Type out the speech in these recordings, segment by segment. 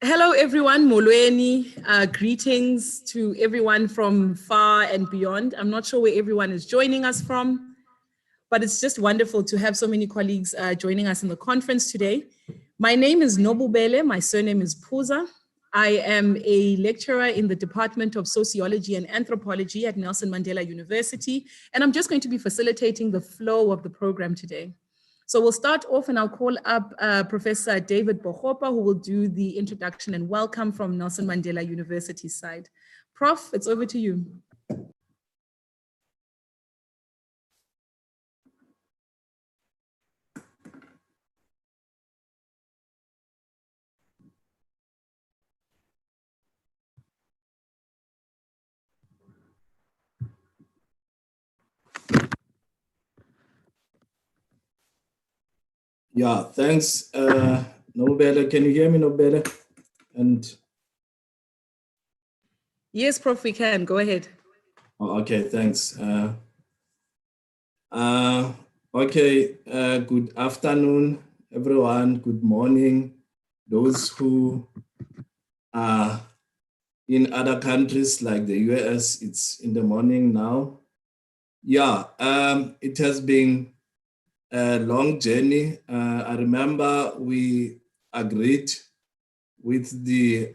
Hello, everyone. Molweni. Greetings to everyone from far and beyond. I'm not sure where everyone is joining us from, but it's just wonderful to have so many colleagues joining us in the conference today. My name is Nobubele. My surname is Puza. I am a lecturer in the Department of Sociology and Anthropology at Nelson Mandela University, and I'm just going to be facilitating the flow of the program today. So we'll start off and I'll call up Professor David Bohopa, who will do the introduction and welcome from Nelson Mandela University side. Prof, it's over to you. Yeah, thanks, Nobele. Can you hear me, Nobele? And yes, Prof, we can. Go ahead. oh, okay, thanks. Okay, good afternoon, everyone. Good morning. Those who are in other countries like the US, it's in the morning now. Yeah, it has been a long journey. I remember we agreed with the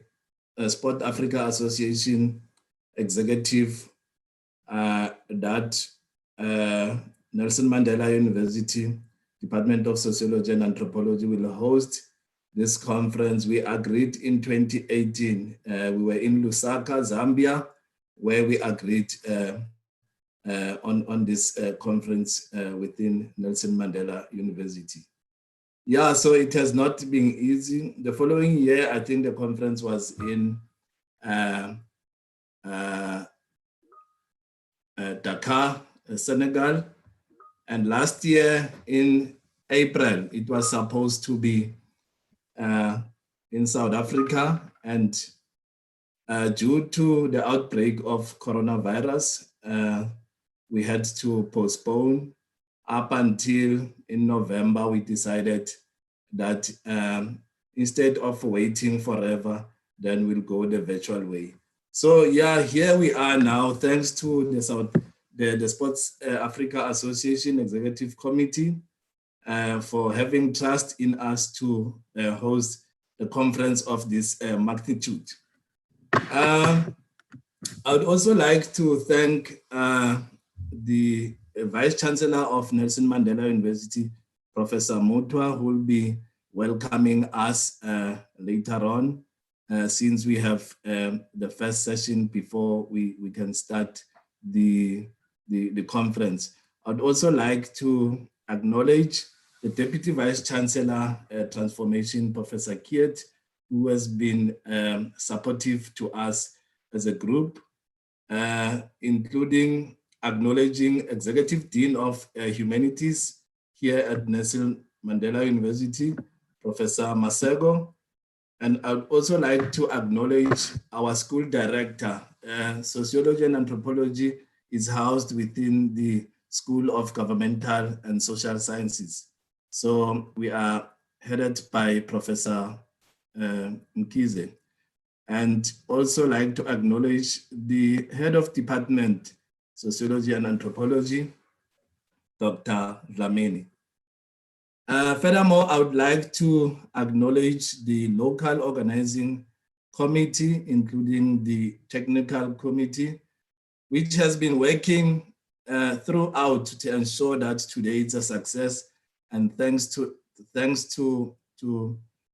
Sport Africa Association executive that Nelson Mandela University Department of Sociology and Anthropology will host this conference. We agreed in 2018. We were in Lusaka, Zambia, where we agreed on this conference within Nelson Mandela University. Yeah, so it has not been easy. The following year, I think the conference was in Dakar, Senegal. And last year in April, it was supposed to be in South Africa. And due to the outbreak of coronavirus, we had to postpone. Up until in November, we decided that instead of waiting forever, then we'll go the virtual way. So yeah, here we are now, thanks to the Sports Africa Association Executive Committee for having trust in us to host a conference of this magnitude. I would also like to thank the Vice Chancellor of Nelson Mandela University, Professor Mutwa, who will be welcoming us later on, since we have the first session before we can start the conference. I'd also like to acknowledge the Deputy Vice Chancellor Transformation, Professor Kiet, who has been supportive to us as a group, including acknowledging Executive Dean of Humanities here at Nelson Mandela University, Professor Masego. And I would also like to acknowledge our school director. Sociology and Anthropology is housed within the School of Governmental and Social Sciences. So we are headed by Professor Mkize. And also like to acknowledge the head of department, Sociology and Anthropology, Dr. Dlamini. Furthermore, I would like to acknowledge the local organizing committee, including the technical committee, which has been working throughout to ensure that today it's a success. And thanks to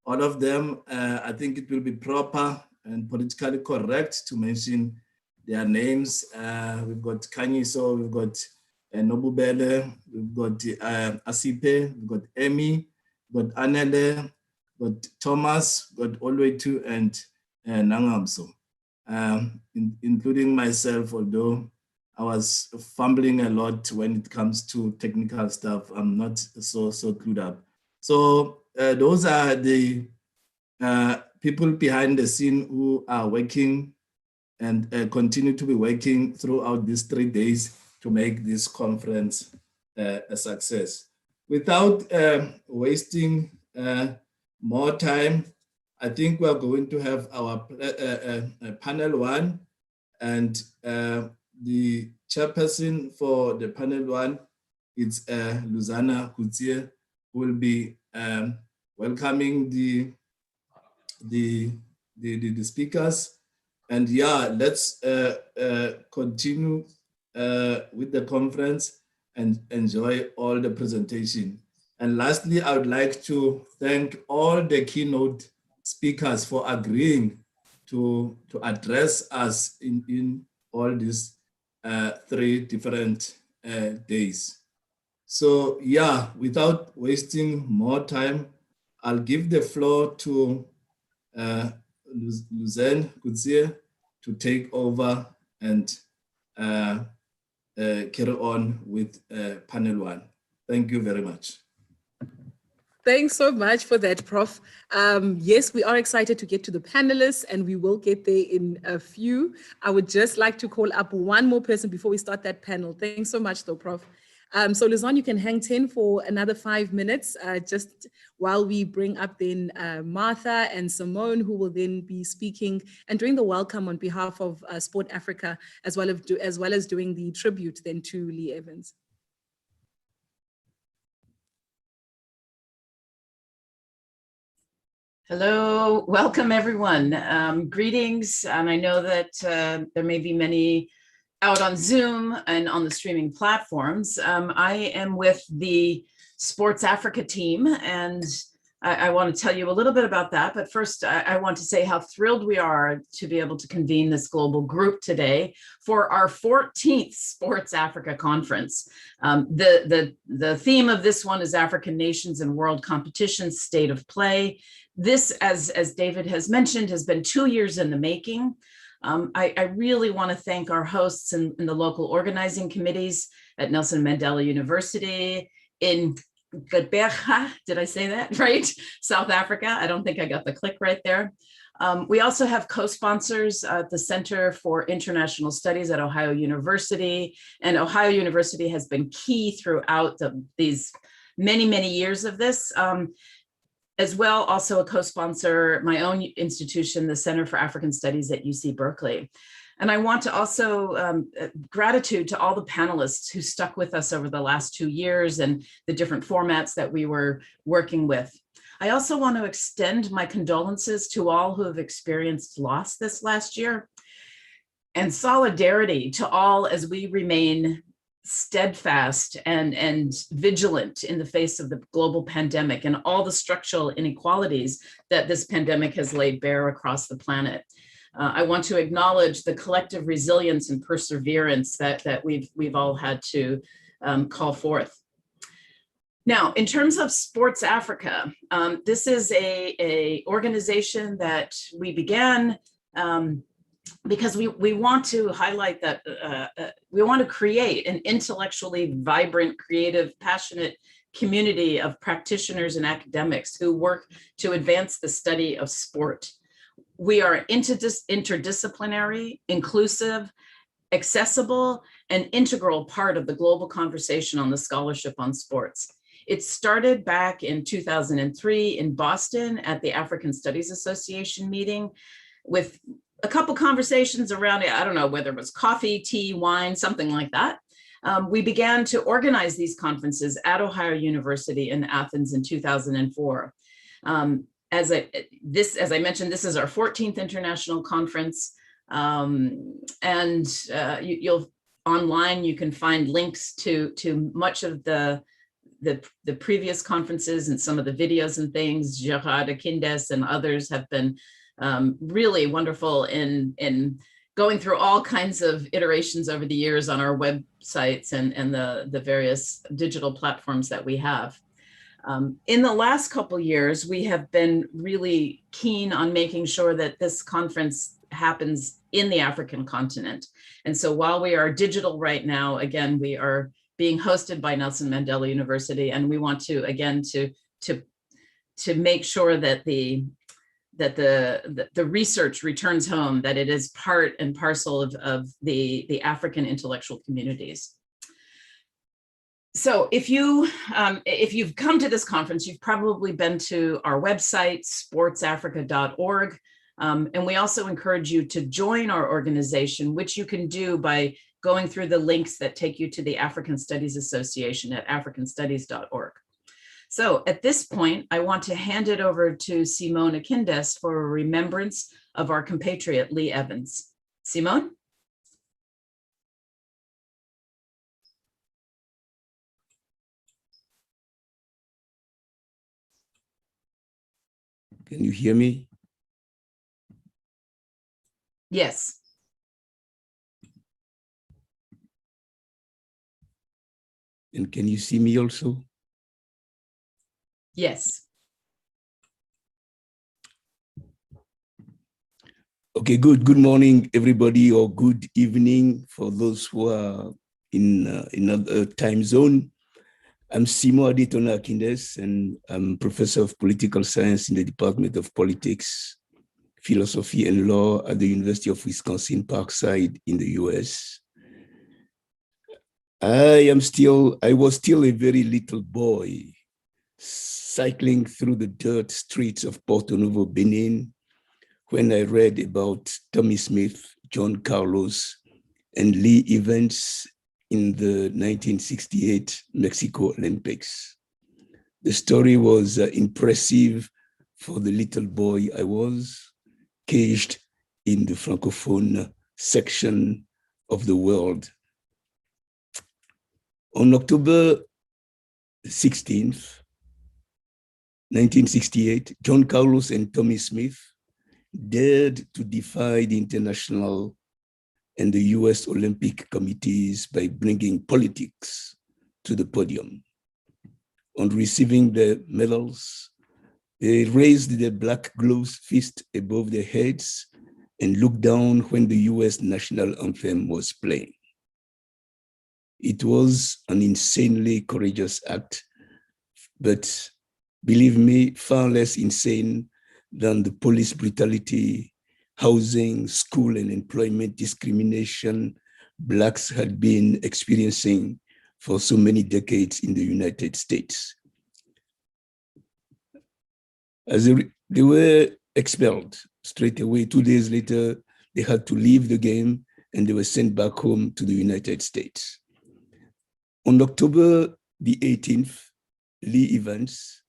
all of them, I think it will be proper and politically correct to mention their names. We've got Kanyiso, we've got Nobubele, we've got Asipe, we've got Emi, we've got Anele, we've got Thomas, we've got Olwetu and Nangamso, including myself, although I was fumbling a lot when it comes to technical stuff. I'm not so clued up. So those are the people behind the scene who are working and continue to be working throughout these 3 days to make this conference a success. Without wasting more time, I think we are going to have our panel one, and the chairperson for the panel one, it's Luzana Kutie, who will be welcoming the speakers. And yeah, let's continue with the conference and enjoy all the presentation. And lastly, I would like to thank all the keynote speakers for agreeing to address us in all these 3 different days. So yeah, without wasting more time, I'll give the floor to Luzanne Kudzie to take over and carry on with panel one. Thank you very much. Thanks so much for that, Prof. Yes, we are excited to get to the panelists, and we will get there in a few. I would just like to call up one more person before we start that panel. Thanks so much though, Prof. So Luzanne, you can hang 10 for another 5 minutes, just while we bring up then Martha and Simone, who will then be speaking and doing the welcome on behalf of Sport Africa, as well as doing the tribute then to Lee Evans. Hello, welcome everyone. Greetings, and I know that there may be many out on Zoom and on the streaming platforms. I am with the Sports Africa team, and I want to tell you a little bit about that. But first, I want to say how thrilled we are to be able to convene this global group today for our 14th Sports Africa conference. The theme of this one is African Nations and World Competitions, State of Play. This, as David has mentioned, has been 2 years in the making. I really want to thank our hosts in the local organizing committees at Nelson Mandela University, in Gqeberha, did I say that right? South Africa. I don't think I got the click right there. We also have co-sponsors at the Center for International Studies at Ohio University, and Ohio University has been key throughout these many years of this. As well, also a co-sponsor, my own institution, the Center for African Studies at UC Berkeley. And I want to also gratitude to all the panelists who stuck with us over the last 2 years and the different formats that we were working with. I also want to extend my condolences to all who have experienced loss this last year, and solidarity to all as we remain steadfast and vigilant in the face of the global pandemic and all the structural inequalities that this pandemic has laid bare across the planet. I want to acknowledge the collective resilience and perseverance that we've all had to call forth. Now, in terms of Sports Africa, this is a organization that we began because we want to highlight that we want to create an intellectually vibrant, creative, passionate community of practitioners and academics who work to advance the study of sport. We are interdisciplinary, inclusive, accessible, and integral part of the global conversation on the scholarship on sports. It started back in 2003 in Boston at the African Studies Association meeting with a couple conversations around it. I don't know whether it was coffee, tea, wine, something like that. We began to organize these conferences at Ohio University in Athens in 2004. As I mentioned, this is our 14th international conference. You'll online, you can find links to much of the previous conferences, and some of the videos and things. Gerard Akindes and others have been really wonderful in going through all kinds of iterations over the years on our websites and the various digital platforms that we have. In the last couple years, we have been really keen on making sure that this conference happens in the African continent. And so while we are digital right now, again, we are being hosted by Nelson Mandela University, and we want to, again, to make sure that the research returns home, that it is part and parcel of the African intellectual communities. So if you've come to this conference, you've probably been to our website, sportsafrica.org. And we also encourage you to join our organization, which you can do by going through the links that take you to the African Studies Association at africanstudies.org. So at this point, I want to hand it over to Simone Akindes for a remembrance of our compatriot, Lee Evans. Simone? Can you hear me? Yes. And can you see me also? Yes. Okay, good. Good morning, everybody, or good evening for those who are in another time zone. I'm Simo Adetona Akindes, and I'm professor of political science in the Department of Politics, Philosophy, and Law at the University of Wisconsin-Parkside in the US. I was still a very little boy, cycling through the dirt streets of Porto Novo, Benin, when I read about Tommy Smith, John Carlos, and Lee Evans in the 1968 Mexico Olympics. The story was impressive for the little boy I was, caged in the Francophone section of the world. On October 16th, 1968, John Carlos and Tommy Smith dared to defy the international and the US Olympic committees by bringing politics to the podium. On receiving the medals, they raised their black gloved fist above their heads and looked down when the US national anthem was playing. It was an insanely courageous act, but believe me, far less insane than the police brutality, housing, school, and employment discrimination Blacks had been experiencing for so many decades in the United States. As they were expelled straight away, 2 days later, they had to leave the game and they were sent back home to the United States. On October the 18th, Lee Evans,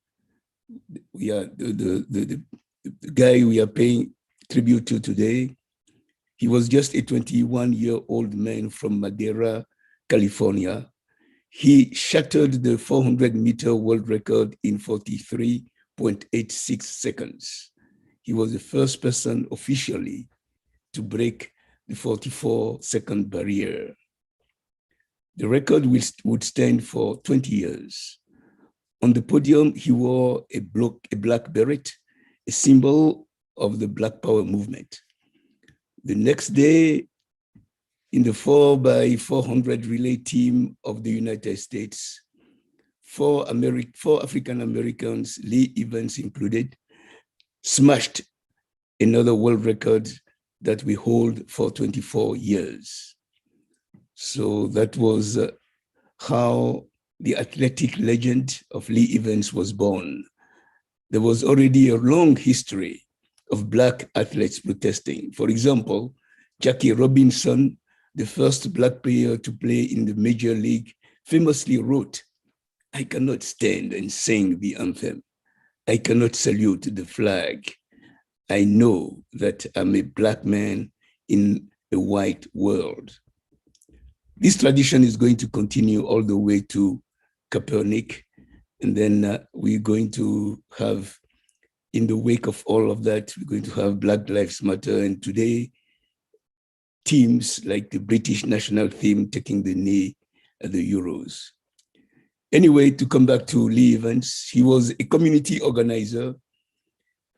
the guy we are paying tribute to today, he was just a 21-year-old man from Mandela, California. He shattered the 400-meter world record in 43.86 seconds. He was the first person officially to break the 44-second barrier. The record would stand for 20 years. On the podium, he wore a black beret, a symbol of the Black Power movement. The next day, in the 4x400 relay team of the United States, four African Americans, Lee Evans included, smashed another world record that we hold for 24 years. So that was how the athletic legend of Lee Evans was born. There was already a long history of Black athletes protesting. For example, Jackie Robinson, the first Black player to play in the major league, famously wrote, "I cannot stand and sing the anthem. I cannot salute the flag. I know that I'm a Black man in a white world." This tradition is going to continue all the way to Kaepernick. And then we're going to have, in the wake of all of that, we're going to have Black Lives Matter. And today, teams like the British national team taking the knee at the Euros. Anyway, to come back to Lee Evans, he was a community organizer.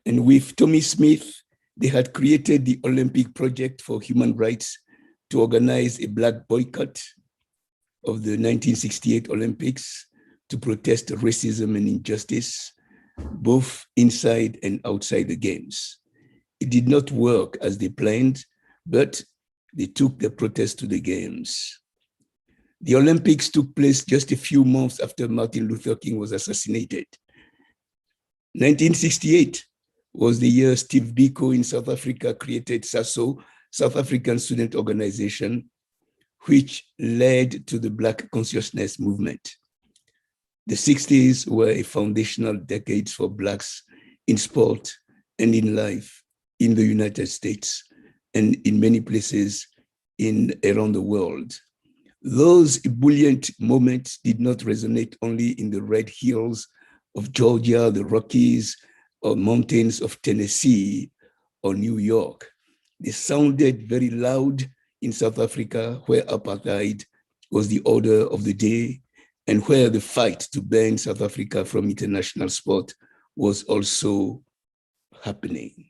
And with Tommy Smith, they had created the Olympic Project for Human Rights to organize a Black boycott of the 1968 Olympics to protest racism and injustice, both inside and outside the games. It did not work as they planned, but they took the protest to the games. The Olympics took place just a few months after Martin Luther King was assassinated. 1968 was the year Steve Biko in South Africa created SASO, South African Student Organization, which led to the Black Consciousness movement. The 60s were a foundational decade for Blacks in sport and in life in the United States and in many places around the world. Those ebullient moments did not resonate only in the red hills of Georgia, the Rockies, or mountains of Tennessee or New York. They sounded very loud in South Africa, where apartheid was the order of the day and where the fight to ban South Africa from international sport was also happening.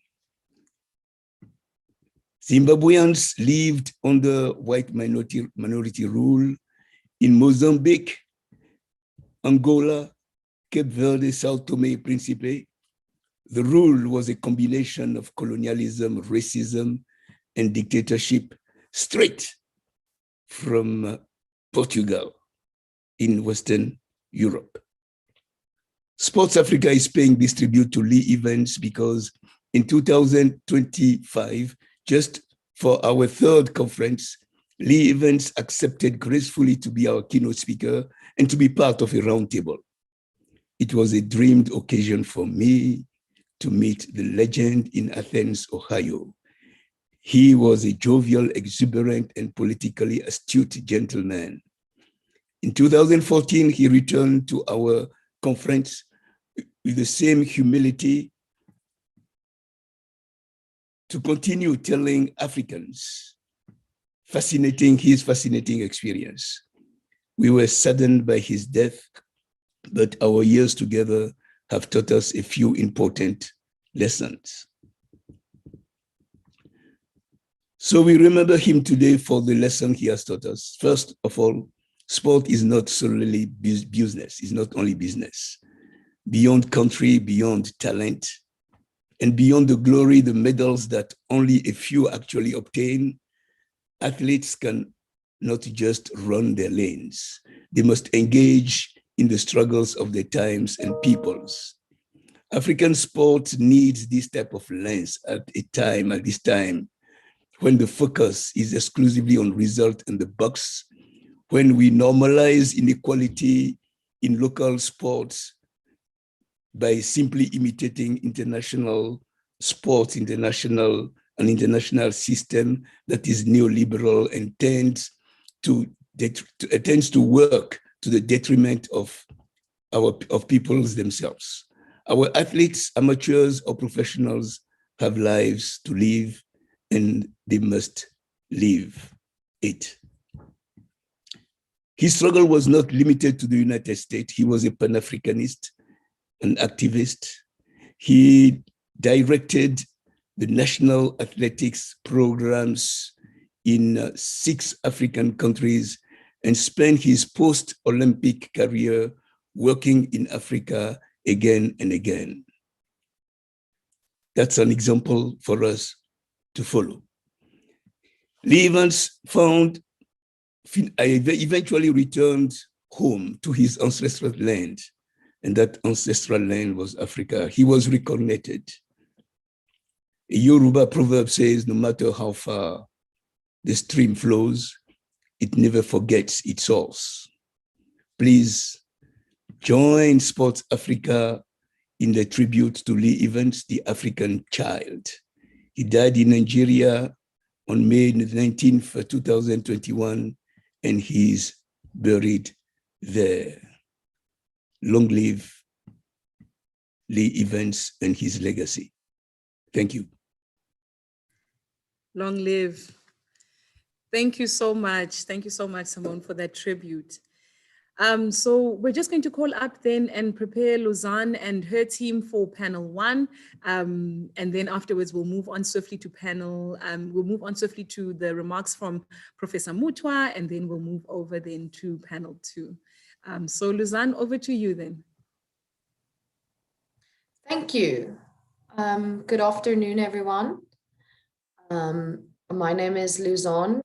Zimbabweans lived under white minority rule in Mozambique, Angola, Cape Verde, Sao Tome and Principe. The rule was a combination of colonialism, racism, and dictatorship straight from Portugal in Western Europe. Sports Africa is paying this tribute to Lee Evans because in 2025, just for our third conference, Lee Evans accepted gracefully to be our keynote speaker and to be part of a roundtable. It was a dreamed occasion for me to meet the legend in Athens, Ohio. He was a jovial, exuberant, and politically astute gentleman. In 2014, he returned to our conference with the same humility to continue telling Africans his fascinating experience. We were saddened by his death, but our years together have taught us a few important lessons. So we remember him today for the lesson he has taught us. First of all, sport is not solely business, it's not only business. Beyond country, beyond talent, and beyond the glory, the medals that only a few actually obtain, athletes can not just run their lanes. They must engage in the struggles of their times and peoples. African sport needs this type of lens at this time, when the focus is exclusively on result and the bucks, when we normalize inequality in local sports by simply imitating international sports, an international system that is neoliberal and tends to work to the detriment of peoples themselves. Our athletes, amateurs or professionals, have lives to live and they must live it. His struggle was not limited to the United States. He was a Pan-Africanist, an activist. He directed the national athletics programs in 6 African countries and spent his post-Olympic career working in Africa again and again. That's an example for us to follow. Lee Evans eventually returned home to his ancestral land, and that ancestral land was Africa. He was recognited. A Yoruba proverb says, no matter how far the stream flows, it never forgets its source. Please join Sports Africa in the tribute to Lee Evans, the African child. He died in Nigeria on May 19th, 2021, and he's buried there. Long live Lee Evans and his legacy. Thank you. Long live. Thank you so much. Thank you so much, Simone, for that tribute. So we're just going to call up then and prepare Luzanne and her team for panel 1. And then afterwards, we'll move on swiftly to the remarks from Professor Mutwa, and then we'll move over then to panel 2. So Luzanne, over to you then. Thank you. Good afternoon, everyone. My name is Luzanne.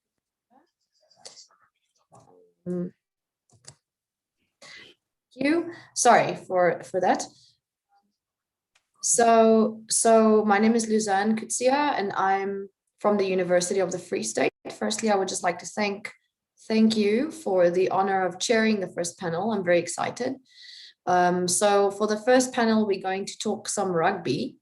Thank you. Sorry for that. So my name is Luzanne Kutsia, and I'm from the University of the Free State. Firstly, I would just like to thank you for the honor of chairing the first panel. I'm very excited. So for the first panel, we're going to talk some rugby.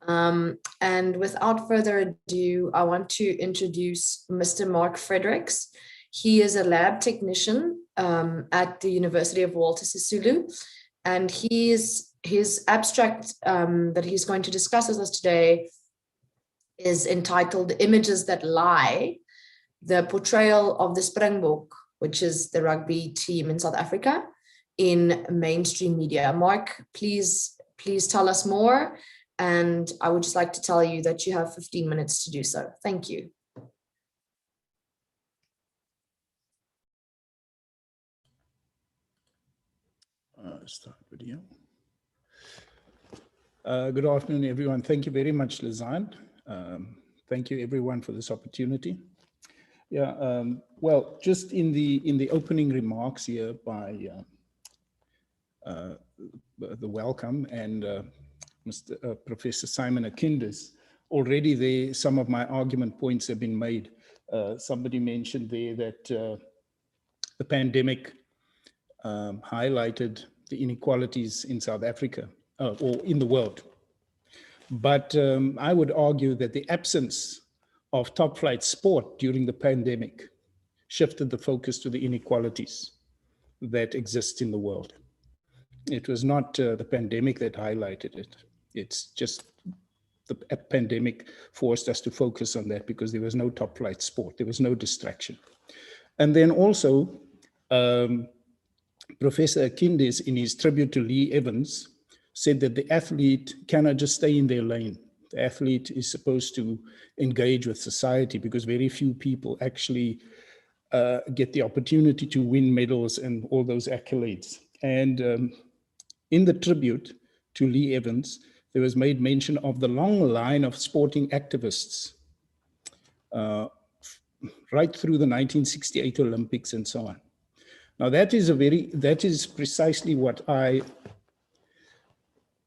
And without further ado, I want to introduce Mr. Mark Fredericks. He is a lab technician at the University of Walter Sisulu, and his abstract that he's going to discuss with us today is entitled Images That Lie, the portrayal of the Springbok, which is the rugby team in South Africa, in mainstream media. Mark, please tell us more. And I would just like to tell you that you have 15 minutes to do so. Thank you. Start video. Good afternoon, everyone. Thank you very much, Lizanne. Thank you, everyone, for this opportunity. Yeah, well, just in the opening remarks here by the welcome and Professor Simon Akindis, already there some of my argument points have been made. Somebody mentioned there that the pandemic highlighted the inequalities in South Africa or in the world. But I would argue that the absence of top flight sport during the pandemic shifted the focus to the inequalities that exist in the world. It was not the pandemic that highlighted it. It's just the pandemic forced us to focus on that because there was no top flight sport. There was no distraction. And then also, Professor Akindis, in his tribute to Lee Evans, said that the athlete cannot just stay in their lane. The athlete is supposed to engage with society because very few people actually get the opportunity to win medals and all those accolades. And in the tribute to Lee Evans, there was made mention of the long line of sporting activists right through the 1968 Olympics and so on. Now that is precisely what I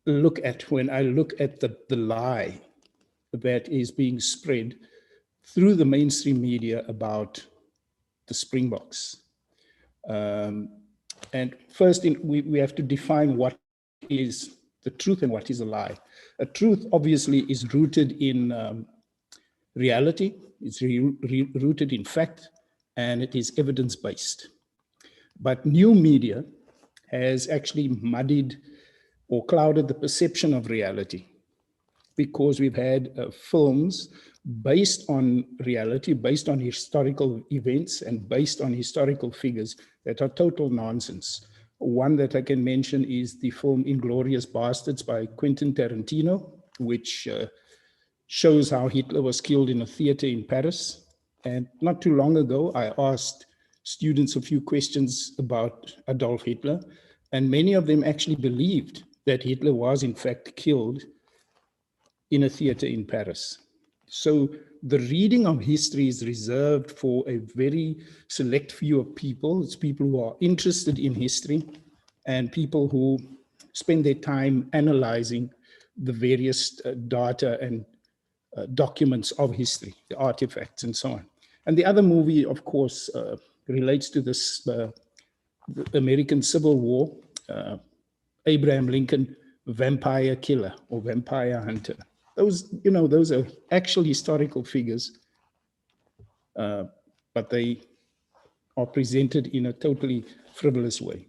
look at when I look at the lie that is being spread through the mainstream media about the Springboks. And first, we have to define what is the truth and what is a lie. A truth obviously is rooted in reality, it's rooted in fact, and it is evidence-based. But new media has actually muddied or clouded the perception of reality because we've had films based on reality, based on historical events and based on historical figures that are total nonsense. One that I can mention is the film Inglourious Bastards by Quentin Tarantino, which shows how Hitler was killed in a theater in Paris. And not too long ago, I asked students a few questions about Adolf Hitler, and many of them actually believed that Hitler was in fact killed in a theater in Paris. So the reading of history is reserved for a very select few of people. It's people who are interested in history and people who spend their time analyzing the various data and documents of history, the artifacts and so on. And the other movie, of course, relates to this the American Civil War, Abraham Lincoln, Vampire Killer or Vampire Hunter. Those are actual historical figures, but they are presented in a totally frivolous way.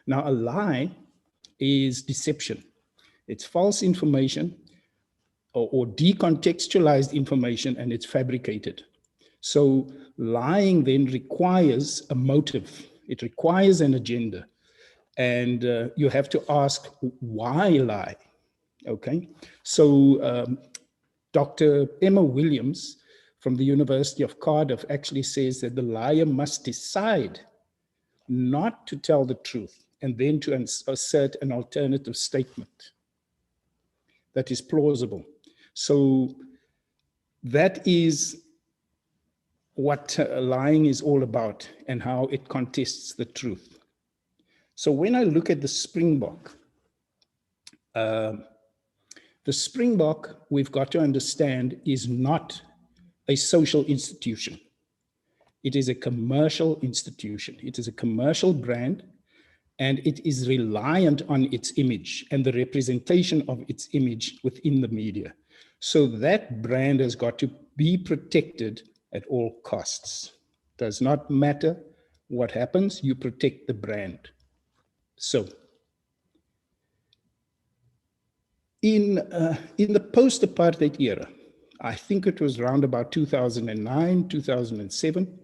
Now, a lie is deception. It's false information or decontextualized information, and it's fabricated. So lying then requires a motive. It requires an agenda. And you have to ask, why lie? Okay, so Dr. Emma Williams from the University of Cardiff actually says that the liar must decide not to tell the truth and then to assert an alternative statement that is plausible. So that is what lying is all about and how it contests the truth. So when I look at the Springbok, we've got to understand, is not a social institution. It is a commercial institution. It is a commercial brand, and it is reliant on its image and the representation of its image within the media. So that brand has got to be protected at all costs. Does not matter what happens, you protect the brand. So in the post-apartheid era, I think it was around about 2009, 2007,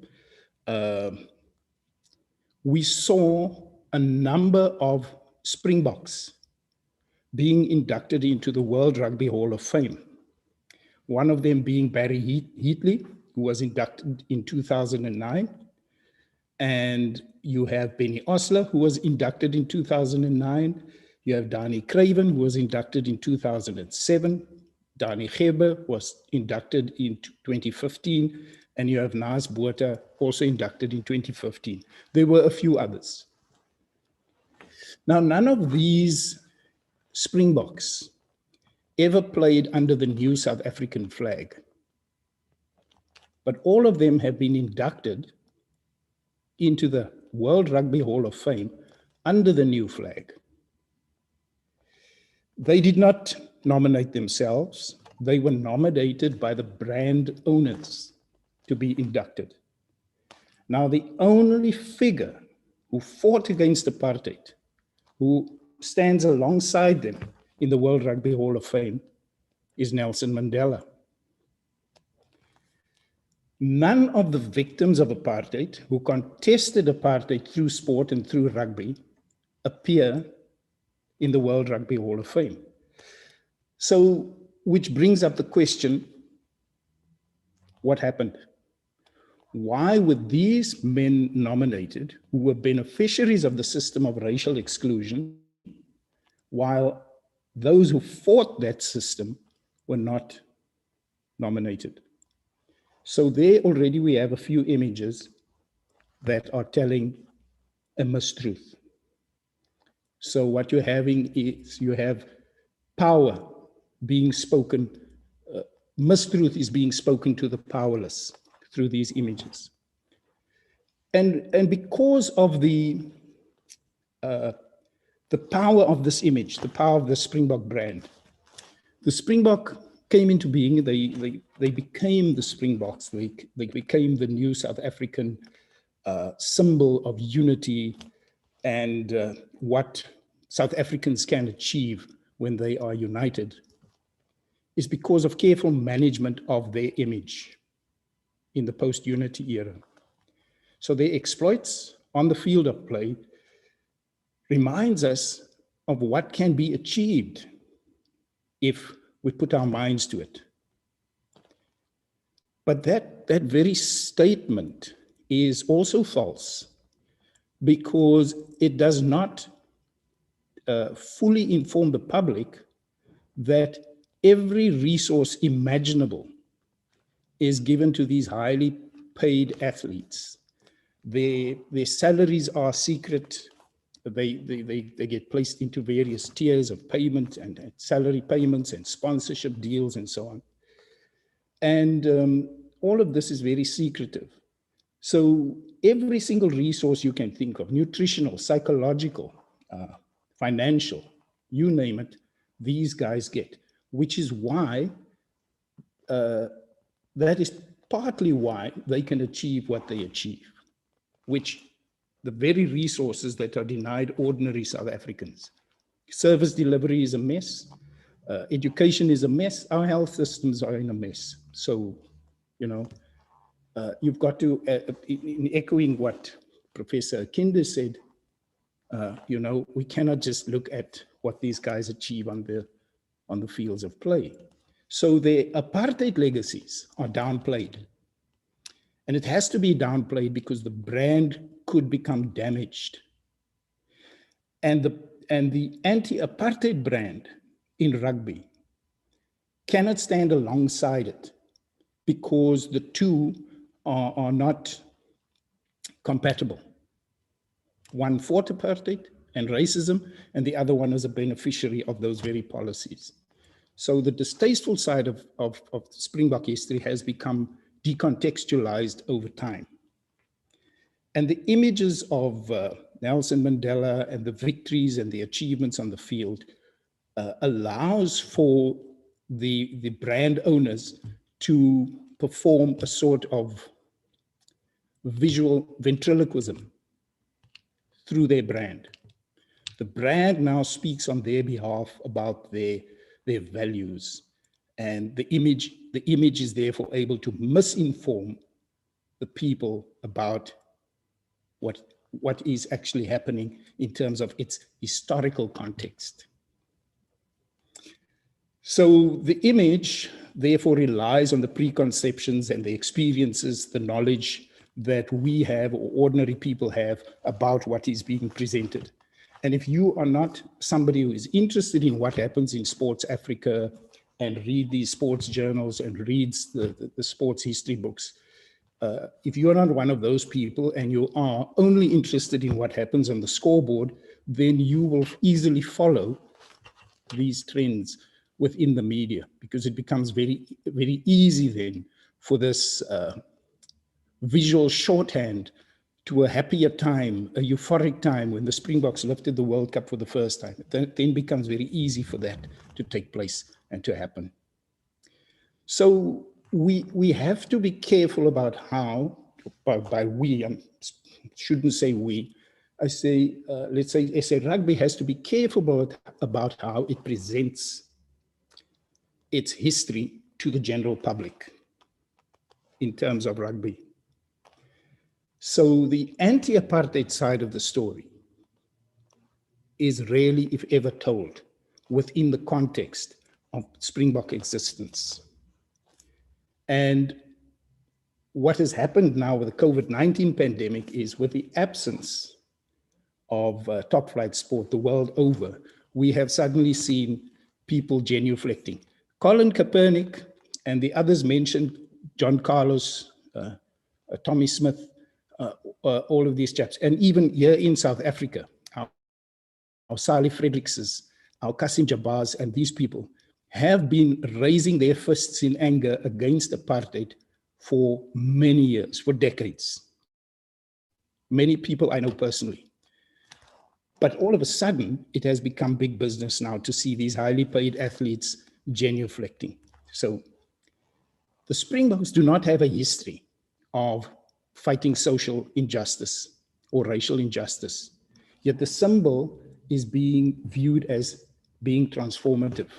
we saw a number of Springboks being inducted into the World Rugby Hall of Fame. One of them being Barry Heatley, who was inducted in 2009. And you have Benny Osler, who was inducted in 2009. You have Dani Craven, who was inducted in 2007. Dani Gerber was inducted in 2015. And you have Nas Botha, also inducted in 2015. There were a few others. Now, none of these Springboks ever played under the new South African flag. But all of them have been inducted into the World Rugby Hall of Fame under the new flag. They did not nominate themselves. They were nominated by the brand owners to be inducted. Now, the only figure who fought against apartheid, who stands alongside them in the World Rugby Hall of Fame, is Nelson Mandela. None of the victims of apartheid who contested apartheid through sport and through rugby appear in the World Rugby Hall of Fame. So, which brings up the question, what happened? Why were these men nominated who were beneficiaries of the system of racial exclusion, while those who fought that system were not nominated? So there already we have a few images that are telling a mistruth. So what you're having is you have power being spoken, mistruth is being spoken to the powerless through these images. And because of the power of this image, the power of the Springbok brand, the Springbok came into being. They became the Springboks. They became the new South African symbol of unity and what South Africans can achieve when they are united is because of careful management of their image in the post-unity era. So their exploits on the field of play reminds us of what can be achieved if we put our minds to it. But that very statement is also false because it does not fully inform the public that every resource imaginable is given to these highly paid athletes. Their salaries are secret. They get placed into various tiers of payment and salary payments and sponsorship deals and so on. And all of this is very secretive. So every single resource you can think of, nutritional, psychological, financial, you name it, these guys get, which is why, that is partly why they can achieve what they achieve, which the very resources that are denied ordinary South Africans. Service delivery is a mess. Education is a mess. Our health systems are in a mess. So, you know, you've got to, in echoing what Professor Kinder said, you know, we cannot just look at what these guys achieve on the fields of play. So the apartheid legacies are downplayed. And it has to be downplayed because the brand could become damaged. And the anti-apartheid brand in rugby cannot stand alongside it because the two are not compatible. One fought apartheid and racism, and the other one is a beneficiary of those very policies. So the distasteful side of Springbok history has become decontextualized over time. And the images of Nelson Mandela and the victories and the achievements on the field allows for the brand owners to perform a sort of visual ventriloquism through their brand. The brand now speaks on their behalf about their values, and the image is therefore able to misinform the people about what is actually happening in terms of its historical context. So the image therefore relies on the preconceptions and the experiences, the knowledge that we have or ordinary people have about what is being presented. And if you are not somebody who is interested in what happens in Sports Africa and read these sports journals and reads the sports history books, if you're not one of those people and you are only interested in what happens on the scoreboard, then you will easily follow these trends within the media, because it becomes very, very easy then for this visual shorthand to a happier time, a euphoric time when the Springboks lifted the World Cup for the first time. It then becomes very easy for that to take place and to happen. So we have to be careful about how, by we, I shouldn't say we, I say, let's say SA Rugby has to be careful about how it presents its history to the general public in terms of rugby. So the anti-apartheid side of the story is rarely, if ever, told within the context of Springbok existence. And what has happened now with the COVID-19 pandemic is, with the absence of top flight sport the world over, we have suddenly seen people genuflecting. Colin Kaepernick and the others mentioned, John Carlos, Tommy Smith, all of these chaps, and even here in South Africa, our Sali Frederikses, our Kasim Jabbars, and these people have been raising their fists in anger against apartheid for many years, for decades. Many people I know personally. But all of a sudden, it has become big business now to see these highly paid athletes genuflecting. So the Springboks do not have a history of fighting social injustice or racial injustice, yet the symbol is being viewed as being transformative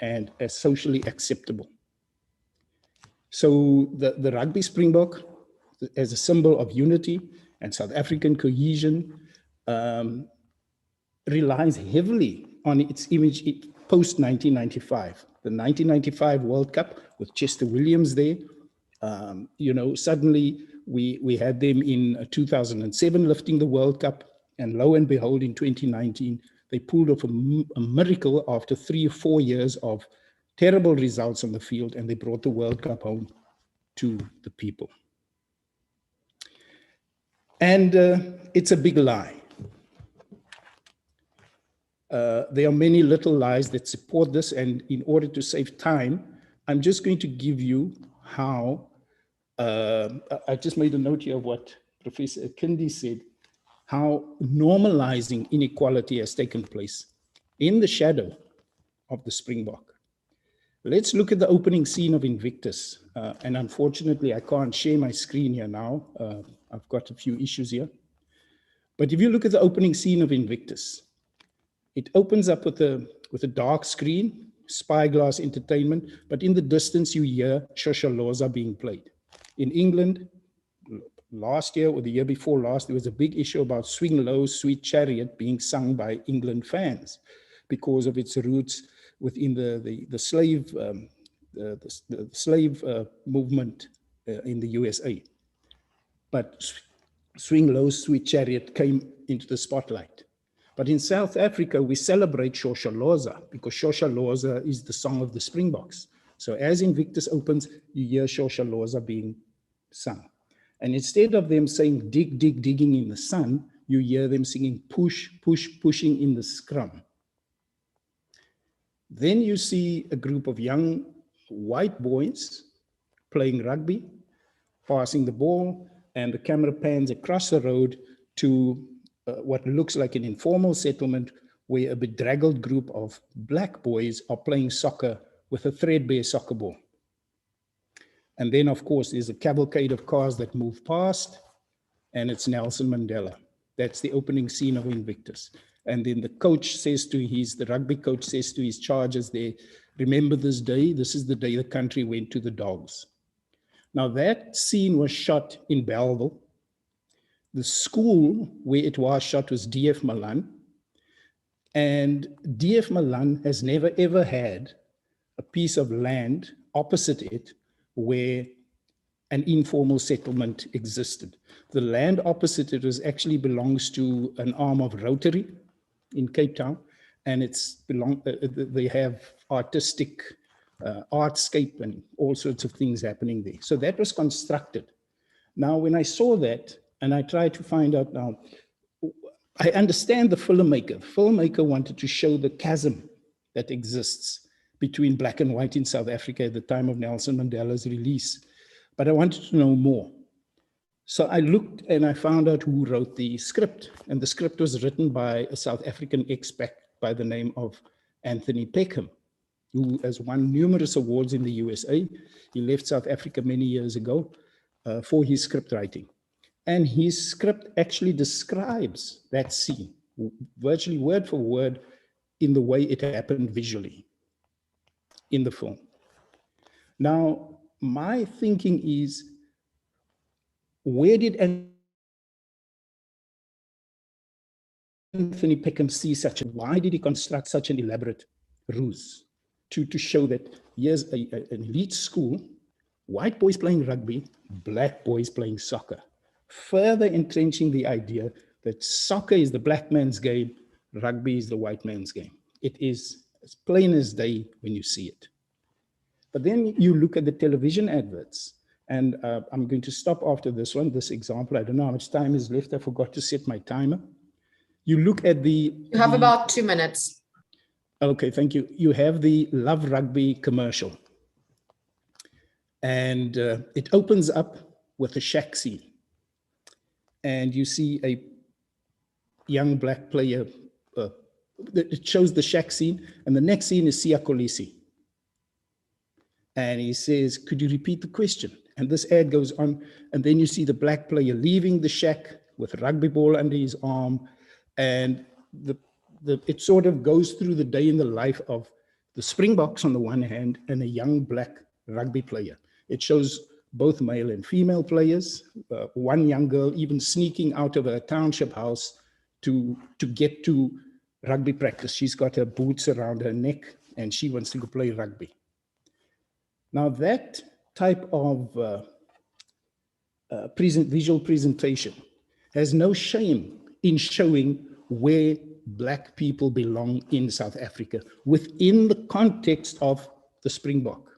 and as socially acceptable. So the Rugby Springbok, as a symbol of unity and South African cohesion, relies heavily on its image post-1995. The 1995 World Cup with Chester Williams there, suddenly we had them in 2007 lifting the World Cup, and lo and behold, in 2019, they pulled off a miracle after 3 or 4 years of terrible results on the field, and they brought the World Cup home to the people. And it's a big lie. There are many little lies that support this, and in order to save time, I'm just going to give you how, I just made a note here of what Professor Kindi said, how normalizing inequality has taken place in the shadow of the Springbok. Let's look at the opening scene of Invictus. And unfortunately, I can't share my screen here now. I've got a few issues here. But if you look at the opening scene of Invictus, it opens up with a dark screen, Spyglass Entertainment, but in the distance you hear Shosholoza being played. In England, last year or the year before last, there was a big issue about Swing Low, Sweet Chariot being sung by England fans because of its roots within the slave movement in the USA. But Swing Low, Sweet Chariot came into the spotlight. But in South Africa, we celebrate Shosholoza because Shosholoza is the song of the Springboks. So as Invictus opens, you hear Shosholoza being sung. And instead of them saying dig, dig, digging in the sun, you hear them singing push, push, pushing in the scrum. Then you see a group of young white boys playing rugby, passing the ball, and the camera pans across the road to what looks like an informal settlement where a bedraggled group of black boys are playing soccer with a threadbare soccer ball. And then, of course, there's a cavalcade of cars that move past, and it's Nelson Mandela. That's the opening scene of Invictus. And then the coach says to the rugby coach says to his charges there, remember this day, this is the day the country went to the dogs. Now that scene was shot in Belleville. The school where it was shot was DF Milan. And DF Milan has never ever had a piece of land opposite it where an informal settlement existed. The land opposite it actually belongs to an arm of Rotary in Cape Town, and they have artistic artscape and all sorts of things happening there. So that was constructed. Now, when I saw that, and I tried to find out now, I understand the filmmaker. The filmmaker wanted to show the chasm that exists between black and white in South Africa at the time of Nelson Mandela's release. But I wanted to know more. So I looked and I found out who wrote the script. And the script was written by a South African expat by the name of Anthony Peckham, who has won numerous awards in the USA. He left South Africa many years ago for his script writing. And his script actually describes that scene, virtually word for word, in the way it happened visually in the film. Now, my thinking is, where did Anthony Peckham see why did he construct such an elaborate ruse to show that here's an elite school, white boys playing rugby, black boys playing soccer, further entrenching the idea that soccer is the black man's game, rugby is the white man's game. It is as plain as day when you see it. But then you look at the television adverts, and I'm going to stop after this example. I don't know how much time is left. I forgot to set my timer. You look at You have about 2 minutes. Okay, thank you. You have the Love Rugby commercial. And it opens up with a shack scene. And you see a young black player. It shows the shack scene. And the next scene is Siya Kolisi. And he says, could you repeat the question? And this ad goes on. And then you see the black player leaving the shack with a rugby ball under his arm. And it sort of goes through the day in the life of the Springboks on the one hand and a young black rugby player. It shows both male and female players, one young girl even sneaking out of a township house to get to rugby practice. She's got her boots around her neck and she wants to go play rugby. Now that type of visual presentation has no shame in showing where black people belong in South Africa within the context of the Springbok.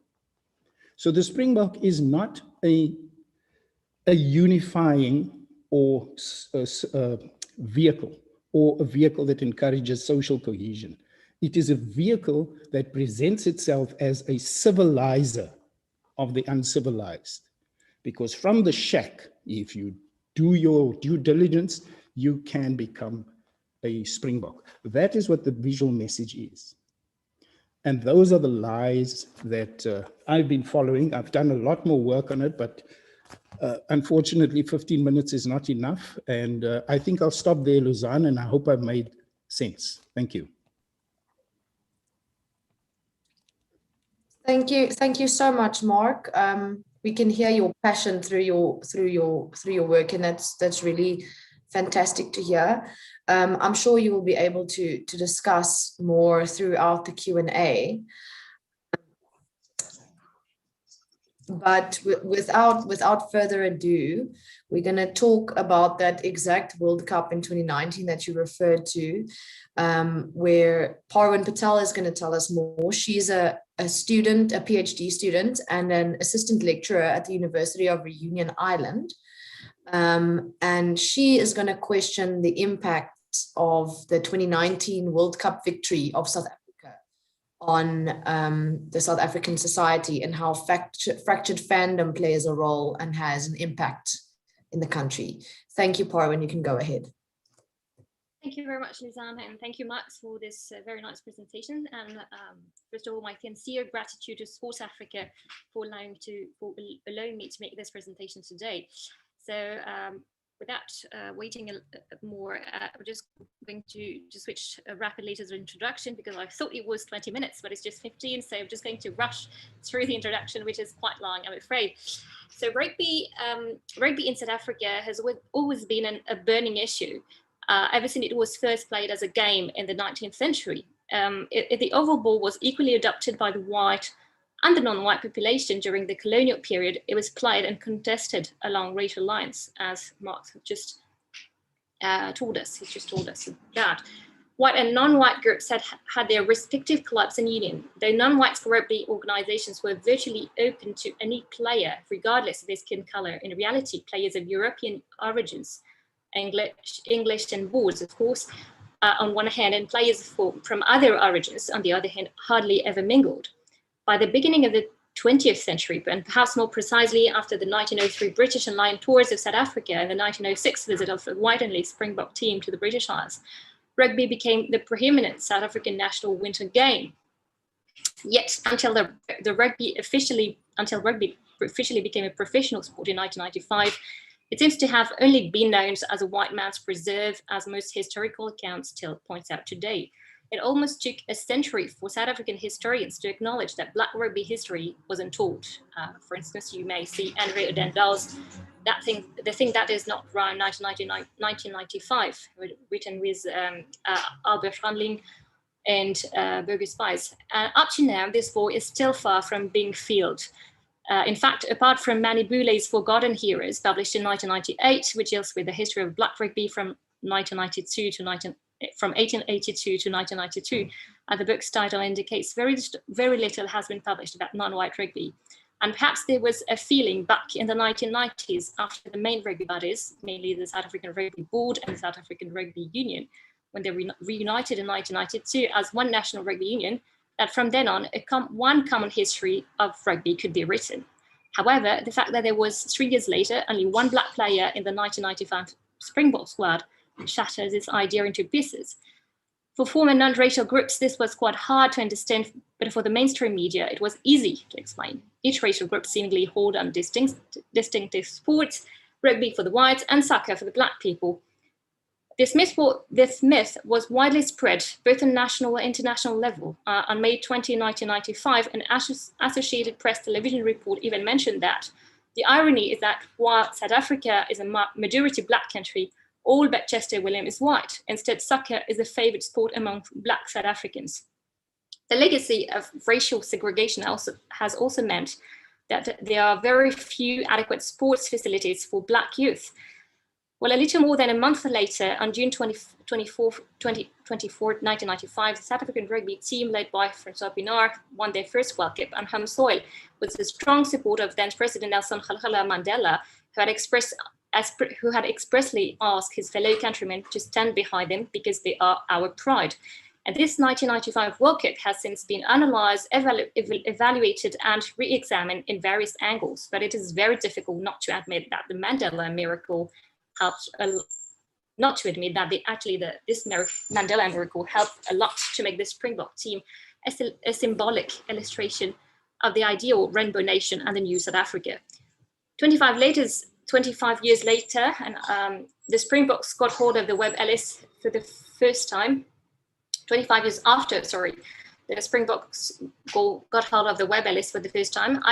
So the Springbok is not a unifying or vehicle, or a vehicle that encourages social cohesion. It is a vehicle that presents itself as a civilizer of the uncivilized. Because from the shack, if you do your due diligence, you can become a Springbok. That is what the visual message is. And those are the lies that I've been following. I've done a lot more work on it, but unfortunately 15 minutes is not enough. And I think I'll stop there, Luzanne, and I hope I've made sense. Thank you. Thank you so much, Mark. We can hear your passion through your work, and that's really fantastic to hear. I'm sure you will be able to discuss more throughout the Q&A. But without further ado, we're going to talk about that exact World Cup in 2019 that you referred to, where Parwin Patel is going to tell us more. She's a PhD student and an assistant lecturer at the University of Reunion Island. And she is going to question the impact of the 2019 World Cup victory of South Africa on the South African society, and how fractured fandom plays a role and has an impact in the country. Thank you, Parwin. You can go ahead. Thank you very much, Lizanne, and thank you, Max, for this very nice presentation. And first of all, my sincere gratitude to Sports Africa for allowing me to make this presentation today. So without waiting more, we're just going to switch rapidly to the introduction, because I thought it was 20 minutes, but it's just 15. So I'm just going to rush through the introduction, which is quite long, I'm afraid. So rugby in South Africa has always been a burning issue. Ever since it was first played as a game in the 19th century. The oval ball was equally adopted by the white and the non-white population during the colonial period. It was played and contested along racial lines, as Mark just told us. He's just told us that. White and non-white groups had their respective clubs and union, though non-white rugby organizations were virtually open to any player, regardless of their skin color. In reality, players of European origins, English and Boers, of course, on one hand, and players from other origins, on the other hand, hardly ever mingled. By the beginning of the 20th century, and perhaps more precisely after the 1903 British and Lion tours of South Africa and the 1906 visit of the white and lace Springbok team to the British Isles, rugby became the preeminent South African national winter game. Yet, until rugby officially became a professional sport in 1995, it seems to have only been known as a white man's preserve, as most historical accounts still point out today. It almost took a century for South African historians to acknowledge that Black rugby history wasn't told. For instance, you may see Andre Odendaal's The Thing That Is Not Right, 1995, written with Albert Handling and Burger Spies. Up to now, this war is still far from being filled. In fact, apart from Manny Boule's Forgotten Heroes, published in 1998, which deals with the history of Black rugby from 1882 to 1992, the book's title indicates very little has been published about non-white rugby. And perhaps there was a feeling back in the 1990s, after the main rugby bodies, mainly the South African Rugby Board and the South African Rugby Union, when they reunited in 1992 as one national rugby union, that from then on, one common history of rugby could be written. However, the fact that there was 3 years later only one Black player in the 1995 Springbok squad shatters this idea into pieces. For former non-racial groups, this was quite hard to understand, but for the mainstream media, it was easy to explain. Each racial group seemingly hold on distinctive sports, rugby for the whites and soccer for the Black people. This myth was widely spread both on national and international level. On May 20, 1995, an Associated Press television report even mentioned that the irony is that while South Africa is a majority Black country, all but Chester William is white. Instead, soccer is a favorite sport among Black South Africans. The legacy of racial segregation has also meant that there are very few adequate sports facilities for Black youth. Well, a little more than a month later, on June 24, 1995, the South African rugby team, led by Francois Pienaar, won their first World Cup on home soil, with the strong support of then President Nelson Mandela, who had expressly asked his fellow countrymen to stand behind them because they are our pride. And this 1995 World Cup has since been analysed, evaluated and re-examined in various angles, but it is very difficult not to admit that the Mandela miracle helped not to admit that this Mandela miracle helped a lot to make the Springbok team a symbolic illustration of the ideal rainbow nation and the new South Africa. 25 years later, and the Springboks got hold of the Webb Ellis for the first time. 25 years after, the Springboks got hold of the Webb Ellis for the first time.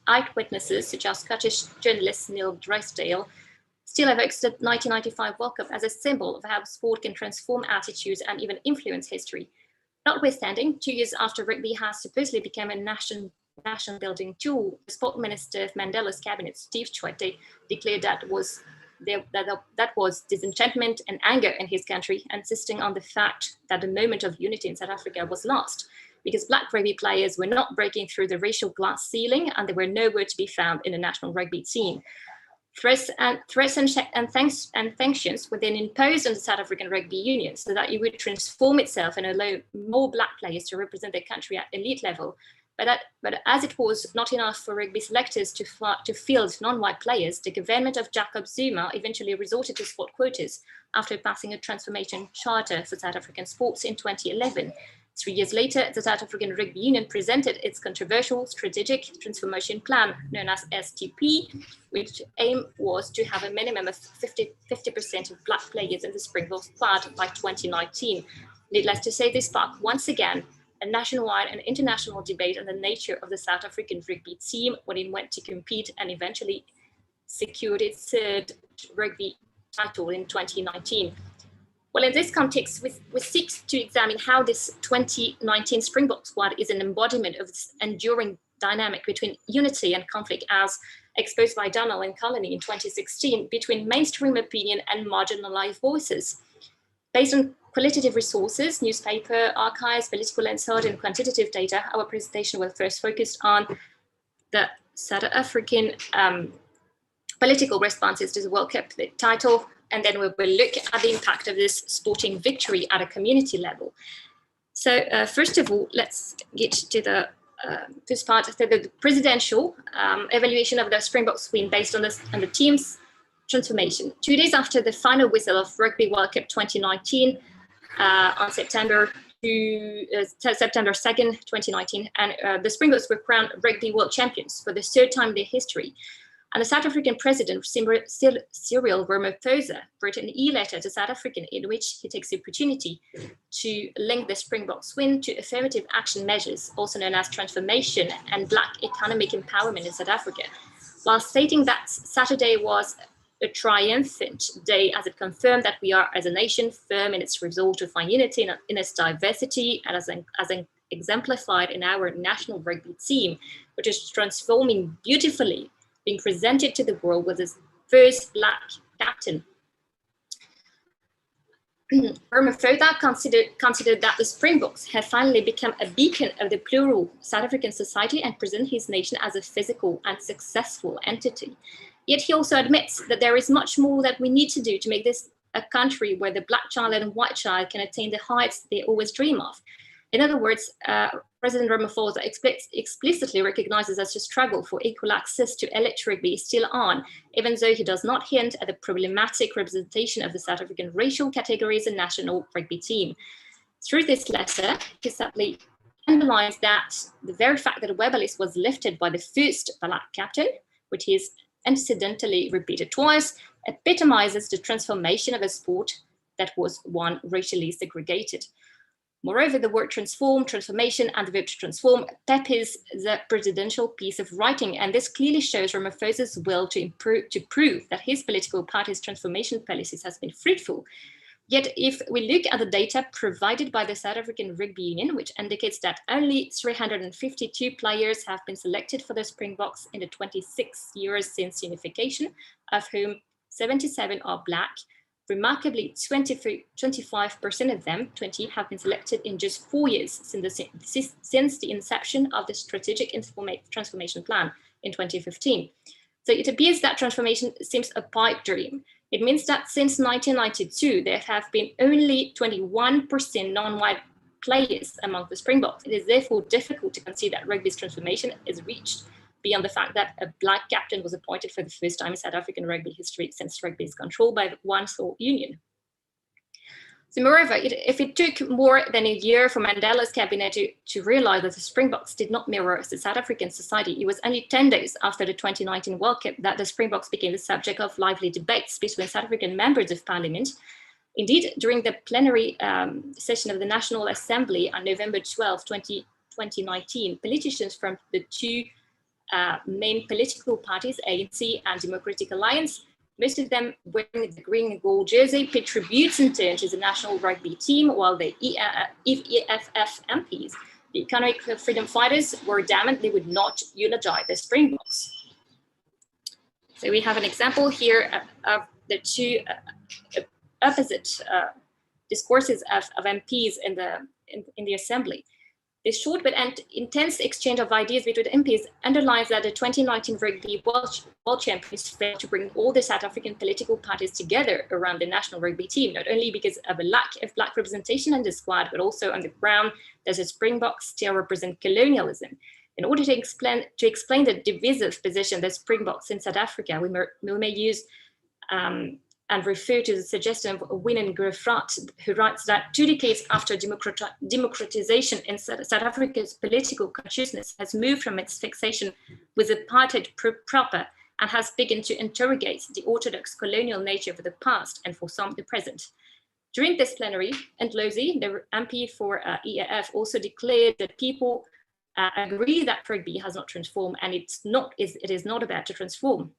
Eyewitnesses, such as Scottish journalist Neil Drysdale, still evokes the 1995 World Cup as a symbol of how sport can transform attitudes and even influence history. Notwithstanding, 2 years after rugby has supposedly become a nation building tool, the sport minister of Mandela's cabinet, Steve Tshwete, declared that was disenchantment and anger in his country, insisting on the fact that the moment of unity in South Africa was lost because Black rugby players were not breaking through the racial glass ceiling and they were nowhere to be found in the national rugby team. Threats and sanctions were then imposed on the South African Rugby Union so that it would transform itself and allow more black players to represent their country at elite level. But as it was not enough for rugby selectors to field non-white players, the government of Jacob Zuma eventually resorted to sport quotas after passing a transformation charter for South African sports in 2011. 3 years later, the South African Rugby Union presented its controversial strategic transformation plan, known as STP, which aim was to have a minimum of 50% of black players in the Springboks squad by 2019. Needless to say, this sparked once again a nationwide and international debate on the nature of the South African rugby team when it went to compete and eventually secured its third rugby title in 2019. Well, in this context, we seek to examine how this 2019 Springbok squad is an embodiment of this enduring dynamic between unity and conflict as exposed by Donald and Colony in 2016 between mainstream opinion and marginalized voices. Based on qualitative resources, newspaper, archives, political insight, and quantitative data, our presentation will first focus on the South African political responses to the World Cup title, and then we will look at the impact of this sporting victory at a community level. So first of all, let's get to the first part, the presidential evaluation of the Springboks win based on the team's transformation. 2 days after the final whistle of Rugby World Cup 2019 on September 2nd, 2019, and the Springboks were crowned Rugby World Champions for the third time in their history. And the South African president, Cyril Ramaphosa, wrote an e-letter to South African in which he takes the opportunity to link the Springboks win to affirmative action measures, also known as transformation and black economic empowerment in South Africa, while stating that Saturday was a triumphant day as it confirmed that we are, as a nation, firm in its resolve to find unity in its diversity, and as exemplified in our national rugby team, which is transforming beautifully, being presented to the world with his first black captain. Ramaphosa considered that the Springboks have finally become a beacon of the plural South African society and present his nation as a physical and successful entity. Yet he also admits that there is much more that we need to do to make this a country where the black child and white child can attain the heights they always dream of. In other words, President Ramaphosa explicitly recognizes that the struggle for equal access to elite rugby is still on, even though he does not hint at the problematic representation of the South African racial categories and national rugby team. Through this letter, he subtly underlines that the very fact that the Weber list was lifted by the first black captain, which is incidentally repeated twice, epitomizes the transformation of a sport that was one racially segregated. Moreover, the word transform, transformation, and the verb to transform pepper-is the presidential piece of writing, and this clearly shows Ramaphosa's will to prove that his political party's transformation policies has been fruitful. Yet, if we look at the data provided by the South African Rugby Union, which indicates that only 352 players have been selected for the Springboks in the 26 years since unification, of whom 77 are black, remarkably, 25% of them, 20, have been selected in just 4 years since the inception of the Strategic Transformation Plan in 2015. So it appears that transformation seems a pipe dream. It means that since 1992, there have been only 21% non-white players among the Springboks. It is therefore difficult to concede that rugby's transformation is reached beyond the fact that a black captain was appointed for the first time in South African rugby history since rugby is controlled by one sole union. So moreover, if it took more than a year for Mandela's cabinet to realize that the Springboks did not mirror the South African society, it was only 10 days after the 2019 World Cup that the Springboks became the subject of lively debates between South African members of parliament. Indeed, during the plenary session of the National Assembly on November 12, 2019, politicians from the two main political parties, ANC and Democratic Alliance, most of them wearing the green and gold jersey, paid tributes in turn to the national rugby team, while the EFF MPs, the economic freedom fighters, were adamant they would not eulogize the Springboks. So we have an example here of the two opposite discourses of MPs in the assembly. This short but intense exchange of ideas between MPs underlines that the 2019 Rugby World Champions failed to bring all the South African political parties together around the national rugby team, not only because of a lack of Black representation in the squad, but also on the ground, does the Springboks still represent colonialism? In order to explain the divisive position that Springboks in South Africa, we may use and refer to the suggestion of Winnen Grefrat, who writes that 2 decades after democratization in South Africa's political consciousness has moved from its fixation with apartheid proper and has begun to interrogate the orthodox colonial nature of the past and for some the present. During this plenary, Ndlozi, the MP for EAF, also declared that people agree that rugby has not transformed, and it is not about to transform,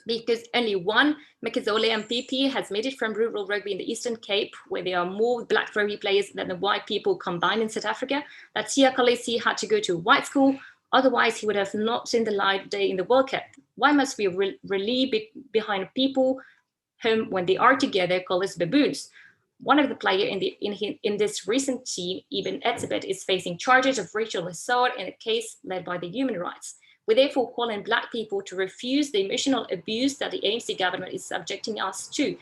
because only one Makazole MPP has made it from rural rugby in the Eastern Cape, where there are more Black rugby players than the white people combined in South Africa, that Siya Kolisi had to go to a white school, otherwise he would have not seen the light of day in the World Cup. Why must we rally behind people whom, when they are together, call us baboons? One of the players in this recent team, Ibn Etzebet, is facing charges of racial assault in a case led by the human rights. We therefore call on Black people to refuse the emotional abuse that the ANC government is subjecting us to.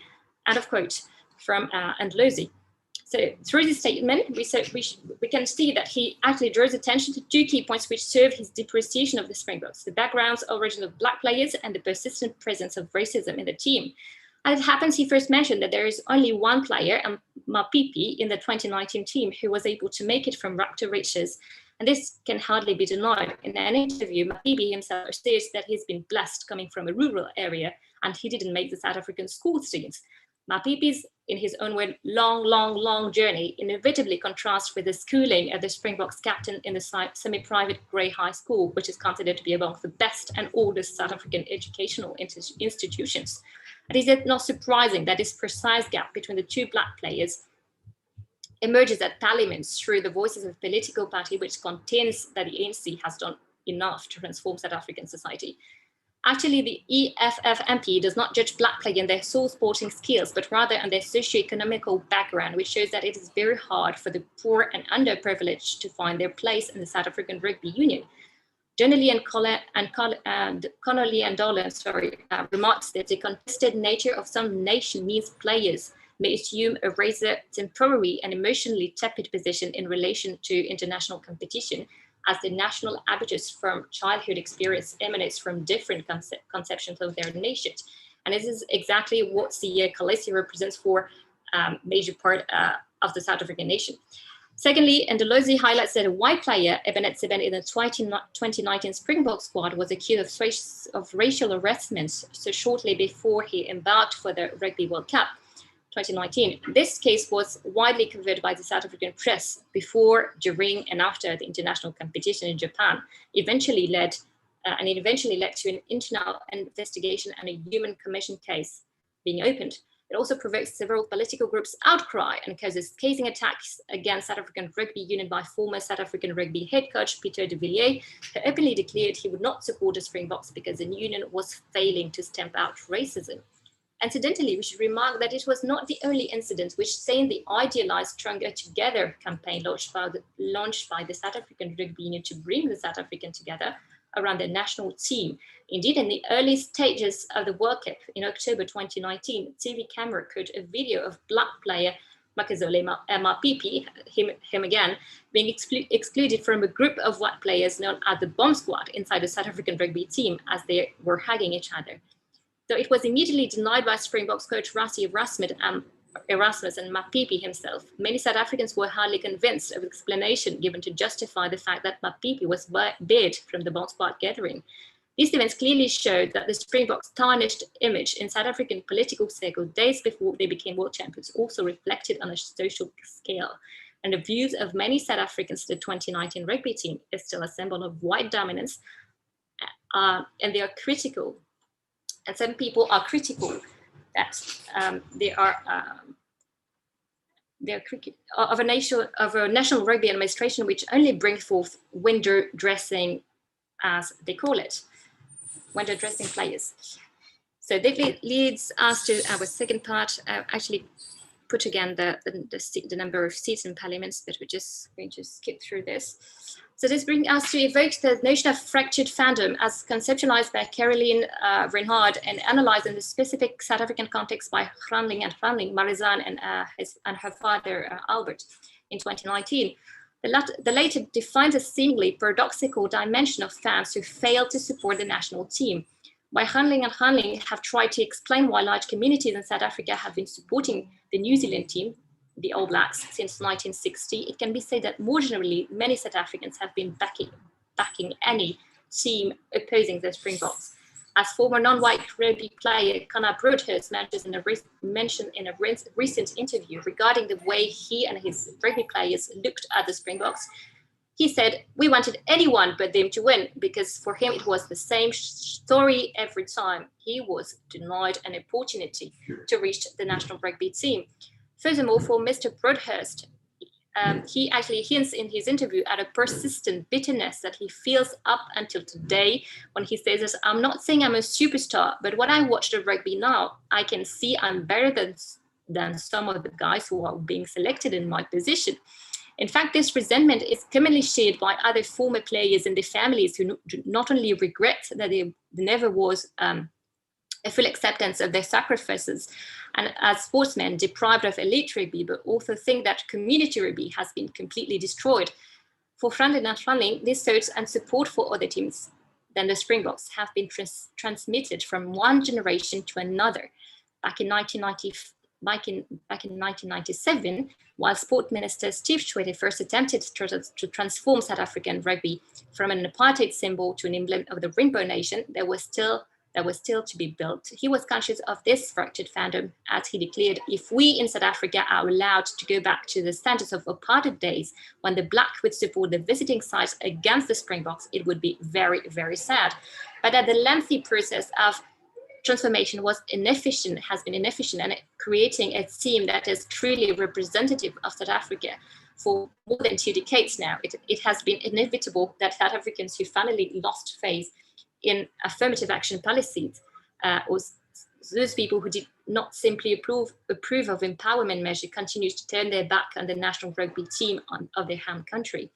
End of quote from Ndlozi. So through this statement, we can see that he actually draws attention to 2 key points which serve his depreciation of the Springboks: the backgrounds, origin of Black players, and the persistent presence of racism in the team. As it happens, he first mentioned that there is only one player, Mapipi, in the 2019 team who was able to make it from rock to riches. And this can hardly be denied. In an interview, Mapipi himself states that he's been blessed coming from a rural area and he didn't make the South African school students. Mapipi's, in his own way, long journey inevitably contrasts with the schooling of the Springboks captain in the semi-private Grey High School, which is considered to be among the best and oldest South African educational institutions. And is it not surprising that this precise gap between the 2 Black players emerges at parliament through the voices of a political party which contends that the ANC has done enough to transform South African society? Actually, the EFF MP does not judge Black players on their sole sporting skills, but rather on their socio-economical background, which shows that it is very hard for the poor and underprivileged to find their place in the South African Rugby Union. Donnelly and Connolly and Dolan remarks that the contested nature of some nation means players may assume a rather temporary and emotionally tepid position in relation to international competition, as the national habitus from childhood experience emanates from different conceptions of their nation. And this is exactly what Siya Kolisi represents for major part of the South African nation. Secondly, Ndlozi highlights that a white player, Ibn Etzebet, in the 2019 Springbok squad was accused of racial harassment so shortly before he embarked for the Rugby World Cup 2019. This case was widely covered by the South African press before, during, and after the international competition in Japan. It eventually led to an internal investigation and a human commission case being opened. It also provoked several political groups' outcry and causes casing attacks against South African Rugby Union by former South African Rugby head coach Peter de Villiers, who openly declared he would not support the Springboks because the union was failing to stamp out racism. Incidentally, we should remark that it was not the only incident which stained the idealized Stronger Together campaign launched by the South African Rugby Union to bring the South African together around the national team. Indeed, in the early stages of the World Cup in October 2019, TV camera caught a video of Black player Makazole Mapipi, him again, being excluded from a group of white players known as the Bomb Squad inside the South African rugby team as they were hugging each other. Though it was immediately denied by Springboks coach Rassie Erasmus and Mapipi himself, many South Africans were hardly convinced of the explanation given to justify the fact that Mapipi was banned from the Bomb Squad gathering. These events clearly showed that the Springboks' tarnished image in South African political circles days before they became world champions also reflected on a social scale. And the views of many South Africans, the 2019 rugby team is still a symbol of white dominance, and they are critical. And some people are critical that they're of a national rugby administration which only brings forth window dressing, as they call it, window dressing players. So that leads us to our second part, actually put again the number of seats in parliaments, but we're just going to skip through this. So this brings us to evoke the notion of fractured fandom as conceptualized by Caroline Reinhardt and analyzed in the specific South African context by Granling and Granling, Marizanne and her father Albert in 2019. The latter defines a seemingly paradoxical dimension of fans who fail to support the national team. While Granling and Granling have tried to explain why large communities in South Africa have been supporting the New Zealand team, the All Blacks, since 1960, it can be said that more generally, many South Africans have been backing any team opposing the Springboks. As former non-white rugby player Connor Broadhurst mentioned in a recent interview regarding the way he and his rugby players looked at the Springboks, he said, "We wanted anyone but them to win because for him it was the same story every time. He was denied an opportunity to reach the national rugby team." Furthermore, for Mr. Broadhurst, he actually hints in his interview at a persistent bitterness that he feels up until today when he says that, "I'm not saying I'm a superstar, but when I watch the rugby now, I can see I'm better than some of the guys who are being selected in my position." In fact, this resentment is commonly shared by other former players and their families who not only regret that there never was a full acceptance of their sacrifices and as sportsmen deprived of elite rugby, but also think that community rugby has been completely destroyed. For Granling and Granling, this thoughts and support for other teams than the Springboks have been transmitted from one generation to another. Back in 1997, while Sport Minister Steve Tshwete first attempted to transform South African rugby from an apartheid symbol to an emblem of the Rainbow Nation, that was still to be built. He was conscious of this fractured fandom, as he declared, "If we in South Africa are allowed to go back to the standards of apartheid days, when the Black would support the visiting sides against the Springboks, it would be very, very sad." But that the lengthy process of transformation has been inefficient, and creating a team that is truly representative of South Africa for more than 2 decades now. It has been inevitable that South Africans who finally lost faith in affirmative action policies, or those people who did not simply approve of empowerment measures, continue to turn their back on the national rugby team of their home country.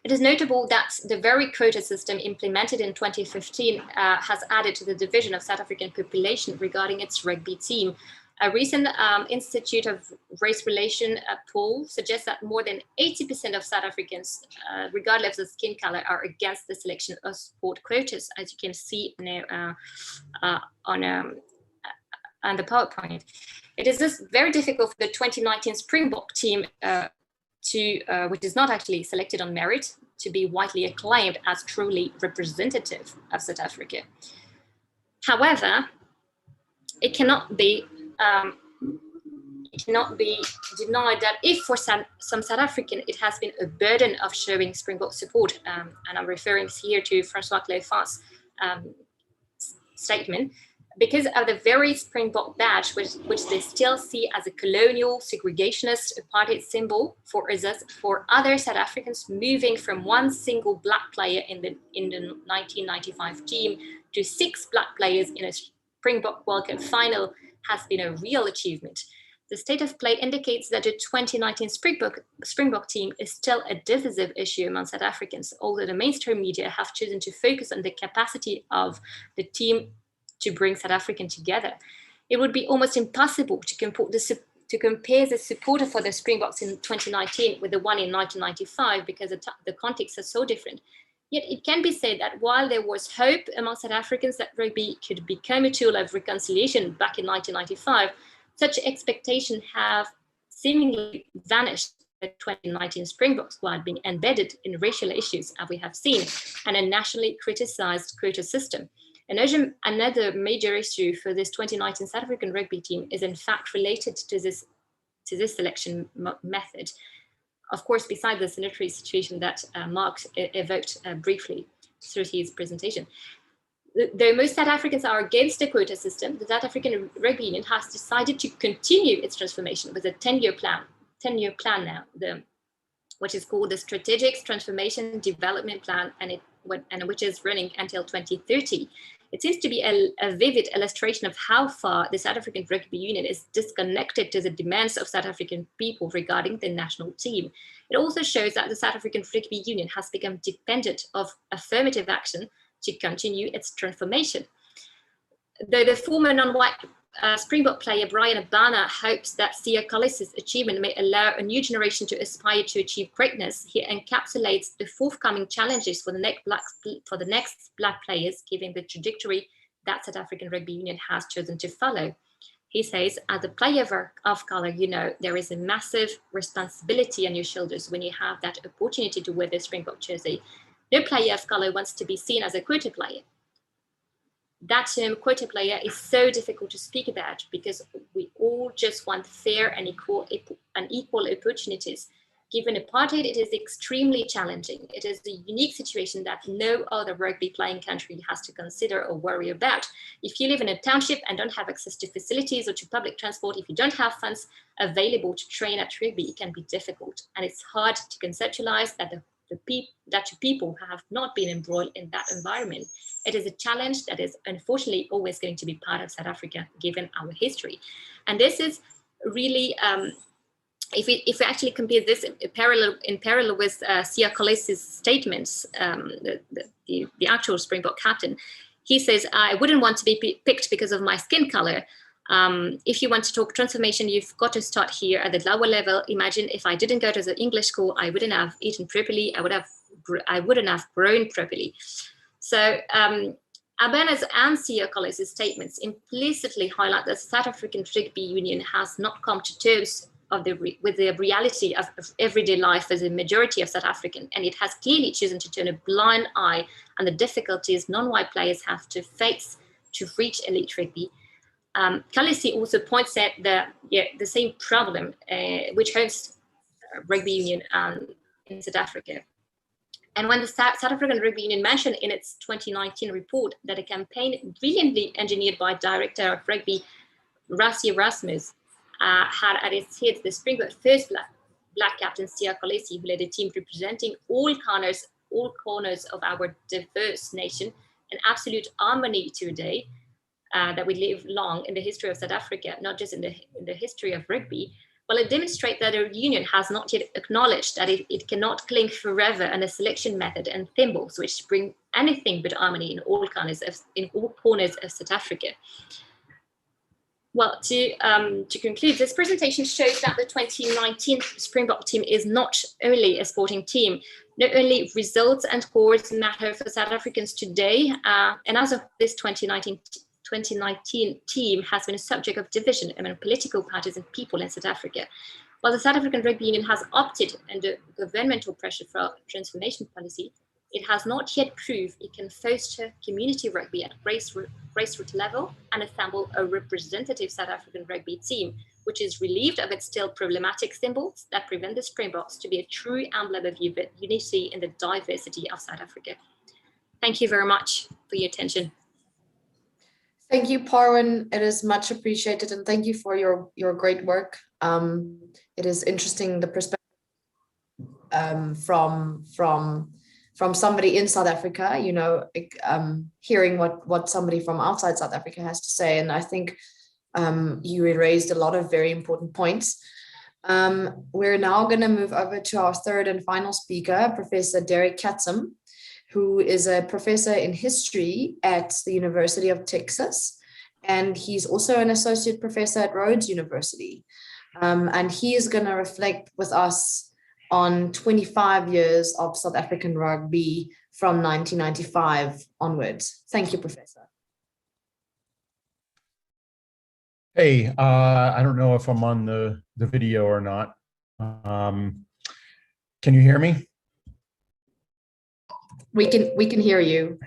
It is notable that the very quota system implemented in 2015 has added to the division of South African population regarding its rugby team. A recent Institute of Race Relation poll suggests that more than 80% of South Africans, regardless of skin color, are against the selection of sport quotas, as you can see now on the PowerPoint. It is just very difficult for the 2019 Springbok team which is not actually selected on merit, to be widely acclaimed as truly representative of South Africa. However, it cannot be denied that if for some South African it has been a burden of showing Springbok support, and I'm referring here to Francois Cleophant's statement, because of the very Springbok badge, which they still see as a colonial, segregationist, apartheid symbol for other South Africans moving from one single Black player in the 1995 team to 6 Black players in a Springbok World Cup final has been a real achievement. The state of play indicates that the 2019 Springbok team is still a divisive issue among South Africans, although the mainstream media have chosen to focus on the capacity of the team to bring South Africans together. It would be almost impossible to compare the supporter for the Springboks in 2019 with the one in 1995 because the context is so different. Yet it can be said that while there was hope among South Africans that rugby could become a tool of reconciliation back in 1995, such expectations have seemingly vanished. The 2019 Springbok squad being embedded in racial issues, as we have seen, and a nationally criticized quota system. Another major issue for this 2019 South African rugby team is in fact related to this selection method. Of course, besides the sanitary situation that Mark evoked briefly through his presentation. Though most South Africans are against the quota system, the South African Rugby Union has decided to continue its transformation with a 10-year plan now, which is called the Strategic Transformation Development Plan, and which is running until 2030. It seems to be a vivid illustration of how far the South African Rugby Union is disconnected to the demands of South African people regarding the national team. It also shows that the South African Rugby Union has become dependent of affirmative action to continue its transformation. Though the former non-white Springbok player Brian Abana hopes that Siya Kolisi's achievement may allow a new generation to aspire to achieve greatness, he encapsulates the forthcoming challenges for the next black players, given the trajectory that South African Rugby Union has chosen to follow. He says, as a player of color, you know, there is a massive responsibility on your shoulders when you have that opportunity to wear the Springbok jersey. No player of color wants to be seen as a quota player. That term quota player is so difficult to speak about because we all just want fair and equal opportunities. Given apartheid, it is extremely challenging. It is a unique situation that no other rugby playing country has to consider or worry about. If you live in a township and don't have access to facilities or to public transport, if you don't have funds available to train at rugby, it can be difficult. And it's hard to conceptualize that to people who have not been embroiled in that environment. It is a challenge that is unfortunately always going to be part of South Africa, given our history. And this is really, if we actually compare this in parallel with Siya Kolisi's statements, the actual Springbok captain, he says, I wouldn't want to be picked because of my skin color. If you want to talk transformation, you've got to start here at the lower level. Imagine if I didn't go to the English school, I wouldn't have eaten properly. I wouldn't have grown properly. So Abana's and Siya Kolisi's statements implicitly highlight that the South African Rugby Union has not come to terms with the reality of everyday life as a majority of South African, and it has clearly chosen to turn a blind eye on the difficulties non-white players have to face to reach elite rugby. Kolisi also points at the same problem which hosts rugby union in South Africa. And when the South African Rugby Union mentioned in its 2019 report that a campaign brilliantly engineered by Director of Rugby Rassie Erasmus had at its head the Springbok first black captain Siya Kolisi, who led a team representing all corners of our diverse nation, in absolute harmony today, that we live long in the history of South Africa, not just in the history of rugby. Well, it demonstrates that the union has not yet acknowledged that it cannot cling forever on a selection method and thimbles, which bring anything but harmony in all corners of South Africa. Well, to conclude, this presentation shows that the 2019 Springbok team is not only a sporting team. Not only results and scores matter for South Africans today, and as of this 2019 team has been a subject of division among political parties and people in South Africa. While the South African Rugby Union has opted under governmental pressure for transformation policy, it has not yet proved it can foster community rugby at grassroots level and assemble a representative South African rugby team, which is relieved of its still problematic symbols that prevent the Springboks to be a true emblem of unity in the diversity of South Africa. Thank you very much for your attention. Thank you, Parwin. It is much appreciated, and thank you for your great work. It is interesting, the perspective from somebody in South Africa, you know, hearing what somebody from outside South Africa has to say. And I think you raised a lot of very important points. We're now going to move over to our third and final speaker, Professor Derek Katzum, who is a professor in history at the University of Texas. And he's also an associate professor at Rhodes University. And he is going to reflect with us on 25 years of South African rugby from 1995 onwards. Thank you, Professor. Hey, I don't know if I'm on the video or not. Can you hear me? We can hear you.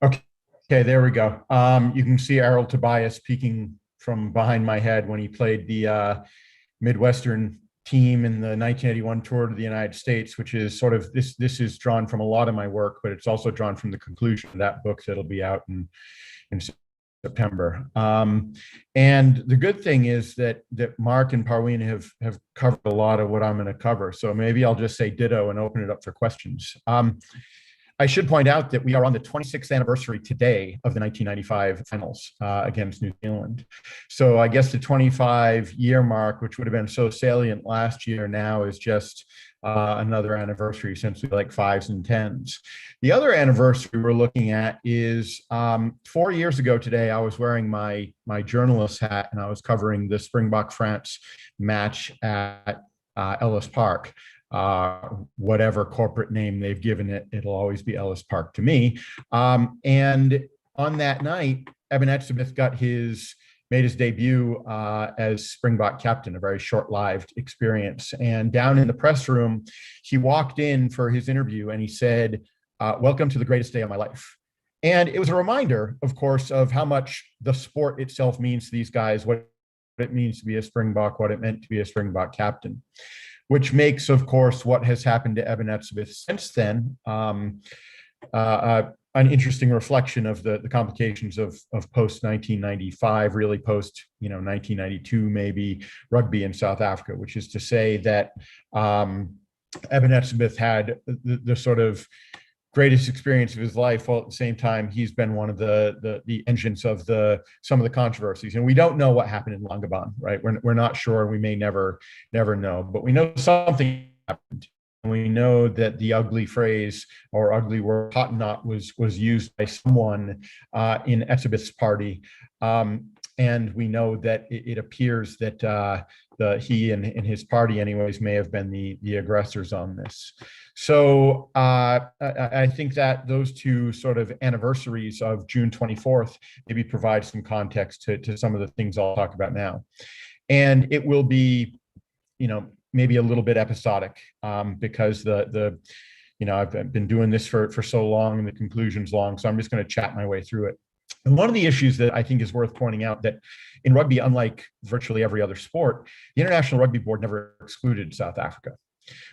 Okay, there we go. You can see Errol Tobias peeking from behind my head when he played the Midwestern team in the 1981 tour to the United States, which is sort of, this is drawn from a lot of my work, but it's also drawn from the conclusion of that book that'll be out in September. And the good thing is that Mark and Parween have covered a lot of what I'm going to cover. So maybe I'll just say ditto and open it up for questions. I should point out that we are on the 26th anniversary today of the 1995 finals against New Zealand. So I guess the 25-year mark, which would have been so salient last year, now is just another anniversary since we like 5s and 10s. The other anniversary we're looking at is 4 years ago today, I was wearing my journalist hat and I was covering the Springbok France match at Ellis Park. Whatever corporate name they've given it, it'll always be Ellis Park to me. And on that night, Eben Etzebeth made his debut as Springbok captain, a very short-lived experience. And down in the press room, he walked in for his interview and he said, "Welcome to the greatest day of my life." And it was a reminder, of course, of how much the sport itself means to these guys, what it means to be a Springbok, what it meant to be a Springbok captain. Which makes, of course, what has happened to Eben Etzebeth since then an interesting reflection of the complications of post 1995, really post 1992 maybe rugby in South Africa, which is to say that Eben Etzebeth had the sort of greatest experience of his life, while at the same time he's been one of the engines of some of the controversies. And we don't know what happened in Longabon, right? We're not sure. We may never know, but we know something happened. And we know that the ugly phrase or ugly word Hottentot was used by someone in Etzebeth's party. And we know that it appears that he and his party anyways may have been the aggressors on this. So I think that those two sort of anniversaries of June 24th maybe provide some context to some of the things I'll talk about now. And it will be, maybe a little bit episodic because I've been doing this for so long and the conclusion's long. So I'm just going to chat my way through it. And one of the issues that I think is worth pointing out that in rugby, unlike virtually every other sport, the International Rugby Board never excluded South Africa,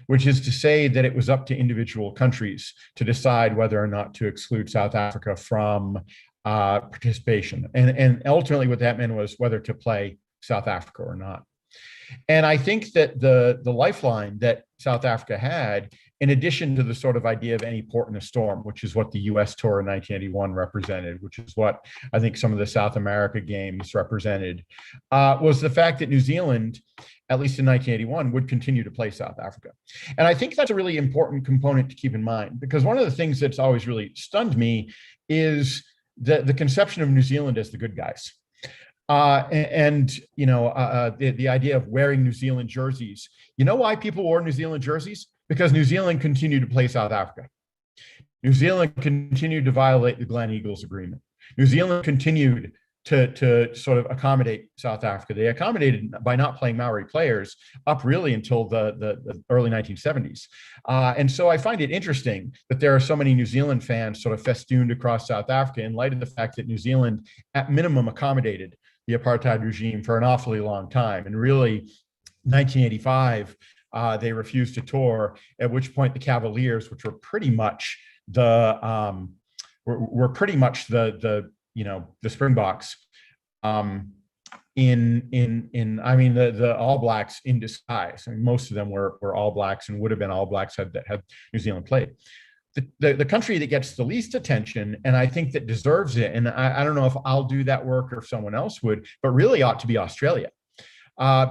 which is to say that it was up to individual countries to decide whether or not to exclude South Africa from participation. And ultimately what that meant was whether to play South Africa or not. And I think that the lifeline that South Africa had, in addition to the sort of idea of any port in a storm, which is what the US tour in 1981 represented, which is what I think some of the South America games represented, was the fact that New Zealand, at least in 1981, would continue to play South Africa. And I think that's a really important component to keep in mind, because one of the things that's always really stunned me is the conception of New Zealand as the good guys. The idea of wearing New Zealand jerseys. You know why people wore New Zealand jerseys? Because New Zealand continued to play South Africa. New Zealand continued to violate the Glen Eagles Agreement. New Zealand continued to sort of accommodate South Africa. They accommodated by not playing Maori players up really until the early 1970s. And so I find it interesting that there are so many New Zealand fans sort of festooned across South Africa in light of the fact that New Zealand at minimum accommodated the apartheid regime for an awfully long time. And really 1985, they refused to tour, at which point the Cavaliers, which were pretty much the Springboks, the All Blacks in disguise. I mean, most of them were All Blacks and would have been All Blacks had New Zealand played. The country that gets the least attention, and I think that deserves it, and I don't know if I'll do that work or if someone else would, but really ought to be Australia.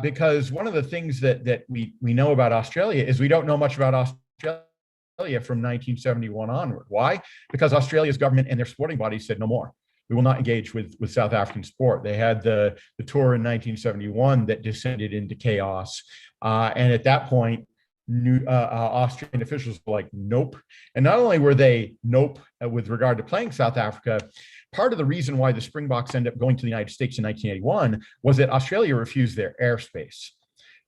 Because one of the things that we know about Australia is we don't know much about Australia from 1971 onward. Why? Because Australia's government and their sporting bodies said no more. We will not engage with South African sport. They had the tour in 1971 that descended into chaos. And at that point, Austrian officials were like, nope. And not only were they nope with regard to playing South Africa, part of the reason why the Springboks ended up going to the United States in 1981 was that Australia refused their airspace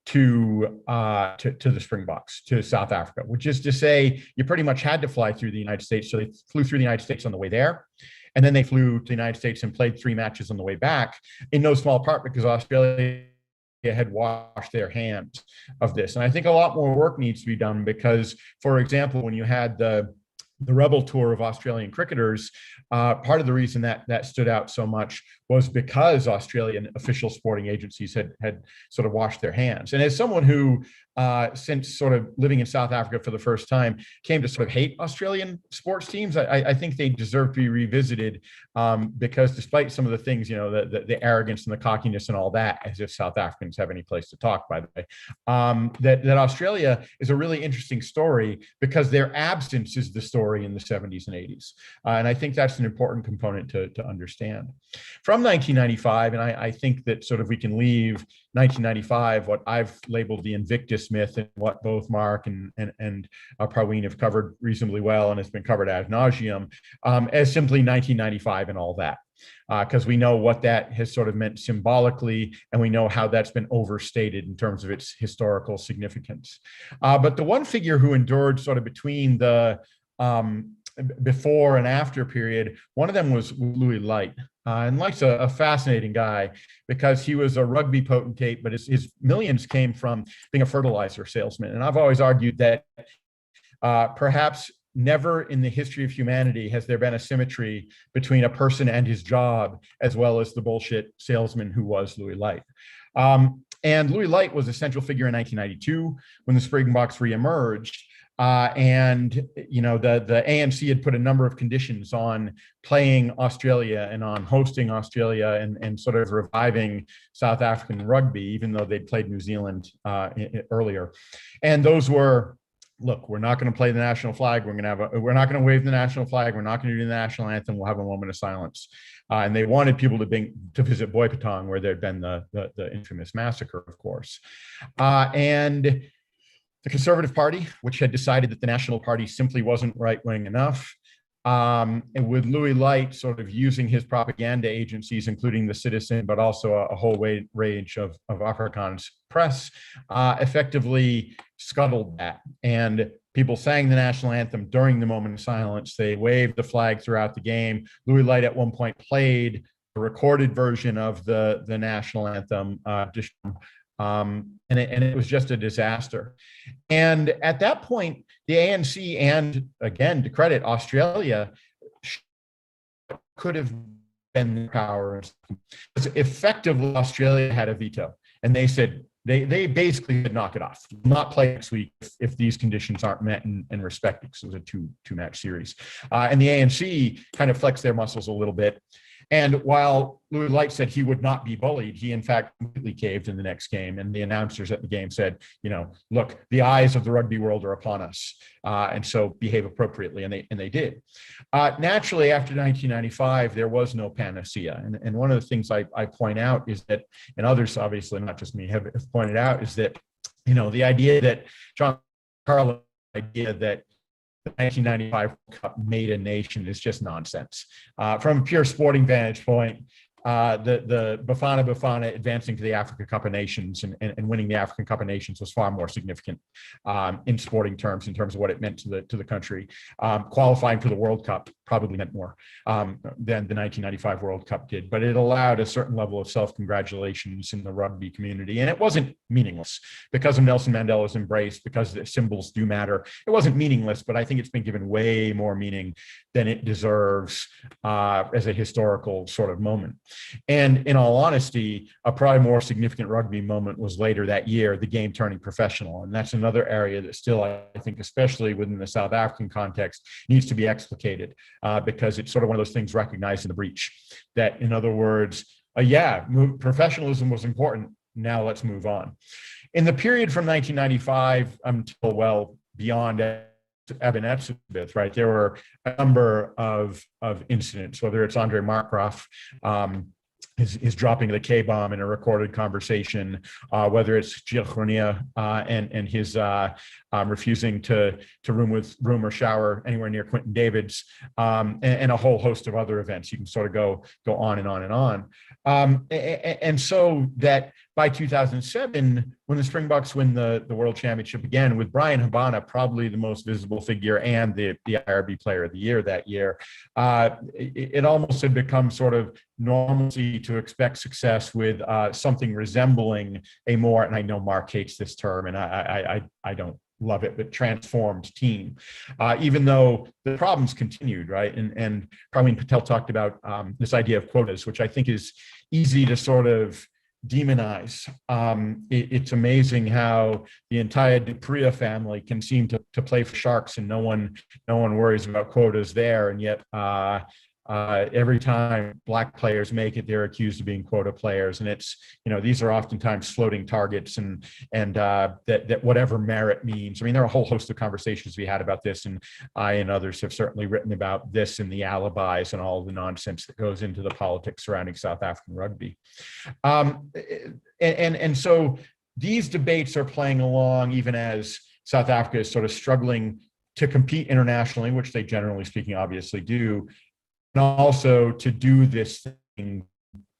to the Springboks, to South Africa, which is to say you pretty much had to fly through the United States. So they flew through the United States on the way there. And then they flew to the United States and played 3 matches on the way back, in no small part because Australia had washed their hands of this. And I think a lot more work needs to be done because, for example, when you had the Rebel Tour of Australian cricketers, part of the reason that stood out so much was because Australian official sporting agencies had sort of washed their hands. And as someone who since sort of living in South Africa for the first time, came to sort of hate Australian sports teams. I think they deserve to be revisited because despite some of the things, you know, the arrogance and the cockiness and all that, as if South Africans have any place to talk, by the way, that Australia is a really interesting story because their absence is the story in the 70s and 80s. And I think that's an important component to understand. From 1995, and I think that sort of we can leave 1995, what I've labeled the Invictus myth, and what both Mark and Praveen have covered reasonably well, and it's been covered ad nauseum, as simply 1995 and all that. Because we know what that has sort of meant symbolically, and we know how that's been overstated in terms of its historical significance. But the one figure who endured sort of between the before and after period, one of them was Louis Light. And Light's a fascinating guy because he was a rugby potentate, but his millions came from being a fertilizer salesman. And I've always argued that perhaps never in the history of humanity has there been a symmetry between a person and his job, as well as the bullshit salesman who was Louis Light. And Louis Light was a central figure in 1992 when the Springboks reemerged. And you know, the ANC had put a number of conditions on playing Australia and on hosting Australia and sort of reviving South African rugby, even though they'd played New Zealand earlier. And those were, look, we're not going to play the national flag. We're not going to wave the national flag. We're not going to do the national anthem. We'll have a moment of silence. And they wanted people to visit Boipatong, where there'd been the infamous massacre, of course. And the Conservative Party, which had decided that the National Party simply wasn't right-wing enough, and with Louis Light sort of using his propaganda agencies, including the Citizen, but also a whole range of Afrikaans press, effectively scuttled that. And people sang the national anthem during the moment of silence. They waved the flag throughout the game. Louis Light at one point played a recorded version of the national anthem, and it was just a disaster. And at that point, the ANC, and again, to credit Australia, could have been in power. Effectively, Australia had a veto, and they said, they basically said, knock it off. Not play next week if these conditions aren't met and respected, because it was a two-match series. And the ANC kind of flexed their muscles a little bit. And while Louis Light said he would not be bullied, he in fact completely caved in the next game. And the announcers at the game said, you know, look, the eyes of the rugby world are upon us, and so behave appropriately. And they did. Naturally, after 1995, there was no panacea. And one of the things I point out is that, and others obviously, not just me, have pointed out, is that, you know, the idea that John Carlin's idea that the 1995 World Cup made a nation is just nonsense. From a pure sporting vantage point, the Bafana advancing to the African Cup of Nations and winning the African Cup of Nations was far more significant in sporting terms, in terms of what it meant to the country. Qualifying for the World Cup probably meant more than the 1995 World Cup did, but it allowed a certain level of self-congratulations in the rugby community. And it wasn't meaningless because of Nelson Mandela's embrace, because the symbols do matter. It wasn't meaningless, but I think it's been given way more meaning than it deserves as a historical sort of moment. And in all honesty, a probably more significant rugby moment was later that year, the game turning professional. And that's another area that still, I think, especially within the South African context, needs to be explicated because it's sort of one of those things recognized in the breach. That, in other words, professionalism was important. Now let's move on. In the period from 1995 until well beyond Eben Etzebeth, right, there were a number of incidents, whether it's Andre Markgraf, his dropping of the K-bomb in a recorded conversation, whether it's Gilles Grenier and his refusing to room or shower anywhere near Quentin David's, and a whole host of other events. You can sort of go on and on and on. And so that by 2007, when the Springboks win the World Championship again, with Brian Habana probably the most visible figure and the IRB Player of the Year that year, it almost had become sort of normalcy to expect success with something resembling a more, and I know Mark hates this term, and I don't love it, but transformed team, even though the problems continued, right? And Praveen Patel talked about this idea of quotas, which I think is easy to sort of demonize. It's amazing how the entire Dupria family can seem to play for Sharks, and no one worries about quotas there. And yet every time Black players make it, they're accused of being quota players. And it's, these are oftentimes floating targets, and that whatever merit means. I mean, there are a whole host of conversations we had about this, and I and others have certainly written about this and the alibis and all the nonsense that goes into the politics surrounding South African rugby. And so these debates are playing along even as South Africa is sort of struggling to compete internationally, which they generally speaking obviously do, and also to do this thing,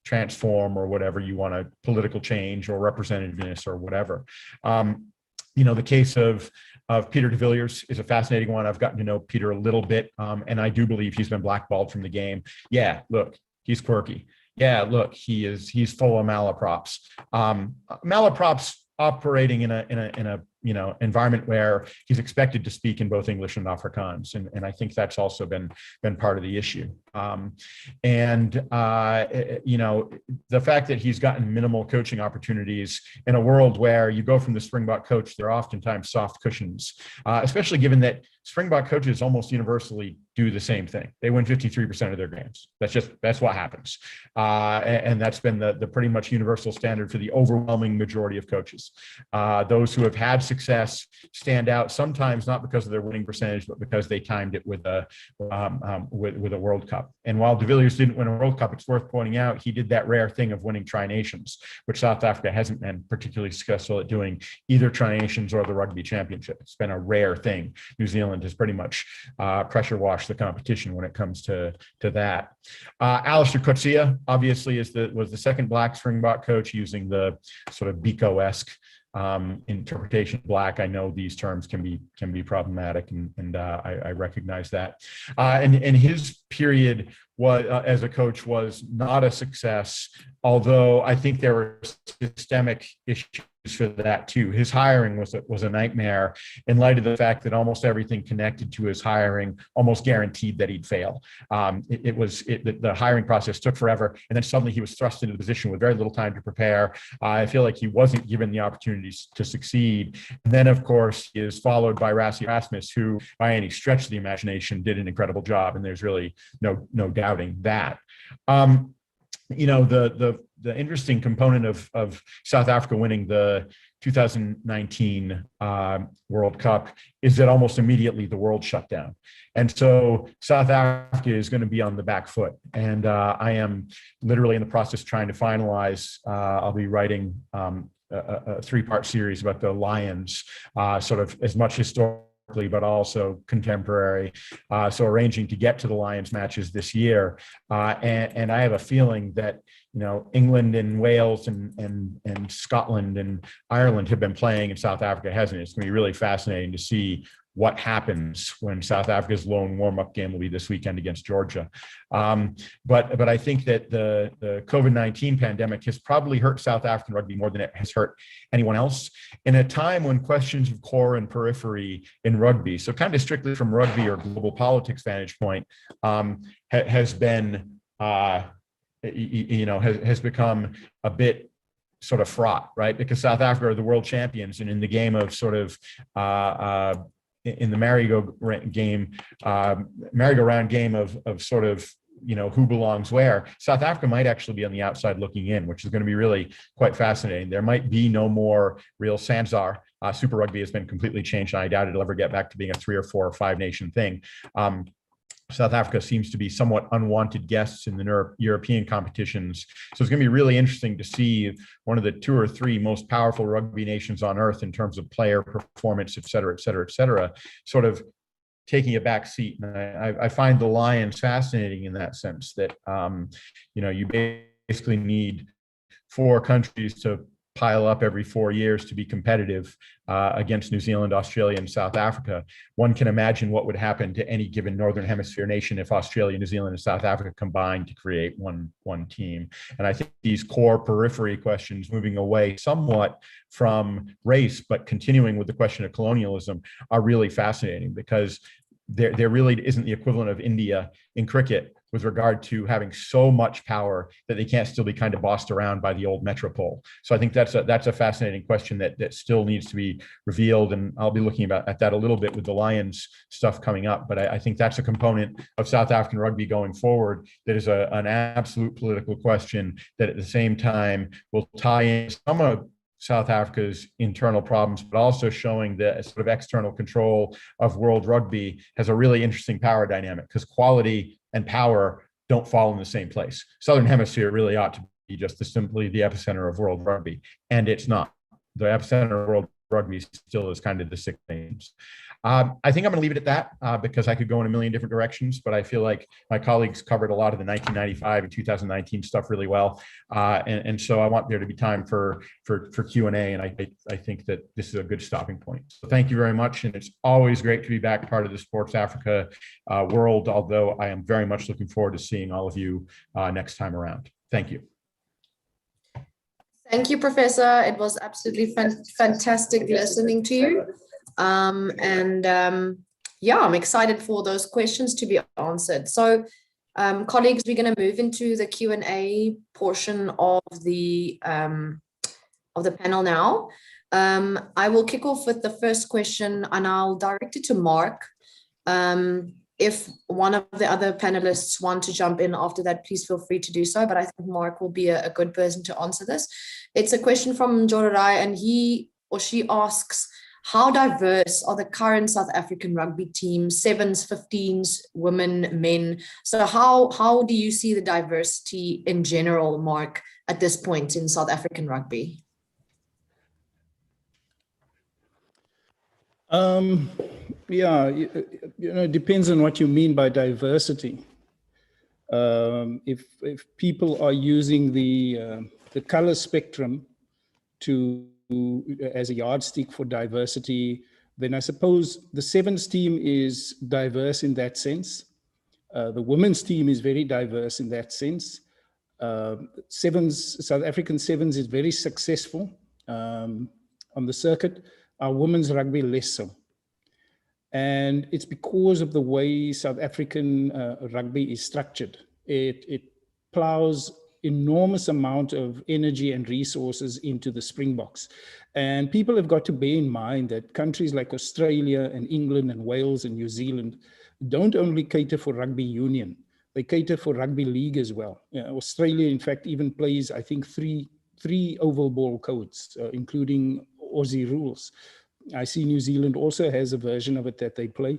transform or whatever you want to, political change or representativeness or whatever. The case of Peter de Villiers is a fascinating one. I've gotten to know Peter a little bit, and I do believe he's been blackballed from the game. Yeah, look, he's quirky. Yeah, look, he's full of malaprops. Malaprops operating in a environment where he's expected to speak in both English and Afrikaans, and I think that's also been part of the issue. The fact that he's gotten minimal coaching opportunities in a world where you go from the Springbok coach, they're oftentimes soft cushions, especially given that Springbok coaches almost universally do the same thing. They win 53% of their games. That's what happens. And that's been the pretty much universal standard for the overwhelming majority of coaches. Those who have had success stand out, sometimes not because of their winning percentage, but because they timed it with a World Cup. And while de Villiers didn't win a World Cup, it's worth pointing out he did that rare thing of winning Tri-Nations, which South Africa hasn't been particularly successful at doing, either Tri-Nations or the Rugby Championship. It's been a rare thing. New Zealand has pretty much pressure washed the competition when it comes to that. Alistair Coetzee obviously was the second Black Springbok coach, using the sort of Biko-esque interpretation of Black. I know these terms can be problematic, and I recognize that. And his period was as a coach was not a success, although I think there were systemic issues for that too. His hiring was a nightmare, in light of the fact that almost everything connected to his hiring almost guaranteed that he'd fail. The hiring process took forever, and then suddenly he was thrust into the position with very little time to prepare. I feel like he wasn't given the opportunities to succeed. And then, of course, he is followed by Rassie Erasmus, who, by any stretch of the imagination, did an incredible job, and there's really no doubting that. The interesting component of South Africa winning the 2019 World Cup is that almost immediately the world shut down. And so South Africa is going to be on the back foot. And I am literally in the process trying to finalize, I'll be writing a three-part series about the Lions, sort of as much historically but also contemporary, so arranging to get to the Lions matches this year, and I have a feeling that England and Wales and Scotland and Ireland have been playing, and South Africa hasn't. It's going to be really fascinating to see what happens when South Africa's lone warm-up game will be this weekend against Georgia. But I think that the COVID-19 pandemic has probably hurt South African rugby more than it has hurt anyone else, in a time when questions of core and periphery in rugby, so kind of strictly from rugby or global politics vantage point, has been, has become a bit sort of fraught, right? Because South Africa are the world champions, and in the game of sort of in the merry-go-round game of sort of, who belongs where, South Africa might actually be on the outside looking in, which is going to be really quite fascinating. There might be no more real Sanzar. Super Rugby has been completely changed, and I doubt it'll ever get back to being a 3 or 4 or 5 nation thing. South Africa seems to be somewhat unwanted guests in the European competitions. So it's going to be really interesting to see one of the 2 or 3 most powerful rugby nations on earth in terms of player performance, et cetera, sort of taking a back seat. And I find the Lions fascinating in that sense, that, you basically need 4 countries to pile up every 4 years to be competitive against New Zealand, Australia, and South Africa. One can imagine what would happen to any given Northern Hemisphere nation if Australia, New Zealand, and South Africa combined to create one team. And I think these core periphery questions, moving away somewhat from race, but continuing with the question of colonialism, are really fascinating, because there really isn't the equivalent of India in cricket with regard to having so much power that they can't still be kind of bossed around by the old metropole. So I think that's a fascinating question that still needs to be revealed. And I'll be looking at that a little bit with the Lions stuff coming up. But I think that's a component of South African rugby going forward that is an absolute political question that at the same time will tie in some of South Africa's internal problems, but also showing the sort of external control of world rugby has a really interesting power dynamic, because quality and power don't fall in the same place. Southern Hemisphere really ought to be just simply the epicenter of world rugby, and it's not. The epicenter of world rugby still is kind of the six names. I think I'm going to leave it at that because I could go in a million different directions, but I feel like my colleagues covered a lot of the 1995 and 2019 stuff really well. And so I want there to be time for Q&A, and I think that this is a good stopping point. So thank you very much. And it's always great to be back part of the Sports Africa world, although I am very much looking forward to seeing all of you next time around. Thank you. Thank you, Professor. It was absolutely fantastic listening to you. Yeah, I'm excited for those questions to be answered. So, colleagues, we're going to move into the Q&A portion of the panel now. I will kick off with the first question, and I'll direct it to Mark. If one of the other panelists want to jump in after that, please feel free to do so. But I think Mark will be a good person to answer this. It's a question from Jorarai, and he or she asks, how diverse are the current South African rugby teams, 7s, 15s, women, men? So how do you see the diversity in general, Mark, at this point in South African rugby? Yeah, it depends on what you mean by diversity. If people are using the color spectrum as a yardstick for diversity, then I suppose the 7s team is diverse in that sense. The women's team is very diverse in that sense. South African 7s is very successful on the circuit. Our women's rugby less so. And it's because of the way South African rugby is structured. It plows enormous amount of energy and resources into the Springboks. And people have got to bear in mind that countries like Australia and England and Wales and New Zealand don't only cater for rugby union, they cater for rugby league as well. Australia, in fact, even plays, I think, three oval ball codes, including Aussie rules. I see New Zealand also has a version of it that they play.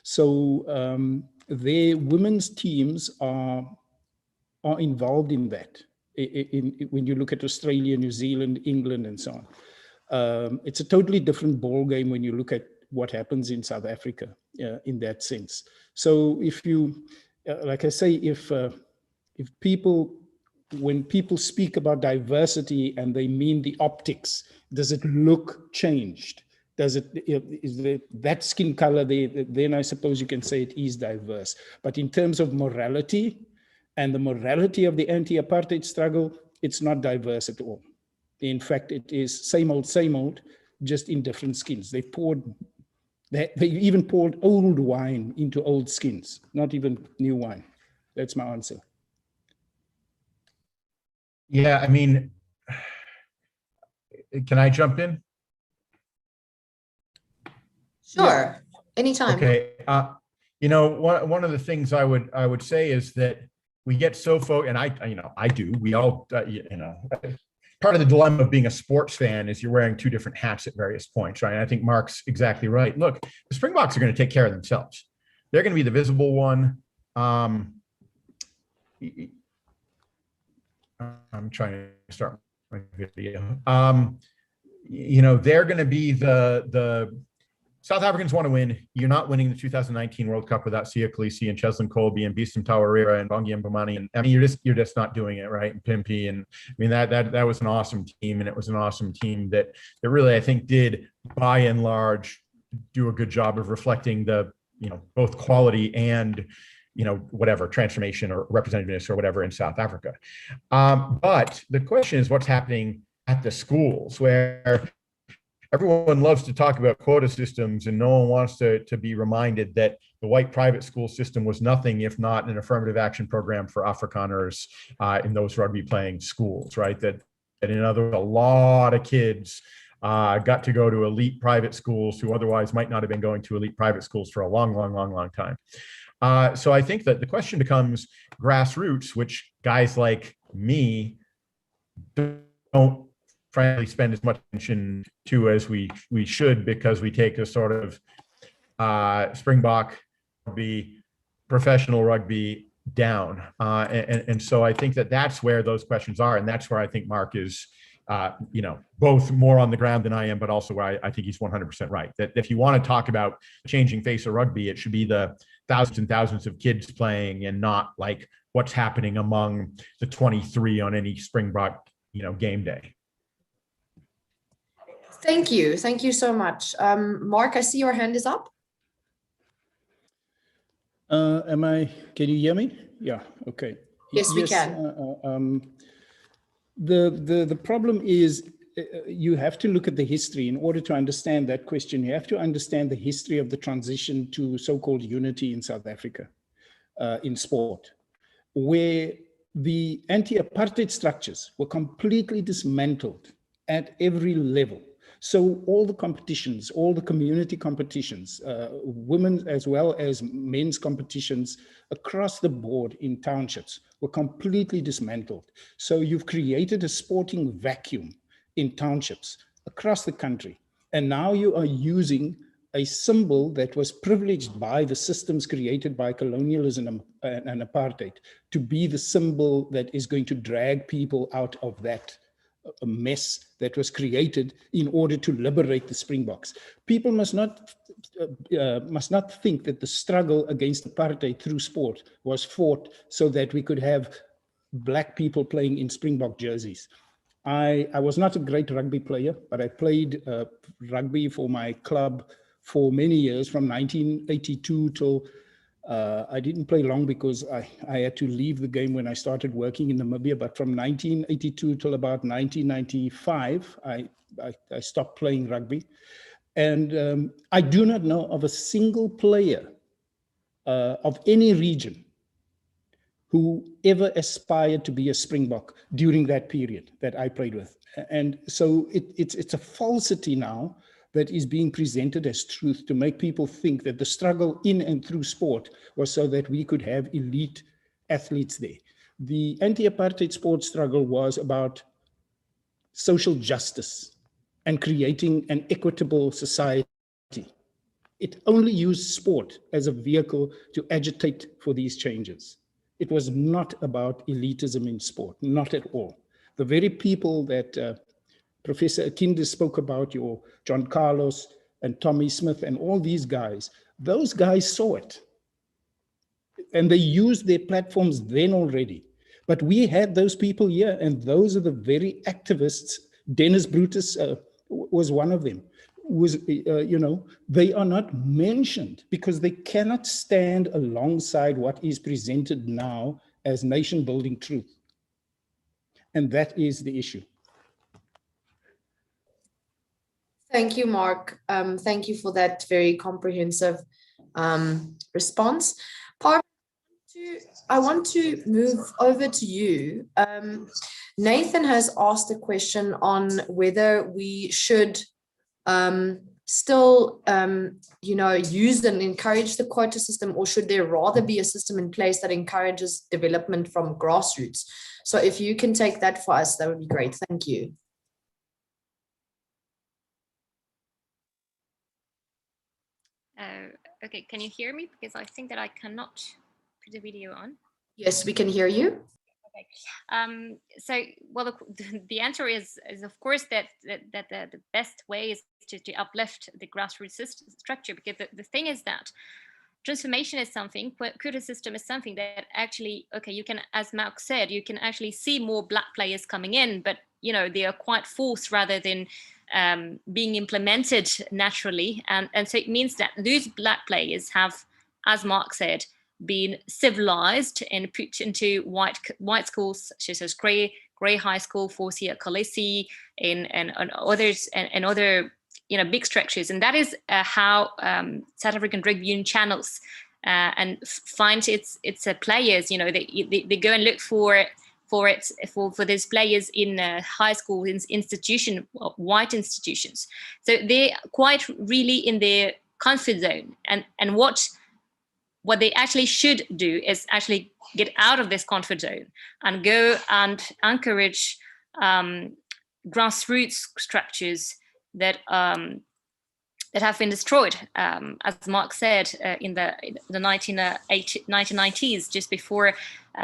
So their women's teams are involved in that. When you look at Australia, New Zealand, England, and so on. It's a totally different ball game when you look at what happens in South Africa in that sense. So if you, like I say, when people speak about diversity and they mean the optics, does it look changed? Is that skin color there? Then I suppose you can say it is diverse. But in terms of morality and the morality of the anti-apartheid struggle, it's not diverse at all. In fact, it is same old, just in different skins. They even poured old wine into old skins, not even new wine. That's my answer. Yeah, I mean, can I jump in? Sure, anytime. Okay, one of the things I would say is that we get so focused, and I do. We all, part of the dilemma of being a sports fan is you're wearing two different hats at various points, right? And I think Mark's exactly right. Look, the Springboks are going to take care of themselves. They're going to be the visible one. I'm trying to start my video. They're going to be the South Africans want to win. You're not winning the 2019 World Cup without Siya Kolisi and Cheslin Colby and Beeston Tawarira and Bongi Mbomani. And I mean, you're just not doing it, right? And Pimpy. And I mean, that was an awesome team. And it was an awesome team that really, I think, did by and large do a good job of reflecting the, both quality and, whatever transformation or representativeness or whatever in South Africa. But the question is what's happening at the schools where everyone loves to talk about quota systems, and no one wants to be reminded that the white private school system was nothing if not an affirmative action program for Afrikaners in those rugby playing schools, right? That in other words, a lot of kids got to go to elite private schools who otherwise might not have been going to elite private schools for a long time. So I think that the question becomes grassroots, which guys like me don't frankly spend as much attention to as we should, because we take a sort of Springbok rugby, professional rugby down. And so I think that that's where those questions are. And that's where I think Mark is, both more on the ground than I am, but also where I think he's 100% right. That if you want to talk about changing face of rugby, it should be the thousands and thousands of kids playing, and not like what's happening among the 23 on any Springbok, game day. Thank you. Thank you so much. Mark, I see your hand is up. Can you hear me? Yeah, okay. Yes, we can. The problem is you have to look at the history. In order to understand that question, you have to understand the history of the transition to so-called unity in South Africa in sport, where the anti-apartheid structures were completely dismantled at every level. So all the competitions, all the community competitions, women as well as men's competitions across the board in townships were completely dismantled. So you've created a sporting vacuum in townships across the country. And now you are using a symbol that was privileged by the systems created by colonialism and apartheid to be the symbol that is going to drag people out of that mess that was created in order to liberate the Springboks. People must not think that the struggle against apartheid through sport was fought so that we could have black people playing in Springbok jerseys. I was not a great rugby player, but I played rugby for my club for many years, from 1982 till I didn't play long because I had to leave the game when I started working in Namibia, but from 1982 till about 1995, I stopped playing rugby. And I do not know of a single player of any region who ever aspired to be a Springbok during that period that I played with. And so it's a falsity now that is being presented as truth to make people think that the struggle in and through sport was so that we could have elite athletes there. The anti-apartheid sports struggle was about social justice and creating an equitable society. It only used sport as a vehicle to agitate for these changes. It was not about elitism in sport, not at all. The very people that Professor Akinde spoke about, your John Carlos and Tommy Smith and all these guys, those guys saw it. And they used their platforms then already. But we had those people here, and those are the very activists. Dennis Brutus was one of them. They are not mentioned because they cannot stand alongside what is presented now as nation-building truth. And that is the issue. Thank you, Mark. Thank you for that very comprehensive response. Parv, I want to move over to you. Nathan has asked a question on whether we should still, use and encourage the quota system, or should there rather be a system in place that encourages development from grassroots? So if you can take that for us, that would be great. Thank you. Okay, can you hear me? Because I think that I cannot put the video on. Yes, we can hear you. Okay. The answer is of course that the best way is to uplift the grassroots structure, because the thing is that transformation is something, quota system is something that actually, okay, you can, as Mark said, you can actually see more black players coming in, but they are quite forced rather than being implemented naturally, and so it means that those black players have, as Mark said, been civilized and put into white schools such as Grey High School, Forsia Kolisi, and others, and other big structures, and that is how South African Rugby Union channels and finds its players. They go and look for these players in high school institution, white institutions. So they're quite really in their comfort zone, and what they actually should do is actually get out of this comfort zone and go and encourage grassroots structures that have been destroyed, as Mark said, in the 1990s, just before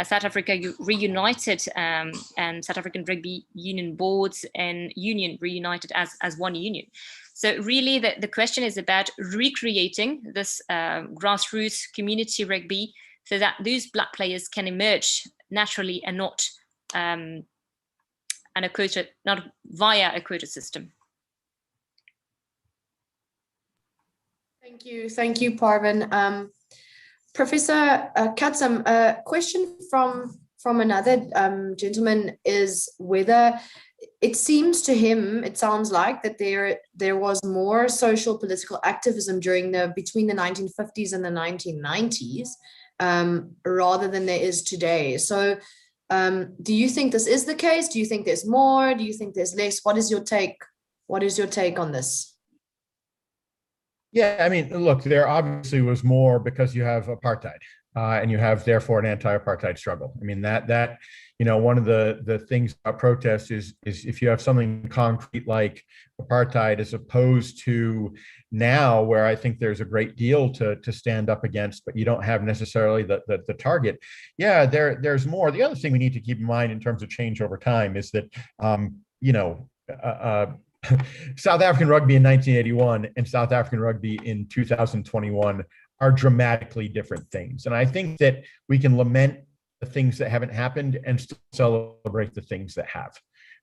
South Africa reunited, and South African Rugby Union boards and union reunited as one union. So really the question is about recreating this grassroots community rugby so that those black players can emerge naturally and not not via a quota system. Thank you, Parvin. Professor Katzam, a question from another gentleman is whether it seems to him, it sounds like that there was more social political activism between the 1950s and the 1990s rather than there is today. So do you think this is the case? Do you think there's more? Do you think there's less? What is your take? What is your take on this? Yeah, I mean, look, there obviously was more because you have apartheid, and you have therefore an anti-apartheid struggle. I mean, that one of the things about protests is if you have something concrete like apartheid, as opposed to now where I think there's a great deal to stand up against, but you don't have necessarily the target. Yeah, there's more. The other thing we need to keep in mind in terms of change over time is that South African rugby in 1981 and South African rugby in 2021 are dramatically different things. And I think that we can lament the things that haven't happened and still celebrate the things that have,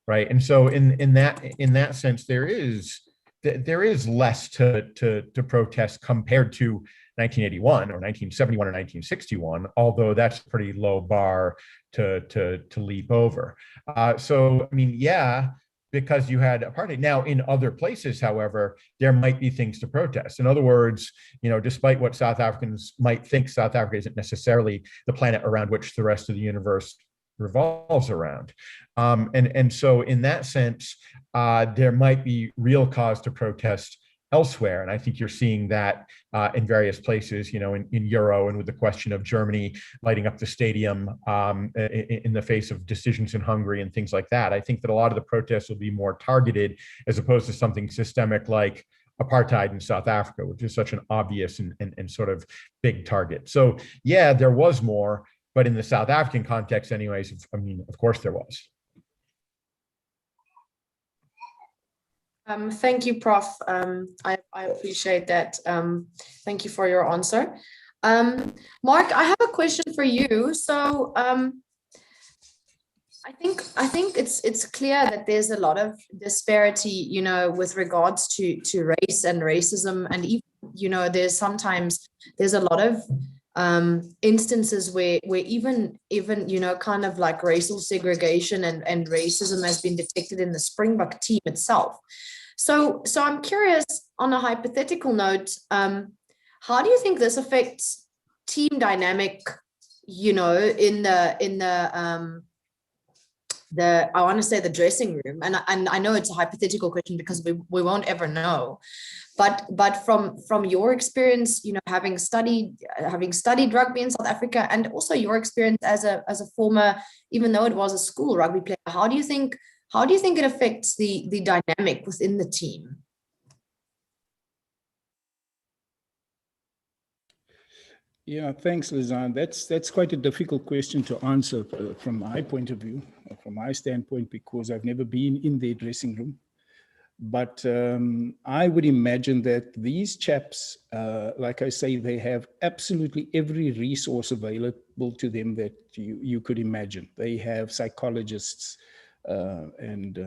right? And so in that sense, there is less to protest compared to 1981 or 1971 or 1961, although that's a pretty low bar to leap over. So I mean, yeah, because you had apartheid. Now, in other places, however, there might be things to protest. In other words, despite what South Africans might think, South Africa isn't necessarily the planet around which the rest of the universe revolves around. And so in that sense, there might be real cause to protest elsewhere. And I think you're seeing that in various places, in Euro, and with the question of Germany lighting up the stadium in the face of decisions in Hungary and things like that. I think that a lot of the protests will be more targeted as opposed to something systemic like apartheid in South Africa, which is such an obvious and sort of big target. So yeah, there was more, but in the South African context anyways, I mean, of course there was. Thank you, Prof. I appreciate that. Thank you for your answer. Mark, I have a question for you. So I think it's clear that there's a lot of disparity, with regards to race and racism, and even, there's a lot of instances where even kind of like racial segregation and racism has been detected in the Springbok team itself. So I'm curious, on a hypothetical note, how do you think this affects team dynamic, in the I want to say the dressing room, and I know it's a hypothetical question because we won't ever know, but from your experience, having studied rugby in South Africa, and also your experience as a former, even though it was a school rugby player, how do you think it affects the dynamic within the team? Yeah, thanks, Lizanne. That's quite a difficult question to answer from my point of view, from my standpoint, because I've never been in their dressing room. But I would imagine that these chaps, like I say, they have absolutely every resource available to them that you could imagine. They have psychologists and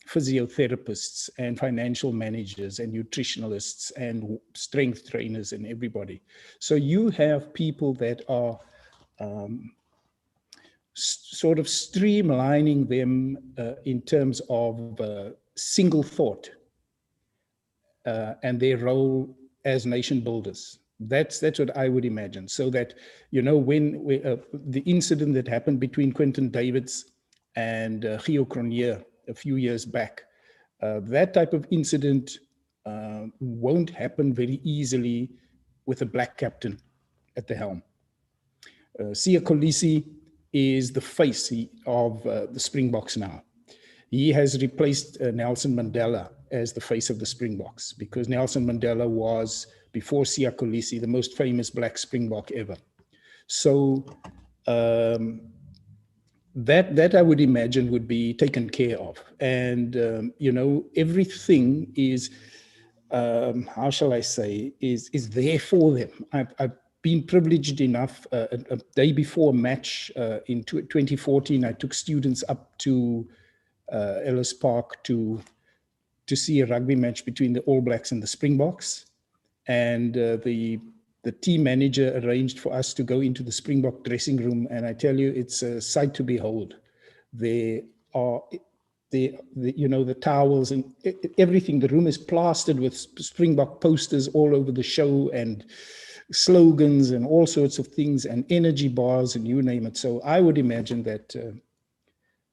physiotherapists and financial managers and nutritionalists and strength trainers and everybody. So you have people that are sort of streamlining them in terms of single thought. and their role as nation builders. That's what I would imagine. So that, you know, when the incident that happened between Quentin Davids and Gio Cronje a few years back, that type of incident won't happen very easily with a black captain at the helm. Siya Kolisi is the face of the Springboks now. He has replaced Nelson Mandela as the face of the Springboks, because Nelson Mandela was, before Siya Kolisi, the most famous black Springbok ever. So that I would imagine would be taken care of. And, you know, everything is, how shall I say, is there for them. I've been privileged enough, a day before a match in 2014, I took students up to Ellis Park to see a rugby match between the All Blacks and the Springboks. And the team manager arranged for us to go into the Springbok dressing room. And I tell you, it's a sight to behold. There are, you know, the towels and everything. The room is plastered with Springbok posters all over the show, and slogans and all sorts of things, and energy bars and you name it. So I would imagine that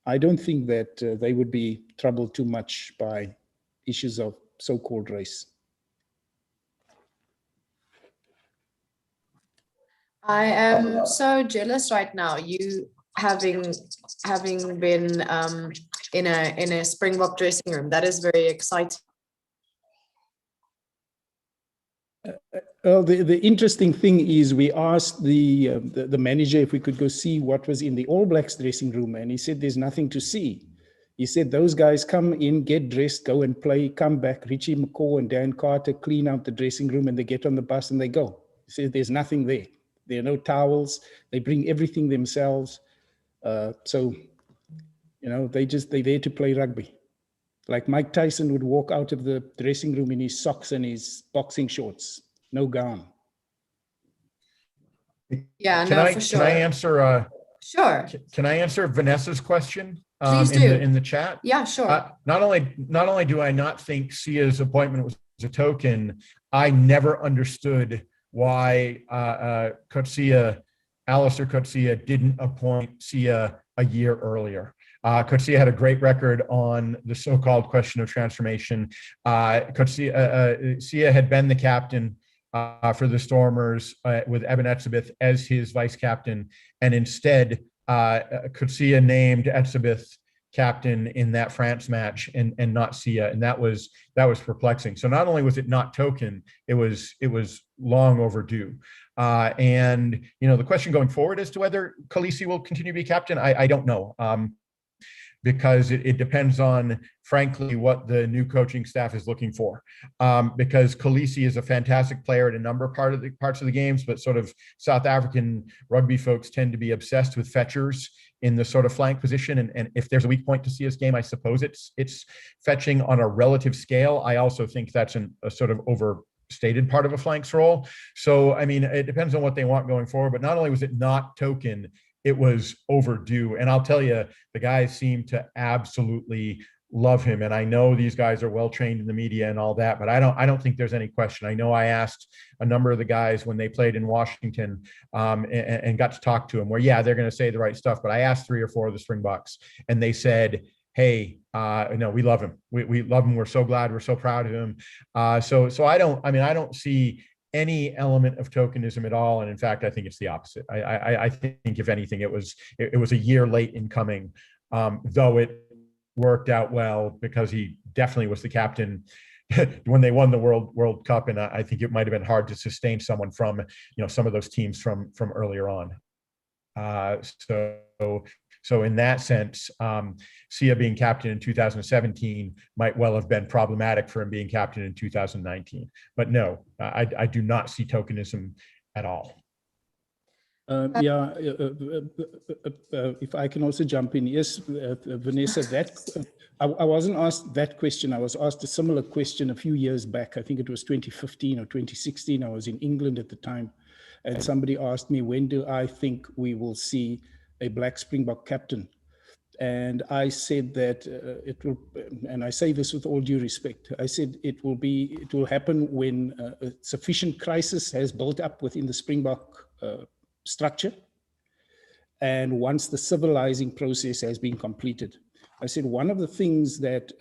I don't think that they would be troubled too much by issues of so-called race. I am so jealous right now, you having been in a Springbok dressing room. That is very exciting. Well, the interesting thing is, we asked the manager if we could go see what was in the All Blacks dressing room, and he said there's nothing to see. He said those guys come in, get dressed, go and play, come back. Richie McCaw and Dan Carter clean out the dressing room, and they get on the bus and they go. He said there's nothing there. There are no towels. They bring everything themselves. So, you know, they're there to play rugby. Like Mike Tyson would walk out of the dressing room in his socks and his boxing shorts, no gown. Yeah, Can no, I, for sure. Can I answer? Sure. Can I answer Vanessa's question Please in do. in the chat? Yeah, sure. Not only do I not think Sia's appointment was a token, I never understood why Alistair Coetzee didn't appoint Siya a year earlier. Coetzee had a great record on the so-called question of transformation. Siya had been the captain for the Stormers with Eben Etzebeth as his vice captain, and instead Coetzee named Etzebeth captain in that France match and not Siya, and that was perplexing. So not only was it not token, it was long overdue. And you know, the question going forward as to whether Kolisi will continue to be captain, I don't know. Because it depends on, frankly, what the new coaching staff is looking for. Because Kolisi is a fantastic player at a number of parts of the games, but sort of South African rugby folks tend to be obsessed with fetchers in the sort of flank position. And if there's a weak point to see his game, I suppose it's fetching on a relative scale. I also think that's a sort of overstated part of a flank's role. So, I mean, it depends on what they want going forward, but not only was it not token, it was overdue. And I'll tell you, the guys seem to absolutely love him. And I know these guys are well trained in the media and all that, but I don't think there's any question. I know I asked a number of the guys when they played in Washington and got to talk to them, where, yeah, they're going to say the right stuff. But I asked 3 or 4 of the Springboks, and they said, hey, no, we love him. We love him. We're so glad. We're so proud of him. So I don't see any element of tokenism at all. And in fact, I think it's the opposite. I think, if anything, it was a year late in coming, though it worked out well because he definitely was the captain when they won the World Cup. And I think it might have been hard to sustain someone from, you know, some of those teams from earlier on. So in that sense, Siya being captain in 2017 might well have been problematic for him being captain in 2019. But no, I do not see tokenism at all. If I can also jump in. Yes, Vanessa, I wasn't asked that question. I was asked a similar question a few years back. I think it was 2015 or 2016. I was in England at the time. And somebody asked me, when do I think we will see a black Springbok captain? And I said that it will, and I say this with all due respect, I said it will happen when a sufficient crisis has built up within the Springbok structure, and once the civilizing process has been completed. I said one of the things that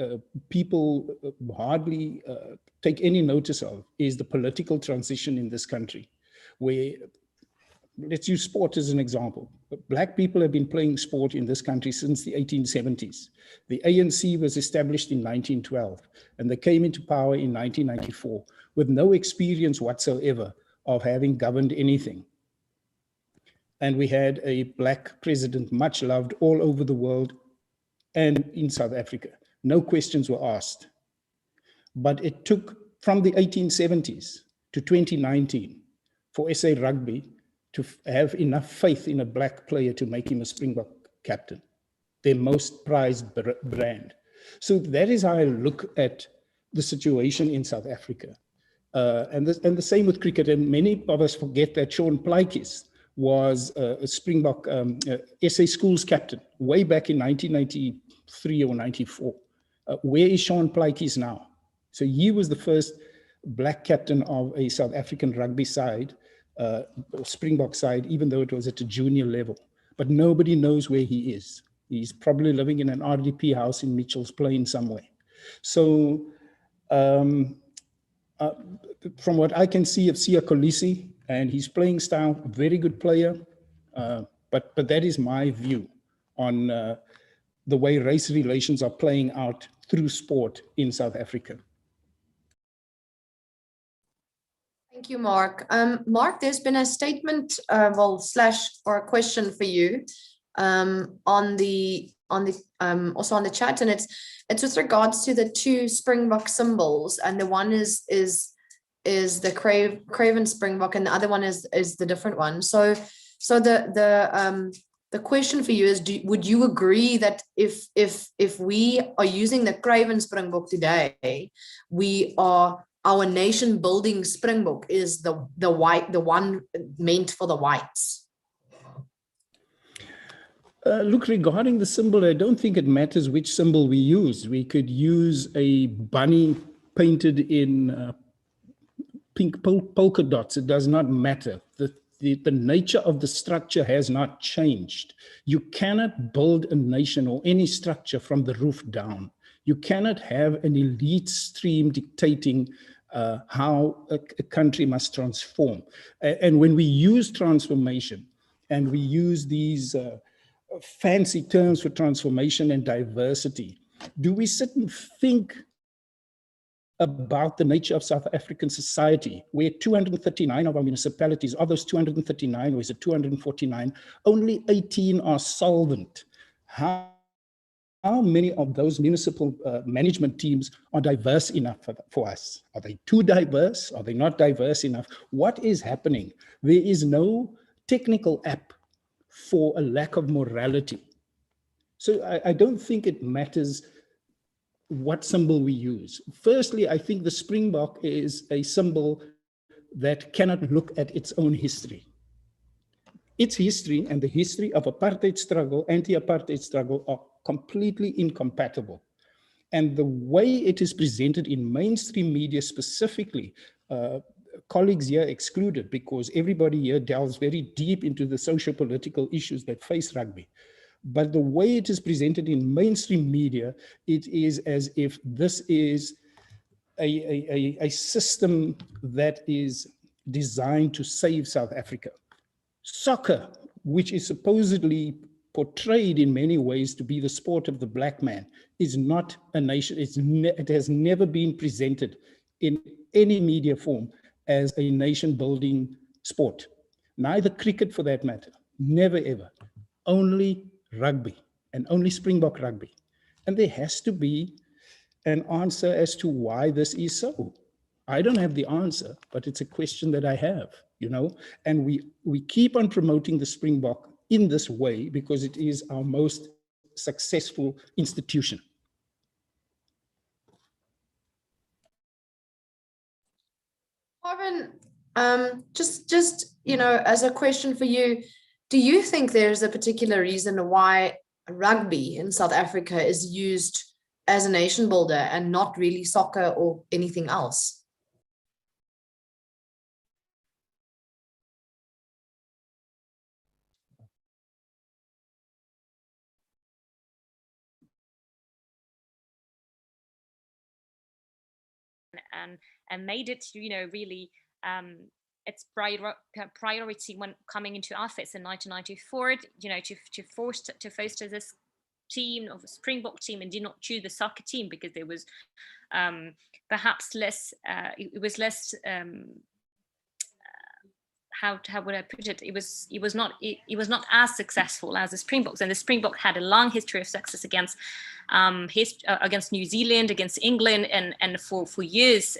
people hardly take any notice of is the political transition in this country, where, let's use sport as an example. Black people have been playing sport in this country since the 1870s. The ANC was established in 1912, and they came into power in 1994 with no experience whatsoever of having governed anything. And we had a Black president, much loved all over the world and in South Africa. No questions were asked. But it took from the 1870s to 2019 for SA Rugby to have enough faith in a Black player to make him a Springbok captain, their most prized brand. So that is how I look at the situation in South Africa. And the same with cricket. And many of us forget that Sean Plaatjes was a Springbok SA schools captain way back in 1993 or 94. Where is Sean Plaatjes now? So he was the first Black captain of a South African rugby side, Springbok side, even though it was at a junior level. But nobody knows where he is. He's probably living in an RDP house in Mitchell's Plain somewhere. So from what I can see of Siya Kolisi and his playing style, very good player. But that is my view on the way race relations are playing out through sport in South Africa. Thank you, Mark. Mark, there's been a statement, or a question for you also on the chat, and it's with regards to the two Springbok symbols, and the one is the Craven Springbok, and the other one is the different one. So the question for you is: would you agree that if we are using the Craven Springbok today, our nation building Springbok is the one meant for the whites? Look, regarding the symbol, I don't think it matters which symbol we use. We could use a bunny painted in pink polka dots. It does not matter. The nature of the structure has not changed. You cannot build a nation or any structure from the roof down. You cannot have an elite stream dictating how a country must transform. And when we use transformation and we use these fancy terms for transformation and diversity, do we sit and think about the nature of South African society, where 239 of our municipalities, of those 239, or is it 249, only 18 are solvent? How many of those municipal management teams are diverse enough for us? Are they too diverse? Are they not diverse enough? What is happening? There is no technical app for a lack of morality. So I don't think it matters what symbol we use. Firstly, I think the Springbok is a symbol that cannot look at its own history. Its history and the history of apartheid struggle, anti-apartheid struggle, are completely incompatible. And the way it is presented in mainstream media specifically, colleagues here excluded, because everybody here delves very deep into the socio-political issues that face rugby. But the way it is presented in mainstream media, it is as if this is a system that is designed to save South Africa. Soccer, which is supposedly portrayed in many ways to be the sport of the black man, is not a nation. It has never been presented in any media form as a nation-building sport. Neither cricket, for that matter, never ever. Only rugby, and only Springbok rugby. And there has to be an answer as to why this is so. I don't have the answer, but it's a question that I have, you know, and we keep on promoting the Springbok in this way because it is our most successful institution. Marvin, just you know, as a question for you, do you think there's a particular reason why rugby in South Africa is used as a nation builder and not really soccer or anything else? And made it, really its priority when coming into office in 1994, to foster this team of a Springbok team, and did not choose the soccer team because there was perhaps less, it was less, how would I put it? It was not as successful as the Springboks, and the Springbok had a long history of success against New Zealand, against England, and for years,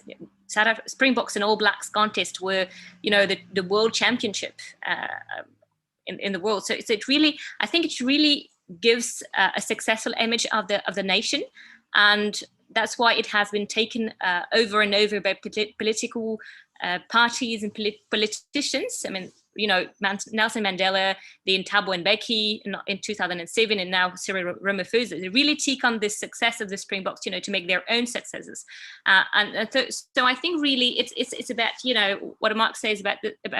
Springboks and All Blacks contest were, the world championship in the world. So it really, I think it really gives a successful image of the nation, and that's why it has been taken over and over by political parties and politicians. I mean, Nelson Mandela, the Thabo Mbeki in 2007, and now Cyril Ramaphosa. They really take on this success of the Springboks, to make their own successes. So I think really it's about, what Mark says about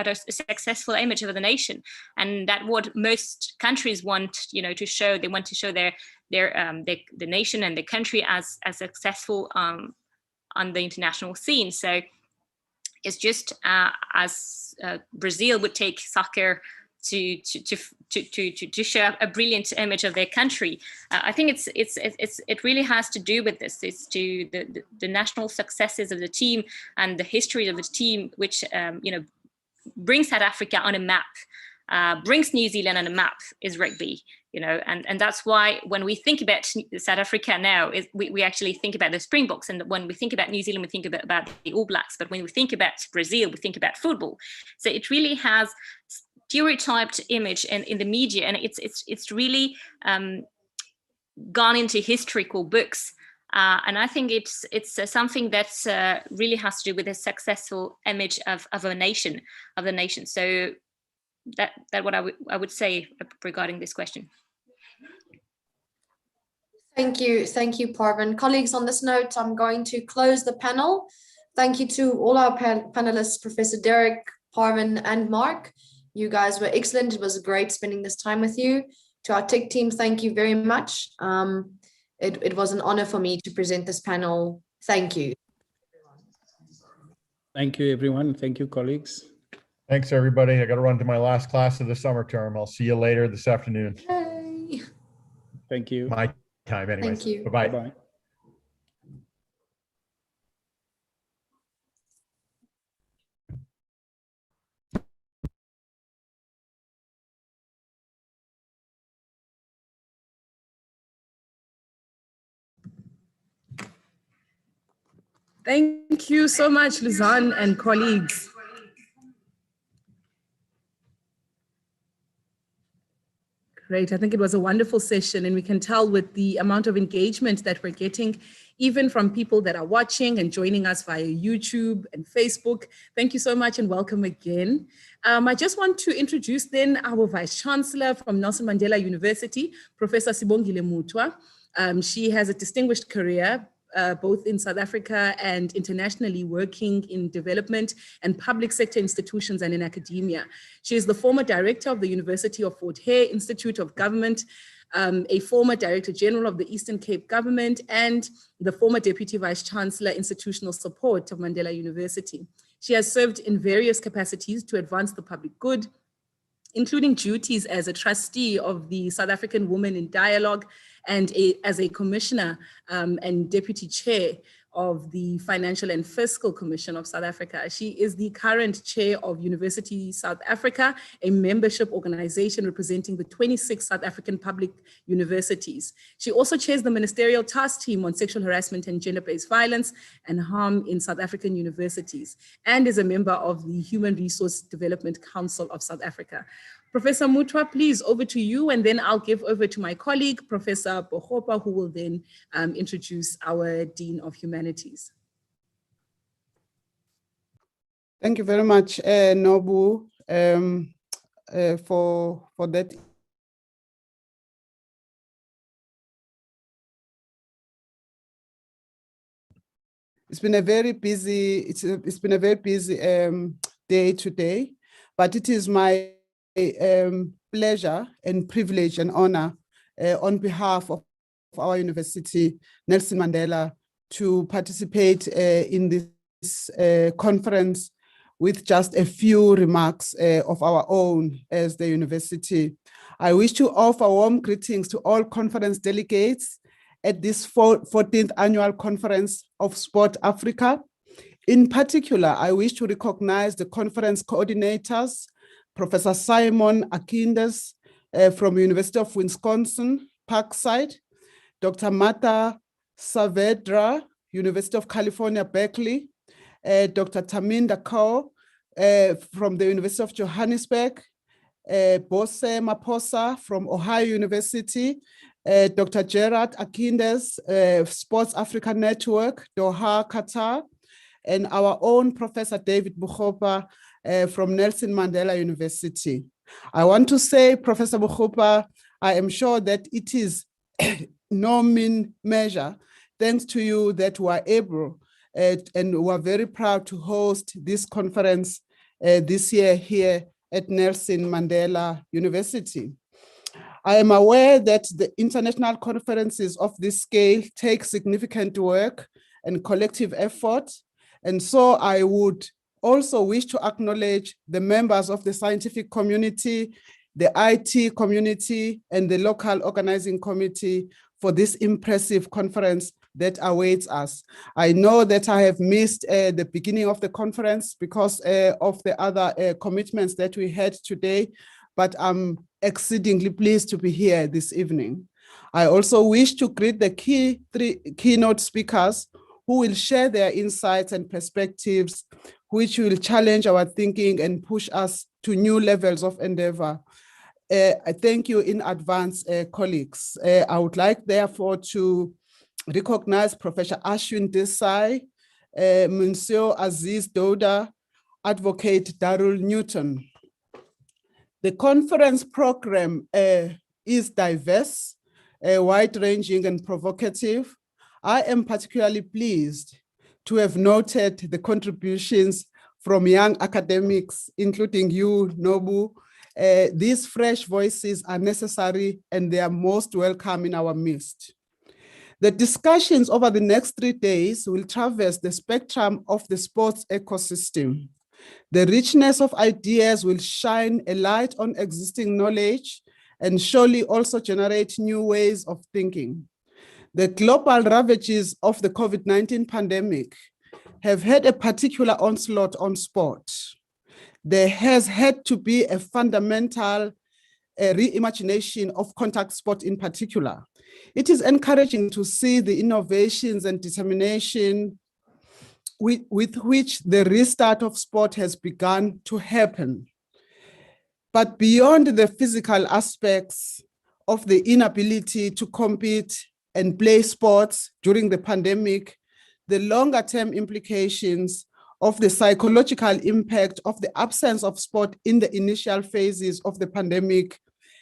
a successful image of the nation, and that what most countries want, to show. They want to show the nation and the country as successful on the international scene. So it's just as Brazil would take soccer to show a brilliant image of their country. I think it really has to do with this. It's to the national successes of the team and the history of the team, which brings South Africa on a map, brings New Zealand on a map, is rugby. And that's why when we think about South Africa now, we actually think about the Springboks, and when we think about New Zealand, we think about the All Blacks. But when we think about Brazil, we think about football. So it really has stereotyped image in the media, and it's really gone into historical books. And I think it's something that really has to do with a successful image of the nation. So that what I would say regarding this question. Thank you, Parvin. Colleagues, on this note, I'm going to close the panel. Thank you to all our panelists, Professor Derek, Parvin, and Mark. You guys were excellent. It was great spending this time with you. To our tech team, thank you very much. It was an honor for me to present this panel. Thank you. Thank you, everyone. Thank you, colleagues. Thanks, everybody. I got to run to my last class of the summer term. I'll see you later this afternoon. Yay. Thank you. My time anyways. Thank you. Bye-bye. Bye-bye. Thank you so much, Luzanne and colleagues. Great. I think it was a wonderful session, and we can tell with the amount of engagement that we're getting, even from people that are watching and joining us via YouTube and Facebook. Thank you so much and welcome again. I just want to introduce then our Vice Chancellor from Nelson Mandela University, Professor Sibongile Mutwa. She has a distinguished career both in South Africa and internationally, working in development and public sector institutions and in academia. She is the former director of the University of Fort Hare Institute of Government, a former Director General of the Eastern Cape Government, and the former Deputy Vice Chancellor, Institutional Support of Mandela University. She has served in various capacities to advance the public good, including duties as a trustee of the South African Women in Dialogue and as a commissioner and deputy chair of the Financial and Fiscal Commission of South Africa. She is the current chair of University South Africa, a membership organization representing the 26 South African public universities. She also chairs the Ministerial Task Team on Sexual Harassment and Gender-Based Violence and Harm in South African Universities, and is a member of the Human Resource Development Council of South Africa. Professor Mutwa, please, over to you, and then I'll give over to my colleague, Professor Bohopa, who will then introduce our Dean of Humanities. Thank you very much, Nobu, for that It's been a very busy, it's been a very busy day today, but it is my pleasure and privilege and honor on behalf of our university, Nelson Mandela, to participate in this conference with just a few remarks of our own as the university. I wish to offer warm greetings to all conference delegates at this 14th annual conference of Sport Africa. In particular, I wish to recognize the conference coordinators, Professor Simon Akindes from University of Wisconsin, Parkside, Dr. Martha Saavedra, University of California, Berkeley, Dr. Taminda Kaur from the University of Johannesburg, Bose Maposa from Ohio University, Dr. Gerard Akindes, Sports Africa Network, Doha, Qatar, and our own Professor David Bukhopa from Nelson Mandela University. I want to say, Professor Bukhopa, I am sure that it is no mean measure, thanks to you, that we are able and we are very proud to host this conference this year here at Nelson Mandela University. I am aware that the international conferences of this scale take significant work and collective effort. And so I would also wish to acknowledge the members of the scientific community, the IT community, and the local organizing committee for this impressive conference that awaits us. I know that I have missed the beginning of the conference because of the other commitments that we had today, but I'm exceedingly pleased to be here this evening. I also wish to greet the three keynote speakers who will share their insights and perspectives, which will challenge our thinking and push us to new levels of endeavor. I thank you in advance, colleagues. I would like, therefore, to recognize Professor Ashwin Desai, Monsieur Aziz Douda, Advocate Darul Newton. The conference program is diverse, wide-ranging and provocative. I am particularly pleased to have noted the contributions from young academics, including you, Nobu. These fresh voices are necessary and they are most welcome in our midst. The discussions over the next 3 days will traverse the spectrum of the sports ecosystem. The richness of ideas will shine a light on existing knowledge and surely also generate new ways of thinking. The global ravages of the COVID-19 pandemic have had a particular onslaught on sport. There has had to be a fundamental reimagination of contact sport in particular. It is encouraging to see the innovations and determination with which the restart of sport has begun to happen. But beyond the physical aspects of the inability to compete and play sports during the pandemic, the longer term implications of the psychological impact of the absence of sport in the initial phases of the pandemic,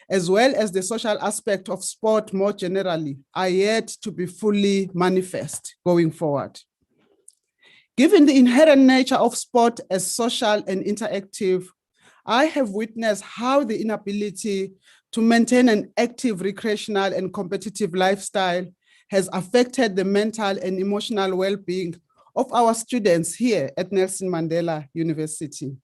as well as the social aspect of sport more generally, are yet to be fully manifest going forward. Given the inherent nature of sport as social and interactive, I have witnessed how the inability to maintain an active recreational and competitive lifestyle has affected the mental and emotional well-being of our students here at Nelson Mandela University.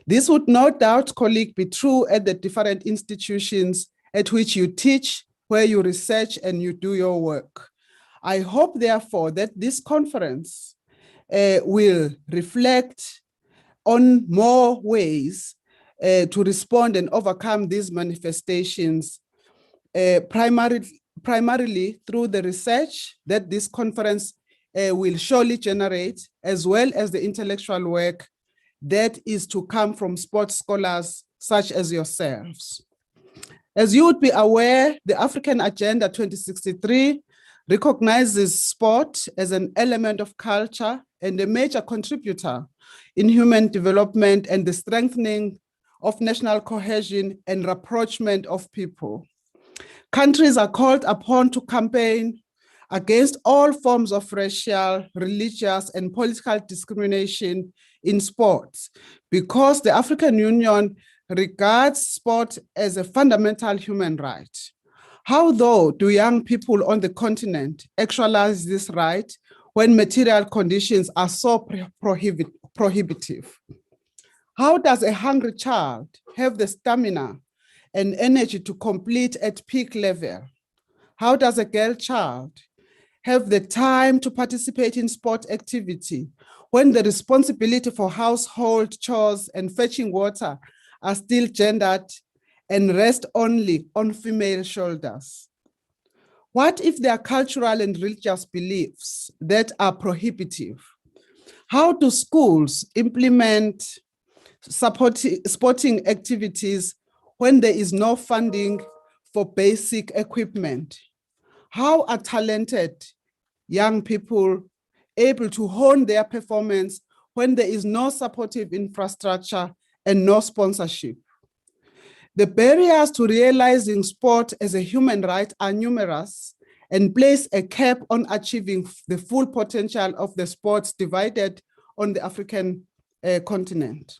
This would no doubt, colleague, be true at the different institutions at which you teach, where you research and you do your work. I hope, therefore, that this conference will reflect on more ways to respond and overcome these manifestations, primarily through the research that this conference will surely generate, as well as the intellectual work that is to come from sports scholars such as yourselves. As you would be aware, the African Agenda 2063 recognizes sport as an element of culture and a major contributor in human development and the strengthening of national cohesion and rapprochement of people. Countries are called upon to campaign against all forms of racial, religious, and political discrimination in sports, because the African Union regards sport as a fundamental human right. How, though, do young people on the continent actualize this right when material conditions are so prohibitive? How does a hungry child have the stamina and energy to complete at peak level? How does a girl child have the time to participate in sport activity when the responsibility for household chores and fetching water are still gendered and rest only on female shoulders? What if there are cultural and religious beliefs that are prohibitive? How do schools implement sporting activities when there is no funding for basic equipment? How are talented young people able to hone their performance when there is no supportive infrastructure and no sponsorship? The barriers to realizing sport as a human right are numerous and place a cap on achieving the full potential of the sports divided on the African continent.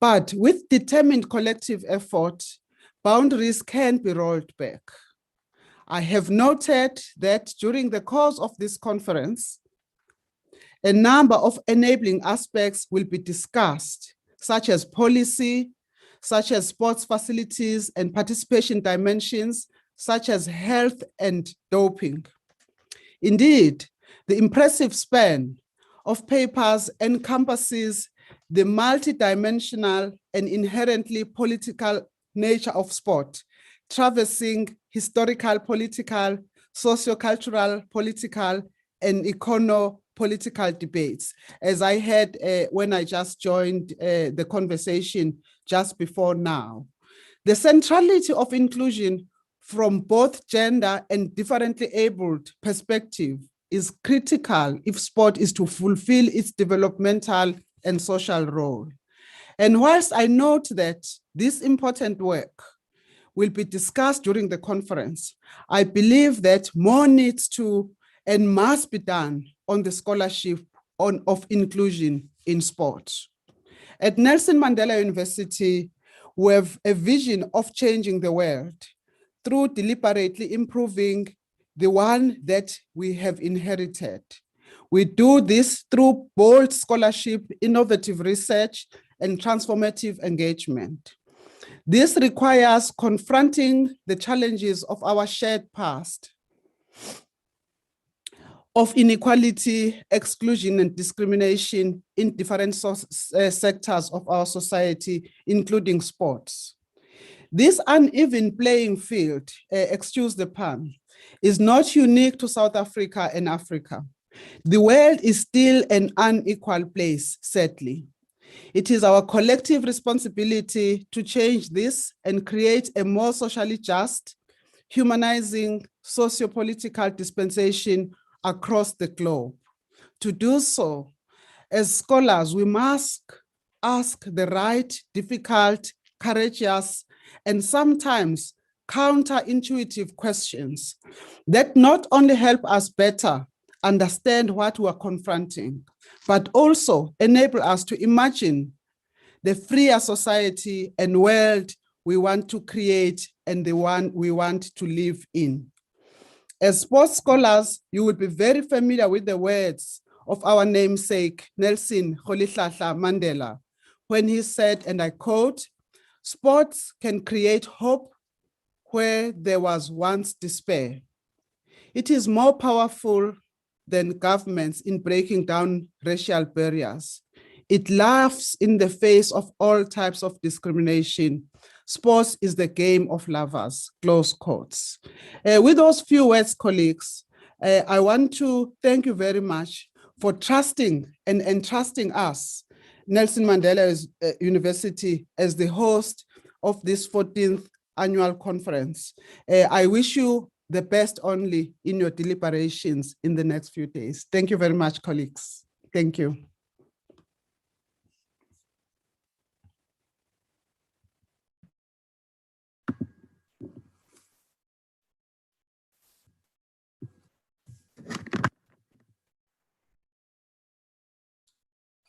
But with determined collective effort, boundaries can be rolled back. I have noted that during the course of this conference, a number of enabling aspects will be discussed, such as policy, such as sports facilities and participation dimensions, such as health and doping. Indeed, the impressive span of papers encompasses the multidimensional and inherently political nature of sport, traversing historical, political, socio-cultural, political, and econo-political debates, as I had when I just joined the conversation just before now. The centrality of inclusion from both gender and differently abled perspective is critical if sport is to fulfill its developmental and social role. And whilst I note that this important work will be discussed during the conference, I believe that more needs to and must be done on the scholarship of inclusion in sport. At Nelson Mandela University, we have a vision of changing the world through deliberately improving the one that we have inherited. We do this through bold scholarship, innovative research, and transformative engagement. This requires confronting the challenges of our shared past, of inequality, exclusion, and discrimination in different sectors of our society, including sports. This uneven playing field, excuse the pun, is not unique to South Africa and Africa. The world is still an unequal place, sadly. It is our collective responsibility to change this and create a more socially just, humanizing, socio-political dispensation across the globe. To do so, as scholars, we must ask the right, difficult, courageous, and sometimes counterintuitive questions that not only help us better understand what we are confronting, but also enable us to imagine the freer society and world we want to create and the one we want to live in. As sports scholars, you will be very familiar with the words of our namesake, Nelson Rolihlahla Mandela, when he said, and I quote, "Sports can create hope where there was once despair. It is more powerful than governments in breaking down racial barriers. It laughs in the face of all types of discrimination. Sports is the game of lovers," close quotes. With those few words, colleagues, I want to thank you very much for trusting and entrusting us, Nelson Mandela University, as the host of this 14th annual conference. I wish you the best only in your deliberations in the next few days. Thank you very much, colleagues. Thank you.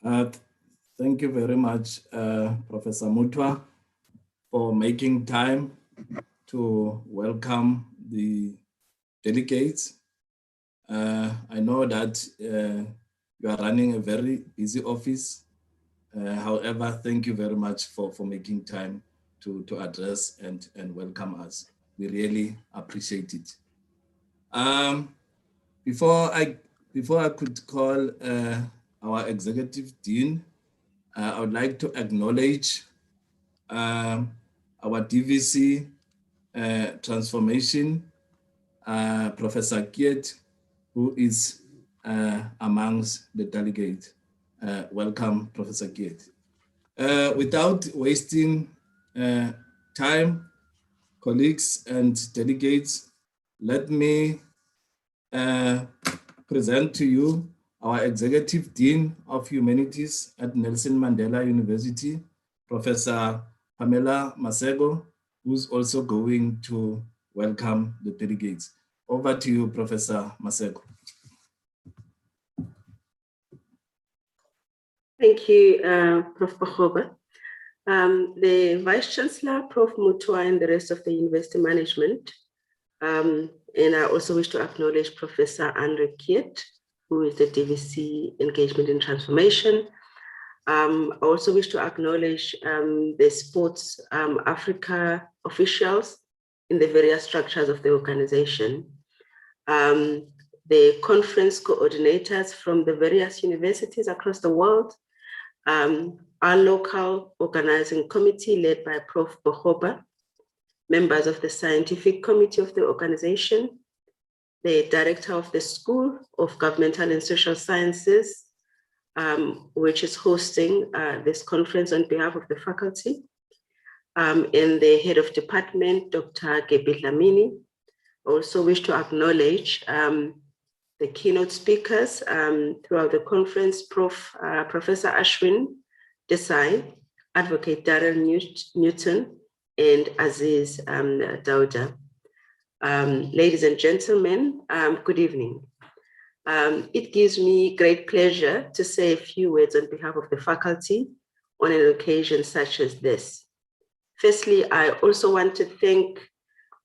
Thank you very much, Professor Mutwa, for making time to welcome the delegates. I know that you are running a very busy office. However, thank you very much for making time to address and welcome us. We really appreciate it. Before I could call our executive dean, I would like to acknowledge our DVC transformation, Professor Kiet, who is amongst the delegates. Welcome, Professor Kiet. Without wasting time, colleagues and delegates, let me present to you our Executive Dean of Humanities at Nelson Mandela University, Professor Pamela Masego, who's also going to welcome the delegates. Over to you, Professor Masego. Thank you, Prof. Bahoba. The Vice Chancellor, Prof. Mutwa, and the rest of the university management. And I also wish to acknowledge Professor Andre Kiet, who is the DVC Engagement and Transformation. I also wish to acknowledge the Sports Africa officials in the various structures of the organization. The conference coordinators from the various universities across the world, our local organizing committee led by Prof. Bahoba, members of the scientific committee of the organization, the director of the School of Governmental and Social Sciences, which is hosting this conference on behalf of the faculty, and the head of department, Dr. Gebi Dlamini. Also wish to acknowledge the keynote speakers throughout the conference, Professor Ashwin Desai, Advocate Darrell Newton, and Aziz Dauda. Ladies and gentlemen, good evening. It gives me great pleasure to say a few words on behalf of the faculty on an occasion such as this. Firstly, I also want to thank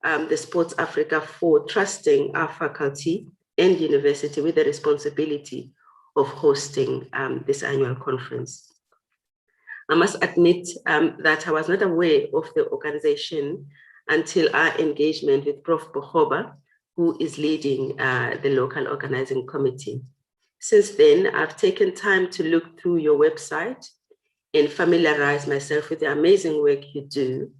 the Sports Africa for trusting our faculty and university with the responsibility of hosting this annual conference. I must admit that I was not aware of the organization until our engagement with Prof. Bahoba, who is leading the local organizing committee. Since then, I've taken time to look through your website and familiarize myself with the amazing work you do,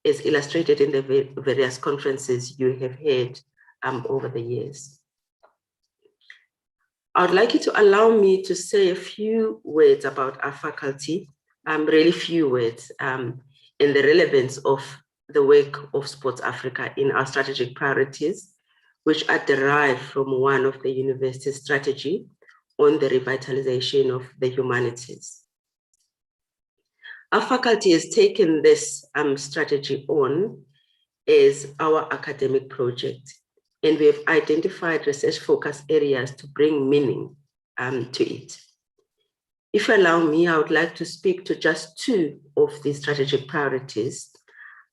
as illustrated in the various conferences you have had over the years. I would like you to allow me to say a few words about our faculty, really few words, and the relevance of the work of Sports Africa in our strategic priorities, which are derived from one of the university's strategy on the revitalization of the humanities. Our faculty has taken this strategy on as our academic project, and we have identified research focus areas to bring meaning to it. If you allow me, I would like to speak to just two of these strategic priorities,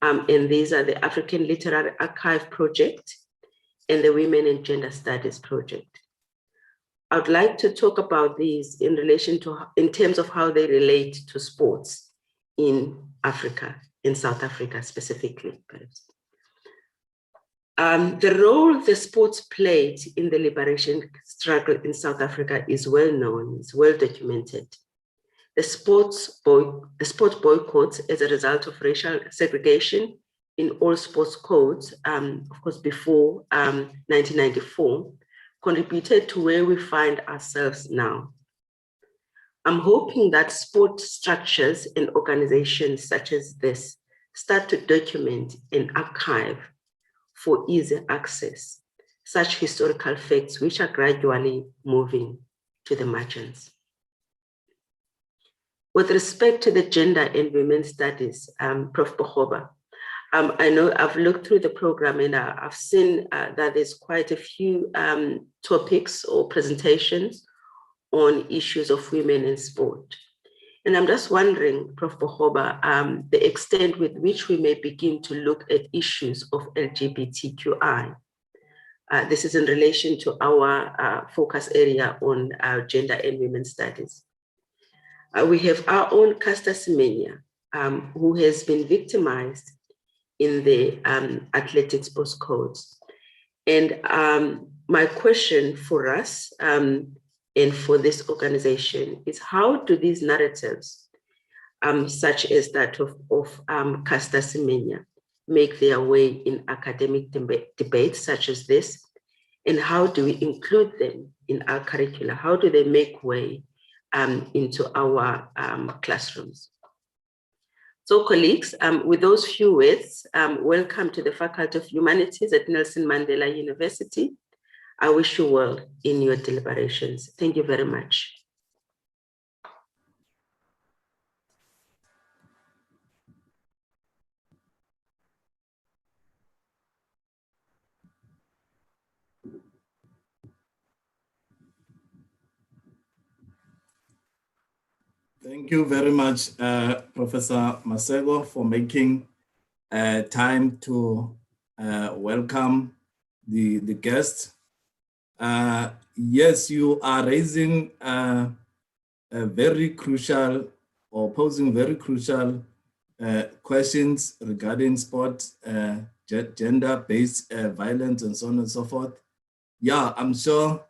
and these are the African Literary Archive Project and the Women and Gender Studies Project. I would like to talk about these in relation to, in terms of how they relate to sports in Africa, in South Africa specifically. The role the sports played in the liberation struggle in South Africa is well known, it's well documented. The sports boycotts as a result of racial segregation in all sports codes, of course, before 1994, contributed to where we find ourselves now. I'm hoping that sport structures and organizations such as this start to document and archive for easy access such historical facts which are gradually moving to the margins. With respect to the gender and women's studies, Prof. Bahoba, I know I've looked through the program and I've seen that there's quite a few topics or presentations on issues of women in sport. And I'm just wondering, Prof. Bohoba, the extent with which we may begin to look at issues of LGBTQI. This is in relation to our focus area on gender and women's studies. We have our own Caster Semenya, who has been victimized in the athletic sports codes. And my question for us and for this organization is, how do these narratives, such as that of Caster Semenya, make their way in academic debates such as this? And how do we include them in our curricula? How do they make way into our classrooms? So colleagues, with those few words, welcome to the Faculty of Humanities at Nelson Mandela University. I wish you well in your deliberations. Thank you very much. Thank you very much, Professor Masego, for making time to welcome the guest. Yes, you are raising a very crucial or posing very crucial questions regarding sport, gender-based violence, and so on and so forth. Yeah, I'm sure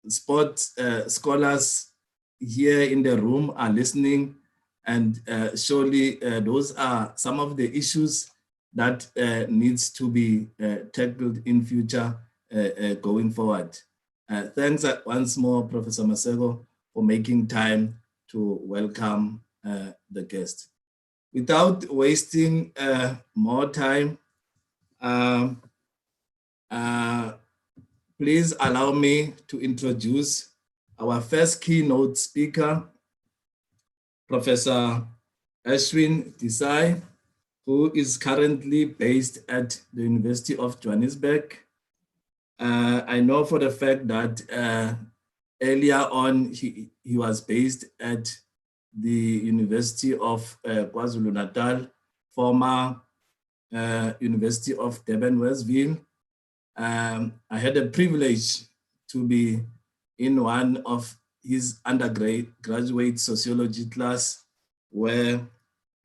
sport scholars here in the room are listening, and surely those are some of the issues that needs to be tackled in future going forward. Thanks once more, Professor Masego, for making time to welcome the guest. Without wasting more time, please allow me to introduce our first keynote speaker, Professor Ashwin Desai, who is currently based at the University of Johannesburg. I know for the fact that earlier on, he was based at the University of KwaZulu-Natal, former University of Durban-Westville. I had the privilege to be in one of his undergraduate sociology class where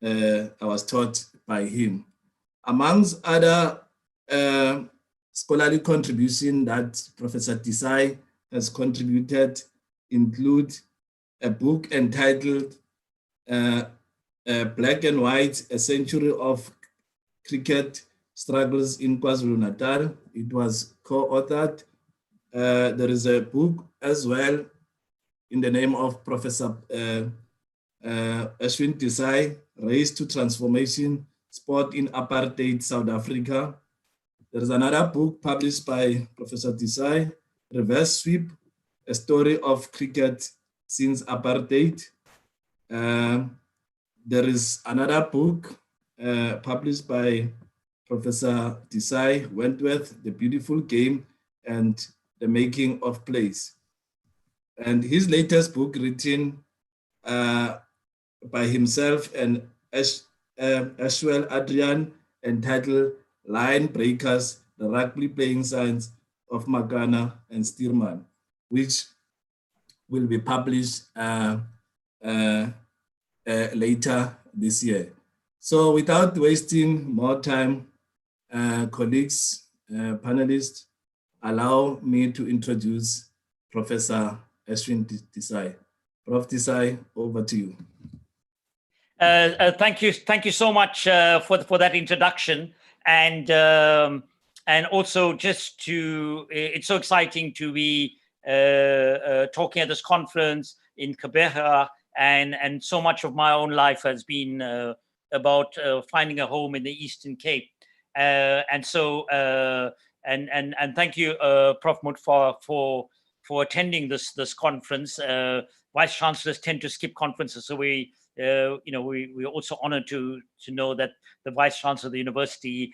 I was taught by him. Amongst other scholarly contributions that Professor Desai has contributed include a book entitled Black and White, A Century of Cricket Struggles in KwaZulu-Natal. It was co-authored. There is a book as well in the name of Professor Ashwin Desai, Race to Transformation, Sport in Apartheid, South Africa. There is another book published by Professor Desai, Reverse Sweep, A Story of Cricket Since Apartheid. There is another book published by Professor Desai, Wentworth, The Beautiful Game and the Making of Plays. And his latest book, written by himself and Ashwell Adrian, entitled Line Breakers, The Rugby Playing Science of Magana and Stearman, which will be published later this year. So without wasting more time, colleagues, panelists, allow me to introduce Professor Ashwin Desai. Prof. Desai, over to you. Thank you so much for that introduction, and also just to, it's so exciting to be talking at this conference in Gqeberha, and so much of my own life has been about finding a home in the Eastern Cape, and so and thank you, Prof. Mutfar, for attending this conference. Vice chancellors tend to skip conferences, so we're also honored to know that the vice chancellor of the university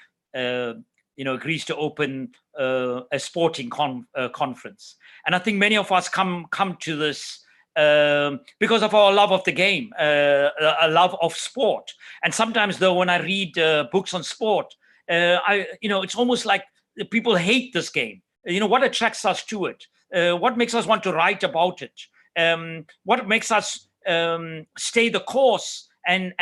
agrees to open a sporting conference. And I think many of us come to this because of our love of the game, a love of sport. And sometimes, though, when I read books on sport, it's almost like people hate this game. What attracts us to it? What makes us want to write about it? What makes us stay the course and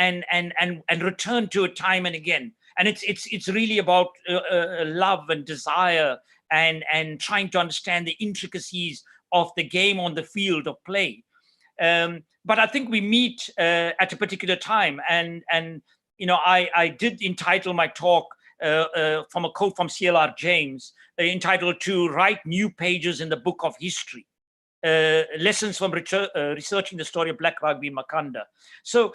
return to it time and again? And it's really about love and desire and trying to understand the intricacies of the game on the field of play. But I think we meet at a particular time, and I did entitle my talk from a quote from C.L.R. James, entitled "To Write New Pages in the Book of History." Lessons from researching the story of Black rugby in Makanda. So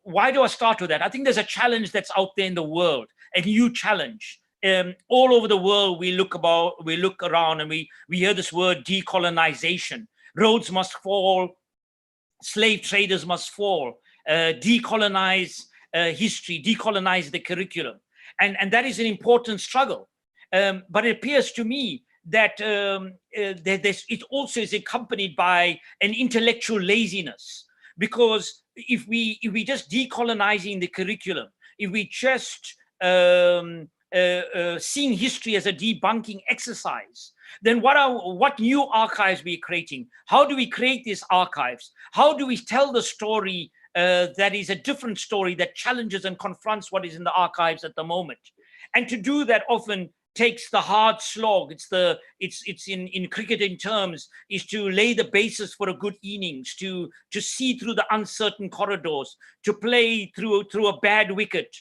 why do I start with that? I think there's a challenge that's out there in the world, a new challenge. All over the world, we look around and we hear this word decolonization. Roads must fall, slave traders must fall, decolonize history, decolonize the curriculum. And that is an important struggle. But it appears to me that it also is accompanied by an intellectual laziness, because if we just decolonizing the curriculum, if we just seeing history as a debunking exercise, then what new archives we creating? How do we create these archives? How do we tell the story that is a different story that challenges and confronts what is in the archives at the moment? And to do that often takes the hard slog. It's in cricketing terms, is to lay the basis for a good innings, to see through the uncertain corridors, to play through a bad wicket.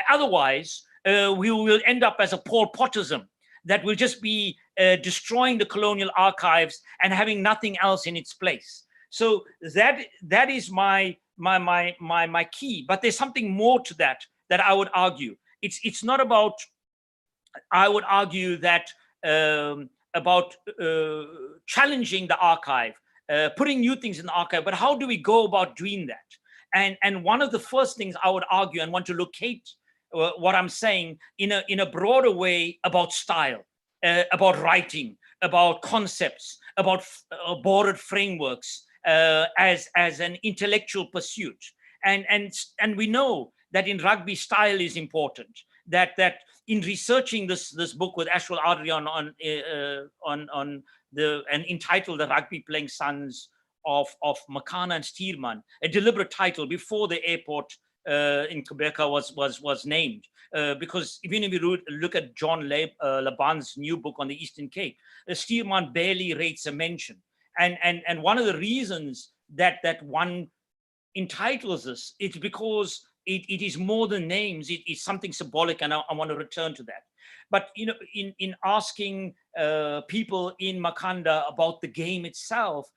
Otherwise, we will end up as a Paul Potterism that will just be destroying the colonial archives and having nothing else in its place. So that is my key. But there's something more to that I would argue. It's not about, I would argue that about challenging the archive, putting new things in the archive, but how do we go about doing that? And one of the first things I would argue and want to locate what I'm saying in a broader way about style, about writing, about concepts, about borrowed frameworks as an intellectual pursuit. And we know that in rugby, style is important. That in researching this book with Ashwell Adrian on and entitled "The Rugby Playing Sons of Makana and Stearman," a deliberate title before the airport in Quebec was named, because even if you look at John Laban's new book on the Eastern Cape, Stearman barely rates a mention. And one of the reasons that one entitles this, it's because it is more than names. It is something symbolic, and I want to return to that. But in asking people in Makanda about the game itself,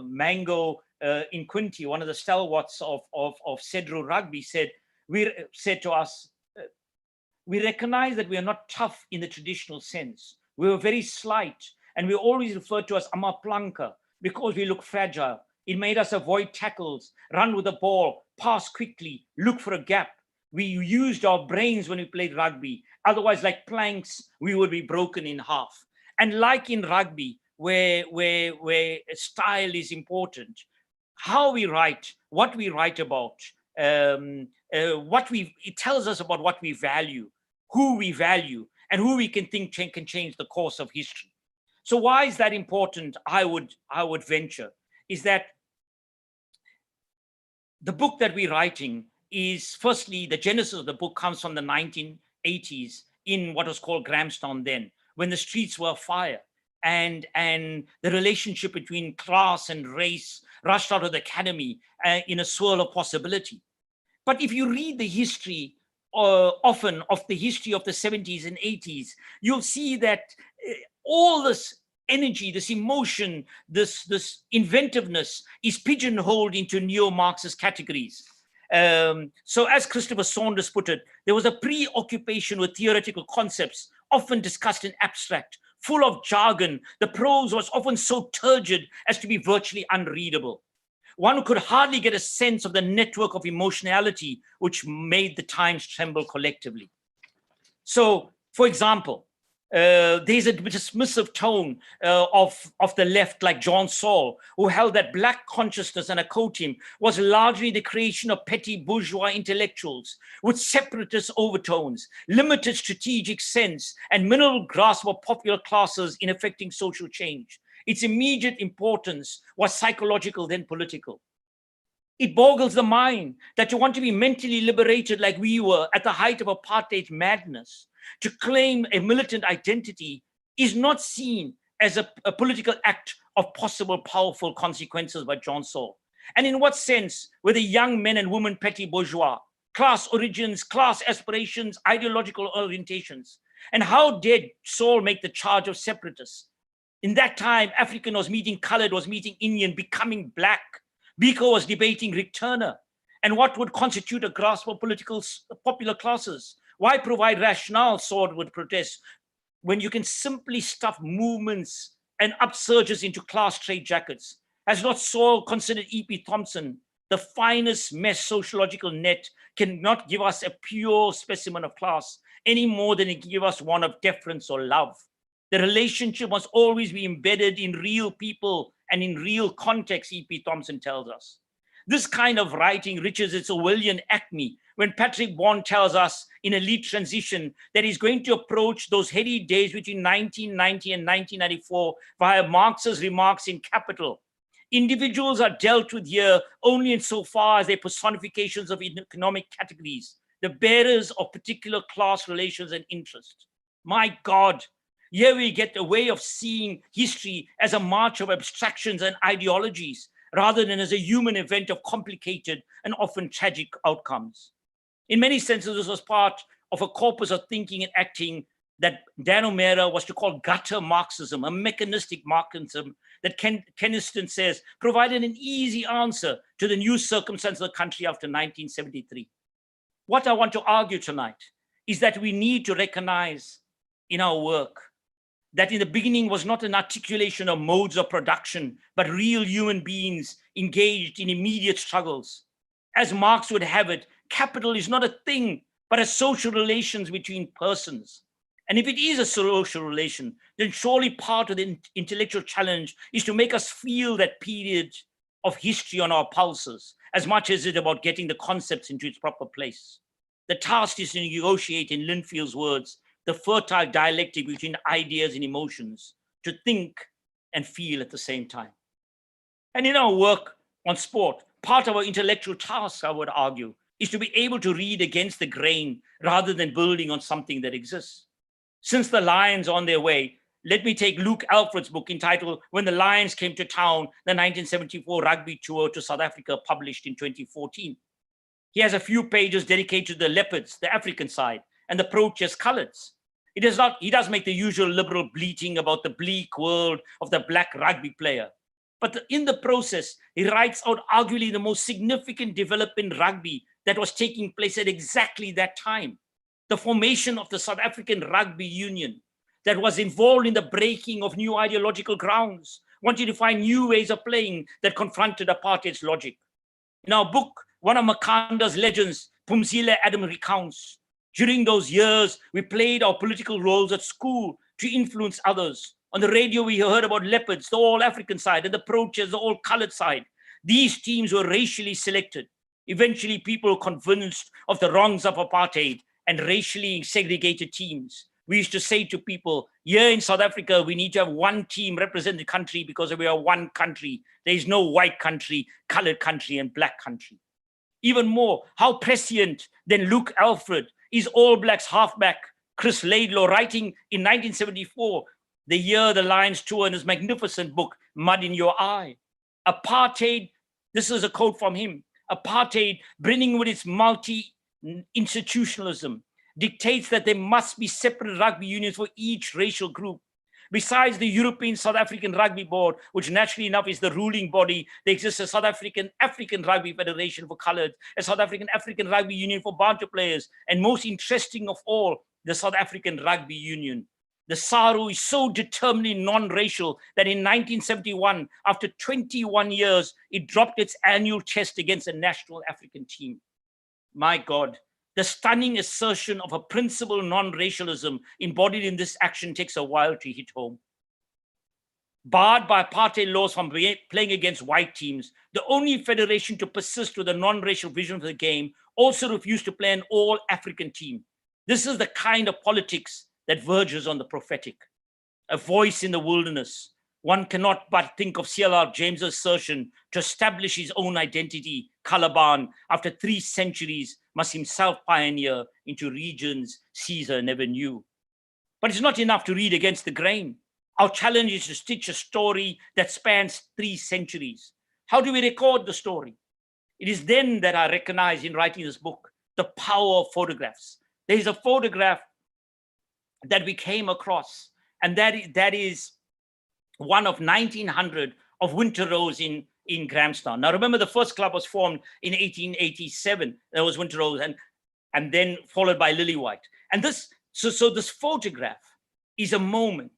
Mango in Quinty, one of the stalwarts of Cedro Rugby, said to us, we recognize that we are not tough in the traditional sense. We were very slight, and we always referred to as Amaplanka because we look fragile. It made us avoid tackles, run with the ball, pass quickly, look for a gap. We used our brains when we played rugby. Otherwise, like planks, we would be broken in half. And like in rugby, where style is important, how we write, what we write about, it tells us about what we value, who we value, and who we can think can change the course of history. So why is that important? I would venture is that the book that we're writing is, firstly, the genesis of the book comes from the 1980s in what was called Grahamstown then, when the streets were afire and the relationship between class and race rushed out of the academy in a swirl of possibility. But if you read the history often of the history of the 70s and 80s, you'll see that all this energy, this emotion, this inventiveness is pigeonholed into neo-Marxist categories. So as Christopher Saunders put it, there was a preoccupation with theoretical concepts, often discussed in abstract, full of jargon. The prose was often so turgid as to be virtually unreadable. one could hardly get a sense of the network of emotionality which made the times tremble collectively. So, for example, there's a dismissive tone of the left, like John Saul, who held that Black consciousness and a co-team was largely the creation of petty bourgeois intellectuals with separatist overtones, limited strategic sense, and minimal grasp of popular classes in effecting social change. Its immediate importance was psychological, then political. It boggles the mind that to want to be mentally liberated like we were at the height of apartheid madness, to claim a militant identity is not seen as a political act of possible powerful consequences by John Saul. And in what sense were the young men and women petty bourgeois, class origins, class aspirations, ideological orientations? And how did Saul make the charge of separatists? In that time, African was meeting colored, was meeting Indian, becoming Black. Biko was debating Rick Turner and what would constitute a grasp of political popular classes. Why provide rationale, Saul would protest, when you can simply stuff movements and upsurges into class straitjackets? Has not Saul considered E.P. Thompson, the finest mesh sociological net cannot give us a pure specimen of class any more than it give us one of deference or love? The relationship must always be embedded in real people and in real context, E.P. Thompson tells us. This kind of writing reaches its Orwellian acme when Patrick Bond tells us in Elite Transition that he's going to approach those heady days between 1990 and 1994 via Marx's remarks in Capital. Individuals are dealt with here only insofar as they're personifications of economic categories, the bearers of particular class relations and interests. My God, here we get a way of seeing history as a march of abstractions and ideologies, rather than as a human event of complicated and often tragic outcomes. In many senses, this was part of a corpus of thinking and acting that Dan O'Meara was to call gutter Marxism, a mechanistic Marxism that Keniston says provided an easy answer to the new circumstances of the country after 1973. What I want to argue tonight is that we need to recognize in our work that in the beginning was not an articulation of modes of production, but real human beings engaged in immediate struggles. As Marx would have it, capital is not a thing, but a social relations between persons. And if it is a social relation, then surely part of the intellectual challenge is to make us feel that period of history on our pulses, as much as it's about getting the concepts into its proper place. The task is to negotiate, in Linfield's words, the fertile dialectic between ideas and emotions, to think and feel at the same time. And in our work on sport, part of our intellectual task, I would argue, is to be able to read against the grain rather than building on something that exists. Since the Lions are on their way, let me take Luke Alfred's book entitled When the Lions Came to Town, the 1974 rugby tour to South Africa, published in 2014. He has a few pages dedicated to the leopards, the African side, and the Proteas coloreds. He does make the usual liberal bleating about the bleak world of the Black rugby player. But in the process, he writes out arguably the most significant development in rugby that was taking place at exactly that time. The formation of the South African Rugby Union that was involved in the breaking of new ideological grounds, wanting to find new ways of playing that confronted apartheid's logic. In our book, one of Makanda's legends, Phumzile Adam, recounts, during those years, we played our political roles at school to influence others. On the radio, we heard about leopards, the all-African side, and the Proteas, the all-colored side. These teams were racially selected. Eventually, people were convinced of the wrongs of apartheid and racially segregated teams. We used to say to people, here in South Africa, we need to have one team represent the country because we are one country. There is no white country, colored country, and Black country. Even more, how prescient than Luke Alfred is All Blacks halfback Chris Laidlaw, writing in 1974, the year the Lions tour, in his magnificent book, Mud in Your Eye. Apartheid, this is a quote from him, apartheid, brimming with its multi-institutionalism, dictates that there must be separate rugby unions for each racial group. Besides the European South African Rugby Board, which naturally enough is the ruling body, there exists a South African Rugby Federation for Colored, a South African Rugby Union for Bantu players, and most interesting of all, the South African Rugby Union. The Saru is so determinedly non-racial that in 1971, after 21 years, it dropped its annual test against a national African team. My God, the stunning assertion of a principled non-racialism embodied in this action takes a while to hit home. Barred by apartheid laws from playing against white teams, the only federation to persist with a non-racial vision of the game also refused to play an all-African team. This is the kind of politics that verges on the prophetic. A voice in the wilderness. One cannot but think of CLR James's assertion to establish his own identity, Calaban, after 3 centuries, must himself pioneer into regions Caesar never knew. But it's not enough to read against the grain. Our challenge is to stitch a story that spans 3 centuries. How do we record the story? It is then that I recognize in writing this book, the power of photographs. There is a photograph that we came across, and that is one of 1900 of Winter Rose in Grahamstown. Now remember, the first club was formed in 1887. There was Winter Rose, and then followed by Lily White. And this photograph is a moment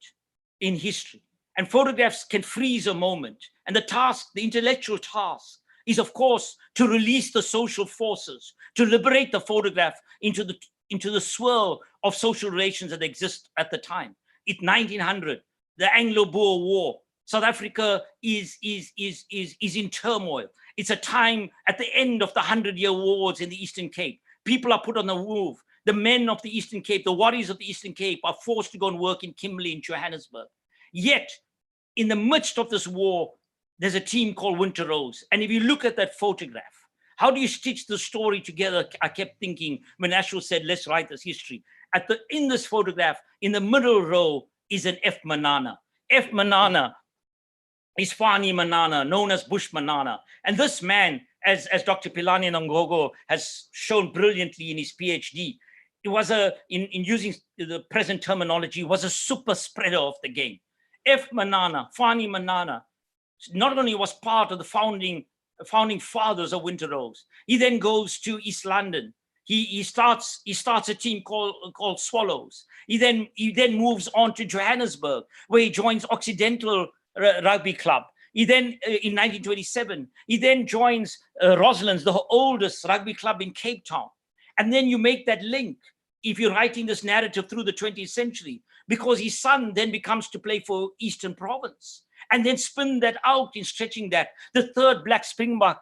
in history, and photographs can freeze a moment. And the task, the intellectual task, is of course to release the social forces, to liberate the photograph into the swirl of social relations that exist at the time. It's 1900, the Anglo-Boer War. South Africa is in turmoil. It's a time at the end of the 100-year wars in the Eastern Cape. People are put on the move. The men of the Eastern Cape, the warriors of the Eastern Cape, are forced to go and work in Kimberley in Johannesburg. Yet, in the midst of this war, there's a team called Winter Rose. And if you look at that photograph, how do you stitch the story together? I kept thinking when Ashwell said, let's write this history. In this photograph, in the middle row is an F. Manana. F. Manana is Fani Manana, known as Bush Manana. And this man, as Dr. Pilani Nongogo has shown brilliantly in his PhD, it was in using the present terminology, was a super spreader of the game. F. Manana, Fani Manana, not only was part of the founding fathers of Winter Rose, he then goes to East London. He starts a team called Swallows. He then moves on to Johannesburg, where he joins Occidental Rugby Club. He then, in 1927, he then joins Roslins, the oldest rugby club in Cape Town. And then you make that link, if you're writing this narrative through the 20th century, because his son then becomes to play for Eastern Province, and then spin that out in stretching that. The third Black Springbok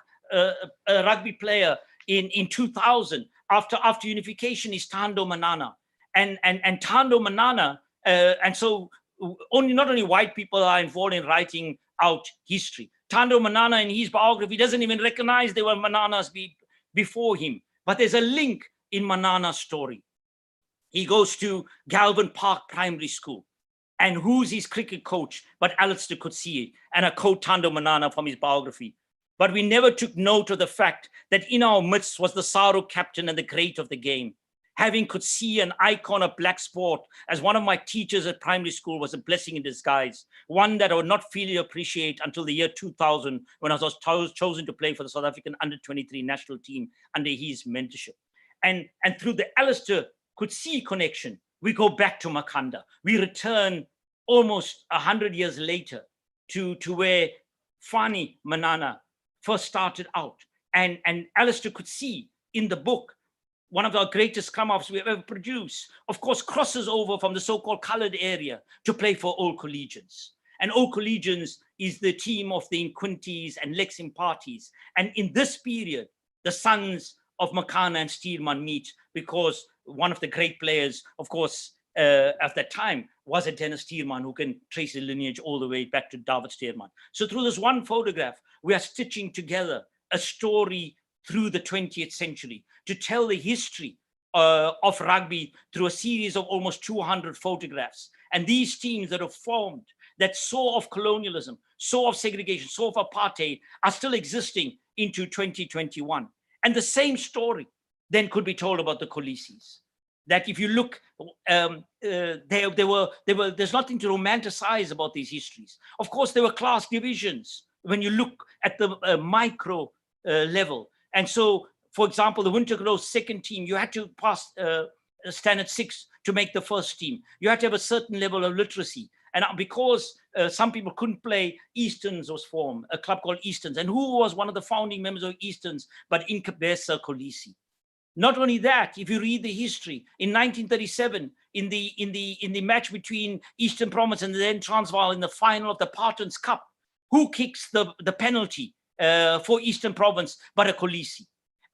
rugby player in 2000, after unification, is Thando Manana. And Thando Manana, and so not only white people are involved in writing out history. Thando Manana, in his biography, doesn't even recognize there were Mananas before him. But there's a link in Manana's story. He goes to Galvin Park Primary School. And who's his cricket coach but Alistair Coetzee, and a quote Thando Manana from his biography. But we never took note of the fact that in our midst was the Saru captain and the great of the game. Having Coetzee, an icon of black sport, as one of my teachers at primary school, was a blessing in disguise, one that I would not fully appreciate until the year 2000, when I was chosen to play for the South African under-23 national team under his mentorship. And through the Alistair Coetzee connection, we go back to Makhanda. We return almost 100 years later to where Fani Manana first started out. And Alistair Coetzee, in the book, one of our greatest scrum-halves we've ever produced, of course, crosses over from the so-called colored area to play for Old Collegians. And Old Collegians is the team of the Inquinties and Lex Imparties. And in this period, the sons of Makana and Stearman meet, because one of the great players, of course, at that time was a Dennis Stearman, who can trace the lineage all the way back to David Stearman. So through this one photograph, we are stitching together a story through the 20th century to tell the history of rugby through a series of almost 200 photographs. And these teams that have formed, that saw of colonialism, saw of segregation, saw of apartheid, are still existing into 2021. And the same story then could be told about the Kholisis. That if you look, there's nothing to romanticize about these histories. Of course, there were class divisions when you look at the micro level. And so, for example, the Winter Rose second team, you had to pass standard 6 to make the first team. You had to have a certain level of literacy. And because some people couldn't play, Easterns was formed, a club called Easterns. And who was one of the founding members of Easterns but Inkabesa Kolisi? Not only that, if you read the history, in 1937, in the match between Eastern Province and then Transvaal in the final of the Partons Cup, who kicks the penalty for Eastern Province but a Kolisi?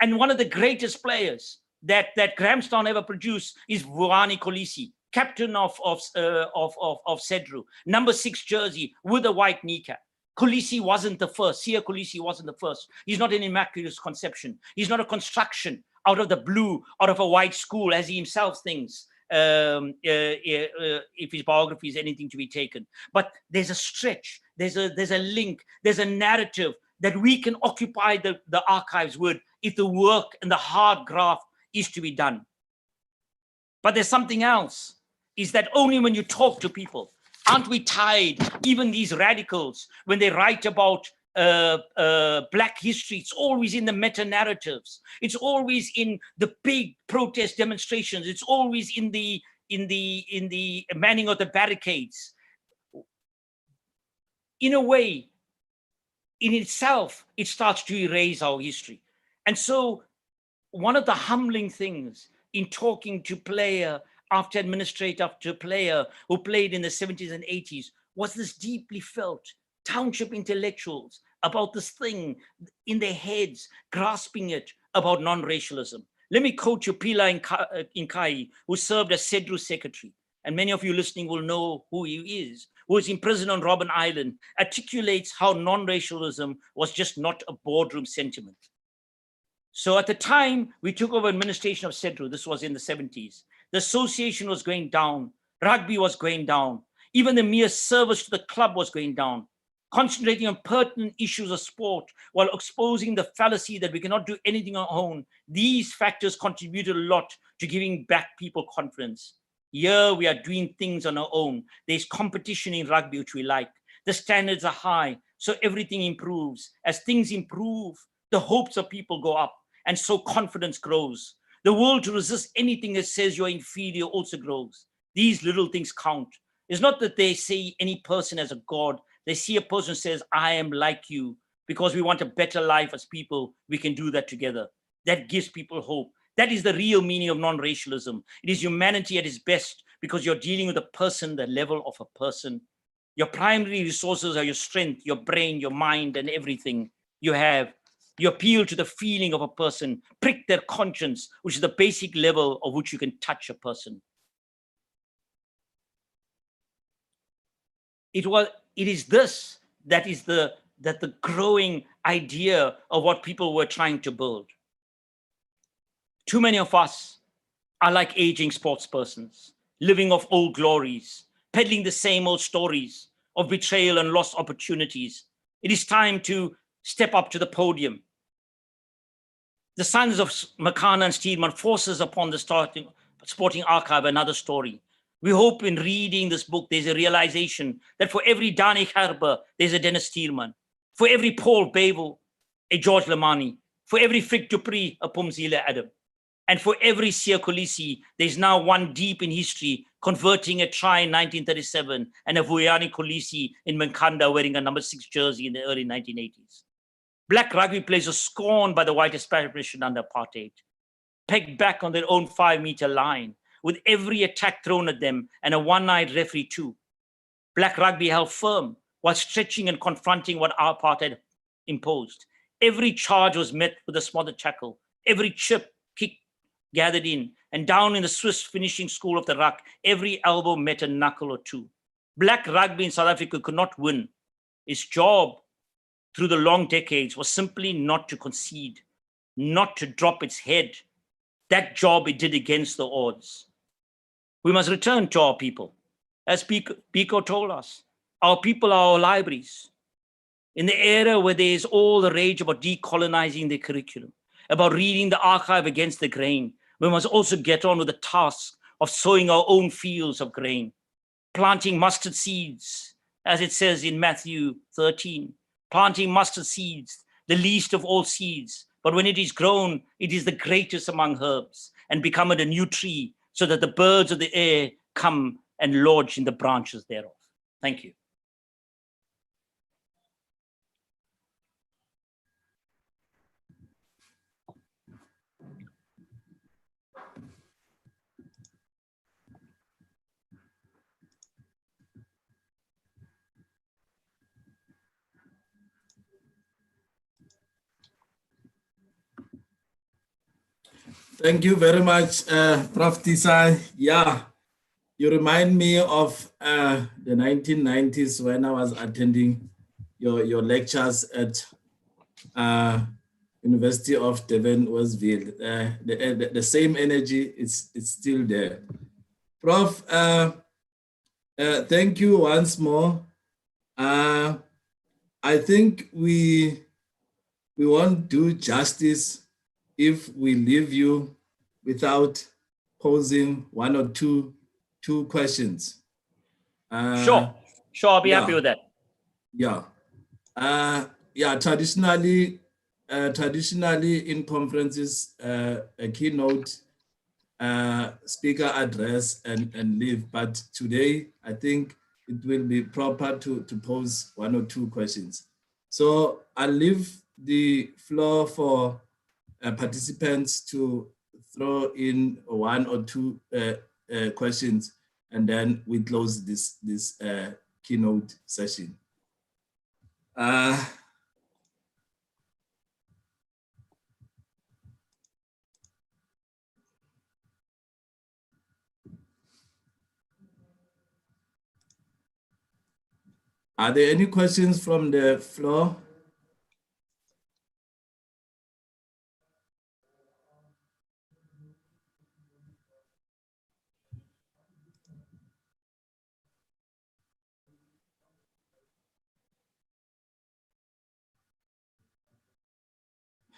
And one of the greatest players that Grahamstown ever produced is Vuani Kolisi, captain of Cedru, number 6 jersey with a white kneecap. Kolisi wasn't the first. Sia Kolisi wasn't the first. He's not an immaculate conception. He's not a construction out of the blue, out of a white school, as he himself thinks, if his biography is anything to be taken. But there's a stretch, there's a link, there's a narrative that we can occupy the archives with if the work and the hard graft is to be done. But there's something else, is that only when you talk to people, aren't we tired, even these radicals, when they write about Black history, it's always in the meta-narratives. It's always in the big protest demonstrations. It's always in the manning of the barricades. In a way, in itself, it starts to erase our history. And so one of the humbling things in talking to player after administrator after player who played in the 70s and 80s was this deeply felt township intellectuals about this thing in their heads, grasping it about non-racialism. Let me quote you Pila Inkai, who served as Cedru secretary, and many of you listening will know who he is, who was in prison on Robben Island, articulates how non-racialism was just not a boardroom sentiment. So at the time we took over administration of Cedru, this was in the 70s, the association was going down, rugby was going down, even the mere service to the club was going down, concentrating on pertinent issues of sport while exposing the fallacy that we cannot do anything on our own. These factors contributed a lot to giving back people confidence. Here we are doing things on our own. There's competition in rugby, which we like. The standards are high, so everything improves. As things improve, the hopes of people go up, and so confidence grows. The will to resist anything that says you're inferior also grows. These little things count. It's not that they see any person as a god. They see a person who says, I am like you, because we want a better life as people. We can do that together. That gives people hope. That is the real meaning of non-racialism. It is humanity at its best, because you're dealing with a person, the level of a person. Your primary resources are your strength, your brain, your mind, and everything you have. You appeal to the feeling of a person, prick their conscience, which is the basic level of which you can touch a person. It is this that is the growing idea of what people were trying to build. Too many of us are like aging sports persons, living off old glories, peddling the same old stories of betrayal and lost opportunities. It is time to step up to the podium. The sons of Makana and Steedman forces upon the sporting archive another story. We hope in reading this book, there's a realization that for every Dani Gerber, there's a Dennis Steelman. For every Paul Babel, a George Lamani. For every Frick Dupree, a Pumzile Adam. And for every Sia Kolisi, there's now one deep in history, converting a try in 1937 and a Vuyani Kolisi in Mankanda wearing a number 6 jersey in the early 1980s. Black rugby players are scorned by the white establishment under apartheid, pegged back on their own 5-meter line, with every attack thrown at them and a one-eyed referee too. Black rugby held firm while stretching and confronting what apartheid imposed. Every charge was met with a smothered tackle. Every chip, kick gathered in, and down in the Swiss finishing school of the ruck, every elbow met a knuckle or two. Black rugby in South Africa could not win. Its job through the long decades was simply not to concede, not to drop its head. That job it did against the odds. We must return to our people. As Biko told us, our people are our libraries. In the era where there is all the rage about decolonizing the curriculum, about reading the archive against the grain, we must also get on with the task of sowing our own fields of grain, planting mustard seeds, as it says in Matthew 13, planting mustard seeds, the least of all seeds, but when it is grown, it is the greatest among herbs, and becometh a new tree, so that the birds of the air come and lodge in the branches thereof. Thank you. Thank you very much, Prof. Tisai. Yeah, you remind me of the 1990s when I was attending your lectures at University of Devon, Westville. The same energy is still there. Prof, thank you once more. I think we won't do justice if we leave you without posing one or two questions. Sure, I'll be happy with that. Yeah. Yeah, traditionally in conferences, a keynote, speaker address and leave. But today, I think it will be proper to pose one or two questions. So I'll leave the floor for participants to throw in one or two questions, and then we close this keynote session. Are there any questions from the floor?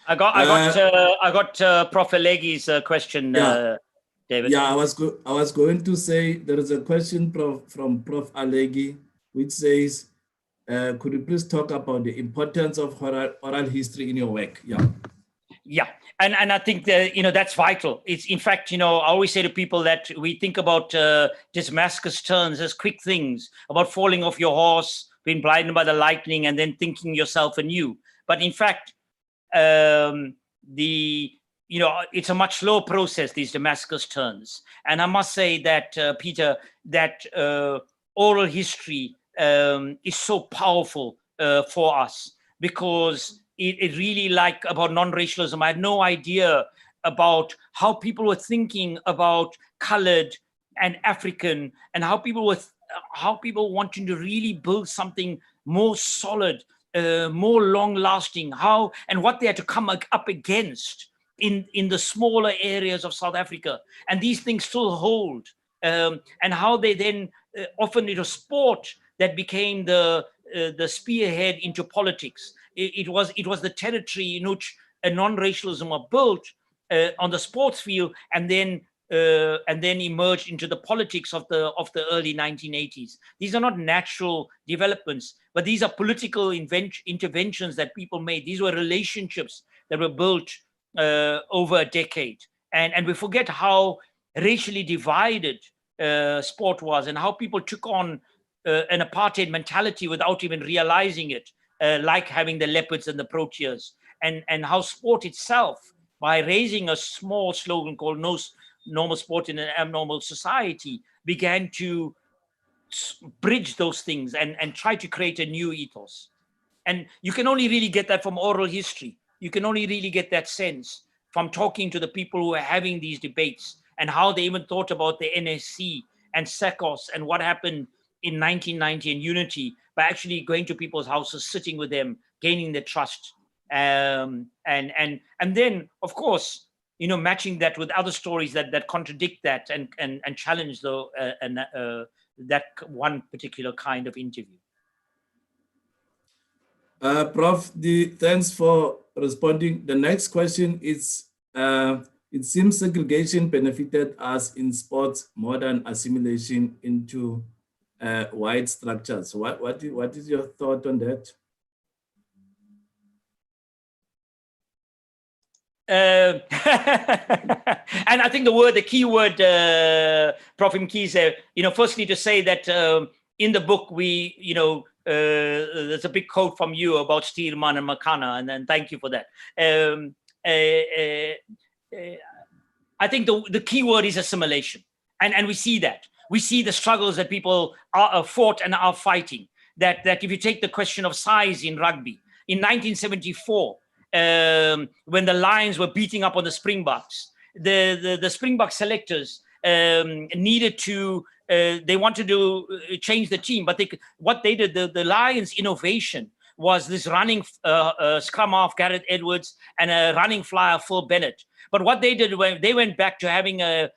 I got Prof. Elegi's question, yeah. David. Yeah, I was going to say there is a question from Prof. Alegi, which says, could you please talk about the importance of oral history in your work? Yeah. Yeah, and I think that, that's vital. It's, in fact, I always say to people that we think about Damascus turns as quick things, about falling off your horse, being blinded by the lightning, and then thinking yourself anew. But in fact, it's a much slower process, these Damascus turns. And I must say that, Peter, that oral history is so powerful for us, because it really, like about non-racialism, I had no idea about how people were thinking about colored and African, and how people wanting to really build something more solid, more long-lasting, and what they had to come up against in the smaller areas of South Africa, and these things still hold, and how they then often it was sport that became the spearhead into politics. It was the territory in which a non-racialism was built on the sports field, and then emerged into the politics of the early 1980s. These are not natural developments, but these are political interventions that people made. These were relationships that were built over a decade, and we forget how racially divided sport was, and how people took on an apartheid mentality without even realizing it, like having the leopards and the proteas, and how sport itself, by raising a small slogan called "No normal sport in an abnormal society," began to bridge those things and try to create a new ethos. And you can only really get that from oral history. You can only really get that sense from talking to the people who are having these debates, and how they even thought about the NSC and SECOS and what happened in 1990 and Unity, by actually going to people's houses, sitting with them, gaining their trust. And then, of course, matching that with other stories that contradict that and challenge that one particular kind of interview. Prof, thanks for responding. The next question is, it seems segregation benefited us in sports more than assimilation into white structures. What is your thought on that? And I think the key word, Prof. Mkhize, firstly to say that in the book, there's a big quote from you about Stearman and Makana, and then thank you for that. I think the key word is assimilation. And we see that. We see the struggles that people are fought and are fighting. That if you take the question of size in rugby, in 1974, when the Lions were beating up on the Springboks, the Springbok selectors needed to, they wanted to change the team, but what they did, the Lions' innovation was this running scrum half Gareth Edwards and a running flyer Phil Bennett. But what they did, they went back to having a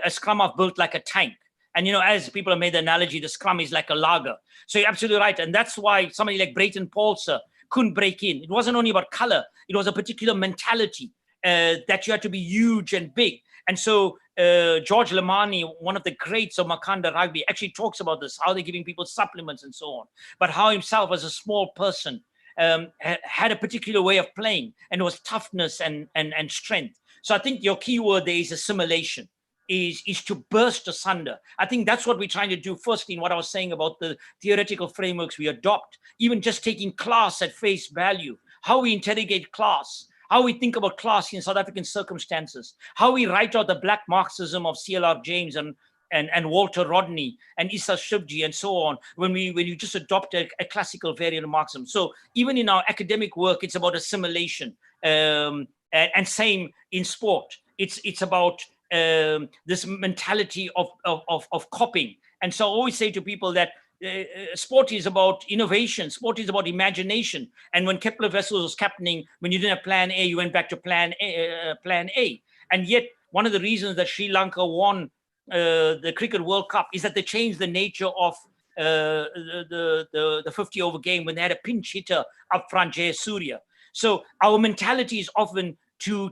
scrum half built like a tank. And, as people have made the analogy, the scrum is like a lager. So you're absolutely right. And that's why somebody like Brayton Paulser couldn't break in. It wasn't only about color. It was a particular mentality that you had to be huge and big. And so George Lamani, one of the greats of Makanda rugby, actually talks about this, how they're giving people supplements and so on. But how himself as a small person had a particular way of playing, and it was toughness and strength. So I think your key word there is assimilation. Is to burst asunder. I think that's what we're trying to do firstly in what I was saying about the theoretical frameworks we adopt, even just taking class at face value, how we interrogate class, how we think about class in South African circumstances, how we write out the black Marxism of C.L.R. James and Walter Rodney and Issa Shivji and so on, when you just adopt a classical variant of Marxism. So even in our academic work, it's about assimilation, and same in sport. It's about this mentality of copying. And so I always say to people that sport is about innovation, sport is about imagination. And when Kepler Wessels was captaining, when you didn't have plan A, you went back to plan A. And yet one of the reasons that Sri Lanka won the Cricket World Cup is that they changed the nature of the 50 over game when they had a pinch hitter up front, Jayasuriya. So our mentality is often to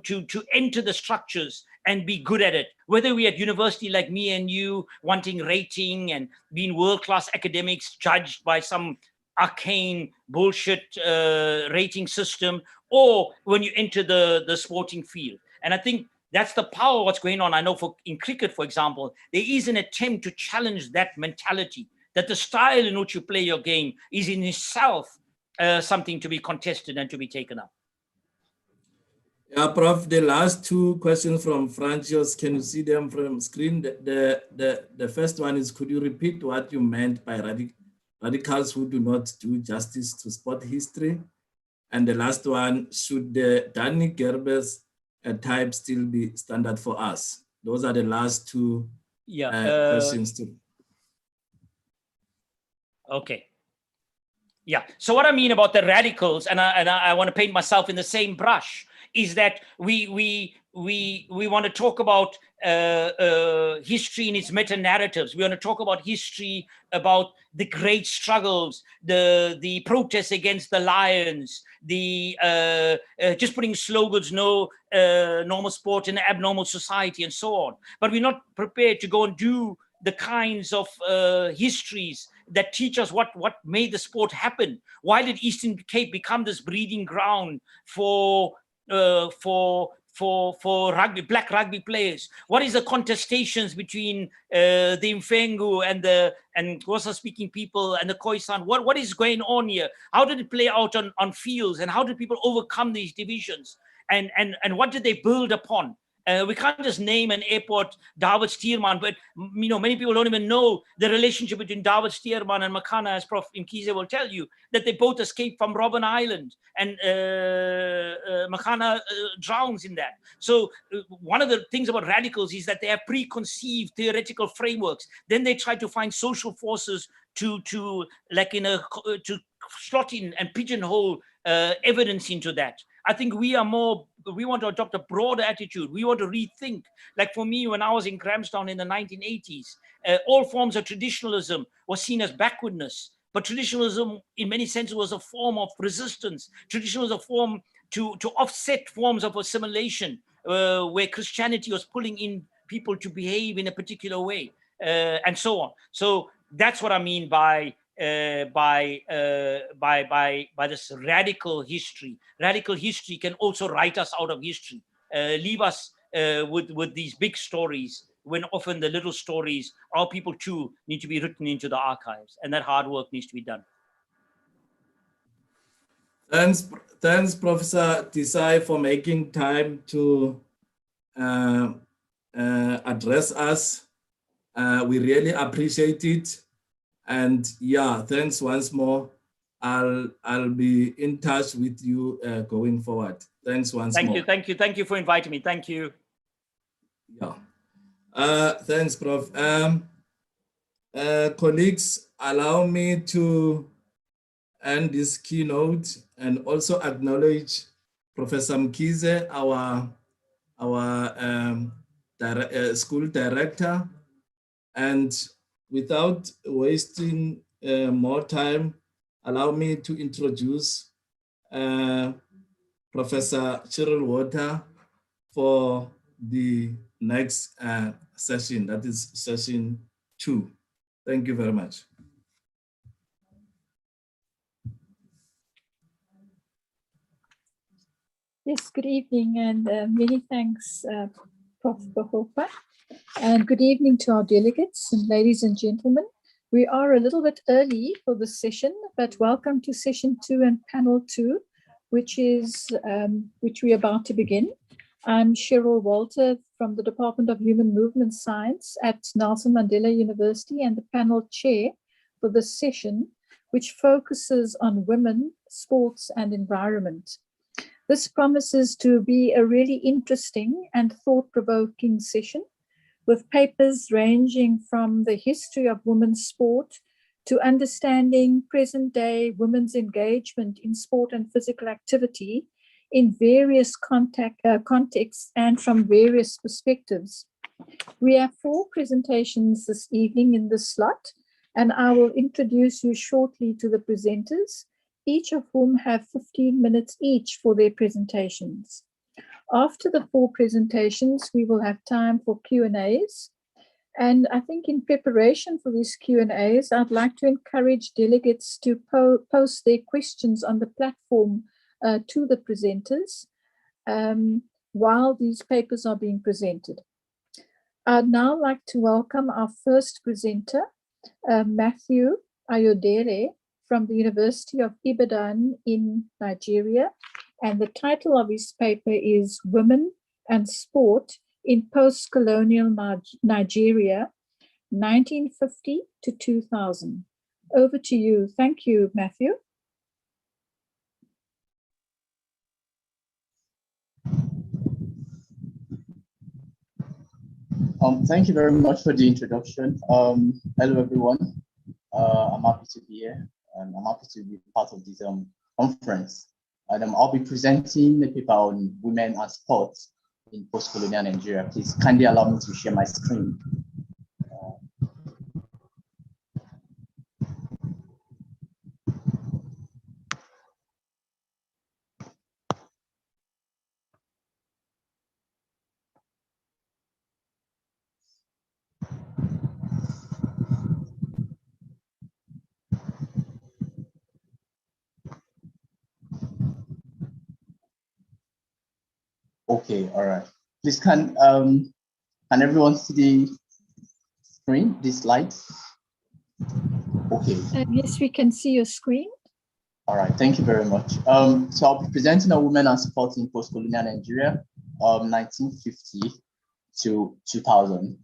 enter the structures and be good at it, whether we at university like me and you wanting rating and being world-class academics judged by some arcane bullshit rating system, or when you enter the sporting field. And I think that's the power of what's going on. I know in cricket, for example, there is an attempt to challenge that mentality, that the style in which you play your game is in itself something to be contested and to be taken up. Yeah, Prof, the last two questions from Francis, can you see them from screen? The first one is, could you repeat what you meant by radicals who do not do justice to sport history? And the last one, should the Danny Gerbers type still be standard for us? Those are the last two questions too. Okay. Yeah, so what I mean about the radicals, and I want to paint myself in the same brush, is that we want to talk about history in its meta-narratives. We want to talk about history, about the great struggles, the protests against the Lions, the just putting slogans, no normal sport in an abnormal society, and so on. But we're not prepared to go and do the kinds of histories that teach us what made the sport happen. Why did Eastern Cape become this breeding ground for rugby, black rugby players? What is the contestations between the Mfengu and Xhosa speaking people and the Khoisan? What is going on here? How did it play out on fields, and how did people overcome these divisions? And what did they build upon? We can't just name an airport, David Stearman, but many people don't even know the relationship between David Stearman and Makana, as Prof. Mkhize will tell you, that they both escaped from Robben Island, and Makana drowns in that. So one of the things about radicals is that they have preconceived theoretical frameworks. Then they try to find social forces to slot in and pigeonhole evidence into that. I think we want to adopt a broader attitude. We want to rethink. Like for me, when I was in Grahamstown in the 1980s, all forms of traditionalism were seen as backwardness. But traditionalism, in many senses, was a form of resistance. Tradition was a form to offset forms of assimilation, where Christianity was pulling in people to behave in a particular way, and so on. So that's what I mean by this radical history. Radical history can also write us out of history, leave us with these big stories, when often the little stories, our people too need to be written into the archives, and that hard work needs to be done. Thanks, Professor Tisai, for making time to address us. We really appreciate it. And yeah, thanks once more. I'll be in touch with you going forward. Thanks once more. Thank you for inviting me. Thank you. Yeah. Thanks, Prof. Colleagues, allow me to end this keynote and also acknowledge Professor Mkize, our school director. And without wasting more time, allow me to introduce Professor Cheryl Water for the next session, that is session 2. Thank you very much. Yes, good evening, and many thanks, Prof. Bahopa. And good evening to our delegates and ladies and gentlemen. We are a little bit early for this session, but welcome to session 2 and panel 2, which we're about to begin. I'm Cheryl Walter from the Department of Human Movement Science at Nelson Mandela University and the panel chair for this session, which focuses on women, sports, and environment. This promises to be a really interesting and thought-provoking session, with papers ranging from the history of women's sport to understanding present-day women's engagement in sport and physical activity in various contexts and from various perspectives. We have 4 presentations this evening in this slot, and I will introduce you shortly to the presenters, each of whom have 15 minutes each for their presentations. After the 4 presentations, we will have time for Q&As. And I think in preparation for these Q&As, I'd like to encourage delegates to post their questions on the platform to the presenters while these papers are being presented. I'd now like to welcome our first presenter, Matthew Ayodele, from the University of Ibadan in Nigeria. And the title of his paper is Women and Sport in Post-Colonial Nigeria, 1950 to 2000. Over to you. Thank you, Matthew. Thank you very much for the introduction. Hello, everyone. I'm happy to be here, and I'm happy to be part of this conference. And I'll be presenting the paper on women and sports in post-colonial Nigeria. Please kindly allow me to share my screen. Okay, all right. Please can everyone see the screen, this slide? Okay. Yes, we can see your screen. All right, thank you very much. So I'll be presenting on women and sports in post-colonial Nigeria, 1950 to 2000.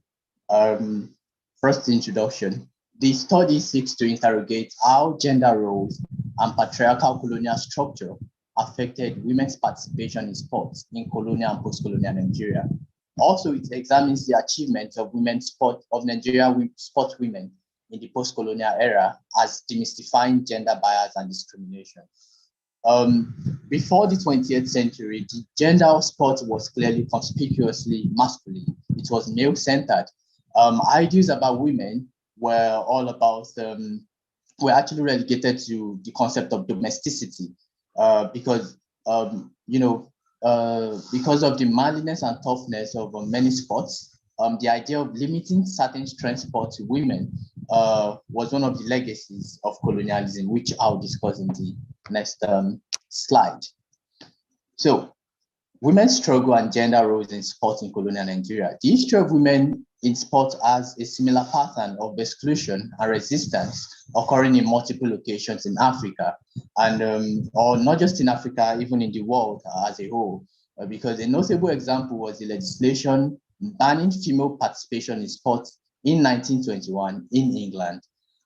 First, the introduction. The study seeks to interrogate how gender roles and patriarchal colonial structure affected women's participation in sports in colonial and post-colonial Nigeria. Also, it examines the achievements of Nigerian sport women in the post-colonial era as demystifying gender bias and discrimination. Before the 20th century, the gender of sport was clearly conspicuously masculine. It was male-centered. Ideas about women were all about, were actually relegated to the concept of domesticity because, because of the manliness and toughness of many sports, the idea of limiting certain strength sports to women was one of the legacies of colonialism, which I'll discuss in the next slide. So women's struggle and gender roles in sport in colonial Nigeria. The history of women in sport has a similar pattern of exclusion and resistance occurring in multiple locations in Africa, and or not just in Africa, even in the world as a whole. Because a notable example was the legislation banning female participation in sports in 1921 in England.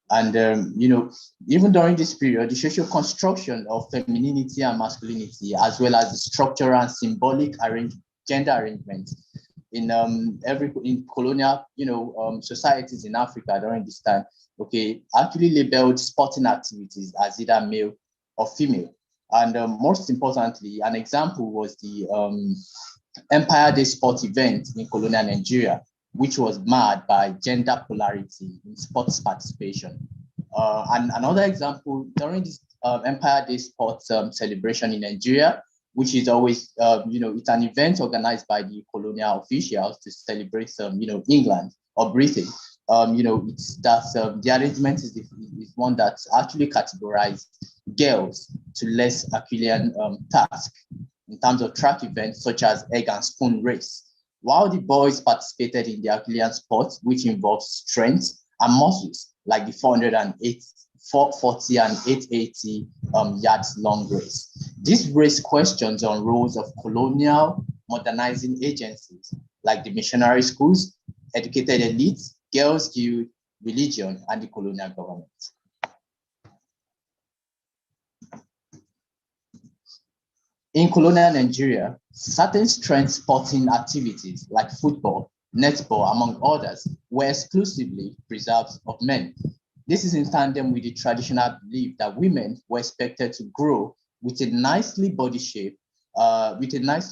And you know, even during this period, the social construction of femininity and masculinity, as well as the structural and symbolic gender arrangements in colonial, societies in Africa during this time, okay, actually labeled sporting activities as either male or female. And most importantly, an example was the Empire Day sport event in colonial Nigeria, which was marred by gender polarity in sports participation. And another example, during this Empire Day sports celebration in Nigeria, which is always, it's an event organized by the colonial officials to celebrate, England or Britain. It's that the arrangement is one that actually categorized girls to less Herculean tasks in terms of track events such as egg and spoon race, while the boys participated in the Herculean sports, which involves strength and muscles, like the 440 and 880 yards long race. This raised questions on roles of colonial modernizing agencies, like the missionary schools, educated elites, girls' guild, religion, and the colonial government. In colonial Nigeria, certain strength sporting activities like football, netball, among others, were exclusively preserved of men. This is in tandem with the traditional belief that women were expected to grow with a nicely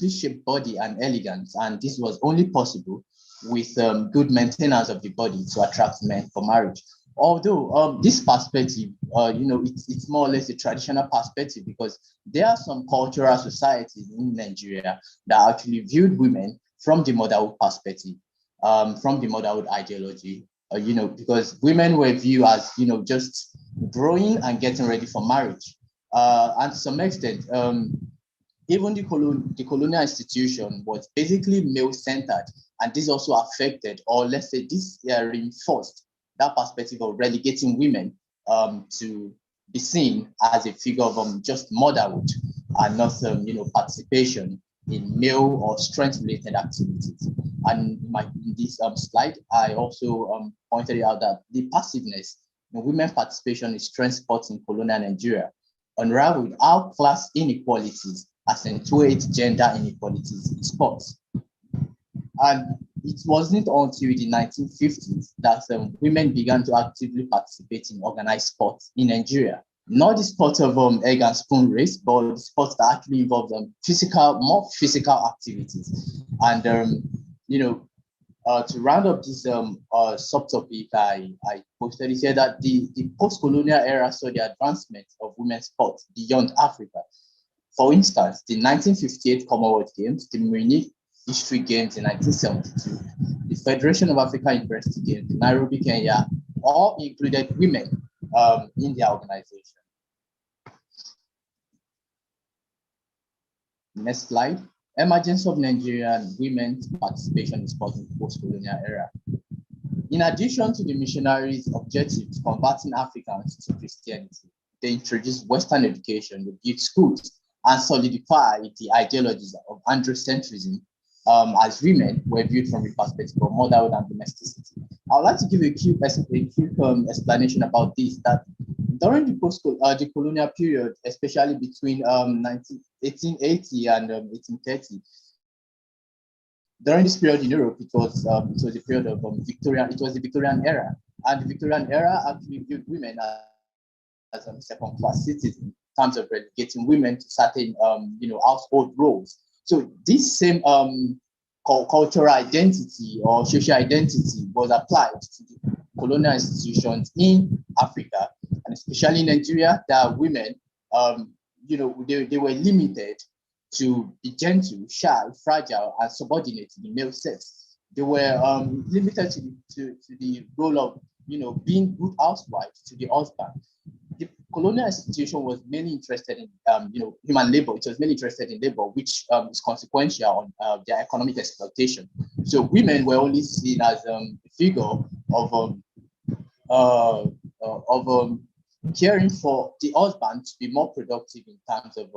shaped body and elegance, and this was only possible with good maintenance of the body to attract men for marriage. Although this perspective, it's more or less a traditional perspective, because there are some cultural societies in Nigeria that actually viewed women from the motherhood perspective, from the motherhood ideology, because women were viewed as, just growing and getting ready for marriage. And to some extent, even the colonial institution was basically male-centered, and this also affected, or let's say this reinforced that perspective of relegating women to be seen as a figure of just motherhood and not participation in male or strength-related activities. And in this slide, I also pointed out that the passiveness in women's participation in strength sports in colonial Nigeria unraveled how class inequalities accentuate gender inequalities in sports. And it wasn't until the 1950s that women began to actively participate in organized sports in Nigeria. Not the sport of egg and spoon race, but the sports that actually involved more physical activities. And to round up this subtopic, I posted here that the post-colonial era saw the advancement of women's sports beyond Africa. For instance, the 1958 Commonwealth Games, the Munich History Games in 1972, the Federation of African University Games in Nairobi, Kenya, all included women in their organization. Next slide. Emergence of Nigerian women's participation in sports in the post-colonial era. In addition to the missionaries' objective to converting Africans to Christianity, they introduced Western education, they built schools, and solidified the ideologies of androcentrism, as women were viewed from the perspective of motherhood and domesticity. I would like to give a quick explanation about this, that during the colonial period, especially between 1880 and 1830, during this period in Europe, it was a period of the Victorian era, and the Victorian era actually viewed women as second-class citizens in terms of relegating women to certain household roles. So this same cultural identity or social identity was applied to the colonial institutions in Africa, and especially in Nigeria, that women, they were limited to be gentle, shy, fragile, and subordinate to the male sex. They were limited to the role of, being good housewives to the husband. the colonial institution was mainly interested in, human labor. It was mainly interested in labor, which is consequential on their economic exploitation. So women were only seen as a figure of caring for the husband to be more productive in terms of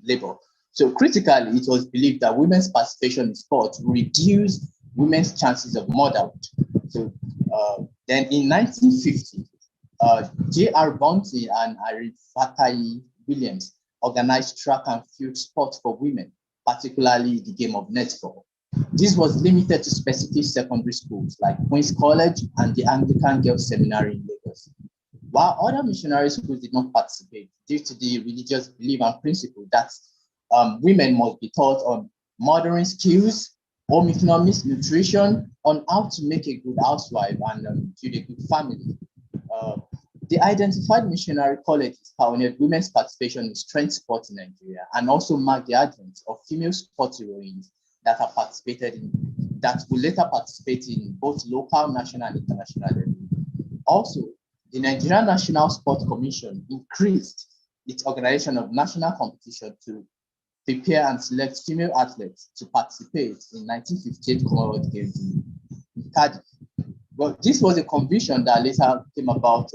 labor. So critically, it was believed that women's participation in sport would reduce women's chances of motherhood. So then in 1950, J.R. Bounty and Irene Fatai Williams organized track and field sport for women, particularly the game of netball. This was limited to specific secondary schools like Queen's College and the Anglican Girls Seminary in Lagos. While other missionary schools did not participate due to the religious belief and principle that women must be taught on mothering skills, home economics, nutrition, on how to make a good housewife and build a good family. The identified missionary colleges pioneered women's participation in strength sports in Nigeria and also marked the advent of female sport heroines that will later participate in both local, national, and international level. Also, the Nigerian National Sports Commission increased its organization of national competition to prepare and select female athletes to participate in 1958 Commonwealth Games in Cardiff. Well, this was a conviction that later came about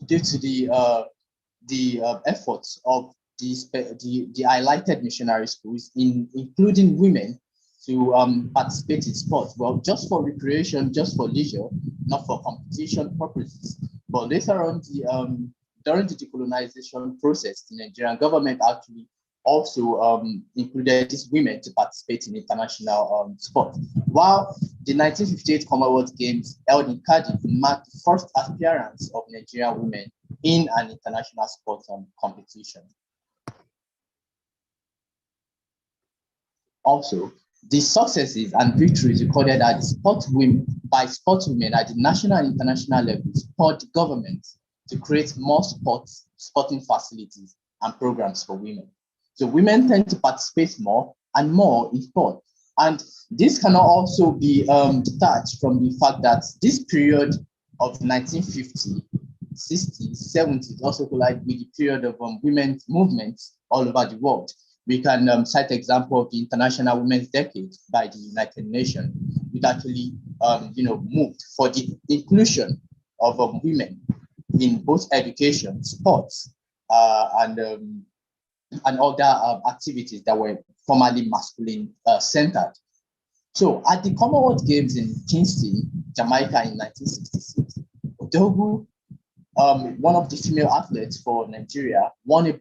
due to the efforts of the highlighted missionary schools, including women, to participate in sports. Well, just for recreation, just for leisure, not for competition purposes. But later on, during the decolonization process, the Nigerian government actually also included these women to participate in international sport. While the 1958 Commonwealth Games held in Cardiff marked the first appearance of Nigerian women in an international sport competition. Also, the successes and victories recorded by sportswomen at the national and international level spurred the government to create more sporting facilities and programs for women. So women tend to participate more and more in sport. And this cannot also be detached from the fact that this period of 1950, 60s, 70s also collide with the period of women's movements all over the world. We can cite the example of the International Women's Decade by the United Nations, which actually moved for the inclusion of women in both education, sports, and other activities that were formerly masculine centered. So at the Commonwealth Games in Kingston, Jamaica in 1966, Odogwu, one of the female athletes for Nigeria, won a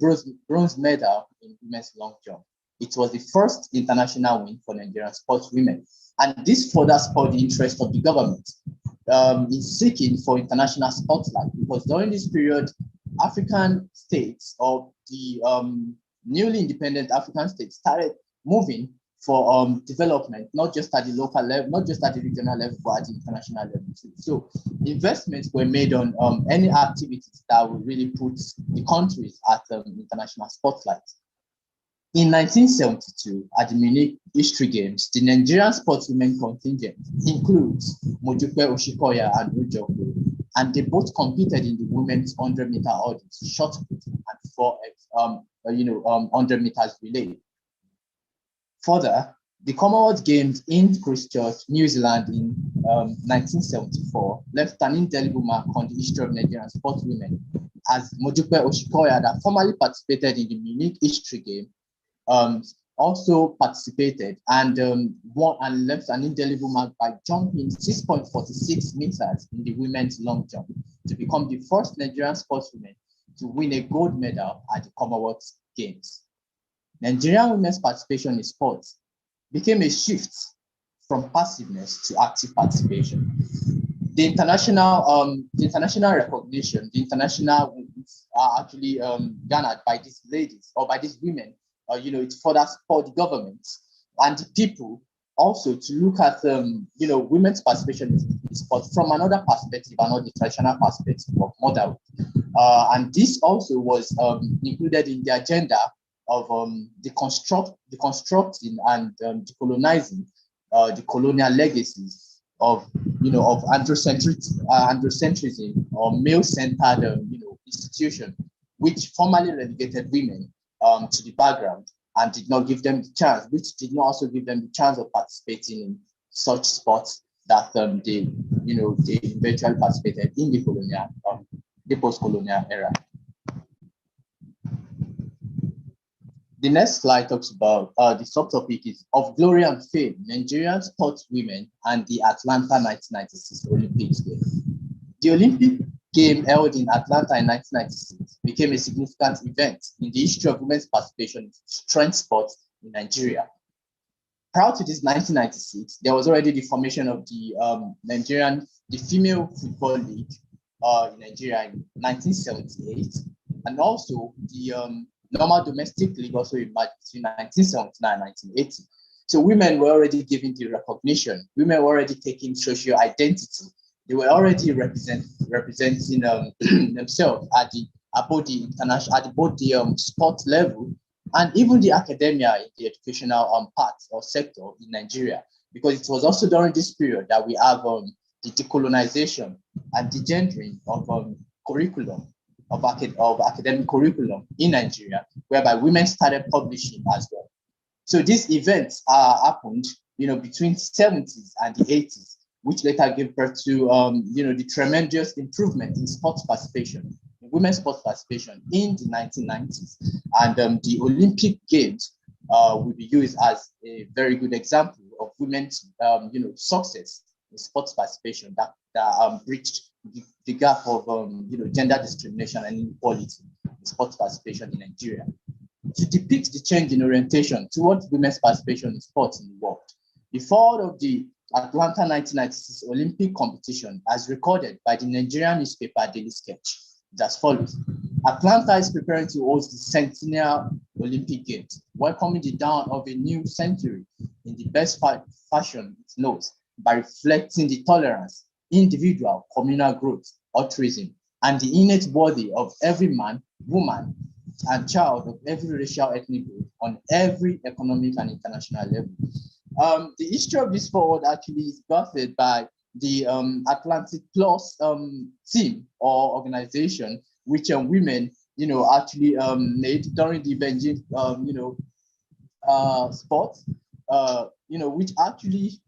bronze medal in women's long jump. It was the first international win for Nigerian sportswomen. And this further spurred the interest of the government in seeking for international spotlight, because during this period, African states, or the newly independent African states, started moving for development, not just at the local level, not just at the regional level, but at the international level too. So investments were made on any activities that would really put the countries at international spotlight. In 1972, at the Munich History Games, the Nigerian sportswomen contingent includes Mojupe Oshikoya and Ujoko, and they both competed in the women's 100-meter hurdles, shot put, and 100 meters relay. Further, the Commonwealth Games in Christchurch, New Zealand in 1974 left an indelible mark on the history of Nigerian sportswomen, as Mojupe Oshikoya, that formerly participated in the Munich History Game, also participated and won and left an indelible mark by jumping 6.46 meters in the women's long jump to become the first Nigerian sportswoman to win a gold medal at the Commonwealth Games. Nigerian women's participation in sports became a shift from passiveness to active participation. The international recognition, the international wins are actually garnered by these ladies or by these women. It further spurred the government and the people also to look at women's participation in sport from another perspective, another traditional perspective of motherhood. And this also was included in the agenda of deconstructing and decolonizing the colonial legacies of of androcentrism or male-centered institution, which formerly relegated women to the background and did not give them the chance, which did not also give them the chance of participating in such sports that they eventually participated in the post-colonial era. The next slide talks about the subtopic is of glory and fame, Nigerian sports women and the Atlanta 1996 Olympics Games. The Olympic game held in Atlanta in 1996 became a significant event in the history of women's participation in strength sports in Nigeria. Prior to this 1996, there was already the formation of the Female Football League in Nigeria in 1978, and also the normal domestic league also emerged between 1979 and 1980. So women were already given the recognition. Women were already taking social identity. They were already representing themselves at both the sport level and even the academia in the educational part or sector in Nigeria, because it was also during this period that we have the decolonization and degendering of curriculum, of academic curriculum in Nigeria, whereby women started publishing as well. So these events happened, between the 70s and the 80s, which later gave birth to, the tremendous improvement in sports participation, women's sports participation in the 1990s. And the Olympic Games will be used as a very good example of women's, success in sports participation that bridged the gap of, gender discrimination and inequality in sports participation in Nigeria. To depict the change in orientation towards women's participation in sports in the world, the fall of the Atlanta 1996 Olympic competition, as recorded by the Nigerian newspaper Daily Sketch, is as follows. Atlanta is preparing to host the centennial Olympic Games, welcoming the dawn of a new century in the best fashion it knows, by reflecting the tolerance, individual, communal growth, altruism, and the innate worthy of every man, woman, and child of every racial ethnic group on every economic and international level. The history of this sport actually is birthed by the Atlantic Plus team or organization, which women, actually made during the Beijing, sports, which actually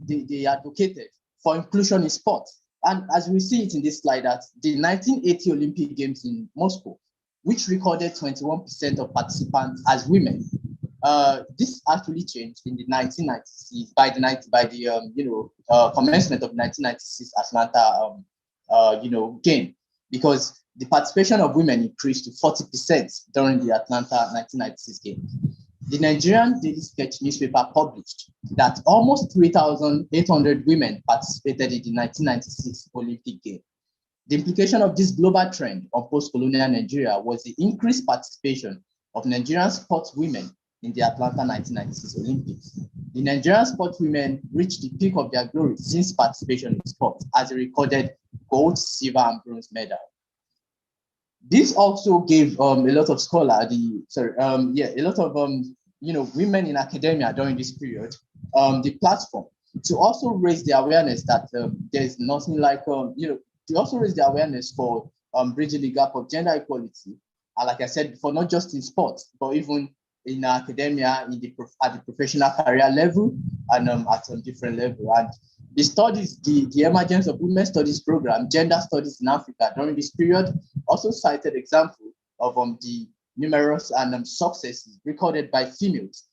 they advocated for inclusion in sports. And as we see it in this slide, that the 1980 Olympic Games in Moscow, which recorded 21% of participants as women. This actually changed in the 1990s by the commencement of 1996 Atlanta game, because the participation of women increased to 40% during the Atlanta 1996 game. The Nigerian Daily Sketch newspaper published that almost 3,800 women participated in the 1996 Olympic game. The implication of this global trend of post-colonial Nigeria was the increased participation of Nigerian sports women in the Atlanta 1996 Olympics. The Nigerian sports women reached the peak of their glory since participation in sports, as they recorded gold, silver, and bronze medal. This also gave a lot of scholars, women in academia during this period, the platform to also raise the awareness that there's nothing like, to also raise the awareness for bridging the gap of gender equality. And like I said before, not just in sports, but even in academia, at the professional career level, and at a different level. And the studies, the emergence of women's studies program, gender studies in Africa during this period, also cited example of the numerous and successes recorded by females,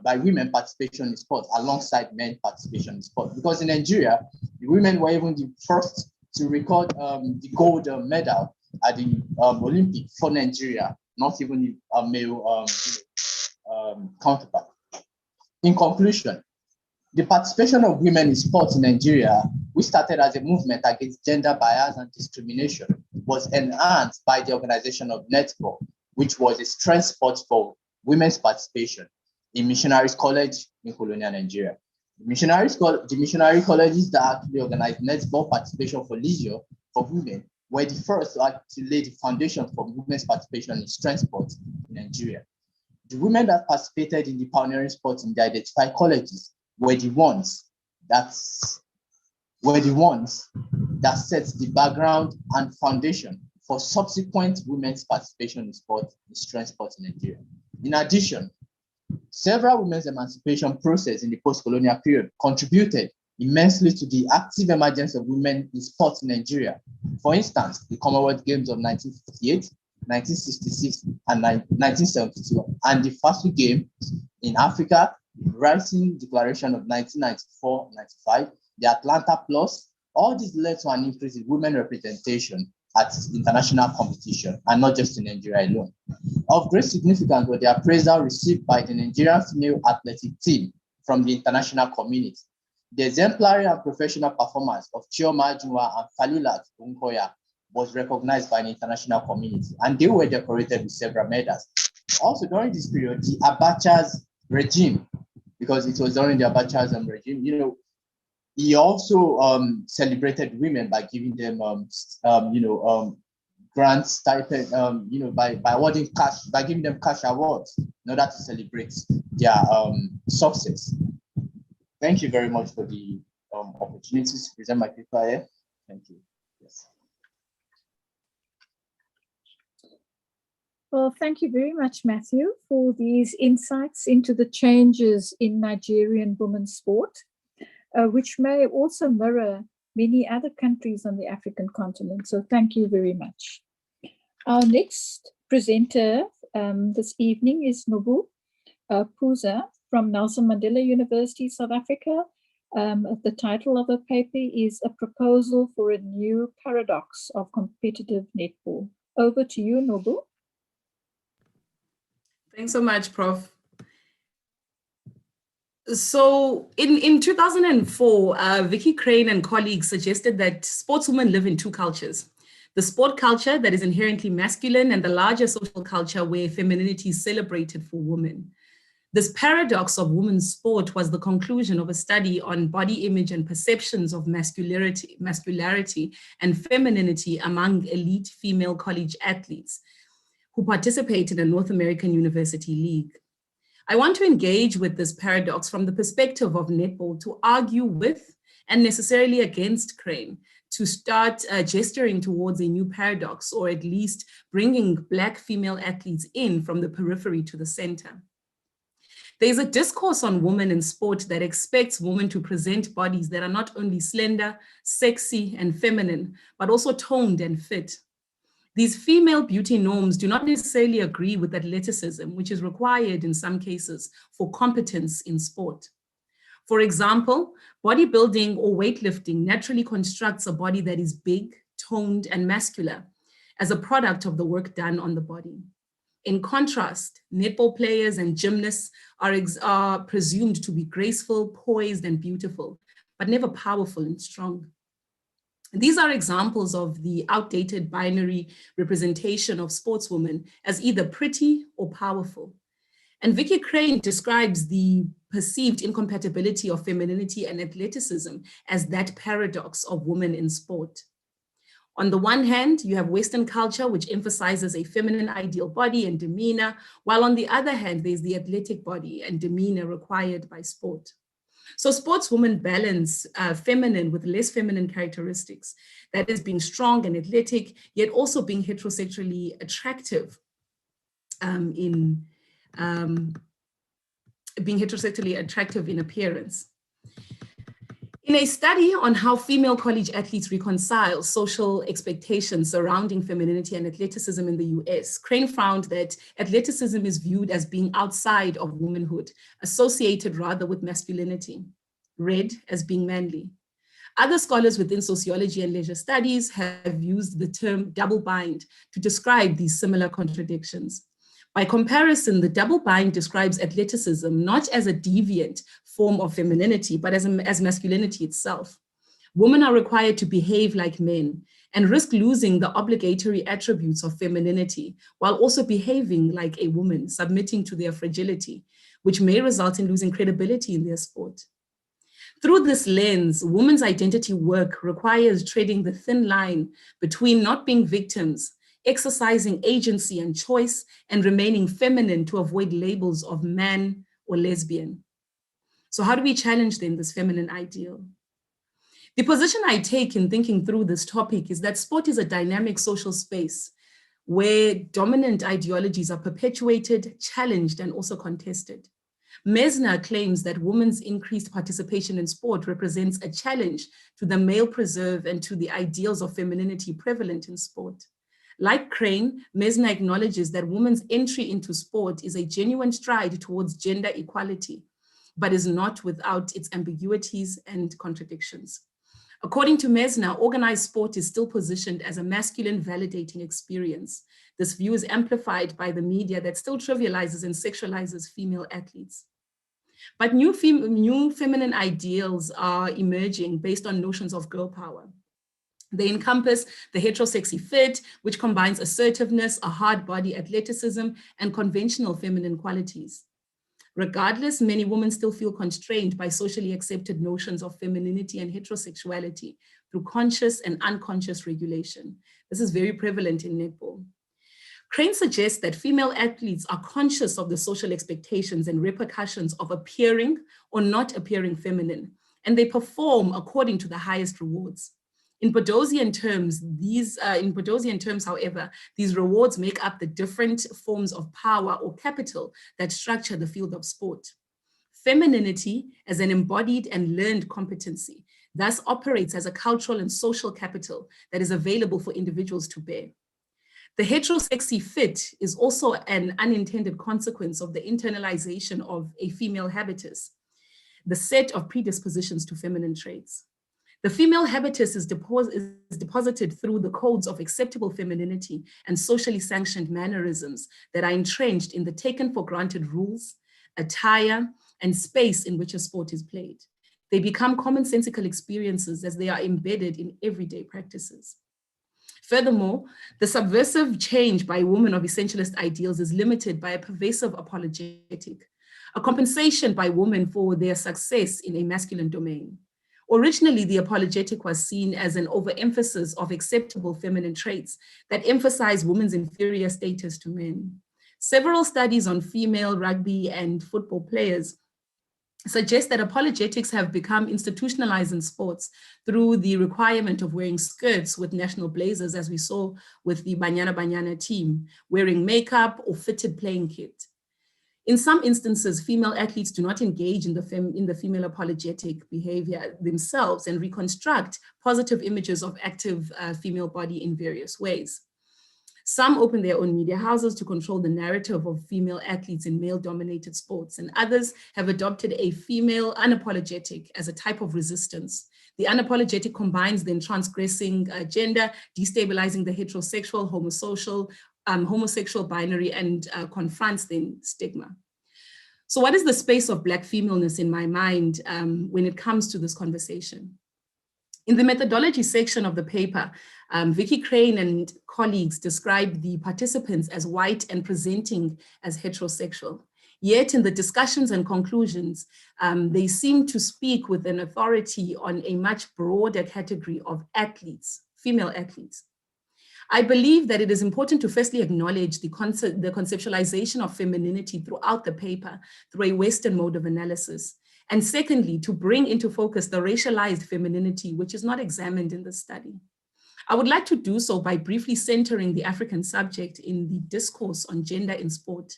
by women participation in sports alongside men participation in sports. Because in Nigeria, the women were even the first to record the gold medal at the Olympic for Nigeria, not even a male counterpart. In conclusion, the participation of women in sports in Nigeria, which started as a movement against gender bias and discrimination, was enhanced by the organization of Netball, which was a strength sport for women's participation in Missionaries College in colonial Nigeria. The missionary colleges that actually organized netball participation for leisure for women were the first to actually lay the foundation for women's participation in strength sports in Nigeria. The women that participated in the pioneering sports in the identified colleges were the ones were the ones that set the background and foundation for subsequent women's participation in strength sports in Nigeria. In addition, several women's emancipation processes in the post-colonial period contributed immensely to the active emergence of women in sports in Nigeria. For instance, the Commonwealth Games of 1958, 1966, and 1972, and the FASU Games in Africa, the Rising Declaration of 1994-95, the Atlanta Plus. All this led to an increase in women representation at international competition, and not just in Nigeria alone. Of great significance was the appraisal received by the Nigerian female athletic team from the international community. The exemplary and professional performance of Chioma Ajunwa and Falilat Unkoya was recognized by the international community, and they were decorated with several medals. Also during this period, the Abacha's regime, because it was during the Abacha's regime, he also celebrated women by giving them, grants, stipend, by awarding cash, by giving them cash awards in order to celebrate their success. Thank you very much for the opportunity to present my paper here. Thank you. Yes. Well, thank you very much, Matthew, for these insights into the changes in Nigerian women's sport, which may also mirror many other countries on the African continent. So thank you very much. Our next presenter this evening is Nobu Puza from Nelson Mandela University, South Africa. The title of her paper is A Proposal for a New Paradox of Competitive Netball. Over to you, Nobu. Thanks so much, Prof. So in 2004, Vicky Crane and colleagues suggested that sportswomen live in two cultures: the sport culture that is inherently masculine and the larger social culture where femininity is celebrated for women. This paradox of women's sport was the conclusion of a study on body image and perceptions of masculinity and femininity among elite female college athletes who participate in a North American university league. I want to engage with this paradox from the perspective of netball to argue with and necessarily against Crane, to start gesturing towards a new paradox, or at least bringing Black female athletes in from the periphery to the center. There's a discourse on women in sport that expects women to present bodies that are not only slender, sexy, and feminine, but also toned and fit. These female beauty norms do not necessarily agree with athleticism, which is required in some cases for competence in sport. For example, bodybuilding or weightlifting naturally constructs a body that is big, toned, and muscular as a product of the work done on the body. In contrast, netball players and gymnasts are presumed to be graceful, poised, and beautiful, but never powerful and strong. These are examples of the outdated binary representation of sportswomen as either pretty or powerful. And Vicky Crane describes the perceived incompatibility of femininity and athleticism as that paradox of women in sport. On the one hand, you have Western culture, which emphasizes a feminine ideal body and demeanor, while on the other hand, there's the athletic body and demeanor required by sport. So sportswomen balance feminine with less feminine characteristics, that is being strong and athletic, yet also being heterosexually attractive in appearance. In a study on how female college athletes reconcile social expectations surrounding femininity and athleticism in the US, Crane found that athleticism is viewed as being outside of womanhood, associated rather with masculinity, read as being manly. Other scholars within sociology and leisure studies have used the term double bind to describe these similar contradictions. By comparison, the double bind describes athleticism not as a deviant form of femininity, but as masculinity itself. Women are required to behave like men and risk losing the obligatory attributes of femininity while also behaving like a woman, submitting to their fragility, which may result in losing credibility in their sport. Through this lens, women's identity work requires treading the thin line between not being victims, exercising agency and choice, and remaining feminine to avoid labels of man or lesbian. So how do we challenge then this feminine ideal? The position I take in thinking through this topic is that sport is a dynamic social space where dominant ideologies are perpetuated, challenged, and also contested. Mesner claims that women's increased participation in sport represents a challenge to the male preserve and to the ideals of femininity prevalent in sport. Like Crane, Mesner acknowledges that women's entry into sport is a genuine stride towards gender equality, but is not without its ambiguities and contradictions. According to Mesner, organized sport is still positioned as a masculine validating experience. This view is amplified by the media that still trivializes and sexualizes female athletes. But new feminine ideals are emerging based on notions of girl power. They encompass the heterosexy fit, which combines assertiveness, a hard body, athleticism, and conventional feminine qualities. Regardless, many women still feel constrained by socially accepted notions of femininity and heterosexuality through conscious and unconscious regulation. This is very prevalent in netball. Crane suggests that female athletes are conscious of the social expectations and repercussions of appearing or not appearing feminine, and they perform according to the highest rewards. In Bodosian terms, however, these rewards make up the different forms of power or capital that structure the field of sport. Femininity, as an embodied and learned competency, thus operates as a cultural and social capital that is available for individuals to bear. The heterosexy fit is also an unintended consequence of the internalization of a female habitus, the set of predispositions to feminine traits. The female habitus is deposited through the codes of acceptable femininity and socially sanctioned mannerisms that are entrenched in the taken for granted rules, attire, and space in which a sport is played. They become commonsensical experiences as they are embedded in everyday practices. Furthermore, the subversive change by women of essentialist ideals is limited by a pervasive apologetic, a compensation by women for their success in a masculine domain. Originally, the apologetic was seen as an overemphasis of acceptable feminine traits that emphasize women's inferior status to men. Several studies on female rugby and football players suggest that apologetics have become institutionalized in sports through the requirement of wearing skirts with national blazers, as we saw with the Banyana Banyana team, wearing makeup or fitted playing kit. In some instances, female athletes do not engage in the female apologetic behavior themselves and reconstruct positive images of active female body in various ways. Some open their own media houses to control the narrative of female athletes in male-dominated sports, and others have adopted a female unapologetic as a type of resistance. The unapologetic combines then transgressing gender, destabilizing the heterosexual, homosexual binary, and confronts then stigma. So what is the space of Black femaleness in my mind when it comes to this conversation? In the methodology section of the paper, Vicky Crane and colleagues describe the participants as white and presenting as heterosexual. Yet in the discussions and conclusions, they seem to speak with an authority on a much broader category of athletes, female athletes. I believe that it is important to firstly acknowledge the conceptualization of femininity throughout the paper through a Western mode of analysis. And secondly, to bring into focus the racialized femininity, which is not examined in the study. I would like to do so by briefly centering the African subject in the discourse on gender in sport.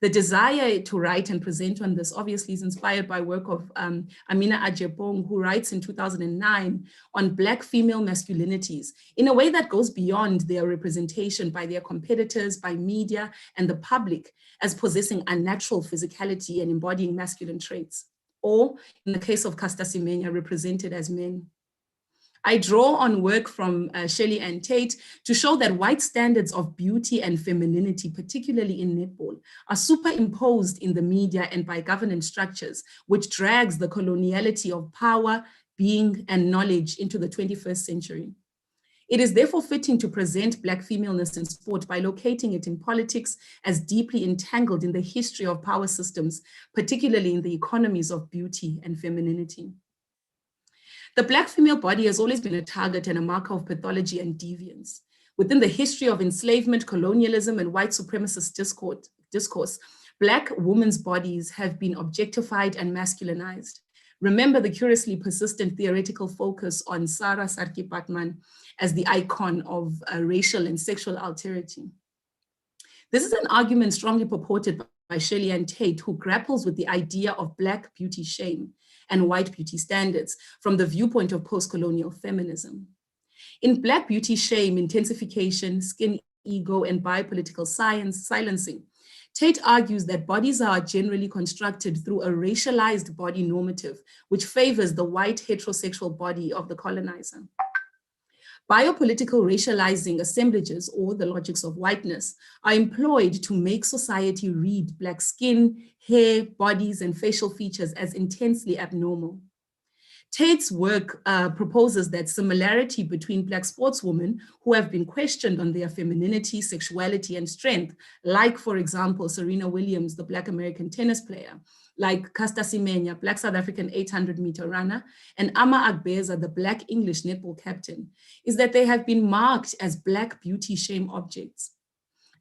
The desire to write and present on this obviously is inspired by work of Amina Ajepong, who writes in 2009 on Black female masculinities in a way that goes beyond their representation by their competitors, by media, and the public as possessing unnatural physicality and embodying masculine traits, or in the case of Caster Semenya, represented as men. I draw on work from Shirley Ann Tate to show that white standards of beauty and femininity, particularly in netball, are superimposed in the media and by governance structures, which drags the coloniality of power, being, and knowledge into the 21st century. It is therefore fitting to present Black femaleness in sport by locating it in politics as deeply entangled in the history of power systems, particularly in the economies of beauty and femininity. The Black female body has always been a target and a marker of pathology and deviance. Within the history of enslavement, colonialism, and white supremacist discourse, Black women's bodies have been objectified and masculinized. Remember the curiously persistent theoretical focus on Sarah Sarki-Patman as the icon of racial and sexual alterity. This is an argument strongly purported by Shirley Ann Tate, who grapples with the idea of Black beauty shame and white beauty standards from the viewpoint of post-colonial feminism. In Black beauty shame, intensification, skin ego, and biopolitical silencing, Tate argues that bodies are generally constructed through a racialized body normative, which favors the white heterosexual body of the colonizer. Biopolitical racializing assemblages, or the logics of whiteness, are employed to make society read Black skin, hair, bodies, and facial features as intensely abnormal. Tate's work proposes that similarity between Black sportswomen who have been questioned on their femininity, sexuality, and strength, like, for example, Serena Williams, the Black American tennis player, like Caster Semenya, Black South African 800-meter runner, and Ama Agbeza, the Black English netball captain, is that they have been marked as Black beauty shame objects.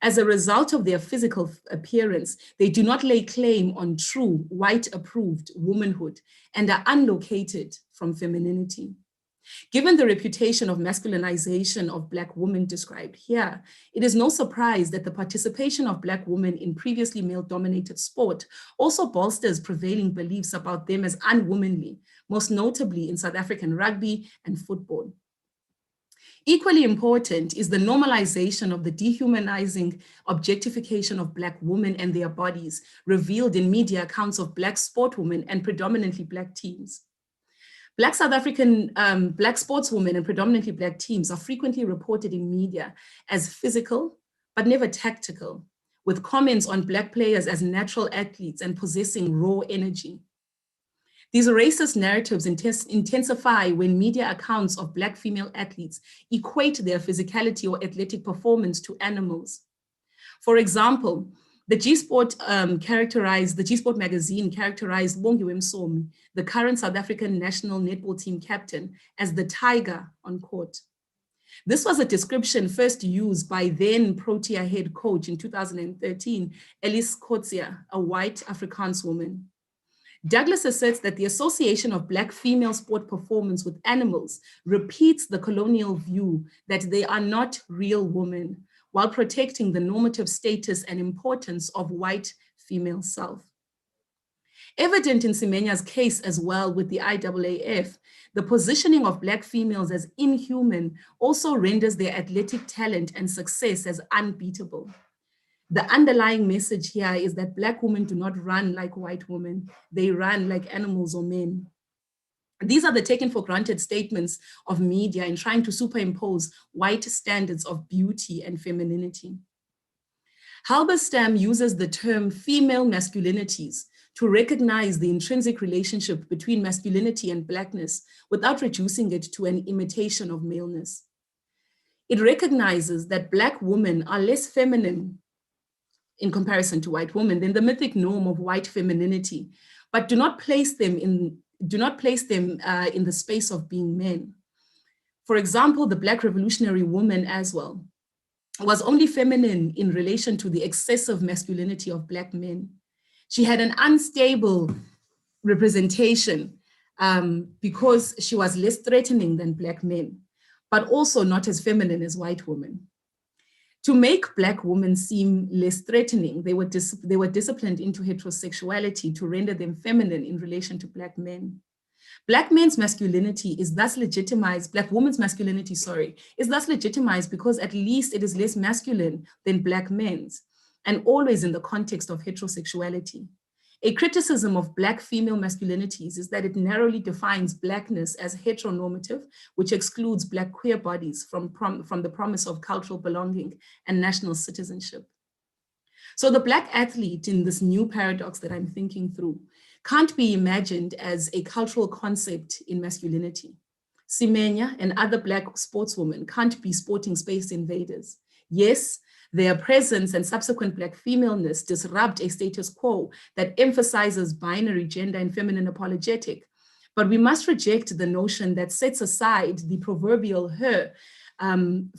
As a result of their physical appearance, they do not lay claim on true white-approved womanhood and are unlocated from femininity. Given the reputation of masculinization of Black women described here, it is no surprise that the participation of Black women in previously male-dominated sport also bolsters prevailing beliefs about them as unwomanly, most notably in South African rugby and football. Equally important is the normalization of the dehumanizing objectification of Black women and their bodies revealed in media accounts of Black sportwomen and predominantly Black teams. Black South African Black sportswomen and predominantly Black teams are frequently reported in media as physical, but never tactical, with comments on Black players as natural athletes and possessing raw energy. These racist narratives intensify when media accounts of Black female athletes equate their physicality or athletic performance to animals. For example, the G-Sport magazine characterized Bongiwe Msomi, the current South African national netball team captain, as the tiger on court. This was a description first used by then Protea head coach in 2013, Elise Kotsia, a white Afrikaans woman. Douglas asserts that the association of Black female sport performance with animals repeats the colonial view that they are not real women, while protecting the normative status and importance of white female self. Evident in Semenya's case as well with the IAAF, the positioning of Black females as inhuman also renders their athletic talent and success as unbeatable. The underlying message here is that Black women do not run like white women, they run like animals or men. These are the taken for granted statements of media in trying to superimpose white standards of beauty and femininity. Halberstam uses the term female masculinities to recognize the intrinsic relationship between masculinity and Blackness without reducing it to an imitation of maleness. It recognizes that Black women are less feminine in comparison to white women than the mythic norm of white femininity, but do not place them in the space of being men. For example, the Black revolutionary woman as well was only feminine in relation to the excessive masculinity of Black men. She had an unstable representation because she was less threatening than Black men, but also not as feminine as white women. To make Black women seem less threatening, they were disciplined into heterosexuality to render them feminine in relation to Black men. Black men's masculinity is thus legitimized, Black women's masculinity, is thus legitimized because at least it is less masculine than Black men's, and always in the context of heterosexuality. A criticism of Black female masculinities is that it narrowly defines Blackness as heteronormative, which excludes Black queer bodies from the promise of cultural belonging and national citizenship. So the Black athlete in this new paradox that I'm thinking through can't be imagined as a cultural concept in masculinity. Semenya and other Black sportswomen can't be sporting space invaders. Yes, their presence and subsequent Black femaleness disrupt a status quo that emphasizes binary gender and feminine apologetic. But we must reject the notion that sets aside the proverbial her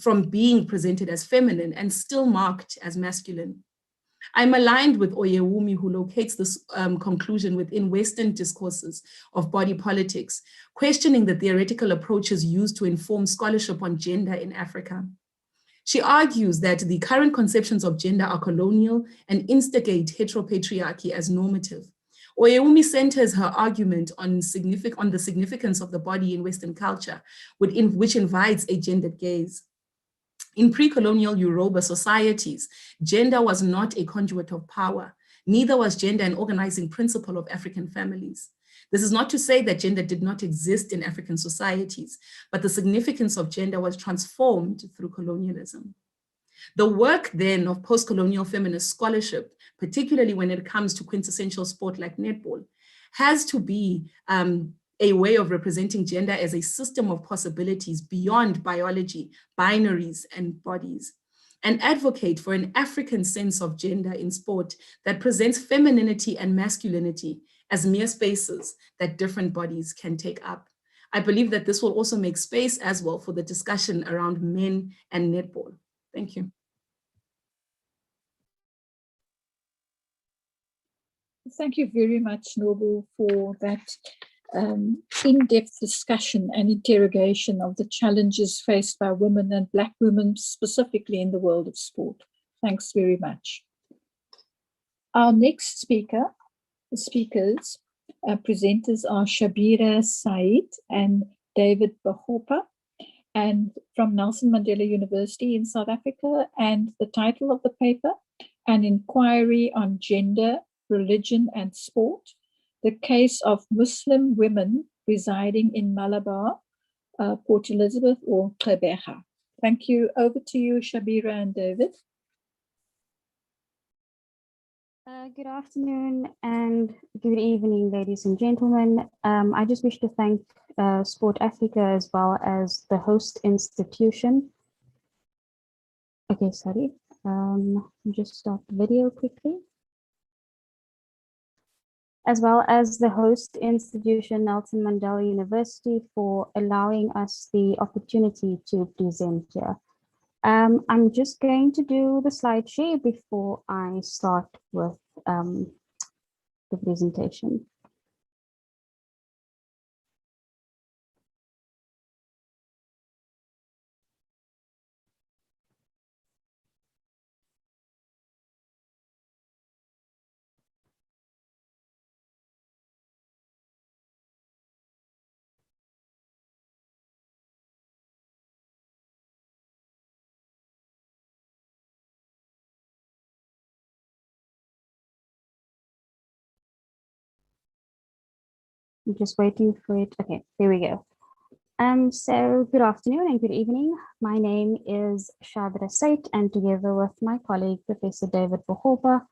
from being presented as feminine and still marked as masculine. I'm aligned with Oyewumi, who locates this conclusion within Western discourses of body politics, questioning the theoretical approaches used to inform scholarship on gender in Africa. She argues that the current conceptions of gender are colonial and instigate heteropatriarchy as normative. Oyewumi centers her argument on the significance of the body in Western culture, which invites a gendered gaze. In pre-colonial Yoruba societies, gender was not a conduit of power. Neither was gender an organizing principle of African families. This is not to say that gender did not exist in African societies, but the significance of gender was transformed through colonialism. The work then of post-colonial feminist scholarship, particularly when it comes to quintessential sport like netball, has to be a way of representing gender as a system of possibilities beyond biology, binaries, and bodies, and advocate for an African sense of gender in sport that presents femininity and masculinity as mere spaces that different bodies can take up. I believe that this will also make space as well for the discussion around men and netball. Thank you. Thank you very much, Noble, for that in-depth discussion and interrogation of the challenges faced by women and Black women specifically in the world of sport. Thanks very much. Our next presenters are Shabira Said and David Bahopa, and from Nelson Mandela University in South Africa, and the title of the paper, An Inquiry on Gender, Religion and Sport, the case of Muslim women residing in Malabar, Port Elizabeth or Gqeberha. Thank you. Over to you, Shabira and David. Good afternoon and good evening, ladies and gentlemen. I just wish to thank Sport Africa as well as the host institution. Okay, sorry. Just stop the video quickly. As well as the host institution, Nelson Mandela University, for allowing us the opportunity to present here. I'm just going to do the slide share before I start with the presentation. I'm just waiting for it. Okay, there we go. So good afternoon and good evening. My name is Shabira Said, and together with my colleague, Professor David Bahopa,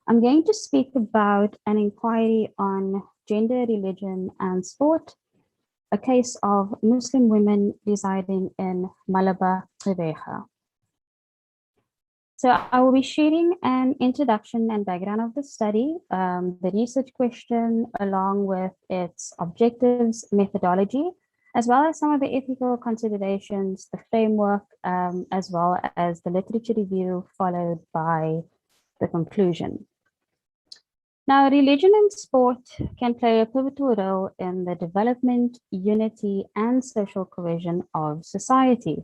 I'm going to speak about an inquiry on gender, religion, and sport, a case of Muslim women residing in Malabar, Gqeberha. So I will be sharing an introduction and background of the study, the research question, along with its objectives, methodology, as well as some of the ethical considerations, the framework, as well as the literature review, followed by the conclusion. Now, religion and sport can play a pivotal role in the development, unity, and social cohesion of society.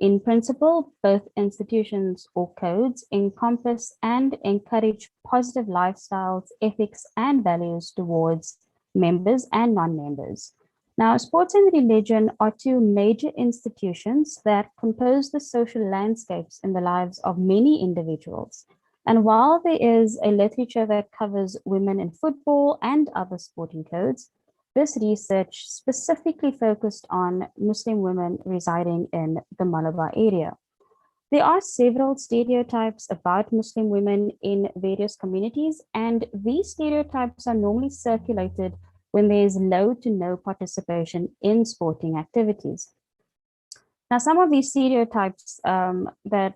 In principle, both institutions or codes encompass and encourage positive lifestyles, ethics, and values towards members and non-members. Now, sports and religion are two major institutions that compose the social landscapes in the lives of many individuals. And while there is a literature that covers women in football and other sporting codes, this research specifically focused on Muslim women residing in the Malabar area. There are several stereotypes about Muslim women in various communities, and these stereotypes are normally circulated when there is low to no participation in sporting activities. Now, some of these stereotypes that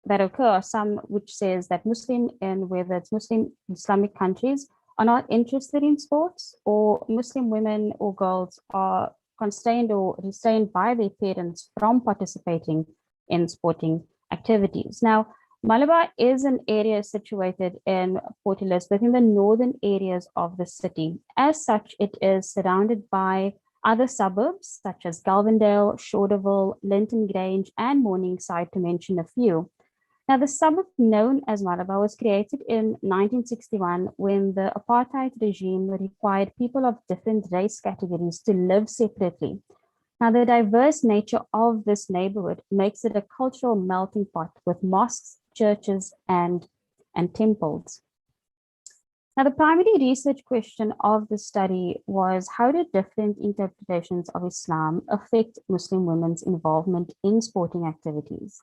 occur are some which says that Muslim, and whether it's Muslim Islamic countries, are not interested in sports, or Muslim women or girls are constrained or restrained by their parents from participating in sporting activities. Now, Malabar is an area situated in Port Elizabeth in the northern areas of the city. As such, it is surrounded by other suburbs such as Galvindale, Shorterville, Linton Grange, and Morningside, to mention a few. Now, the suburb known as Malabar was created in 1961 when the apartheid regime required people of different race categories to live separately. Now, the diverse nature of this neighborhood makes it a cultural melting pot with mosques, churches, and temples. Now, the primary research question of the study was, how did different interpretations of Islam affect Muslim women's involvement in sporting activities?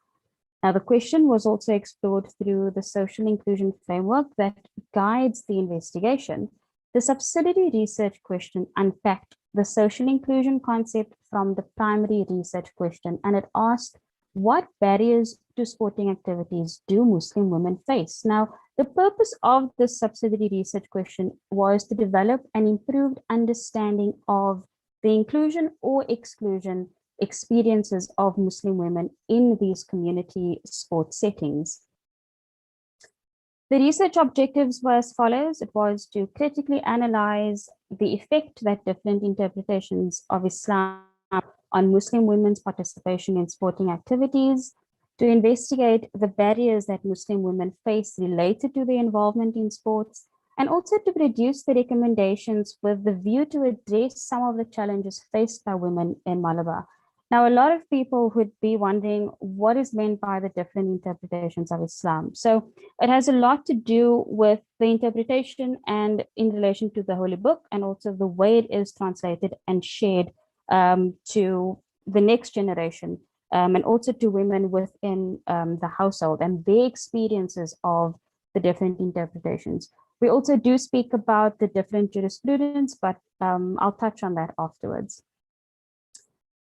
Now, the question was also explored through the social inclusion framework that guides the investigation. The subsidiary research question unpacked the social inclusion concept from the primary research question, and it asked, what barriers to sporting activities do Muslim women face? Now, the purpose of this subsidiary research question was to develop an improved understanding of the inclusion or exclusion experiences of Muslim women in these community sports settings. The research objectives were as follows. It was to critically analyze the effect that different interpretations of Islam on Muslim women's participation in sporting activities, to investigate the barriers that Muslim women face related to their involvement in sports, and also to produce the recommendations with the view to address some of the challenges faced by women in Malabar. Now, a lot of people would be wondering what is meant by the different interpretations of Islam. So it has a lot to do with the interpretation and in relation to the Holy Book, and also the way it is translated and shared to the next generation, and also to women within the household and their experiences of the different interpretations. We also do speak about the different jurisprudence, but I'll touch on that afterwards.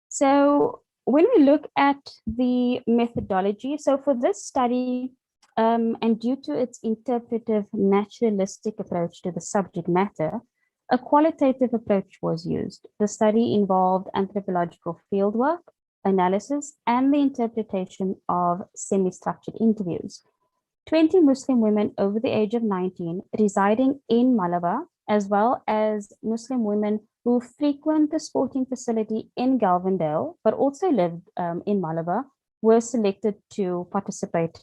So when we look at the methodology, so for this study, and due to its interpretive naturalistic approach to the subject matter, a qualitative approach was used. The study involved anthropological fieldwork, analysis, and the interpretation of semi-structured interviews. 20 Muslim women over the age of 19 residing in Malabar, as well as Muslim women who frequent the sporting facility in Galvindale, but also lived in Malabar, were selected to participate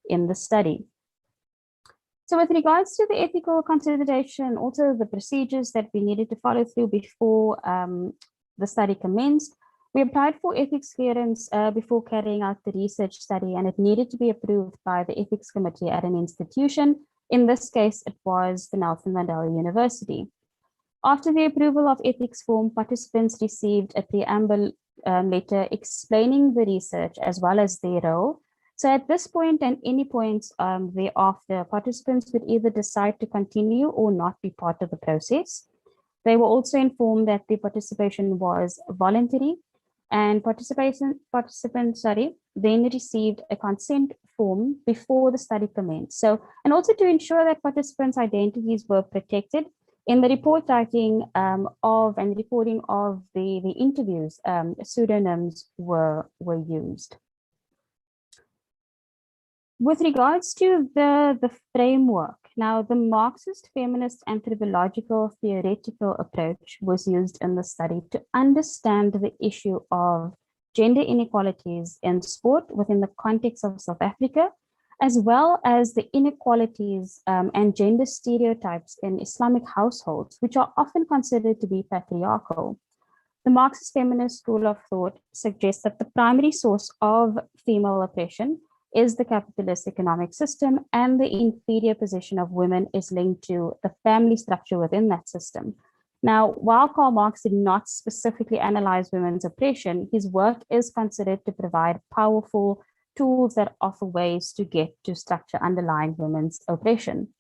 in the study. So with regards to the ethical consideration, also the procedures that we needed to follow through before the study commenced, we applied for ethics clearance before carrying out the research study, and it needed to be approved by the ethics committee at an institution. In this case, it was the Nelson Mandela University. After the approval of ethics form, participants received a preamble letter explaining the research as well as their role. So at this point and any points thereafter, participants would either decide to continue or not be part of the process. They were also informed that the participation was voluntary, and participants then received a consent form before the study commenced. So, and also to ensure that participants' identities were protected, in the report writing of and reporting of the interviews, pseudonyms were used. With regards to the framework, now the Marxist feminist anthropological theoretical approach was used in the study to understand the issue of gender inequalities in sport within the context of South Africa, as well as the inequalities and gender stereotypes in Islamic households, which are often considered to be patriarchal. The Marxist feminist school of thought suggests that the primary source of female oppression is the capitalist economic system, and the inferior position of women is linked to the family structure within that system. Now, while Karl Marx did not specifically analyze women's oppression, his work is considered to provide powerful tools that offer ways to get to structure underlying women's oppression.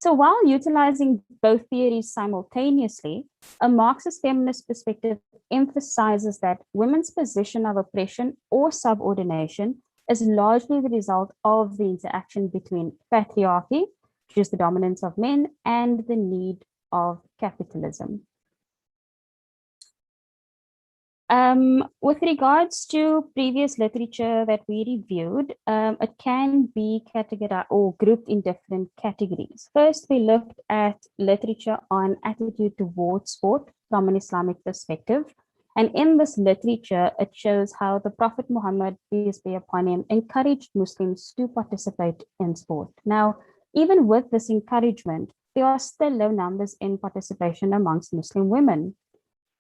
So while utilizing both theories simultaneously, a Marxist feminist perspective emphasizes that women's position of oppression or subordination is largely the result of the interaction between patriarchy, which is the dominance of men, and the need of capitalism. With regards to previous literature that we reviewed, it can be categorized or grouped in different categories. First, we looked at literature on attitude towards sport from an Islamic perspective. And in this literature, it shows how the Prophet Muhammad, peace be upon him, encouraged Muslims to participate in sport. Now, even with this encouragement, there are still low numbers in participation amongst Muslim women.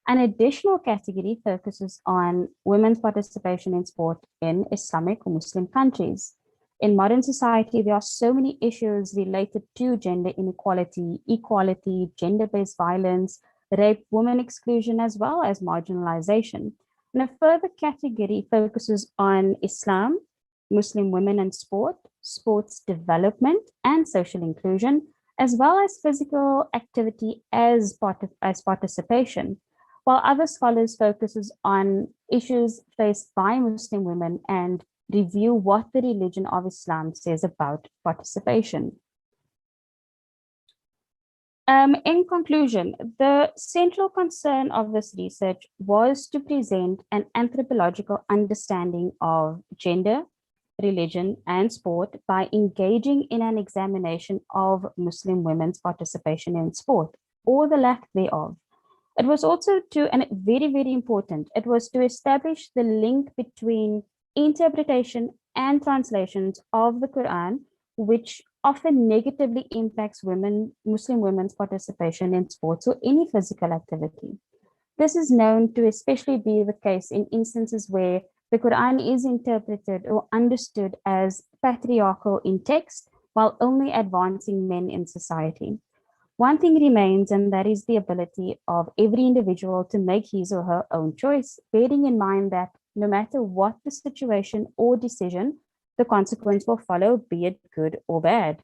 An additional category focuses on women's participation in sport in Islamic or Muslim countries. In modern society, there are so many issues related to gender inequality, equality, gender-based violence, rape, women exclusion, as well as marginalization. And a further category focuses on Islam, Muslim women and sport, sports development, and social inclusion, as well as physical activity as participation, while other scholars focuses on issues faced by Muslim women and review what the religion of Islam says about participation. In conclusion, the central concern of this research was to present an anthropological understanding of gender, religion, and sport by engaging in an examination of Muslim women's participation in sport, or the lack thereof. It was also and very, very important, it was to establish the link between interpretation and translations of the Quran, which often negatively impacts Muslim women's participation in sports or any physical activity. This is known to especially be the case in instances where the Quran is interpreted or understood as patriarchal in text, while only advancing men in society. One thing remains, and that is the ability of every individual to make his or her own choice, bearing in mind that no matter what the situation or decision, the consequence will follow, be it good or bad.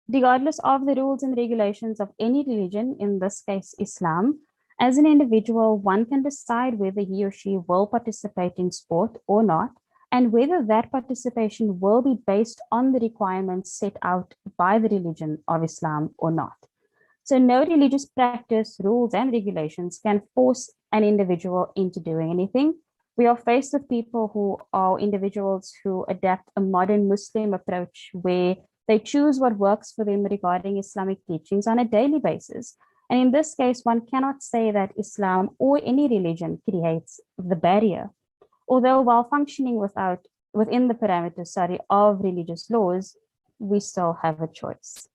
Regardless of the rules and regulations of any religion, in this case Islam, as an individual, one can decide whether he or she will participate in sport or not, and whether that participation will be based on the requirements set out by the religion of Islam or not. So no religious practice, rules, and regulations can force an individual into doing anything. We are faced with people who are individuals who adapt a modern Muslim approach where they choose what works for them regarding Islamic teachings on a daily basis. And in this case, one cannot say that Islam or any religion creates the barrier. Although while functioning within the parameters, of religious laws, we still have a choice.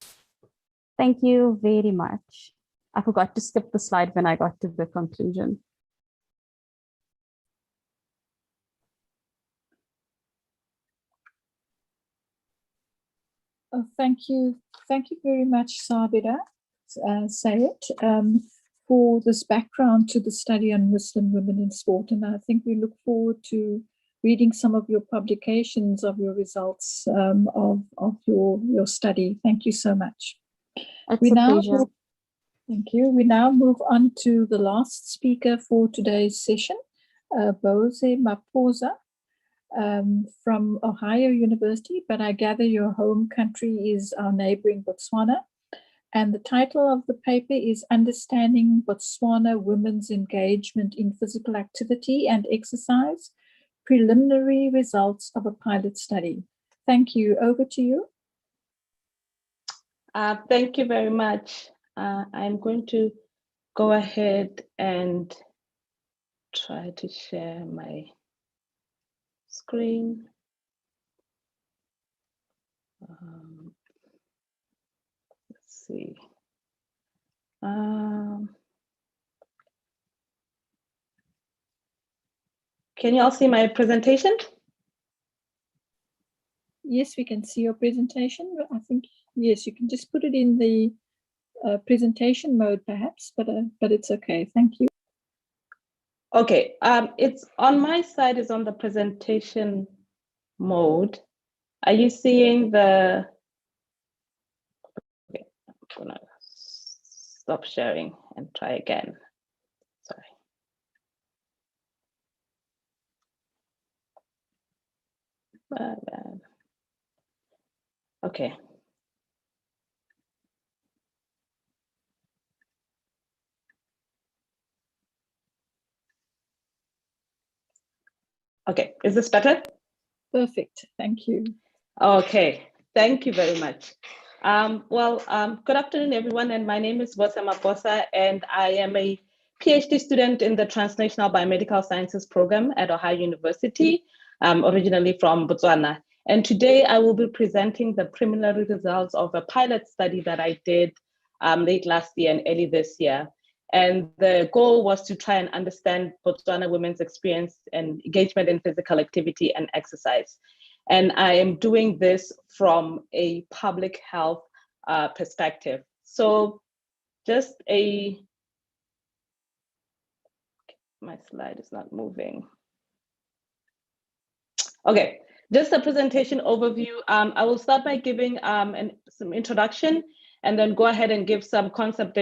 Thank you very much. I forgot to skip the slide when I got to the conclusion. Oh, thank you. Thank you very much, Sabira Sayed, for this background to the study on Muslim women in sport. And I think we look forward to reading some of your publications of your results of your study. Thank you so much. It's a pleasure. Thank you. We now move on to the last speaker for today's session, Bose Maposa. From Ohio University, but I gather your home country is our neighboring Botswana. And the title of the paper is Understanding Botswana Women's Engagement in Physical Activity and Exercise, Preliminary Results of a Pilot Study. Thank you. Over to you. Thank you very much. I'm going to go ahead and try to share my screen. Let's see. Can you all see my presentation? Yes, we can see your presentation. I think, yes, you can just put it in the presentation mode perhaps, but it's okay. Thank you. Okay, it's on my side, is on the presentation mode. Are you seeing the, okay, I'm gonna stop sharing and try again. Sorry. Okay. Okay, is this better? Perfect, thank you. Okay, thank you very much. Good afternoon, everyone, and my name is Bosa Maposa, and I am a PhD student in the Transnational Biomedical Sciences program at Ohio University, originally from Botswana. And today I will be presenting the preliminary results of a pilot study that I did late last year and early this year. And the goal was to try and understand Botswana women's experience and engagement in physical activity and exercise. And I am doing this from a public health perspective. So just my slide is not moving. Okay, just a presentation overview. I will start by giving some introduction and then go ahead and give some concept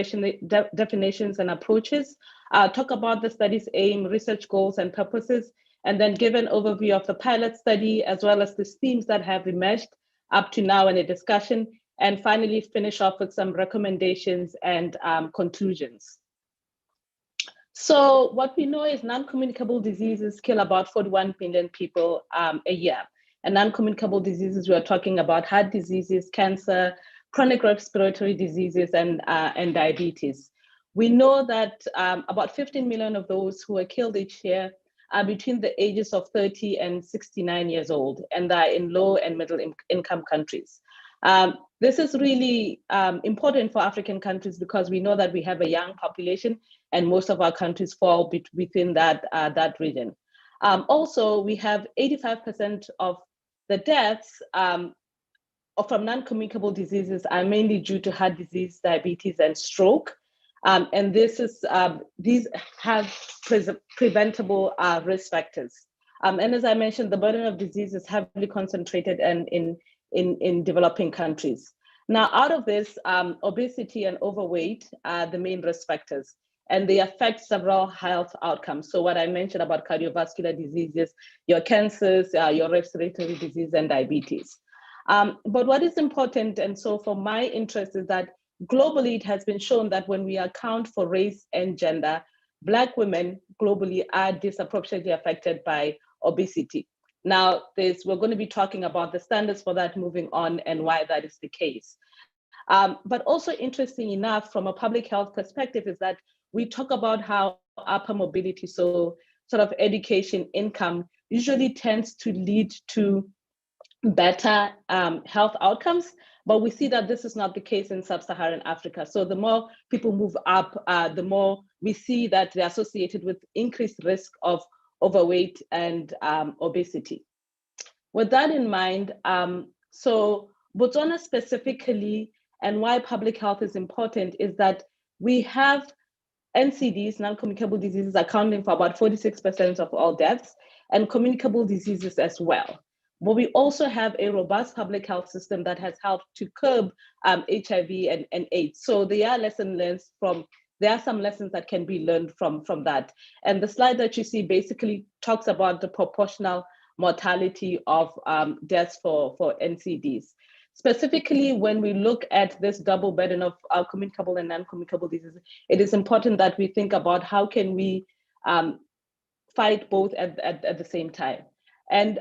definitions and approaches. Talk about the study's aim, research goals and purposes, and then give an overview of the pilot study as well as the themes that have emerged up to now in a discussion, and finally finish off with some recommendations and conclusions. So what we know is non-communicable diseases kill about 41 million people a year. And non-communicable diseases, we are talking about heart diseases, cancer, chronic respiratory diseases, and diabetes. We know that about 15 million of those who are killed each year are between the ages of 30 and 69 years old, and are in low and middle income countries. This is really important for African countries because we know that we have a young population and most of our countries fall within that region. Also, we have 85% of the deaths from non-communicable diseases are mainly due to heart disease, diabetes, and stroke. And these have preventable risk factors. And as I mentioned, the burden of disease is heavily concentrated in developing countries. Now, out of this, obesity and overweight are the main risk factors, and they affect several health outcomes. So what I mentioned about cardiovascular diseases, your cancers, your respiratory disease, and diabetes. But what is important, and so for my interest, is that globally it has been shown that when we account for race and gender, Black women globally are disproportionately affected by obesity. Now, we're going to be talking about the standards for that moving on and why that is the case. But also interesting enough from a public health perspective is that we talk about how upper mobility, so sort of education, income, usually tends to lead to better health outcomes, but we see that this is not the case in sub-Saharan Africa. So the more people move up, the more we see that they're associated with increased risk of overweight and obesity. With that in mind, so Botswana specifically, and why public health is important, is that we have NCDs, non-communicable diseases, accounting for about 46% of all deaths, and communicable diseases as well. But we also have a robust public health system that has helped to curb HIV and AIDS. So there are there are some lessons that can be learned from that. And the slide that you see basically talks about the proportional mortality of deaths for NCDs. Specifically, when we look at this double burden of communicable and non-communicable diseases, it is important that we think about how can we fight both at the same time. And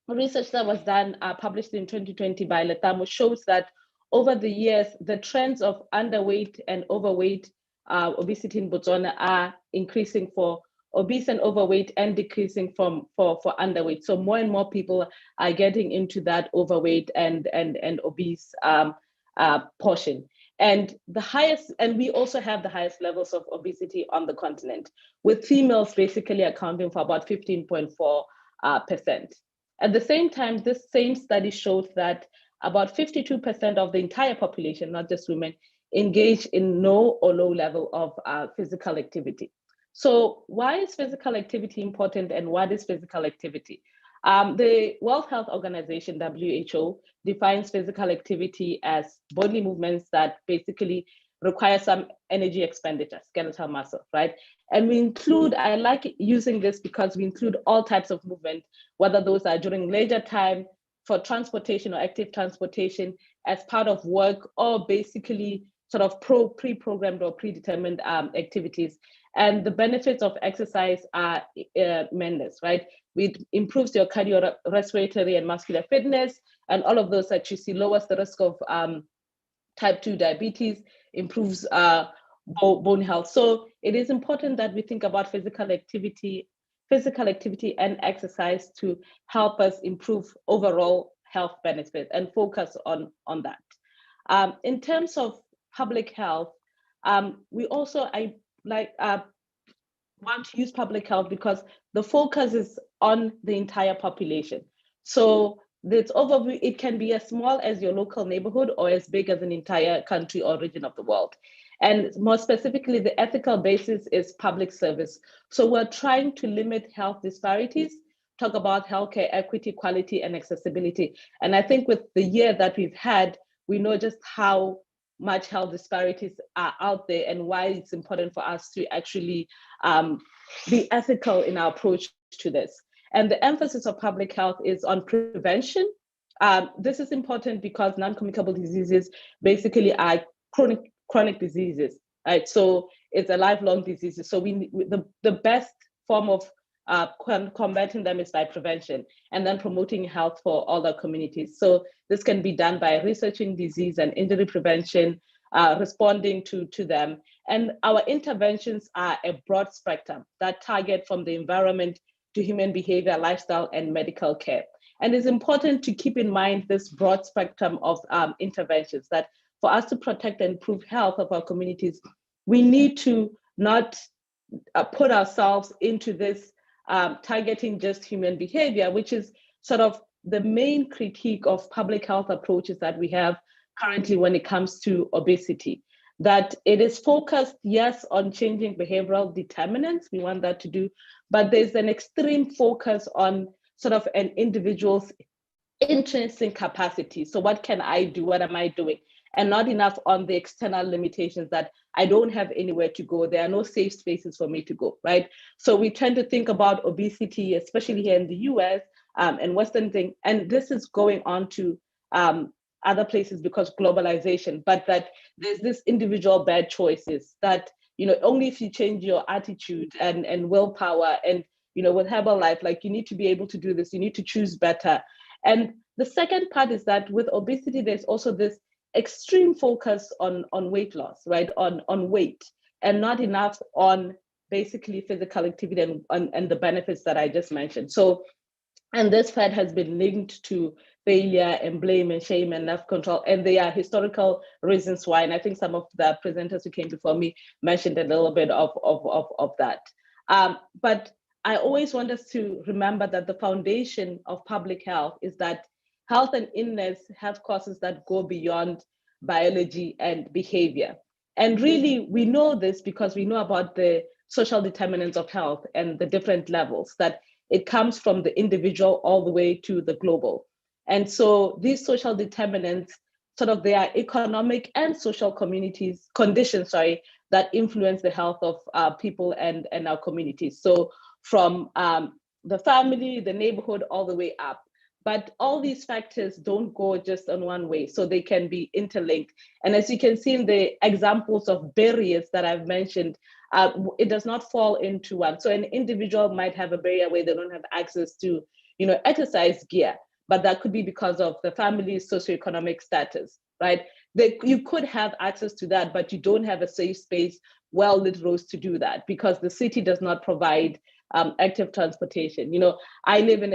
research that was done, published in 2020 by Letamo, shows that over the years, the trends of underweight and overweight obesity in Botswana are increasing for obese and overweight and decreasing for underweight. So more and more people are getting into that overweight and obese portion. And we also have the highest levels of obesity on the continent, with females basically accounting for about 15.4%. At the same time, this same study showed that about 52% of the entire population, not just women, engage in no or low level of physical activity. So why is physical activity important, and what is physical activity? The World Health Organization, WHO, defines physical activity as bodily movements that basically require some energy expenditure, skeletal muscle, right? And we include, I like using this because we include all types of movement, whether those are during leisure time, for transportation or active transportation, as part of work, or basically sort of pre-programmed or predetermined activities. And the benefits of exercise are tremendous, right? It improves your cardiorespiratory and muscular fitness, and all of those that you see lowers the risk of type 2 diabetes, improves bone health. So it is important that we think about physical activity and exercise to help us improve overall health benefits and focus on that. In terms of public health, we also want to use public health because the focus is on the entire population. So this overview, it can be as small as your local neighborhood or as big as an entire country or region of the world. And more specifically, the ethical basis is public service. So we're trying to limit health disparities, talk about healthcare equity, quality, and accessibility. And I think with the year that we've had, we know just how much health disparities are out there and why it's important for us to actually be ethical in our approach to this. And the emphasis of public health is on prevention. This is important because non-communicable diseases basically are chronic diseases, right? So it's a lifelong disease. So the best form of combating them is by prevention and then promoting health for all our communities. So this can be done by researching disease and injury prevention, responding to them. And our interventions are a broad spectrum that target from the environment to human behavior, lifestyle, and medical care. And it's important to keep in mind this broad spectrum of interventions, that for us to protect and improve health of our communities, we need to not put ourselves into this targeting just human behavior, which is sort of the main critique of public health approaches that we have currently when it comes to obesity. That it is focused, yes, on changing behavioral determinants, we want that to do, but there's an extreme focus on sort of an individual's intrinsic capacity. So what can I do? What am I doing? And not enough on the external limitations that I don't have anywhere to go. There are no safe spaces for me to go, right? So we tend to think about obesity, especially here in the US and Western thing, and this is going on to other places because globalization, but that there's this individual bad choices that, you know, only if you change your attitude and willpower and, you know, with Herbalife, like you need to be able to do this, you need to choose better. And the second part is that with obesity, there's also this extreme focus on weight loss, right? On weight, and not enough on basically physical activity and the benefits that I just mentioned. So, and this fact has been linked to failure and blame and shame and self-control, and there are historical reasons why. And I think some of the presenters who came before me mentioned a little bit of that. But I always want us to remember that the foundation of public health is that health and illness have causes that go beyond biology and behavior. And really, we know this because we know about the social determinants of health and the different levels, that it comes from the individual all the way to the global. And so these social determinants, sort of, they are economic and social conditions, that influence the health of people and our communities. So from the family, the neighborhood, all the way up. But all these factors don't go just on one way, so they can be interlinked. And as you can see in the examples of barriers that I've mentioned, it does not fall into one. So an individual might have a barrier where they don't have access to, you know, exercise gear, but that could be because of the family's socioeconomic status, right? You could have access to that, but you don't have a safe space, well-lit roads to do that because the city does not provide active transportation. You know, I live in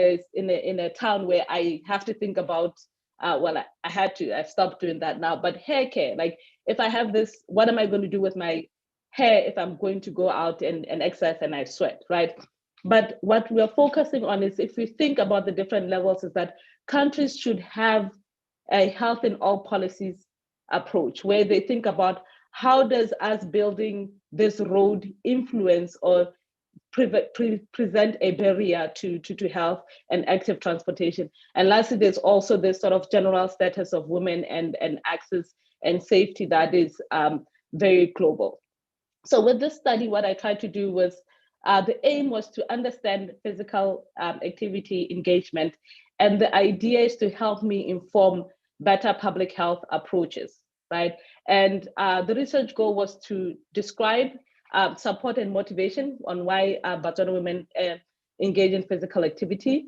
a town where I have to think about, I've stopped doing that now, but hair care, like if I have this, what am I going to do with my hair if I'm going to go out and exercise and I sweat, right? But what we're focusing on is, if we think about the different levels, is that countries should have a health in all policies approach where they think about how does us building this road influence or present a barrier to health and active transportation. And lastly, there's also this sort of general status of women and access and safety that is very global. So with this study, what I tried to do was, the aim was to understand physical activity engagement. And the idea is to help me inform better public health approaches, right? And the research goal was to describe support and motivation on why Botswana women engage in physical activity,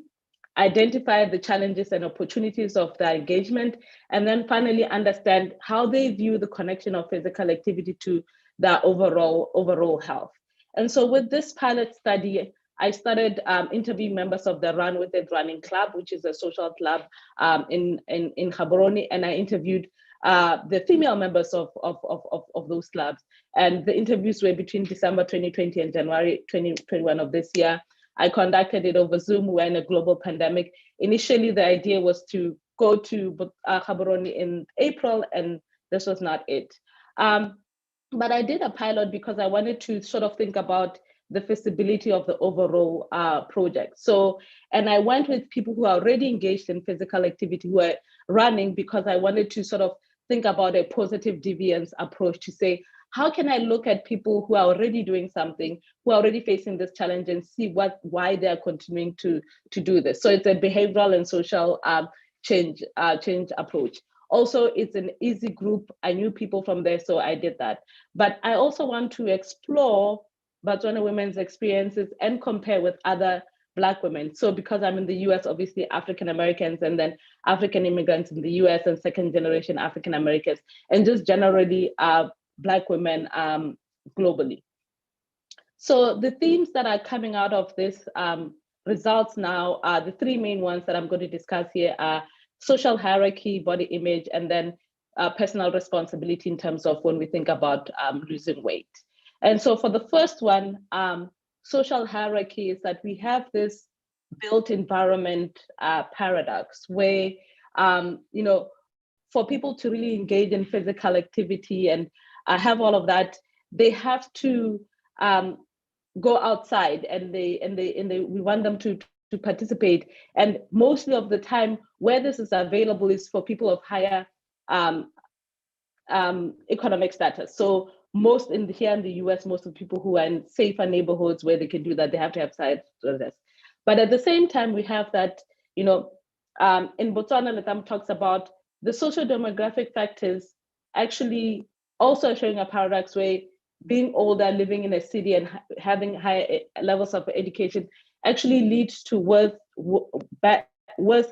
identify the challenges and opportunities of their engagement, and then finally understand how they view the connection of physical activity to their overall health. And so with this pilot study, I started interviewing members of the Run With It Running Club, which is a social club in Gaborone, and I interviewed the female members of those clubs. And the interviews were between December 2020 and January 2021 of this year. I conducted it over Zoom. We're in a global pandemic. Initially, the idea was to go to Gaborone in April, and this was not it. But I did a pilot because I wanted to sort of think about the feasibility of the overall project. So, and I went with people who are already engaged in physical activity, who are running, because I wanted to sort of think about a positive deviance approach to say, how can I look at people who are already doing something, who are already facing this challenge, and see why they are continuing to do this? So it's a behavioral and social change approach. Also, it's an easy group. I knew people from there, so I did that. But I also want to explore Botswana women's experiences and compare with other Black women. So because I'm in the US, obviously African Americans, and then African immigrants in the US, and second generation African Americans, and just generally Black women globally. So the themes that are coming out of this results now are the three main ones that I'm going to discuss here are social hierarchy, body image, and then personal responsibility in terms of when we think about losing weight. And so for the first one, social hierarchy, is that we have this built environment paradox where, you know, for people to really engage in physical activity and have all of that, they have to go outside, and we want them to participate. And mostly of the time, where this is available is for people of higher economic status. So here in the US, most of the people who are in safer neighborhoods where they can do that, they have to have side service. But at the same time, we have that, you know, in Botswana, Latam talks about the social demographic factors actually also showing a paradox where being older, living in a city, and having higher levels of education actually leads to worse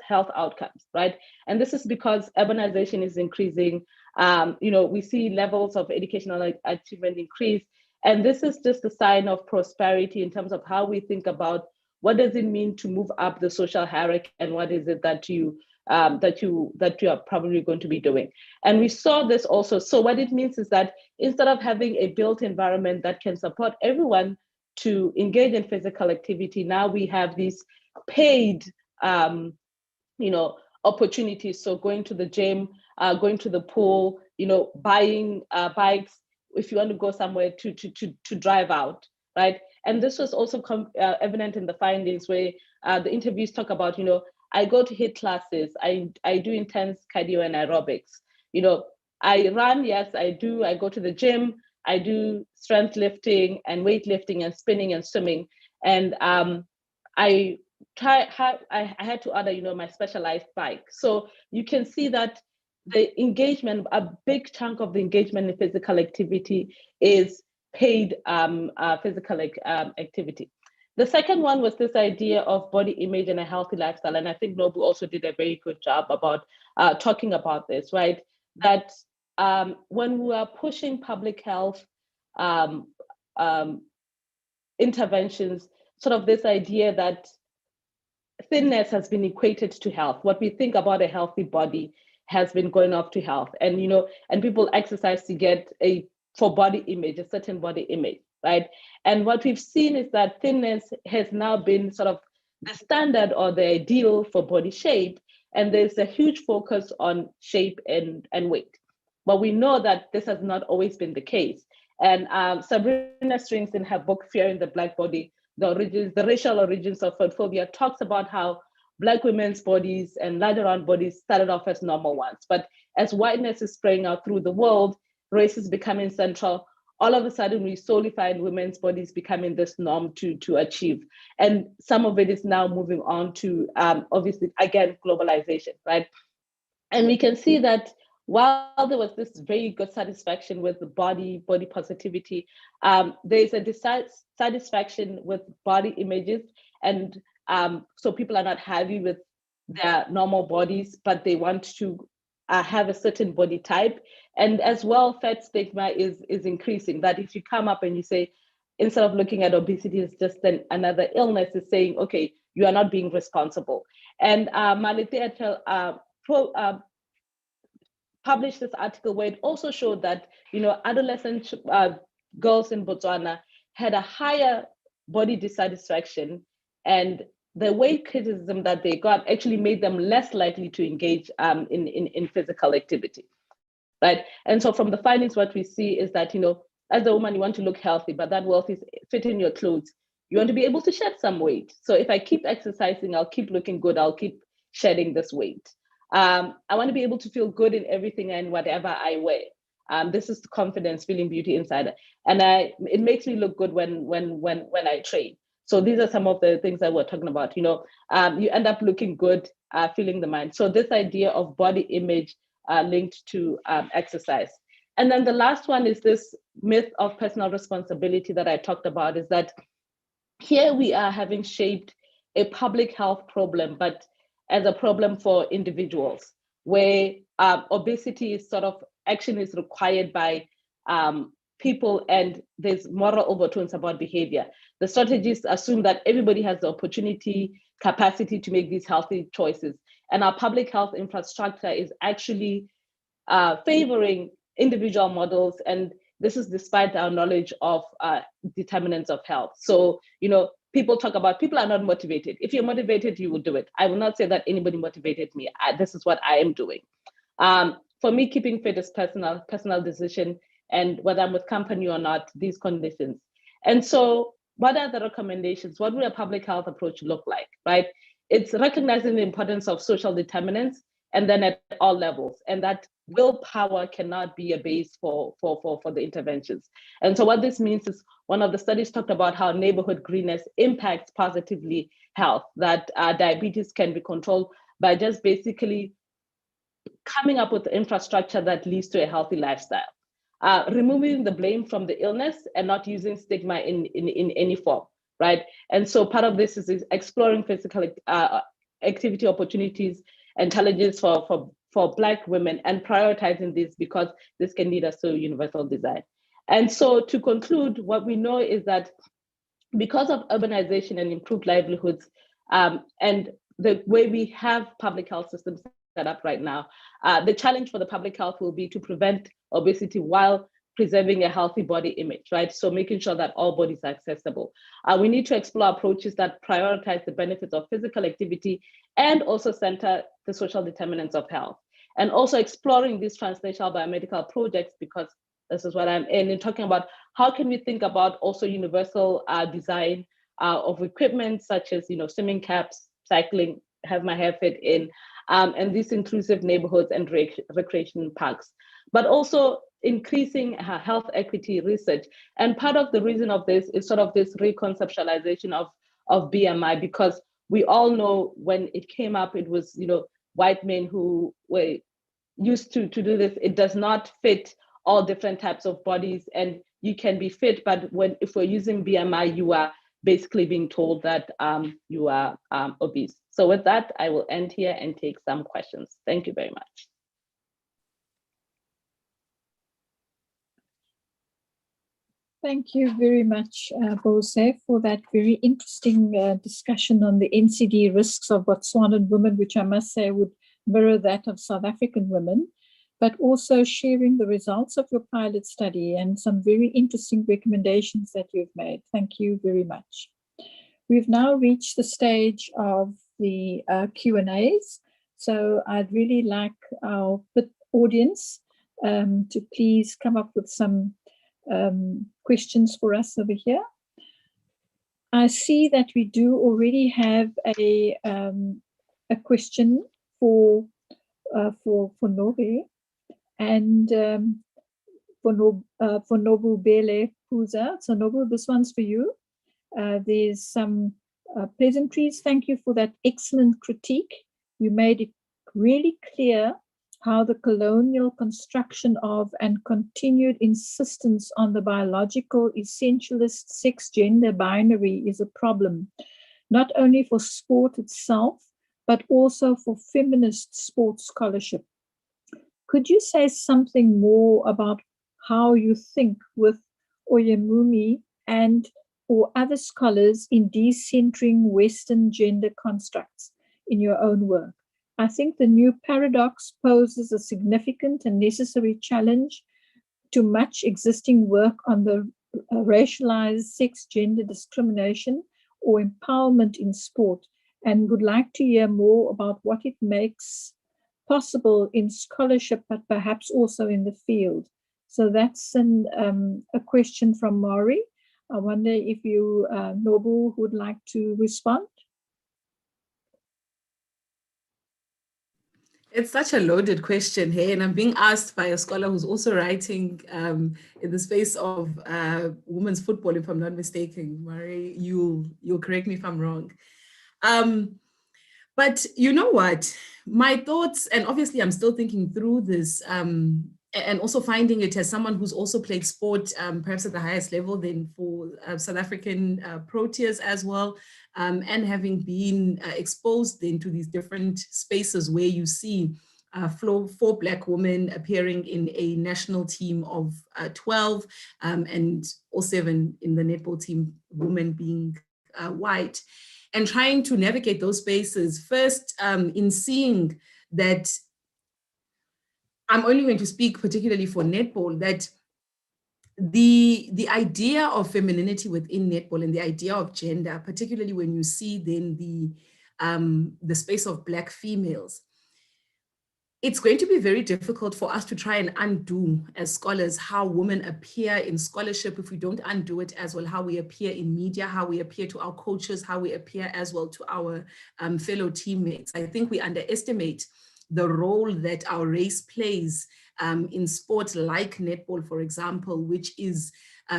health outcomes, right? And this is because urbanization is increasing. You know, we see levels of educational achievement increase, and this is just a sign of prosperity in terms of how we think about what does it mean to move up the social hierarchy, and what is it that you are probably going to be doing. And we saw this also. So what it means is that instead of having a built environment that can support everyone to engage in physical activity, now we have these paid, you know, opportunities. So going to the gym, going to the pool, you know, buying bikes if you want to go somewhere to drive out, right? And this was also evident in the findings where the interviews talk about, you know, I go to HIIT classes, I do intense cardio and aerobics. You know, I run, yes, I do. I go to the gym, I do strength lifting and weightlifting and spinning and swimming. And I had to order, you know, my specialized bike. So you can see that the engagement, a big chunk of the engagement in physical activity is paid physical activity. The second one was this idea of body image and a healthy lifestyle. And I think Nobu also did a very good job about talking about this, right? That when we are pushing public health interventions, sort of this idea that thinness has been equated to health. What we think about a healthy body has been going off to health. And, you know, and people exercise to get for body image, a certain body image, right? And what we've seen is that thinness has now been sort of the standard or the ideal for body shape. And there's a huge focus on shape and weight. But we know that this has not always been the case. And Sabrina Strings, in her book, Fearing the Black Body, the racial origins of fat phobia, talks about how Black women's bodies and larger round bodies started off as normal ones. But as whiteness is spreading out through the world, race is becoming central. All of a sudden, we solely find women's bodies becoming this norm to achieve. And some of it is now moving on to, obviously, again, globalization, right? And we can see that while there was this very good satisfaction with the body positivity, there's a dissatisfaction with body images. And so people are not happy with their normal bodies, but they want to have a certain body type. And as well, fat stigma is increasing, that if you come up and you say, instead of looking at obesity as just another illness, is saying, okay, you are not being responsible. And Malete et al. Published this article where it also showed that, adolescent girls in Botswana had a higher body dissatisfaction, and the weight criticism that they got actually made them less likely to engage in physical activity, right? And so from the findings, what we see is that, as a woman, you want to look healthy, but that wealth is fitting your clothes. You want to be able to shed some weight. So if I keep exercising, I'll keep looking good, I'll keep shedding this weight. I want to be able to feel good in everything and whatever I wear. This is confidence, feeling beauty inside. And it makes me look good when I train. So these are some of the things that we're talking about. You end up looking good, feeling the mind. So this idea of body image linked to exercise. And then the last one is this myth of personal responsibility that I talked about, is that here we are having shaped a public health problem, but as a problem for individuals, where obesity is sort of action is required by people, and there's moral overtones about behavior. The strategists assume that everybody has the opportunity, capacity to make these healthy choices. And our public health infrastructure is actually favoring individual models. And this is despite our knowledge of determinants of health. So, people talk about people are not motivated. If you're motivated, you will do it. I will not say that anybody motivated me. This is what I am doing. For me, keeping fit is personal decision, and whether I'm with company or not, these conditions. And so what are the recommendations? What would a public health approach look like, right? It's recognizing the importance of social determinants, and then at all levels, and that willpower cannot be a base for the interventions. And so what this means is, one of the studies talked about how neighborhood greenness impacts positively health, that diabetes can be controlled by just basically coming up with infrastructure that leads to a healthy lifestyle. Removing the blame from the illness and not using stigma in any form, right? And so part of this is exploring physical activity opportunities and challenges for Black women, and prioritizing this because this can lead us to universal design. And so to conclude, what we know is that because of urbanization and improved livelihoods, and the way we have public health systems set up right now, the challenge for the public health will be to prevent obesity while preserving a healthy body image, right? So making sure that all bodies are accessible. We need to explore approaches that prioritize the benefits of physical activity and also center the social determinants of health. And also exploring these translational biomedical projects, because this is what I'm in, talking about how can we think about also universal design of equipment, such as swimming caps, cycling, have my hair fit in, and these inclusive neighborhoods and recreation parks, but also increasing health equity research. And part of the reason of this is sort of this reconceptualization of BMI, because we all know when it came up, it was white men who were used to do this. It does not fit all different types of bodies, and you can be fit, but if we're using BMI, you are basically being told that you are obese. So with that, I will end here and take some questions. Thank you very much. Thank you very much, Bose, for that very interesting discussion on the NCD risks of Botswanan women, which I must say would mirror that of South African women, but also sharing the results of your pilot study and some very interesting recommendations that you've made. Thank you very much. We've now reached the stage of the Q&As. So I'd really like our audience to please come up with some questions for us over here. I see that we do already have a question for Nobe, and for Nobubele Puza. So Nobu, this one's for you. There's some pleasantries. Thank you for that excellent critique. You made it really clear how the colonial construction of and continued insistence on the biological essentialist sex-gender binary is a problem, not only for sport itself, but also for feminist sports scholarship. Could you say something more about how you think with Oyemumi and or other scholars in decentering Western gender constructs in your own work? I think the new paradox poses a significant and necessary challenge to much existing work on the racialized sex-gender discrimination or empowerment in sport, and would like to hear more about what it makes possible in scholarship, but perhaps also in the field. So that's a question from Maury. I wonder if you, Nobu, would like to respond? It's such a loaded question here, and I'm being asked by a scholar who's also writing in the space of women's football, if I'm not mistaken. Maury, you'll correct me if I'm wrong. But you know what? My thoughts, and obviously I'm still thinking through this, and also finding it as someone who's also played sport, perhaps at the highest level then for South African Proteas as well, and having been exposed then to these different spaces where you see four Black women appearing in a national team of 12, and all 7 in the netball team, women being white, and trying to navigate those spaces. First, in seeing that, I'm only going to speak particularly for netball, that the idea of femininity within netball and the idea of gender, particularly when you see then the space of Black females, it's going to be very difficult for us to try and undo as scholars how women appear in scholarship if we don't undo it as well, how we appear in media, how we appear to our coaches, how we appear as well to our fellow teammates. I think we underestimate the role that our race plays in sports like netball, for example, which is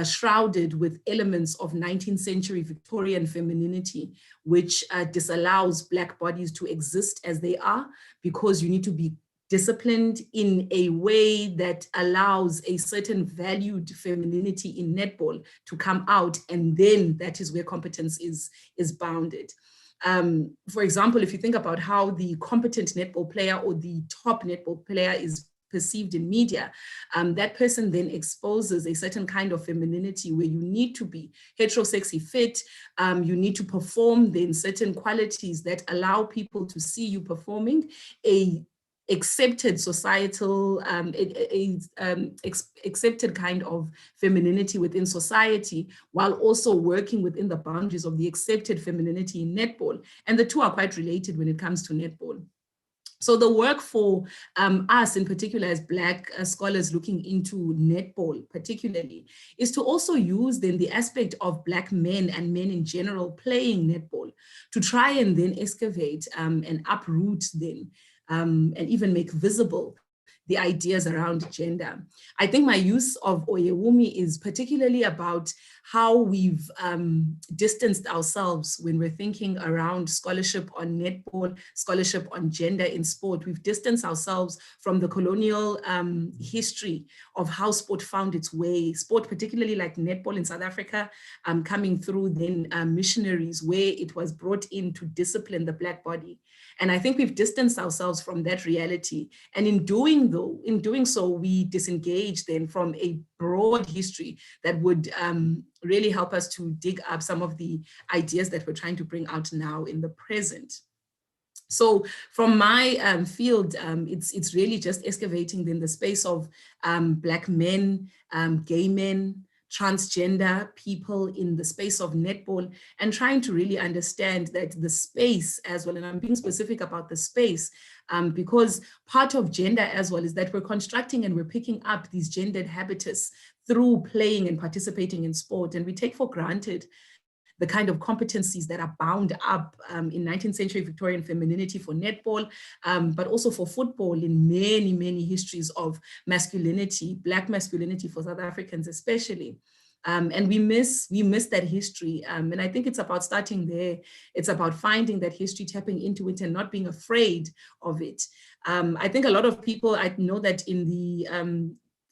shrouded with elements of 19th century Victorian femininity, which disallows Black bodies to exist as they are, because you need to be disciplined in a way that allows a certain valued femininity in netball to come out, and then that is where competence is bounded. For example, if you think about how the competent netball player or the top netball player is perceived in media, that person then exposes a certain kind of femininity where you need to be heterosexy fit, you need to perform then certain qualities that allow people to see you performing a accepted societal, accepted kind of femininity within society, while also working within the boundaries of the accepted femininity in netball. And the two are quite related when it comes to netball. So the work for us in particular as Black scholars looking into netball particularly is to also use then the aspect of Black men and men in general playing netball to try and then excavate and uproot then and even make visible the ideas around gender. I think my use of Oyewumi is particularly about how we've distanced ourselves when we're thinking around scholarship on netball, scholarship on gender in sport. We've distanced ourselves from the colonial history of how sport found its way, sport particularly like netball in South Africa, coming through then missionaries, where it was brought in to discipline the Black body. And I think we've distanced ourselves from that reality. And in doing so, we disengage then from a broad history that would really help us to dig up some of the ideas that we're trying to bring out now in the present. So from my field, it's really just excavating in the space of Black men, gay men, transgender people in the space of netball, and trying to really understand that the space as well, and I'm being specific about the space, because part of gender as well is that we're constructing and we're picking up these gendered habitus through playing and participating in sport, and we take for granted the kind of competencies that are bound up in 19th century Victorian femininity for netball, but also for football in many, many histories of masculinity, Black masculinity for South Africans especially. And we miss that history. And I think it's about starting there. It's about finding that history, tapping into it and not being afraid of it. I think a lot of people, I know that in the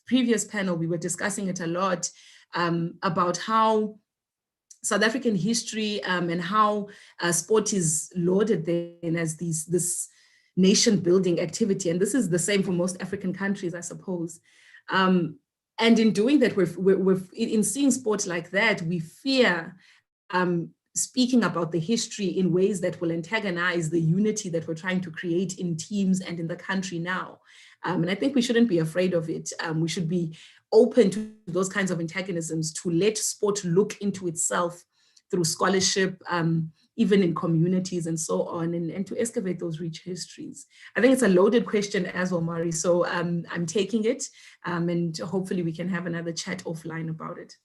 previous panel, we were discussing it a lot about how South African history and how sport is lauded then as this nation building activity. And this is the same for most African countries, I suppose. And in doing that, in seeing sport like that, we fear speaking about the history in ways that will antagonize the unity that we're trying to create in teams and in the country now. And I think we shouldn't be afraid of it. We should be open to those kinds of antagonisms, to let sport look into itself through scholarship, even in communities and so on, and to excavate those rich histories. I think it's a loaded question as well, Mari, so I'm taking it, and hopefully we can have another chat offline about it.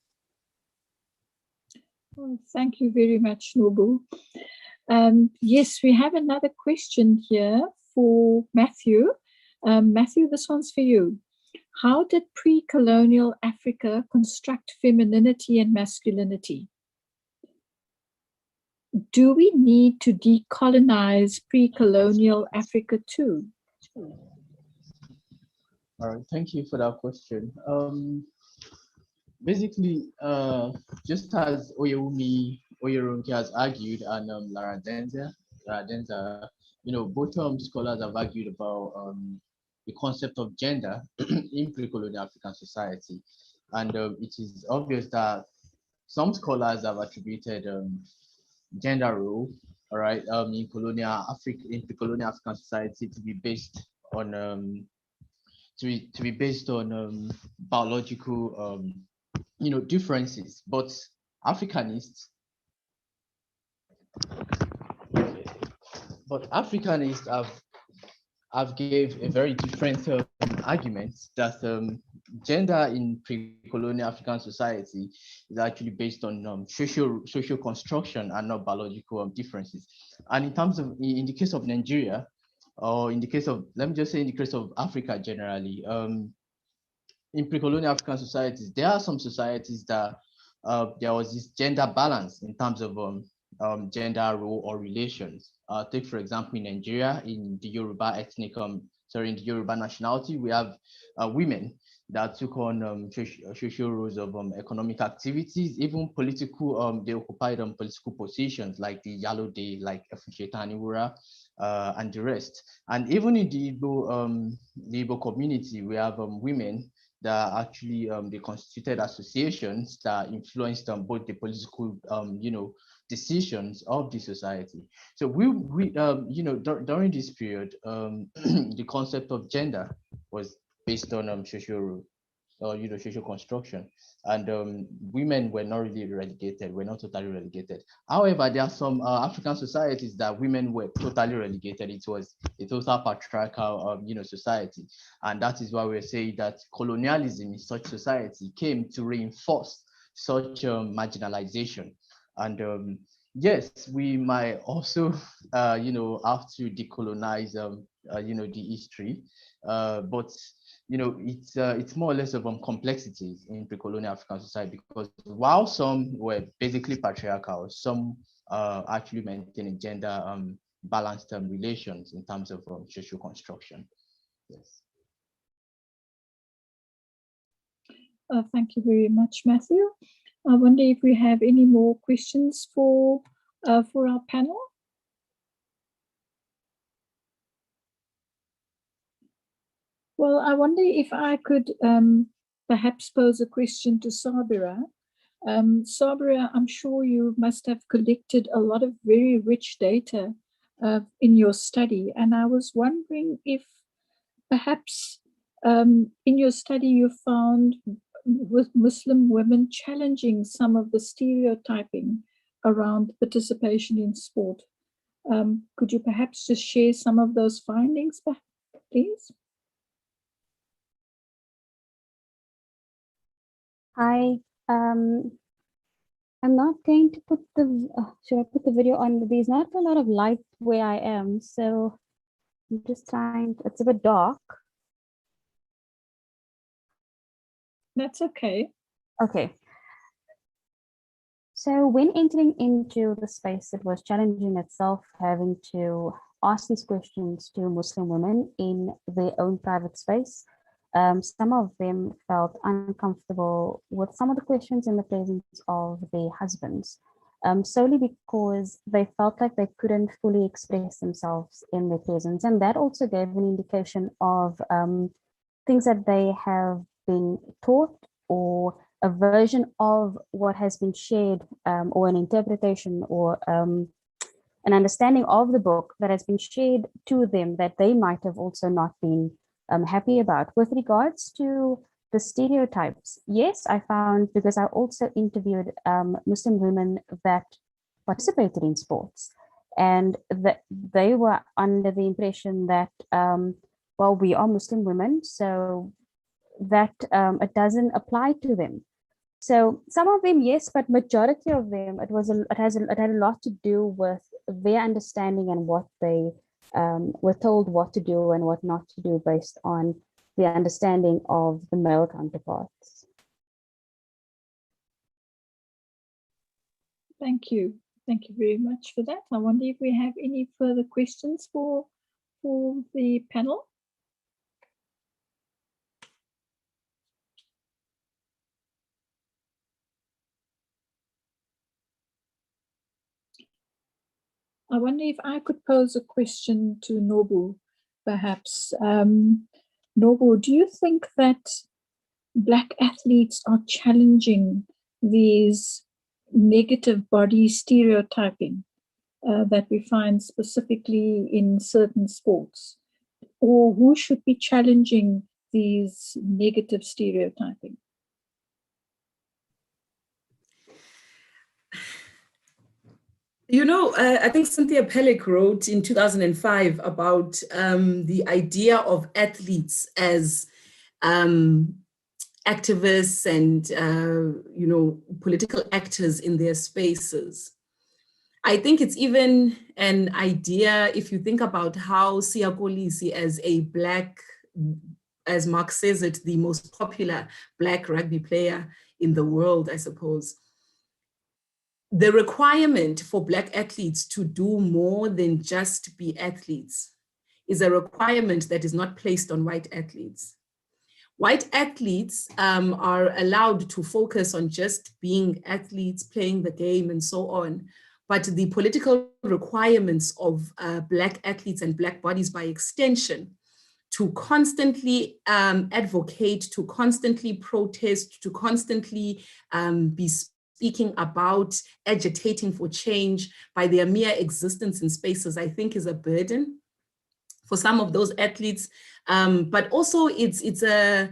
Well, thank you very much, Nobu. Yes, we have another question here for Matthew. Matthew, this one's for you. How did pre-colonial Africa construct femininity and masculinity? Do we need to decolonize pre-colonial Africa too? All right, thank you for that question. Basically, just as Oyerunke has argued, and Lara Denza, both scholars have argued about the concept of gender in pre-colonial African society. And it is obvious that some scholars have attributed gender role, all right, in pre-colonial African society to be based on biological differences, but Africanists have gave a very different argument that gender in pre-colonial African society is actually based on social construction and not biological differences. And in the case of Nigeria, or in the case of, let me just say in the case of Africa generally, in pre-colonial African societies, there are some societies that there was this gender balance in terms of gender role or relations. Take for example in Nigeria, in the Yoruba in the Yoruba nationality, we have women that took on social roles of economic activities, even political. They occupied political positions like the Yalode, like Efushetaniwura, and the rest. And even in the Igbo community, we have women that actually they constituted associations that influenced both the political decisions of the society. So during this period, the concept of gender was based on social construction, and women were not really relegated, were not totally relegated. However, there are some African societies that women were totally relegated. It was a total patriarchal society, and that is why we're saying that colonialism in such society came to reinforce such marginalization. And yes, we might also have to decolonize the history, but it's more or less of complexities in pre-colonial African society, because while some were basically patriarchal, some actually maintaining gender balanced relations in terms of social construction. Yes. Thank you very much, Matthew. I wonder if we have any more questions for our panel. Well, I wonder if I could perhaps pose a question to Sabira. Sabira, I'm sure you must have collected a lot of very rich data in your study, and I was wondering if perhaps in your study you found with Muslim women challenging some of the stereotyping around participation in sport. Could you perhaps just share some of those findings, please? Hi, I'm not going to put the, should I put the video on? There's not a lot of light where I am, so I'm just trying, it's a bit dark. That's okay. Okay. So when entering into the space, it was challenging itself, having to ask these questions to Muslim women in their own private space. Some of them felt uncomfortable with some of the questions in the presence of their husbands, solely because they felt like they couldn't fully express themselves in their presence. And that also gave an indication of things that they have been taught, or a version of what has been shared, or an interpretation, or an understanding of the book that has been shared to them that they might have also not been happy about. With regards to the stereotypes, yes, I found, because I also interviewed Muslim women that participated in sports, and that they were under the impression that, well, we are Muslim women, so that it doesn't apply to them. So some of them, yes, but majority of them, it had a lot to do with their understanding and what they were told what to do and what not to do based on the understanding of the male counterparts. Thank you. Thank you very much for that. I wonder if we have any further questions for the panel. I wonder if I could pose a question to Nobu, perhaps. Nobu, do you think that Black athletes are challenging these negative body stereotyping that we find specifically in certain sports? Or who should be challenging these negative stereotyping? You know, I think Cynthia Pellick wrote in 2005 about the idea of athletes as activists and, you know, political actors in their spaces. I think it's even an idea, if you think about how Siya Kolisi, as a Black, as Mark says it, the most popular Black rugby player in the world, I suppose. The requirement for Black athletes to do more than just be athletes is a requirement that is not placed on white athletes. White athletes are allowed to focus on just being athletes, playing the game and so on. But the political requirements of Black athletes and Black bodies by extension to constantly advocate, to constantly protest, to constantly be speaking about agitating for change by their mere existence in spaces, I think is a burden for some of those athletes. But also I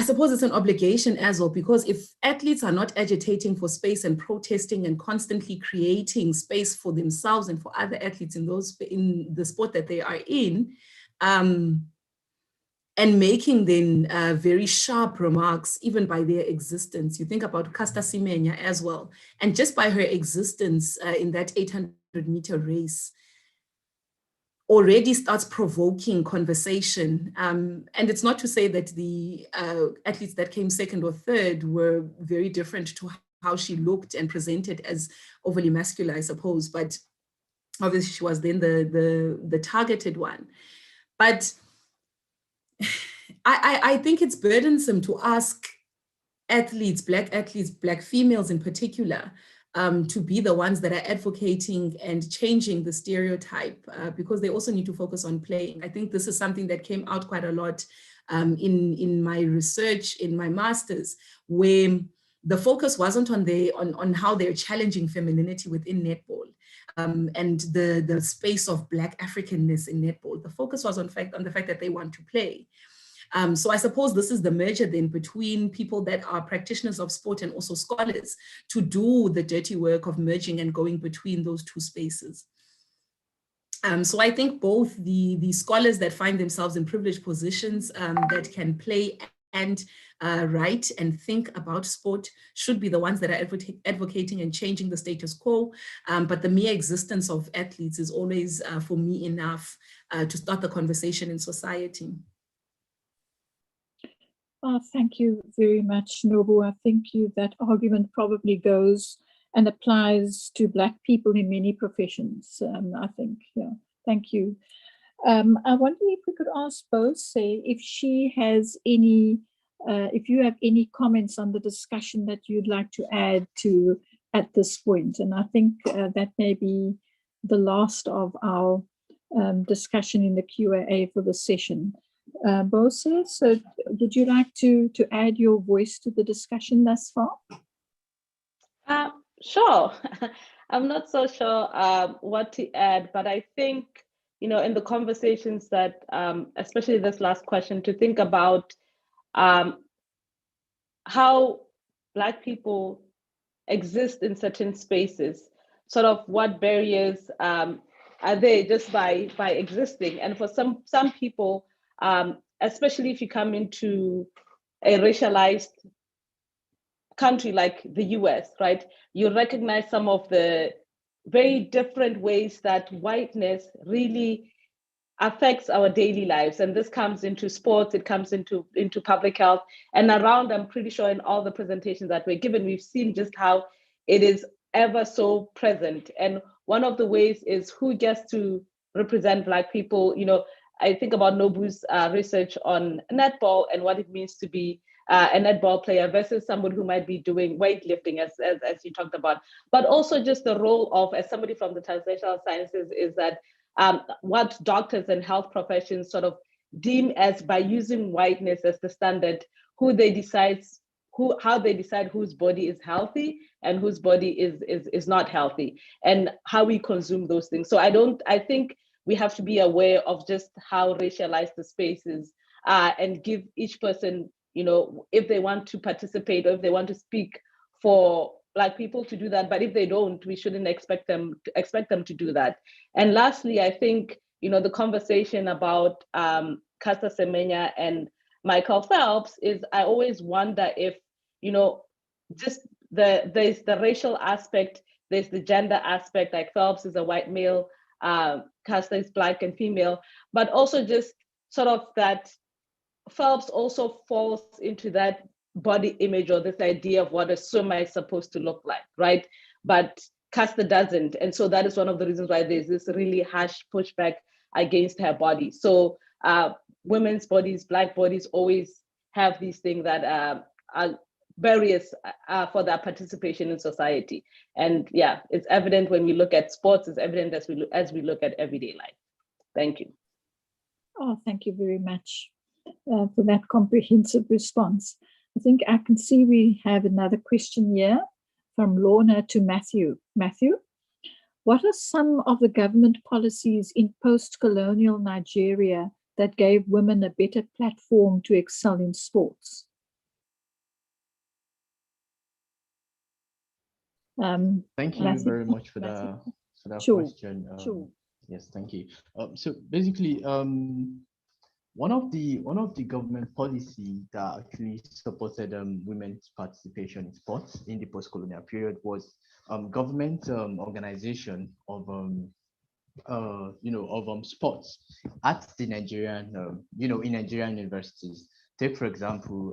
suppose it's an obligation as well, because if athletes are not agitating for space and protesting and constantly creating space for themselves and for other athletes in the sport that they are in, and making then very sharp remarks, even by their existence. You think about Caster Semenya as well. And just by her existence in that 800-meter race, already starts provoking conversation. And it's not to say that the athletes that came second or third were very different to how she looked and presented as overly masculine, I suppose. But obviously she was then the targeted one. But I think it's burdensome to ask athletes, Black females in particular, to be the ones that are advocating and changing the stereotype, because they also need to focus on playing. I think this is something that came out quite a lot in my research, in my master's, where the focus wasn't on how they're challenging femininity within netball. And the space of Black Africanness in netball. The focus was on the fact that they want to play. So I suppose this is the merger then between people that are practitioners of sport and also scholars to do the dirty work of merging and going between those two spaces. So I think both the scholars that find themselves in privileged positions that can play and write and think about sport should be the ones that are advocating and changing the status quo. But the mere existence of athletes is always, for me, enough to start the conversation in society. Thank you very much, Nobu. I think that argument probably goes and applies to Black people in many professions, I think. Yeah, thank you. I wonder if we could ask Bose if she has any, if you have any comments on the discussion that you'd like to add to at this point. And I think that may be the last of our discussion in the Q&A for the session. Bose, so would you like to add your voice to the discussion thus far? Sure. I'm not so sure what to add, but I think, you know, in the conversations that, especially this last question, to think about how Black people exist in certain spaces, sort of what barriers are there just by existing. And for some people, especially if you come into a racialized country like the US, right, you recognize some of the very different ways that whiteness really affects our daily lives. And this comes into sports, it comes into public health, and around, I'm pretty sure in all the presentations that we're given, we've seen just how it is ever so present. And one of the ways is who gets to represent Black people. You know, I think about Nobu's research on netball and what it means to be a netball player versus someone who might be doing weightlifting, as you talked about. But also just the role of, as somebody from the translational sciences, is that what doctors and health professions sort of deem as, by using whiteness as the standard, how they decide whose body is healthy and whose body is not healthy, and how we consume those things. So I think we have to be aware of just how racialized the space is, and give each person, you know, if they want to participate or if they want to speak for Black people, to do that. But if they don't, we shouldn't expect them to do that. And lastly, I think, you know, the conversation about Caster Semenya and Michael Phelps is, I always wonder if, you know, just there's the racial aspect, there's the gender aspect, like Phelps is a white male, Caster is Black and female, but also just sort of that Phelps also falls into that body image, or this idea of what a swimmer is supposed to look like, right? But Caster doesn't. And so that is one of the reasons why there's this really harsh pushback against her body. So women's bodies, Black bodies, always have these things that are barriers for their participation in society. And yeah, it's evident when we look at sports, it's evident as we look at everyday life. Thank you. Oh, thank you very much for that comprehensive response. I think I can see we have another question here from Lorna to Matthew. Matthew, what are some of the government policies in post-colonial Nigeria that gave women a better platform to excel in sports? Thank you very much for that question. Sure. Yes, thank you. So basically, one of the government policy that actually supported women's participation in sports in the post-colonial period was government organization of sports at the Nigerian in Nigerian universities. Take for example,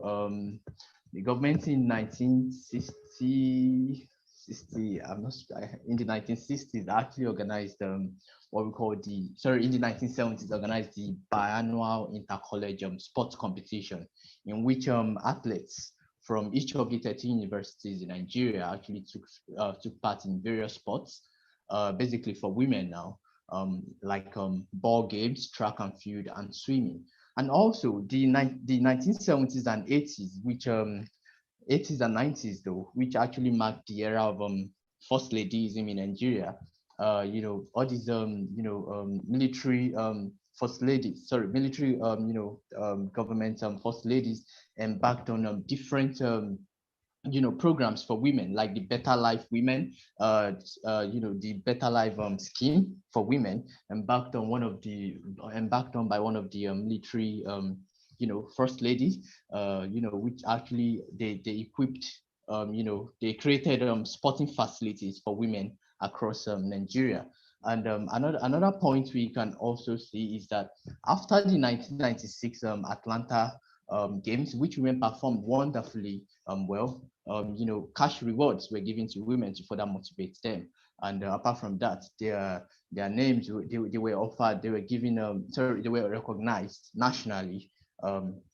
the government in 1960, in the 1960s actually organized what we call in the 1970s organized the biannual intercollege sports competition, in which athletes from each of the 13 universities in Nigeria actually took part in various sports, basically for women now, like ball games, track and field, and swimming. And also the 1970s and 80s, which 80s and 90s though, which actually marked the era of first ladyism in Nigeria. All these military first ladies, government first ladies embarked on different programs for women, like the Better Life Women, the Better Life scheme for women, embarked on by one of the military first ladies, which actually they equipped, they created sporting facilities for women across Nigeria. And another point we can also see is that after the 1996 Atlanta Games, which women performed wonderfully well, cash rewards were given to women to further motivate them. And apart from that, their names, they were offered, they were given, they were recognized nationally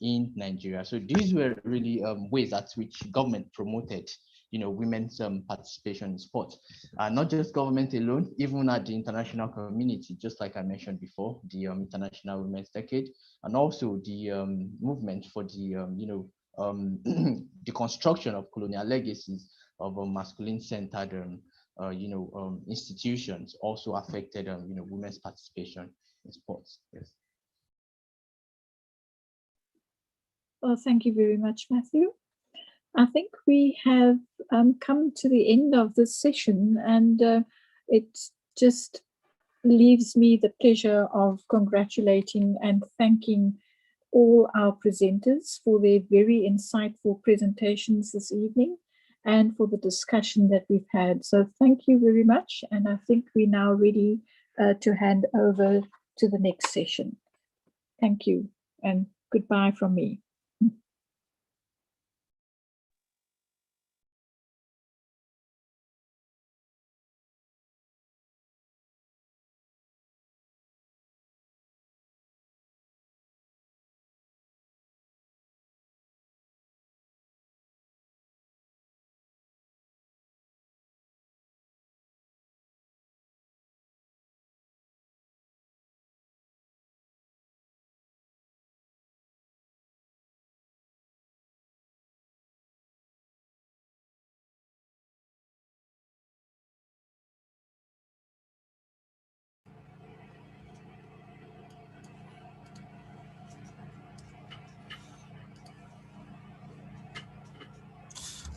in Nigeria. So these were really ways at which government promoted, women's participation in sport. Not just government alone, even at the international community, just like I mentioned before, the International Women's Decade, and also the movement for the, the construction of colonial legacies of masculine-centered, institutions also affected, women's participation in sports. Yes. Well, thank you very much, Matthew. I think we have come to the end of this session, and it just leaves me the pleasure of congratulating and thanking all our presenters for their very insightful presentations this evening and for the discussion that we've had. So thank you very much. And I think we're now ready to hand over to the next session. Thank you and goodbye from me.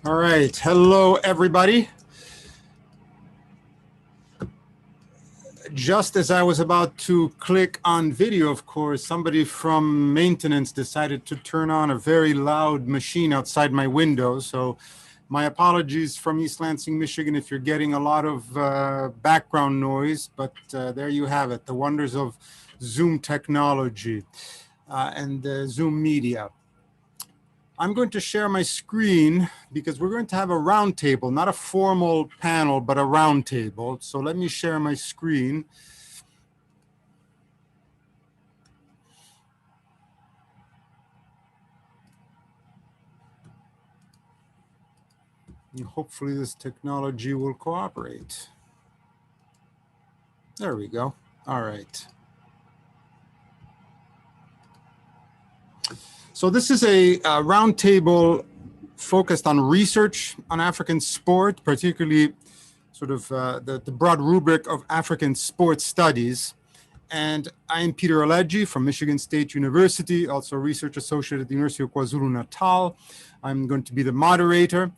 All right, hello everybody. Just as I was about to click on video, of course, somebody from maintenance decided to turn on a very loud machine outside my window. So my apologies from East Lansing, Michigan, if you're getting a lot of background noise, but there you have it, the wonders of Zoom technology and Zoom media. I'm going to share my screen because we're going to have a round table, not a formal panel, but a round table. So let me share my screen. And hopefully this technology will cooperate. There we go. All right. So this is a roundtable focused on research on African sport, particularly sort of the broad rubric of African sports studies. And I'm Peter Alegi from Michigan State University, also research associate at the University of KwaZulu-Natal. I'm going to be the moderator.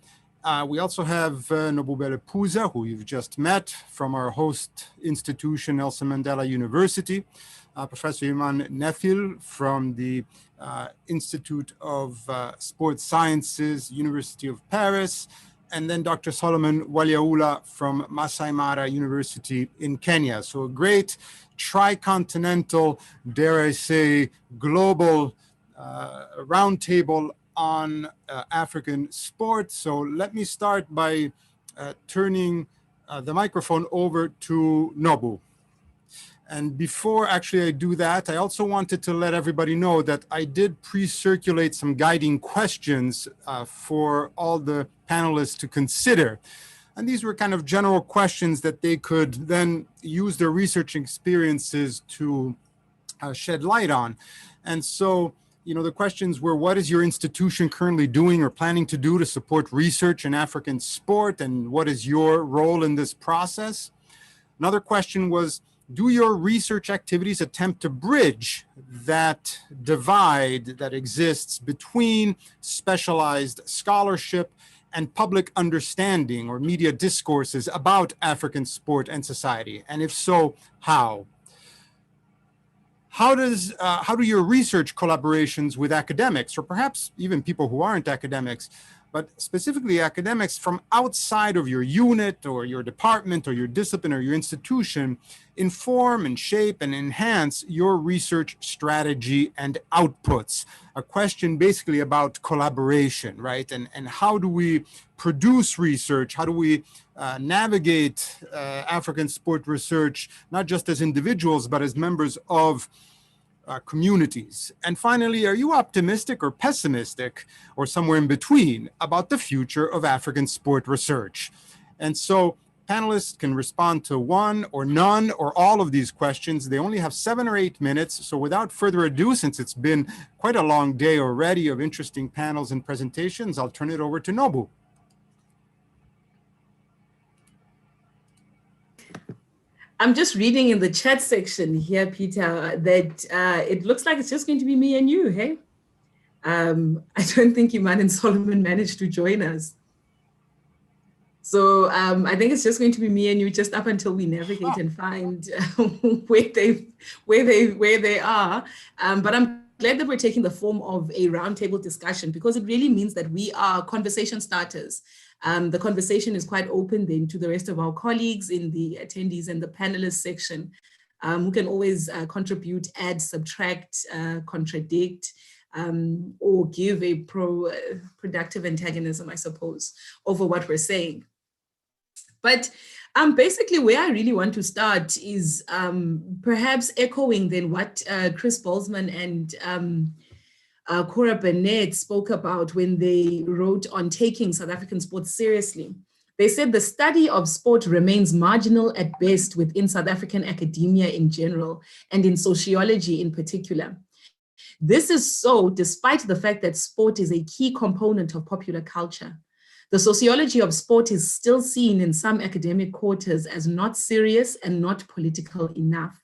We also have Nobubele Puza, who you've just met, from our host institution, Nelson Mandela University. Professor Iman Nefil from the Institute of Sports Sciences, University of Paris, and then Dr. Solomon Waliaula from Masai Mara University in Kenya. So a great tricontinental, dare I say, global roundtable on African sports. So let me start by turning the microphone over to Nobu. And before actually I do that, I also wanted to let everybody know that I did pre-circulate some guiding questions for all the panelists to consider. And these were kind of general questions that they could then use their research experiences to shed light on. And so, you know, the questions were, what is your institution currently doing or planning to do to support research in African sport? And what is your role in this process? Another question was, do your research activities attempt to bridge that divide that exists between specialized scholarship and public understanding or media discourses about African sport and society? And if so, how? How do your research collaborations with academics, or perhaps even people who aren't academics, but specifically academics from outside of your unit or your department or your discipline or your institution inform and shape and enhance your research strategy and outputs. A question basically about collaboration, right? And how do we produce research? How do we navigate African sport research, not just as individuals, but as members of communities? And finally, are you optimistic or pessimistic or somewhere in between about the future of African sport research? And so panelists can respond to one or none or all of these questions. They only have 7 or 8 minutes. So without further ado, since it's been quite a long day already of interesting panels and presentations, I'll turn it over to Nobu. I'm just reading in the chat section here, Peter, that it looks like it's just going to be me and you, hey? I don't think Iman and Solomon managed to join us. So I think it's just going to be me and you just up until we navigate and find where they are. But I'm glad that we're taking the form of a roundtable discussion, because it really means that we are conversation starters. The conversation is quite open then to the rest of our colleagues in the attendees and the panelists section, who can always contribute, add, subtract, contradict, or give a productive antagonism, I suppose, over what we're saying. But basically where I really want to start is perhaps echoing then what Chris Boltzmann and Cora Burnett spoke about when they wrote on taking South African sports seriously. They said the study of sport remains marginal at best within South African academia in general and in sociology in particular. This is so despite the fact that sport is a key component of popular culture. The sociology of sport is still seen in some academic quarters as not serious and not political enough.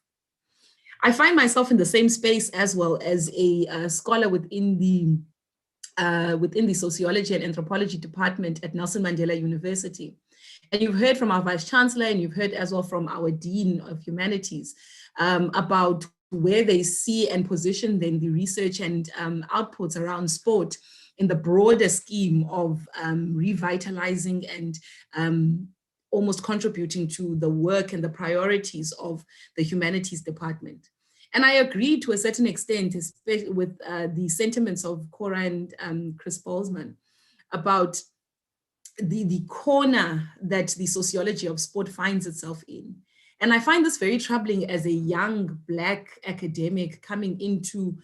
I find myself in the same space as well as a scholar within the sociology and anthropology department at Nelson Mandela University. And you've heard from our Vice Chancellor and you've heard as well from our Dean of Humanities about where they see and position then the research and outputs around sport in the broader scheme of revitalizing and almost contributing to the work and the priorities of the humanities department. And I agree to a certain extent, especially with the sentiments of Cora and Chris Boltzmann about the corner that the sociology of sport finds itself in. And I find this very troubling as a young Black academic coming into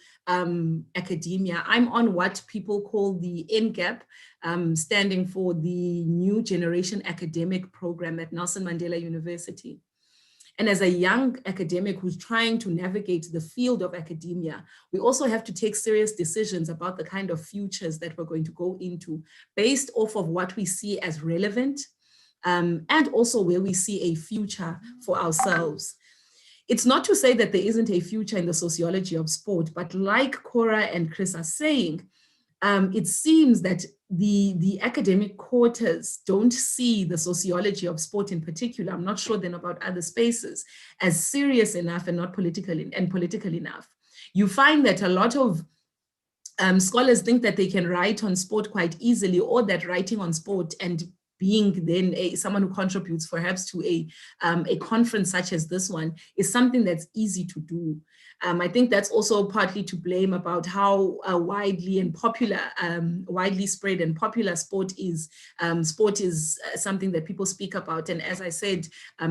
academia. I'm on what people call the NGAP, standing for the New Generation Academic Program at Nelson Mandela University. And as a young academic who's trying to navigate the field of academia, we also have to take serious decisions about the kind of futures that we're going to go into based off of what we see as relevant, and also where we see a future for ourselves. It's not to say that there isn't a future in the sociology of sport, but like Cora and Chris are saying, it seems that the academic quarters don't see the sociology of sport in particular, I'm not sure then about other spaces, as serious enough and not political enough. You find that a lot of scholars think that they can write on sport quite easily, or that writing on sport and being then someone who contributes perhaps to a conference such as this one is something that's easy to do. I think that's also partly to blame about how widely spread and popular sport is. Sport is something that people speak about. And as I said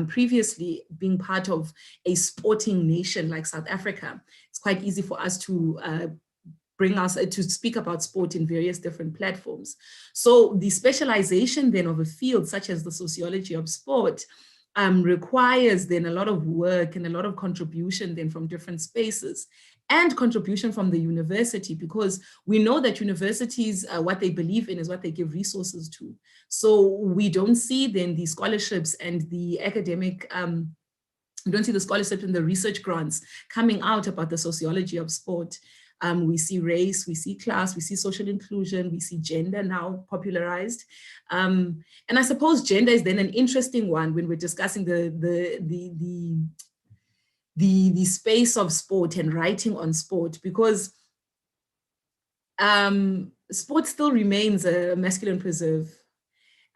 previously, being part of a sporting nation like South Africa, it's quite easy for us to bring us to speak about sport in various different platforms. So the specialization then of a field such as the sociology of sport requires then a lot of work and a lot of contribution then from different spaces and contribution from the university, because we know that universities, what they believe in is what they give resources to. So we don't see then the scholarships and the academic, we don't see the scholarships and the research grants coming out about the sociology of sport. We see race, we see class, we see social inclusion, we see gender now popularized. And I suppose gender is then an interesting one when we're discussing the space of sport and writing on sport, because sport still remains a masculine preserve.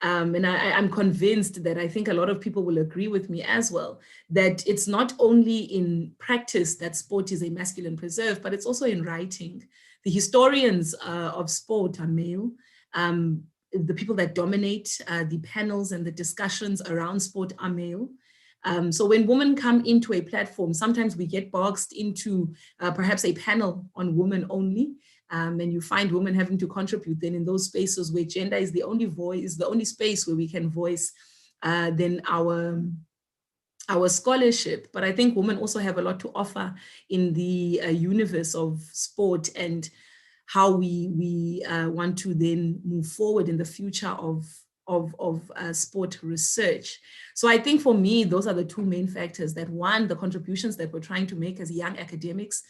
And I'm convinced that I think a lot of people will agree with me as well, that it's not only in practice that sport is a masculine preserve, but it's also in writing. The historians of sport are male. The people that dominate the panels and the discussions around sport are male. So when women come into a platform, sometimes we get boxed into perhaps a panel on women only. And you find women having to contribute then in those spaces where gender is the only voice, the only space where we can voice then our scholarship. But I think women also have a lot to offer in the universe of sport and how we want to then move forward in the future of sport research. So I think for me, those are the two main factors. That one, the contributions that we're trying to make as young academics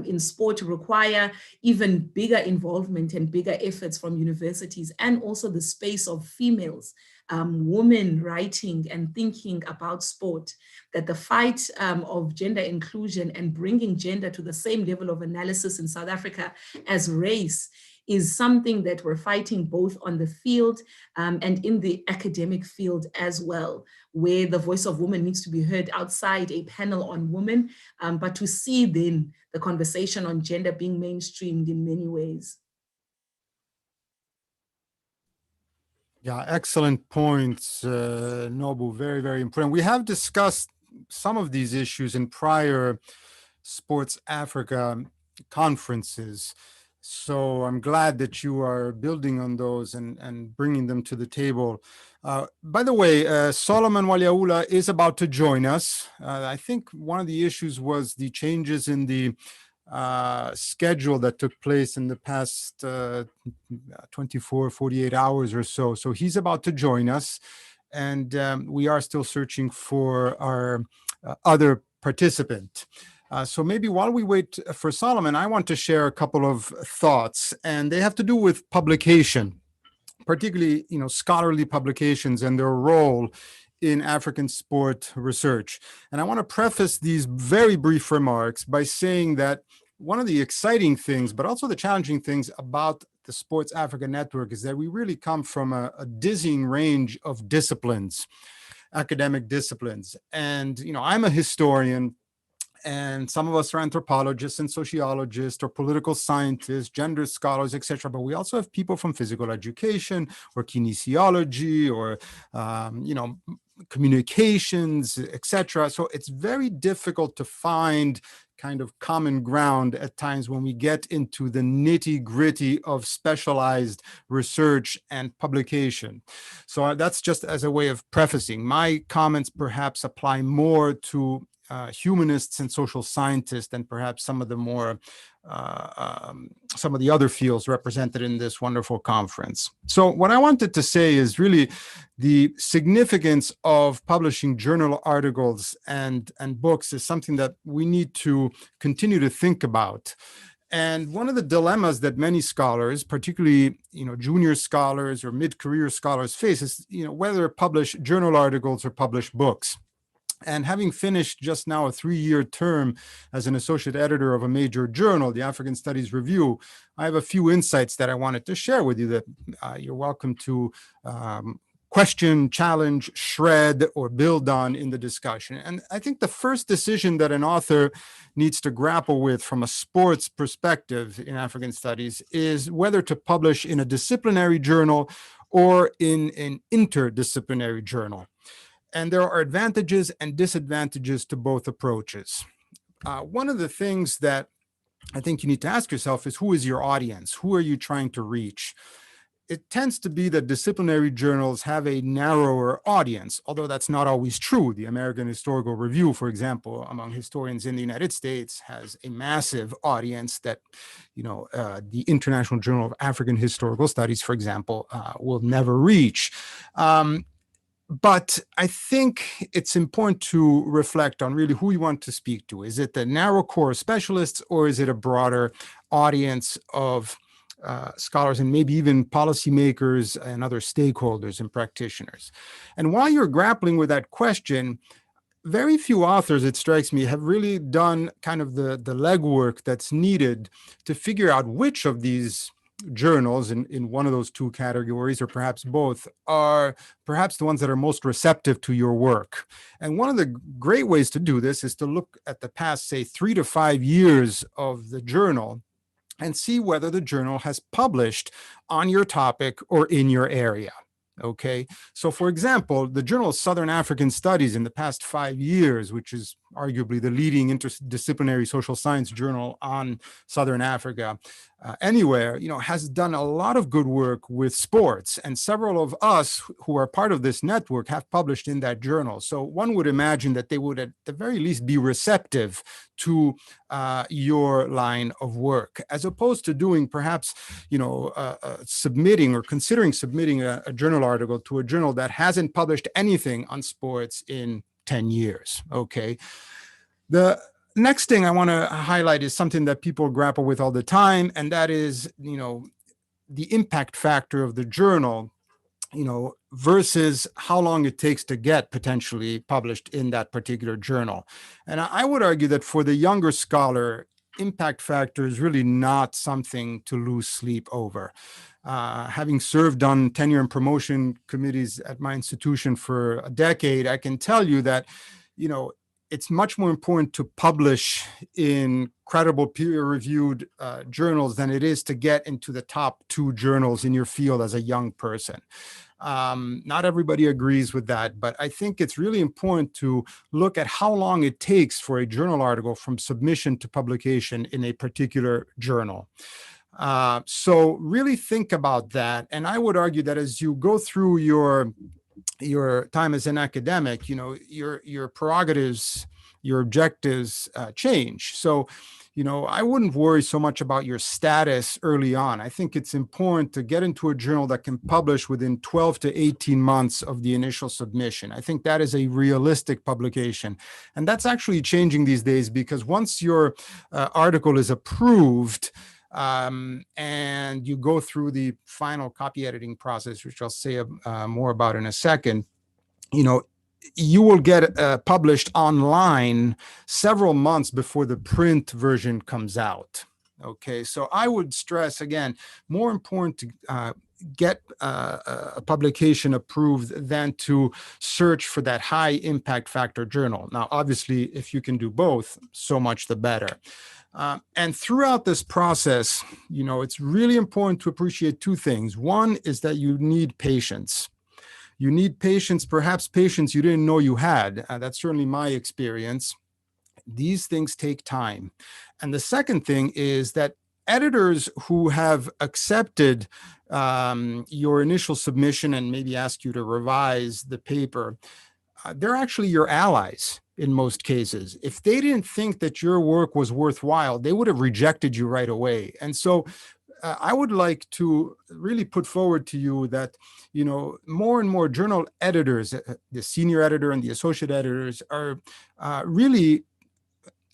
in sport require even bigger involvement and bigger efforts from universities, and also the space of females, women writing and thinking about sport, that the fight of gender inclusion and bringing gender to the same level of analysis in South Africa as race is something that we're fighting both on the field and in the academic field as well, where the voice of women needs to be heard outside a panel on women, but to see then the conversation on gender being mainstreamed in many ways. Yeah, excellent points, Nobu. Very, very important. We have discussed some of these issues in prior Sports Africa conferences. So I'm glad that you are building on those and bringing them to the table. By the way, Solomon Waliaula is about to join us. I think one of the issues was the changes in the schedule that took place in the past 24, 48 hours or so. So he's about to join us. And we are still searching for our other participant. So maybe while we wait for Solomon, I want to share a couple of thoughts, and they have to do with publication, particularly, scholarly publications and their role in African sport research. And I want to preface these very brief remarks by saying that one of the exciting things, but also the challenging things about the Sports Africa Network is that we really come from a dizzying range of disciplines, academic disciplines. And, I'm a historian, and some of us are anthropologists and sociologists or political scientists, gender scholars, etc. But we also have people from physical education or kinesiology or, communications, etc. So it's very difficult to find kind of common ground at times when we get into the nitty-gritty of specialized research and publication. So that's just as a way of prefacing. My comments perhaps apply more to humanists and social scientists and perhaps some of the more some of the other fields represented in this wonderful conference. So what I wanted to say is really the significance of publishing journal articles and books is something that we need to continue to think about. And one of the dilemmas that many scholars, particularly, junior scholars or mid-career scholars face is, whether publish journal articles or publish books. And having finished just now a 3-year term as an associate editor of a major journal, the African Studies Review, I have a few insights that I wanted to share with you that you're welcome to question, challenge, shred, or build on in the discussion. And I think the first decision that an author needs to grapple with from a sports perspective in African studies is whether to publish in a disciplinary journal or in an interdisciplinary journal. And there are advantages and disadvantages to both approaches. One of the things that I think you need to ask yourself is, who is your audience? Who are you trying to reach? It tends to be that disciplinary journals have a narrower audience, although that's not always true. The American Historical Review, for example, among historians in the United States, has a massive audience that, the International Journal of African Historical Studies, for example, will never reach. But I think it's important to reflect on really who you want to speak to. Is it the narrow core of specialists, or is it a broader audience of scholars and maybe even policymakers and other stakeholders and practitioners? And while you're grappling with that question, very few authors, it strikes me, have really done kind of the legwork that's needed to figure out which of these journals in one of those two categories, or perhaps both, are perhaps the ones that are most receptive to your work. And one of the great ways to do this is to look at the past, say, 3 to 5 years of the journal and see whether the journal has published on your topic or in your area. Okay, so for example, the Journal of Southern African Studies in the past 5 years, which is arguably the leading interdisciplinary social science journal on Southern Africa anywhere, has done a lot of good work with sports, and several of us who are part of this network have published in that journal. So one would imagine that they would at the very least be receptive to your line of work, as opposed to doing perhaps, submitting or considering submitting a journal article to a journal that hasn't published anything on sports in 10 years. Okay. The next thing I want to highlight is something that people grapple with all the time, and that is, the impact factor of the journal, versus how long it takes to get potentially published in that particular journal. And I would argue that for the younger scholar, impact factor is really not something to lose sleep over. Having served on tenure and promotion committees at my institution for a decade, I can tell you that, it's much more important to publish in credible peer-reviewed journals than it is to get into the top 2 journals in your field as a young person. Not everybody agrees with that, but I think it's really important to look at how long it takes for a journal article from submission to publication in a particular journal. So really think about that. And I would argue that as you go through your time as an academic, your prerogatives, your objectives change. So, I wouldn't worry so much about your status early on. I think it's important to get into a journal that can publish within 12 to 18 months of the initial submission. I think that is a realistic publication. And that's actually changing these days, because once your article is approved, and you go through the final copy editing process, which I'll say more about in a second, you will get published online several months before the print version comes out. Okay, so I would stress again, more important to get a publication approved than to search for that high impact factor journal. Now, obviously, if you can do both, so much the better. And throughout this process, it's really important to appreciate 2 things. One is that you need patience. You need patience, perhaps patience you didn't know you had. That's certainly my experience. These things take time. And the second thing is that editors who have accepted your initial submission and maybe ask you to revise the paper, they're actually your allies in most cases. If they didn't think that your work was worthwhile, they would have rejected you right away. And so I would like to really put forward to you that, more and more journal editors, the senior editor and the associate editors, are really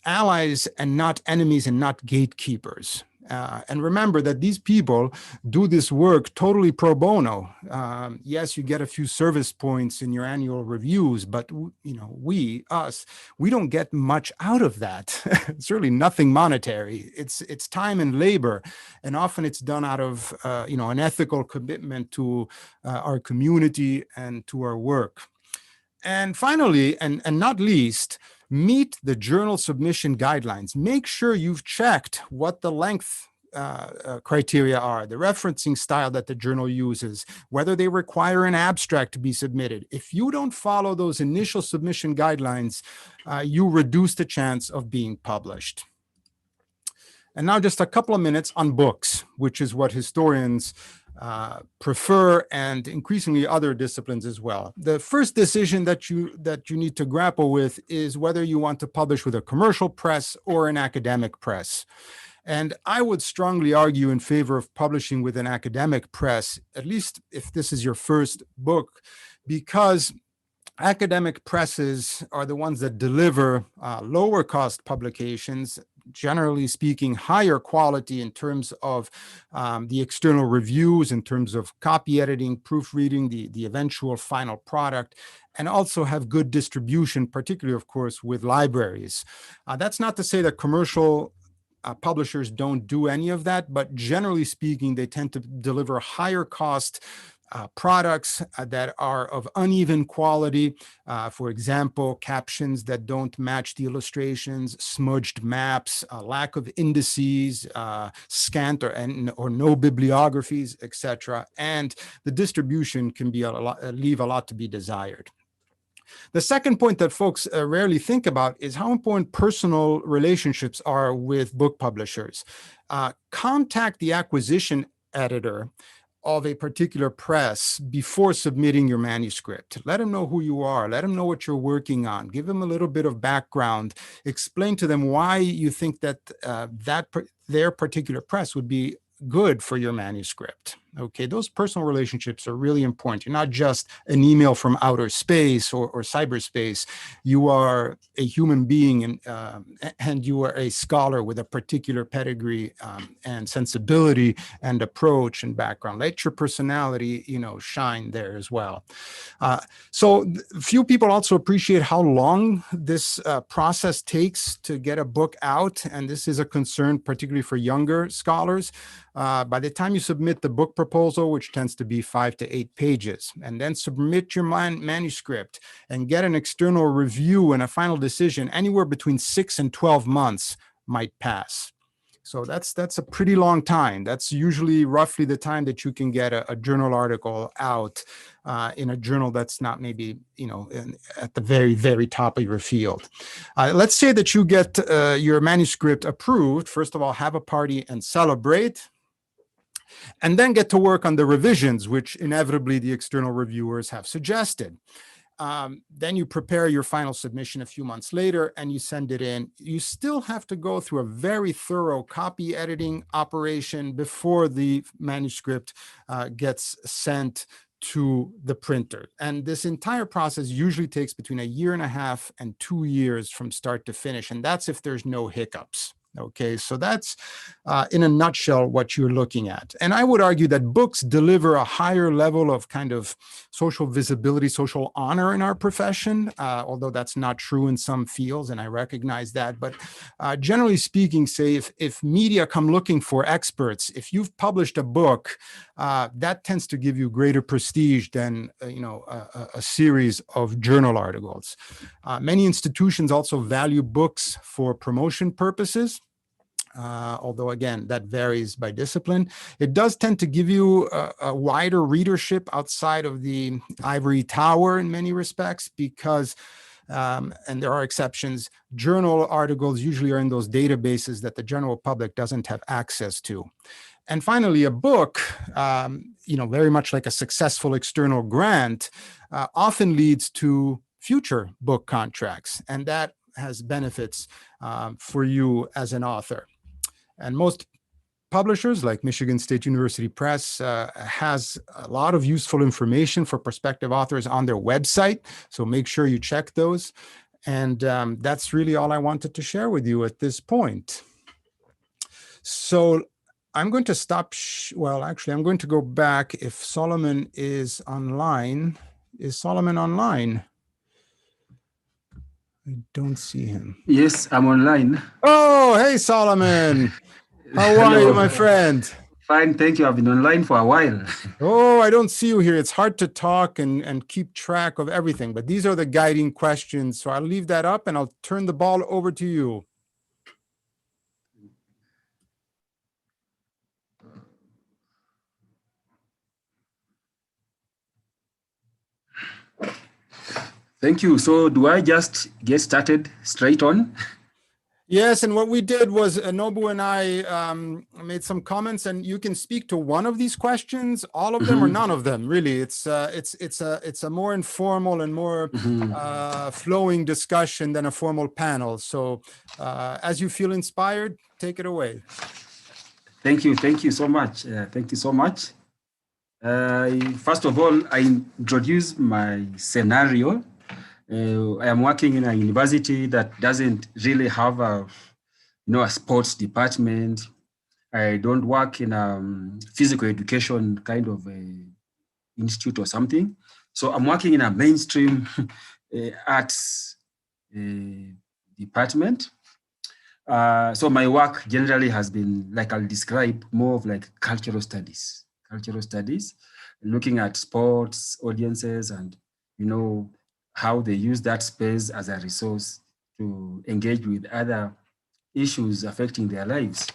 allies and not enemies and not gatekeepers. And remember that these people do this work totally pro bono. Yes, you get a few service points in your annual reviews, but we don't get much out of that. It's really nothing monetary. It's time and labor, and often it's done out of an ethical commitment to our community and to our work. And finally, and not least, meet the journal submission guidelines. Make sure you've checked what the length criteria are, the referencing style that the journal uses, whether they require an abstract to be submitted. If you don't follow those initial submission guidelines, you reduce the chance of being published. And now just a couple of minutes on books, which is what historians prefer, and increasingly other disciplines as well. The first decision that you need to grapple with is whether you want to publish with a commercial press or an academic press. And I would strongly argue in favor of publishing with an academic press, at least if this is your first book, because academic presses are the ones that deliver lower cost publications, generally speaking, higher quality in terms of the external reviews, in terms of copy editing, proofreading, the eventual final product, and also have good distribution, particularly, of course, with libraries. That's not to say that commercial publishers don't do any of that, but generally speaking, they tend to deliver higher cost products that are of uneven quality. For example, captions that don't match the illustrations, smudged maps, lack of indices, scant or no bibliographies, etc. And the distribution can be leave a lot to be desired. The second point that folks rarely think about is how important personal relationships are with book publishers. Contact the acquisition editor of a particular press before submitting your manuscript. Let them know who you are. Let them know what you're working on. Give them a little bit of background. Explain to them why you think that their particular press would be good for your manuscript. Okay, those personal relationships are really important. You're not just an email from outer space or cyberspace. You are a human being, and you are a scholar with a particular pedigree and sensibility and approach and background. Let your personality, shine there as well. So few people also appreciate how long this process takes to get a book out, and this is a concern particularly for younger scholars. By the time you submit the book proposal, which tends to be 5 to 8 pages, and then submit your manuscript and get an external review and a final decision, anywhere between 6 and 12 months might pass. So that's a pretty long time. That's usually roughly the time that you can get a journal article out in a journal that's not maybe, at the very, very top of your field. Let's say that you get your manuscript approved. First of all, have a party and celebrate, and then get to work on the revisions, which inevitably the external reviewers have suggested. Then you prepare your final submission a few months later and you send it in. You still have to go through a very thorough copy editing operation before the manuscript gets sent to the printer. And this entire process usually takes between 1.5 years and 2 years from start to finish. And that's if there's no hiccups. Okay, so that's in a nutshell what you're looking at. And I would argue that books deliver a higher level of kind of social visibility, social honor in our profession, although that's not true in some fields, and I recognize that. But generally speaking, say if media come looking for experts, if you've published a book, that tends to give you greater prestige than a series of journal articles. Many institutions also value books for promotion purposes. Although again, that varies by discipline. It does tend to give you a wider readership outside of the ivory tower in many respects because, and there are exceptions, journal articles usually are in those databases that the general public doesn't have access to. And finally, a book, very much like a successful external grant, often leads to future book contracts, and that has benefits for you as an author. And most publishers, like Michigan State University Press, has a lot of useful information for prospective authors on their website. So make sure you check those. And that's really all I wanted to share with you at this point. So I'm going to stop. I'm going to go back if Solomon is online. Is Solomon online? I don't see him. Yes, I'm online. Oh, hey, Solomon. How are you, my friend? Fine, thank you. I've been online for a while. Oh, I don't see you here. It's hard to talk and keep track of everything, but these are the guiding questions. So I'll leave that up and I'll turn the ball over to you. Thank you. So do I just get started straight on? Yes, and what we did was Nobu and I made some comments, and you can speak to one of these questions, all of them or none of them. Really, it's a more informal and more flowing discussion than a formal panel. So, as you feel inspired, take it away. Thank you so much. Thank you so much. First of all, I introduce my scenario. I am working in a university that doesn't really have a sports department. I don't work in a physical education kind of institute or something. So I'm working in a mainstream arts department. So my work generally has been, like I'll describe, more of like cultural studies, looking at sports audiences and, you know, how they use that space as a resource to engage with other issues affecting their lives.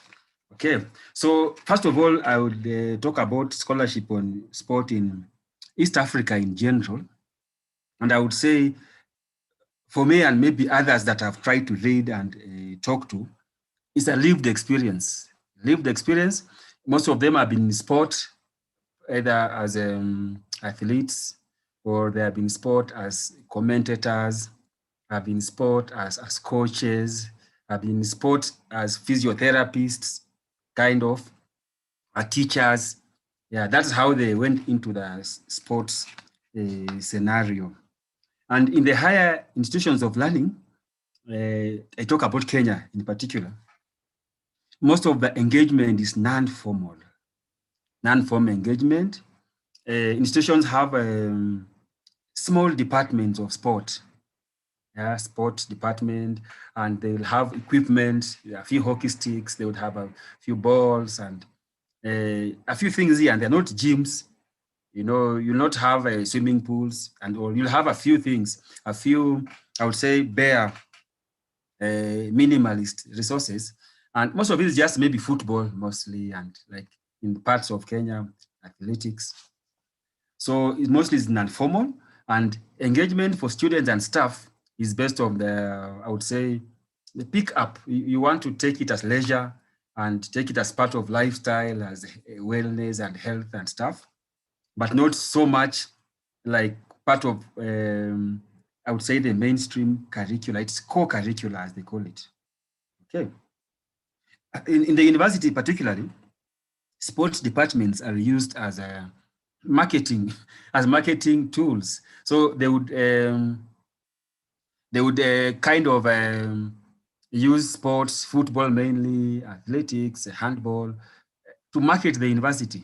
Okay, so first of all, I would talk about scholarship on sport in East Africa in general. And I would say, for me and maybe others that I've tried to read and talk to, it's a lived experience. Lived experience. Most of them have been in sport, either as athletes, or they have been in sport as commentators, have been in sport as coaches, have been in sport as physiotherapists, kind of, teachers. Yeah, that's how they went into the sports scenario. And in the higher institutions of learning, I talk about Kenya in particular, most of the engagement is non-formal engagement. Institutions have small departments of sport, sports department, and they'll have equipment, a few hockey sticks, they would have a few balls and a few things here, and they're not gyms. You know, you'll not have swimming pools and all. You'll have a few things, I would say, bare minimalist resources. And most of it is just maybe football mostly, and like in parts of Kenya, athletics. So it mostly is non-formal, and engagement for students and staff is based on the, I would say, the pick up. You want to take it as leisure and take it as part of lifestyle, as wellness and health and stuff, but not so much like part of, I would say, the mainstream curricula. It's co-curricula, as they call it. Okay. In the university particularly, sports departments are used as a marketing tools. So they would kind of use sports, football mainly, athletics, handball, to market the university.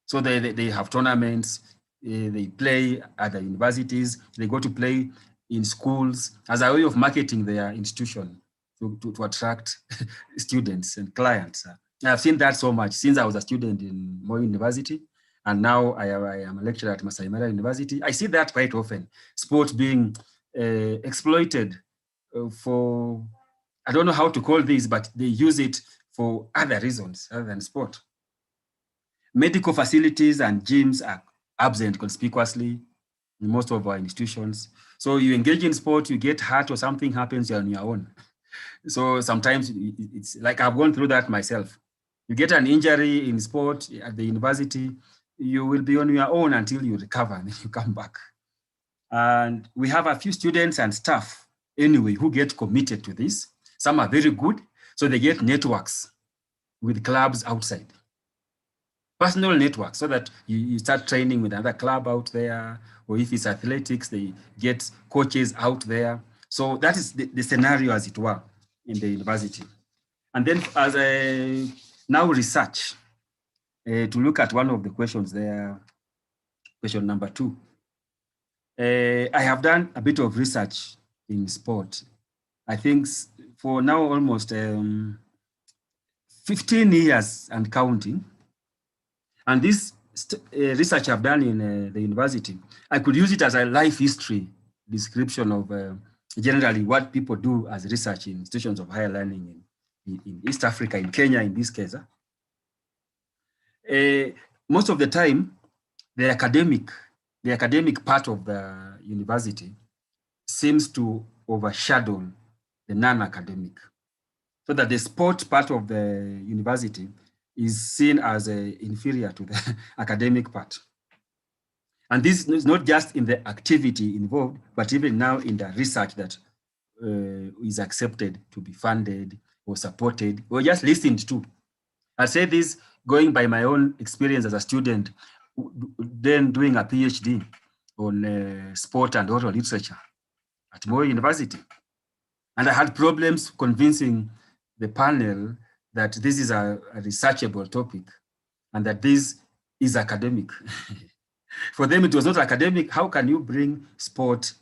So they have tournaments, they play at the universities, they go to play in schools as a way of marketing their institution to attract students and clients. I've seen that so much since I was a student in Moi University, and now I am a lecturer at Masai Mara University. I see that quite often, sports being exploited for, I don't know how to call this, but they use it for other reasons other than sport. Medical facilities and gyms are absent conspicuously in most of our institutions. So you engage in sport, you get hurt or something happens, you're on your own. So sometimes it's like, I've gone through that myself. You get an injury in sport at the university, you will be on your own until you recover and then you come back. And we have a few students and staff anyway who get committed to this. Some are very good, so they get networks with clubs outside. Personal networks, so that you start training with another club out there, or if it's athletics, they get coaches out there. So that is the scenario, as it were, in the university. And then as a now research, to look at one of the questions there, question number 2. I have done a bit of research in sport. I think for now almost 15 years and counting. And this research I've done in the university, I could use it as a life history description of generally what people do as research in institutions of higher learning in East Africa, in Kenya in this case. Most of the time, the academic part of the university seems to overshadow the non-academic, so that the sport part of the university is seen as inferior to the academic part. And this is not just in the activity involved, but even now in the research that is accepted to be funded or supported or just listened to. I say this going by my own experience as a student, then doing a PhD on sport and oral literature at Moi University. And I had problems convincing the panel that this is a researchable topic and that this is academic. For them, it was not academic. How can you bring sport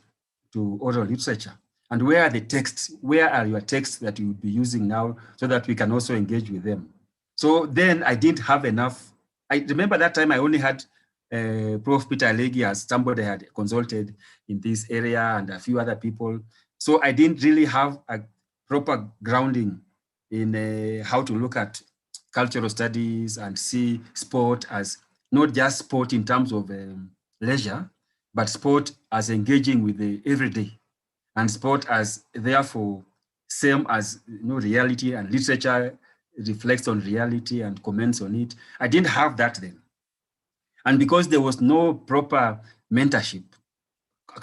to oral literature? And where are the texts? Where are your texts that you would be using now so that we can also engage with them? So then I didn't have enough. I remember that time I only had Prof. Peter Alegi as somebody I had consulted in this area and a few other people. So I didn't really have a proper grounding in how to look at cultural studies and see sport as not just sport in terms of leisure, but sport as engaging with the everyday, and sport as therefore same as reality, and literature reflects on reality and comments on it. I didn't have that then. And because there was no proper mentorship,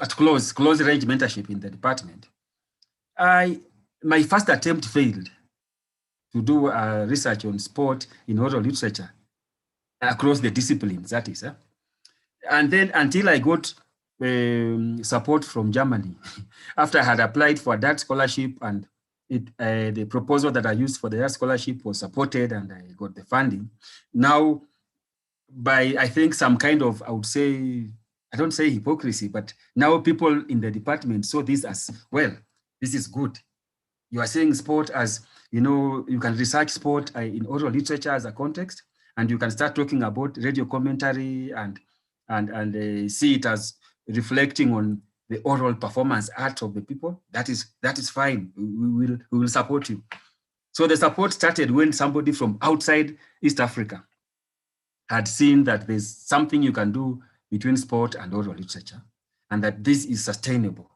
at close range mentorship in the department, my first attempt failed to do research on sport in oral literature across the disciplines, that is. And then until I got support from Germany, after I had applied for that scholarship, and the proposal that I used for the scholarship was supported and I got the funding. Now, by I think some kind of, I would say, I don't say hypocrisy, but now people in the department saw this as, well, this is good. You are saying sport as, you can research sport in oral literature as a context, and you can start talking about radio commentary and see it as reflecting on the oral performance art of the people. That is fine. We will support you. So the support started when somebody from outside East Africa had seen that there's something you can do between sport and oral literature, and that this is sustainable.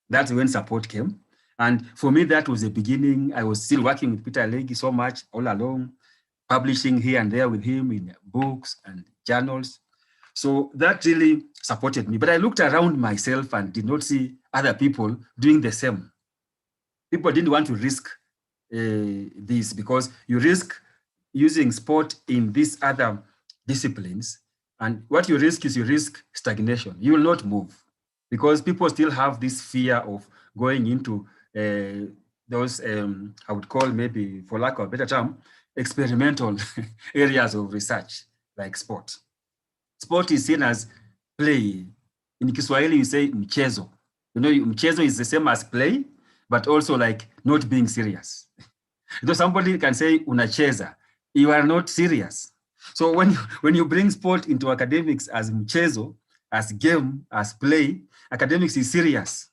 That's when support came. And for me, that was the beginning. I was still working with Peter Alegi so much all along, publishing here and there with him in books and journals. So that really supported me. But I looked around myself and did not see other people doing the same. People didn't want to risk this, because you risk using sport in these other disciplines. And what you risk is you risk stagnation. You will not move, because people still have this fear of going into those, I would call, maybe, for lack of a better term, experimental areas of research, like sport. Sport is seen as play. In Kiswahili, you say mchezo. Mchezo is the same as play, but also like not being serious. Somebody can say unacheza, you are not serious. So when you bring sport into academics as mchezo, as game, as play, academics is serious.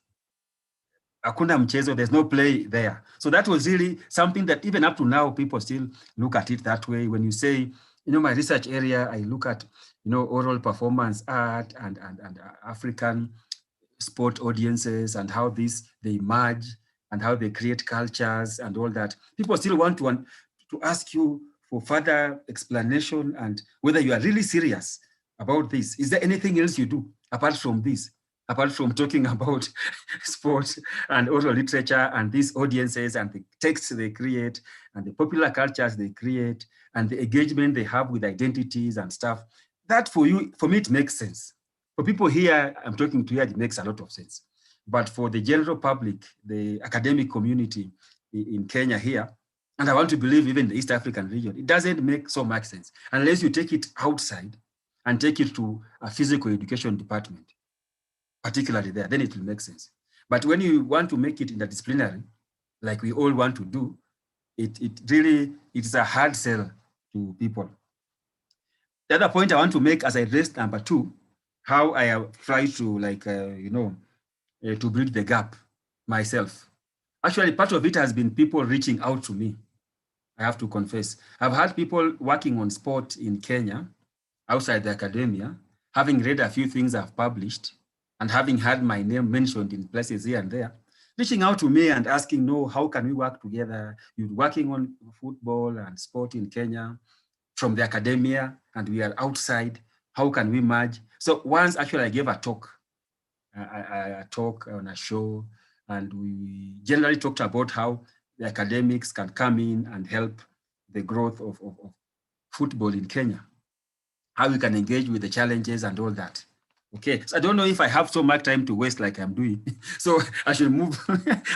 Hakuna mchezo, there's no play there. So that was really something that even up to now, people still look at it that way. When you say, my research area, I look at, oral performance art and African sport audiences and how they merge and how they create cultures and all that. People still want to ask you for further explanation and whether you are really serious about this. Is there anything else you do apart from this? Apart from talking about sport and oral literature and these audiences and the texts they create and the popular cultures they create and the engagement they have with identities and stuff, that for me, it makes sense. For people here, I'm talking to here, it makes a lot of sense. But for the general public, the academic community in Kenya here, and I want to believe even the East African region, it doesn't make so much sense unless you take it outside and take it to a physical education department, particularly there, then it will make sense. But when you want to make it interdisciplinary, like we all want to do, it's a hard sell to people. The other point I want to make as I raised number 2, how I have tried to to bridge the gap myself. Actually, part of it has been people reaching out to me. I have to confess. I've had people working on sport in Kenya, outside the academia, having read a few things I've published and having had my name mentioned in places here and there, reaching out to me and asking, how can we work together? You're working on football and sport in Kenya from the academia, and we are outside. How can we merge? So once actually I gave a talk, a talk on a show, and we generally talked about how the academics can come in and help the growth of football in Kenya, how we can engage with the challenges and all that. Okay, so I don't know if I have so much time to waste like I'm doing. So I should move,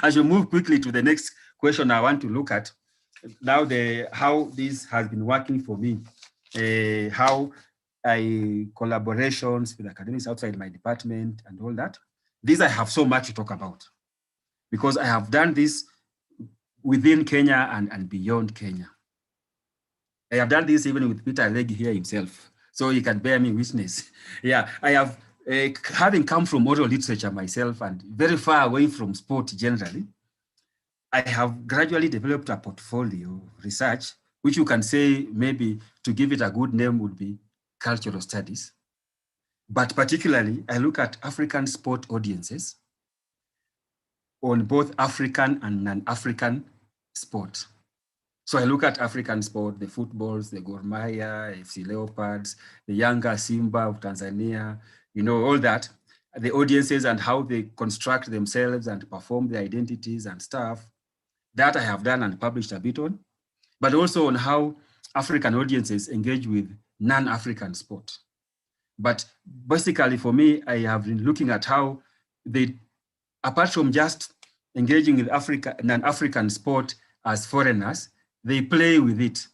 I should move quickly to the next question I want to look at. Now, how this has been working for me, how collaborations with academics outside my department and all that. These I have so much to talk about. because I have done this within Kenya and beyond Kenya. I have done this even with Peter Legi here himself, so he can bear me witness. Yeah, I have, having come from oral literature myself and very far away from sport generally, I have gradually developed a portfolio of research, which you can say maybe to give it a good name would be cultural studies. But particularly, I look at African sport audiences on both African and non-African sport. So I look at African sport, the footballs, the Gor Mahia, FC Leopards, the Yanga Simba of Tanzania, you know, all that, the audiences and how they construct themselves and perform their identities and stuff. That I have done and published a bit on, but also on how African audiences engage with non-African sport. But basically for me, I have been looking at how they, apart from just engaging with non-African sport as foreigners, they play with it.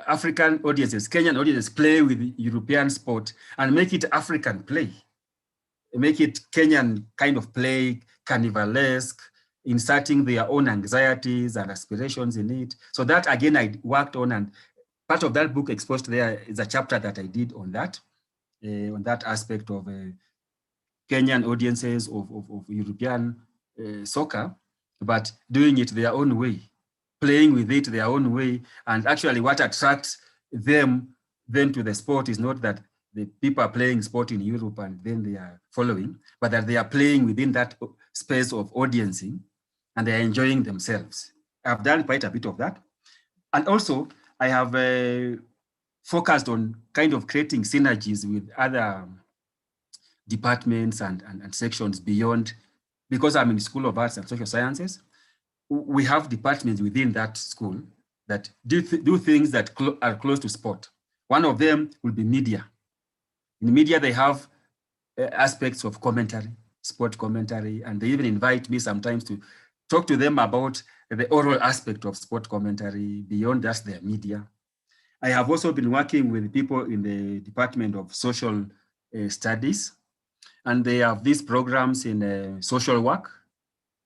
African audiences, Kenyan audiences play with European sport and make it African play. Make it Kenyan kind of play, carnivalesque, inserting their own anxieties and aspirations in it. So that again, I worked on, and part of that book exposed there is a chapter that I did on that aspect of Kenyan audiences of European soccer, but doing it their own way, playing with it their own way. And actually what attracts them then to the sport is not that the people are playing sport in Europe and then they are following, but that they are playing within that space of audiencing and they are enjoying themselves. I've done quite a bit of that. And also I have focused on kind of creating synergies with other departments and sections beyond, because I'm in the School of Arts and Social Sciences, we have departments within that school that do things that are close to sport. One of them will be media. In media, they have aspects of commentary, sport commentary, and they even invite me sometimes to talk to them about the oral aspect of sport commentary beyond just their media. I have also been working with people in the Department of Social Studies, and they have these programs in social work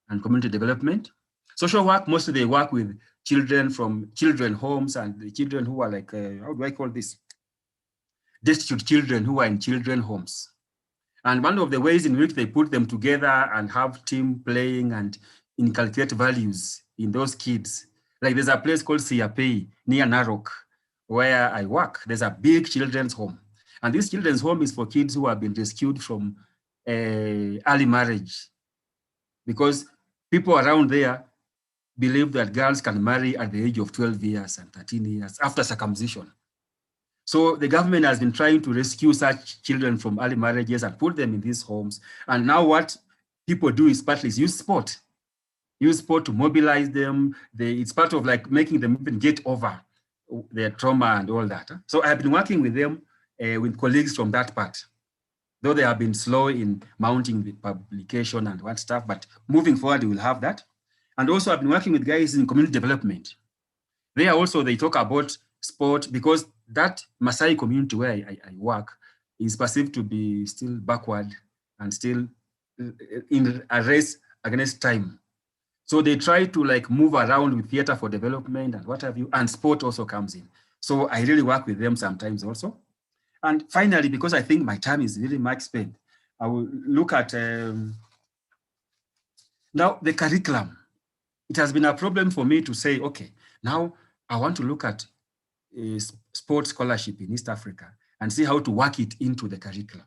and community development. Social work, mostly they work with children from children homes and the children who are like, how do I call this? Destitute children who are in children homes. And one of the ways in which they put them together and have team playing and inculcate values in those kids, like there's a place called Siapei near Narok where I work. There's a big children's home. And this children's home is for kids who have been rescued from early marriage, because people around there believe that girls can marry at the age of 12 years and 13 years after circumcision. So the government has been trying to rescue such children from early marriages and put them in these homes. And now what people do is partly use sport to mobilize them. It's part of like making them even get over their trauma and all that. So I've been working with them, with colleagues from that part, though they have been slow in mounting the publication and what stuff, but moving forward, we will have that. And also I've been working with guys in community development. There also, they talk about sport because that Maasai community where I work is perceived to be still backward and still in a race against time. So they try to like move around with theater for development and what have you, and sport also comes in. So I really work with them sometimes also. And finally, because I think my time is really much spent, I will look at now the curriculum. It has been a problem for me to say, okay, now I want to look at sports scholarship in East Africa and see how to work it into the curriculum.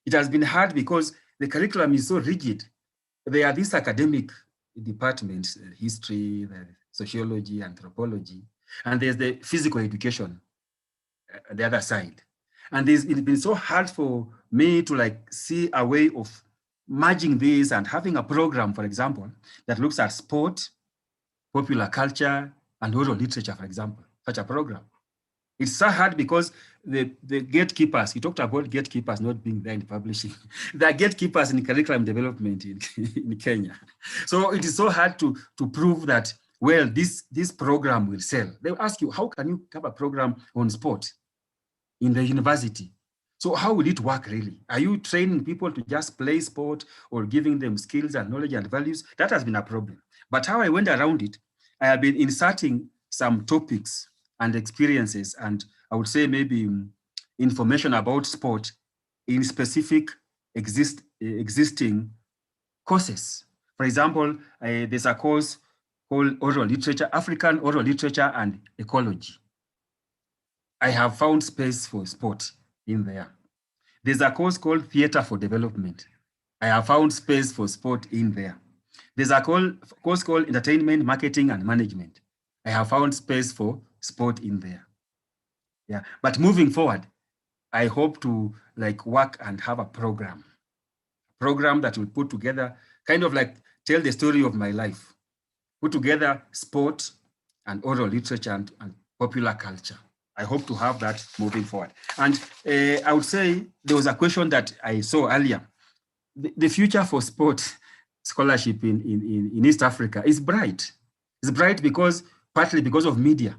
It has been hard because the curriculum is so rigid. There are these academic departments, history, sociology, anthropology, and there's the physical education, the other side. And it's been so hard for me to like see a way of merging these and having a program, for example, that looks at sport, popular culture, and oral literature, for example, such a program. It's so hard because the gatekeepers, you talked about gatekeepers not being there in publishing. There are gatekeepers in curriculum development in Kenya. So it is so hard to prove that, well, this program will sell. They'll ask you, how can you have a program on sport in the university? So how will it work really? Are you training people to just play sport or giving them skills and knowledge and values? That has been a problem. But how I went around it, I have been inserting some topics and experiences, and I would say maybe information about sport in specific existing courses. For example, there's a course called Oral Literature, African Oral Literature and Ecology. I have found space for sport in there. There's a course called Theatre for Development. I have found space for sport in there. There's a course called Entertainment, Marketing and Management. I have found space for sport in there. Yeah, but moving forward, I hope to work and have a program that will put together, kind of like tell the story of my life, put together sport and oral literature and popular culture. I hope to have that moving forward. And I would say there was a question that I saw earlier. The future for sport scholarship in East Africa is bright. It's bright partly because of media.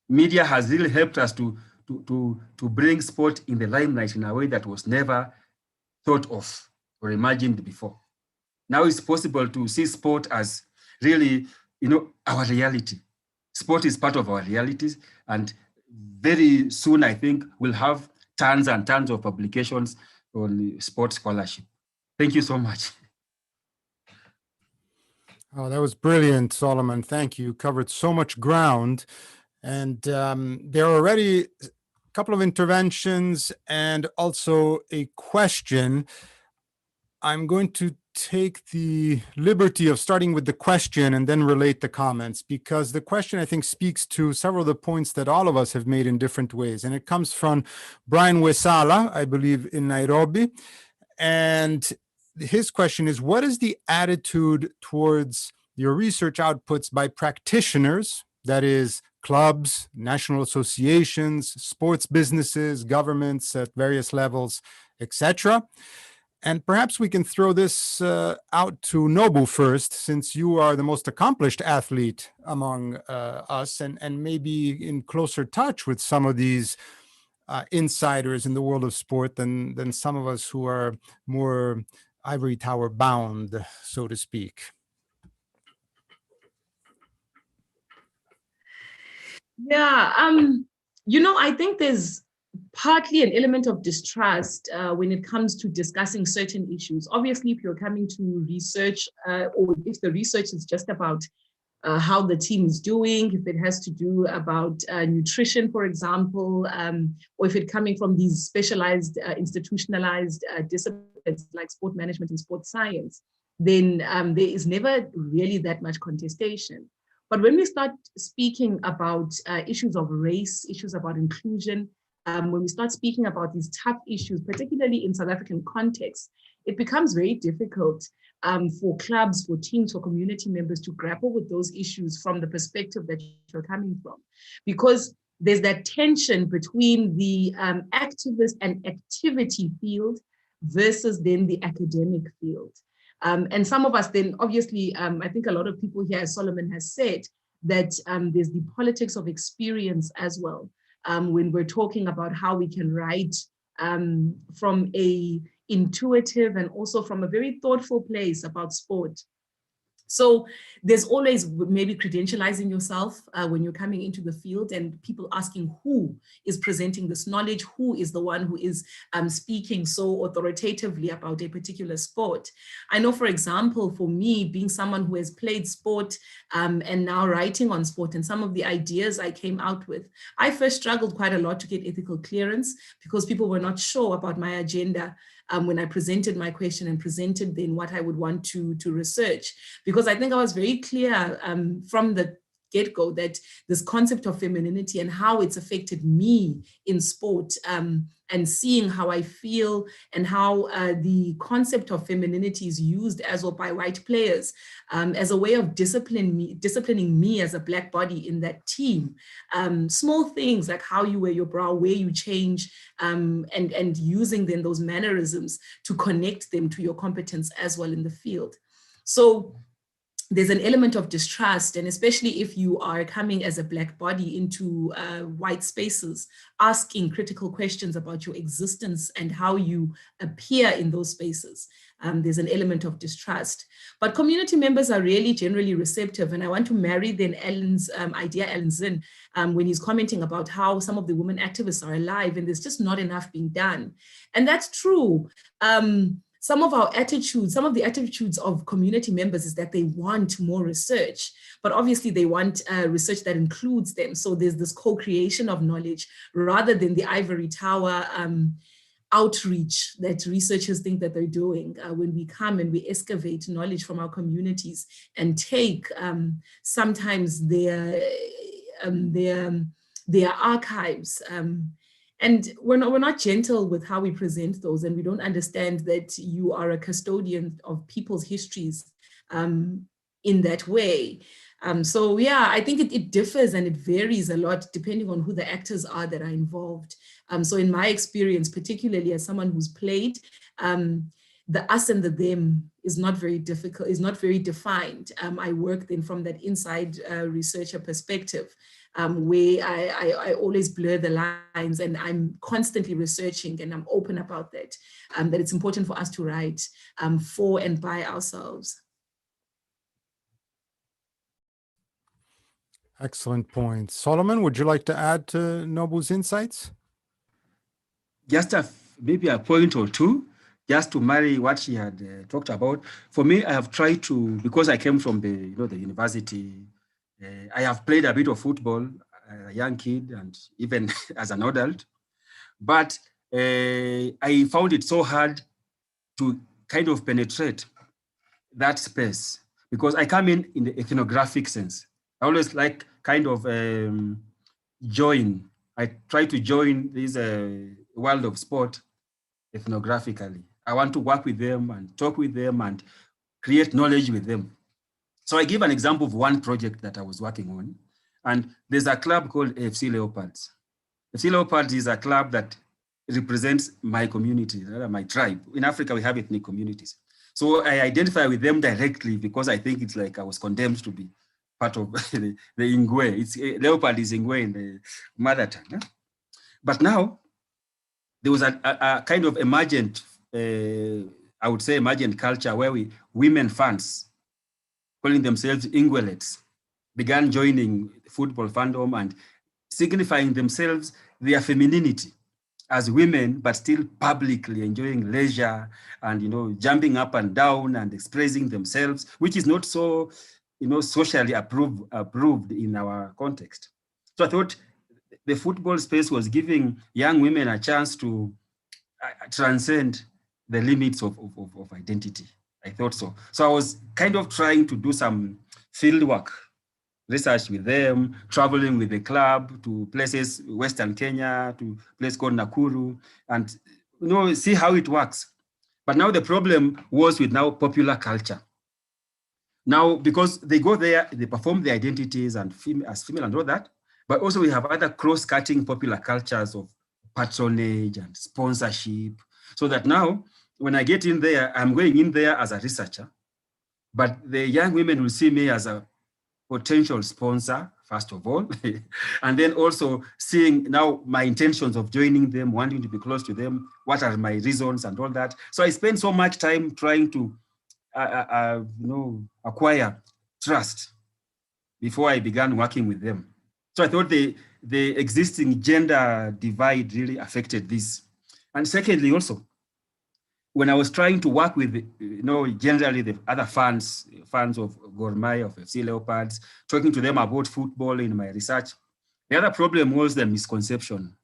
Media has really helped us to bring sport in the limelight in a way that was never thought of or imagined before. Now it's possible to see sport as really, our reality. Sport is part of our realities, and very soon, I think, we'll have tons and tons of publications on sports scholarship. Thank you so much. Oh, that was brilliant, Solomon. Thank you. You covered so much ground. And there are already a couple of interventions and also a question. I'm going to take the liberty of starting with the question and then relate the comments, because the question, I think, speaks to several of the points that all of us have made in different ways. And it comes from Brian Wesala, I believe, in Nairobi. And his question is, what is the attitude towards your research outputs by practitioners, that is, clubs, national associations, sports businesses, governments at various levels, etc.? And perhaps we can throw this out to Nobu first, since you are the most accomplished athlete among us and maybe in closer touch with some of these insiders in the world of sport than some of us who are more ivory tower bound, so to speak. Yeah, I think there's partly an element of distrust when it comes to discussing certain issues. Obviously, if you're coming to research or if the research is just about how the team is doing, if it has to do about nutrition, for example, or if it's coming from these specialized, institutionalized disciplines like sport management and sports science, then there is never really that much contestation. But when we start speaking about issues of race, issues about inclusion, when we start speaking about these tough issues, particularly in South African context, it becomes very difficult for clubs, for teams, for community members to grapple with those issues from the perspective that you're coming from. Because there's that tension between the activist and activity field versus then the academic field. And some of us then, obviously, I think a lot of people here, as Solomon has said, that there's the politics of experience as well. When we're talking about how we can write from a intuitive and also from a very thoughtful place about sport. So there's always maybe credentializing yourself when you're coming into the field and people asking who is presenting this knowledge, who is the one who is speaking so authoritatively about a particular sport. I know, for example, for me, being someone who has played sport and now writing on sport and some of the ideas I came out with, I first struggled quite a lot to get ethical clearance because people were not sure about my agenda when I presented my question and presented then what I would want to research. Because I think I was very clear from the get-go that this concept of femininity and how it's affected me in sport and seeing how I feel and how the concept of femininity is used as well by white players as a way of disciplining me as a Black body in that team. Small things like how you wear your bra, where you change, and using then those mannerisms to connect them to your competence as well in the field. So there's an element of distrust, and especially if you are coming as a Black body into white spaces, asking critical questions about your existence and how you appear in those spaces. There's an element of distrust. But community members are really generally receptive, and I want to marry then Alan's idea, Alan Zinn, when he's commenting about how some of the women activists are alive and there's just not enough being done. And that's true. Some of the attitudes of community members is that they want more research, but obviously they want research that includes them. So there's this co-creation of knowledge rather than the ivory tower outreach that researchers think that they're doing when we come and we excavate knowledge from our communities and take sometimes their archives. And we're not gentle with how we present those, and we don't understand that you are a custodian of people's histories in that way. So yeah, I think it differs and it varies a lot depending on who the actors are that are involved. So in my experience, particularly as someone who's played, the us and the them is not very difficult, is not very defined. I work then from that inside researcher perspective, where I always blur the lines, and I'm constantly researching, and I'm open about that, that it's important for us to write for and by ourselves. Excellent point. Solomon, would you like to add to Nobu's insights? Just maybe a point or two, just to marry what she had talked about. For me, I have tried to, because I came from the the university, I have played a bit of football, a young kid, and even as an adult. But I found it so hard to kind of penetrate that space because I come in the ethnographic sense. I always like kind of join. I try to join this world of sport ethnographically. I want to work with them and talk with them and create knowledge with them. So I give an example of one project that I was working on. And there's a club called FC Leopards. FC Leopards is a club that represents my community, my tribe. In Africa, we have ethnic communities. So I identify with them directly because I think it's like I was condemned to be part of the Ingwe. Leopard is Ingwe in the mother tongue. Huh? But now, there was a kind of emergent, I would say emergent culture where women fans, calling themselves Ingwelets, began joining football fandom and signifying themselves their femininity as women, but still publicly enjoying leisure and jumping up and down and expressing themselves, which is not so socially approved in our context. So I thought the football space was giving young women a chance to transcend the limits of identity. I thought so. So I was kind of trying to do some field work, research with them, traveling with the club to places, Western Kenya, to a place called Nakuru, and see how it works. But now the problem was with now popular culture. Now, because they go there, they perform their identities and as female and all that, but also we have other cross-cutting popular cultures of patronage and sponsorship, so that now when I get in there, I'm going in there as a researcher, but the young women will see me as a potential sponsor, first of all, and then also seeing now my intentions of joining them, wanting to be close to them, what are my reasons and all that. So I spend so much time trying to acquire trust before I began working with them. So I thought the existing gender divide really affected this. And secondly, also, when I was trying to work with, generally the other fans of Gor Mahia, of FC Leopards, talking to them about football in my research, the other problem was the misconception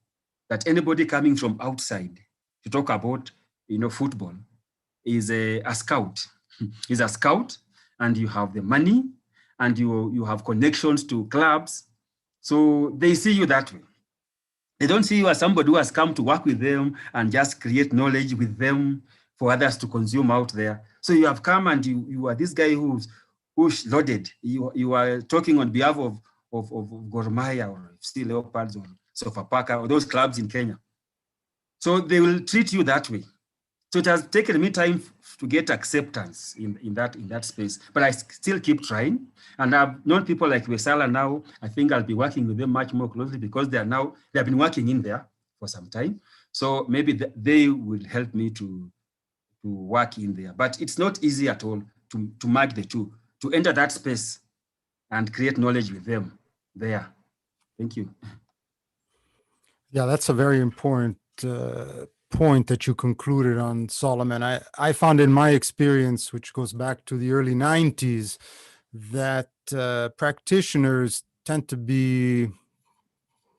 that anybody coming from outside to talk about, football is a scout. He's a scout, and you have the money, and you have connections to clubs. So they see you that way. They don't see you as somebody who has come to work with them and just create knowledge with them for others to consume out there. So you have come and you are this guy who's loaded. You are talking on behalf of Gor Mahia or FC Leopards or Sofapaka or those clubs in Kenya. So they will treat you that way. So it has taken me time to get acceptance in that space, but I still keep trying. And I've known people like Wesala now. I think I'll be working with them much more closely because they have been working in there for some time. So maybe they will help me to work in there. But it's not easy at all to merge the two, to enter that space and create knowledge with them there. Thank you. Yeah, that's a very important point that you concluded on, Solomon. I found in my experience, which goes back to the early 90s, that practitioners tend to be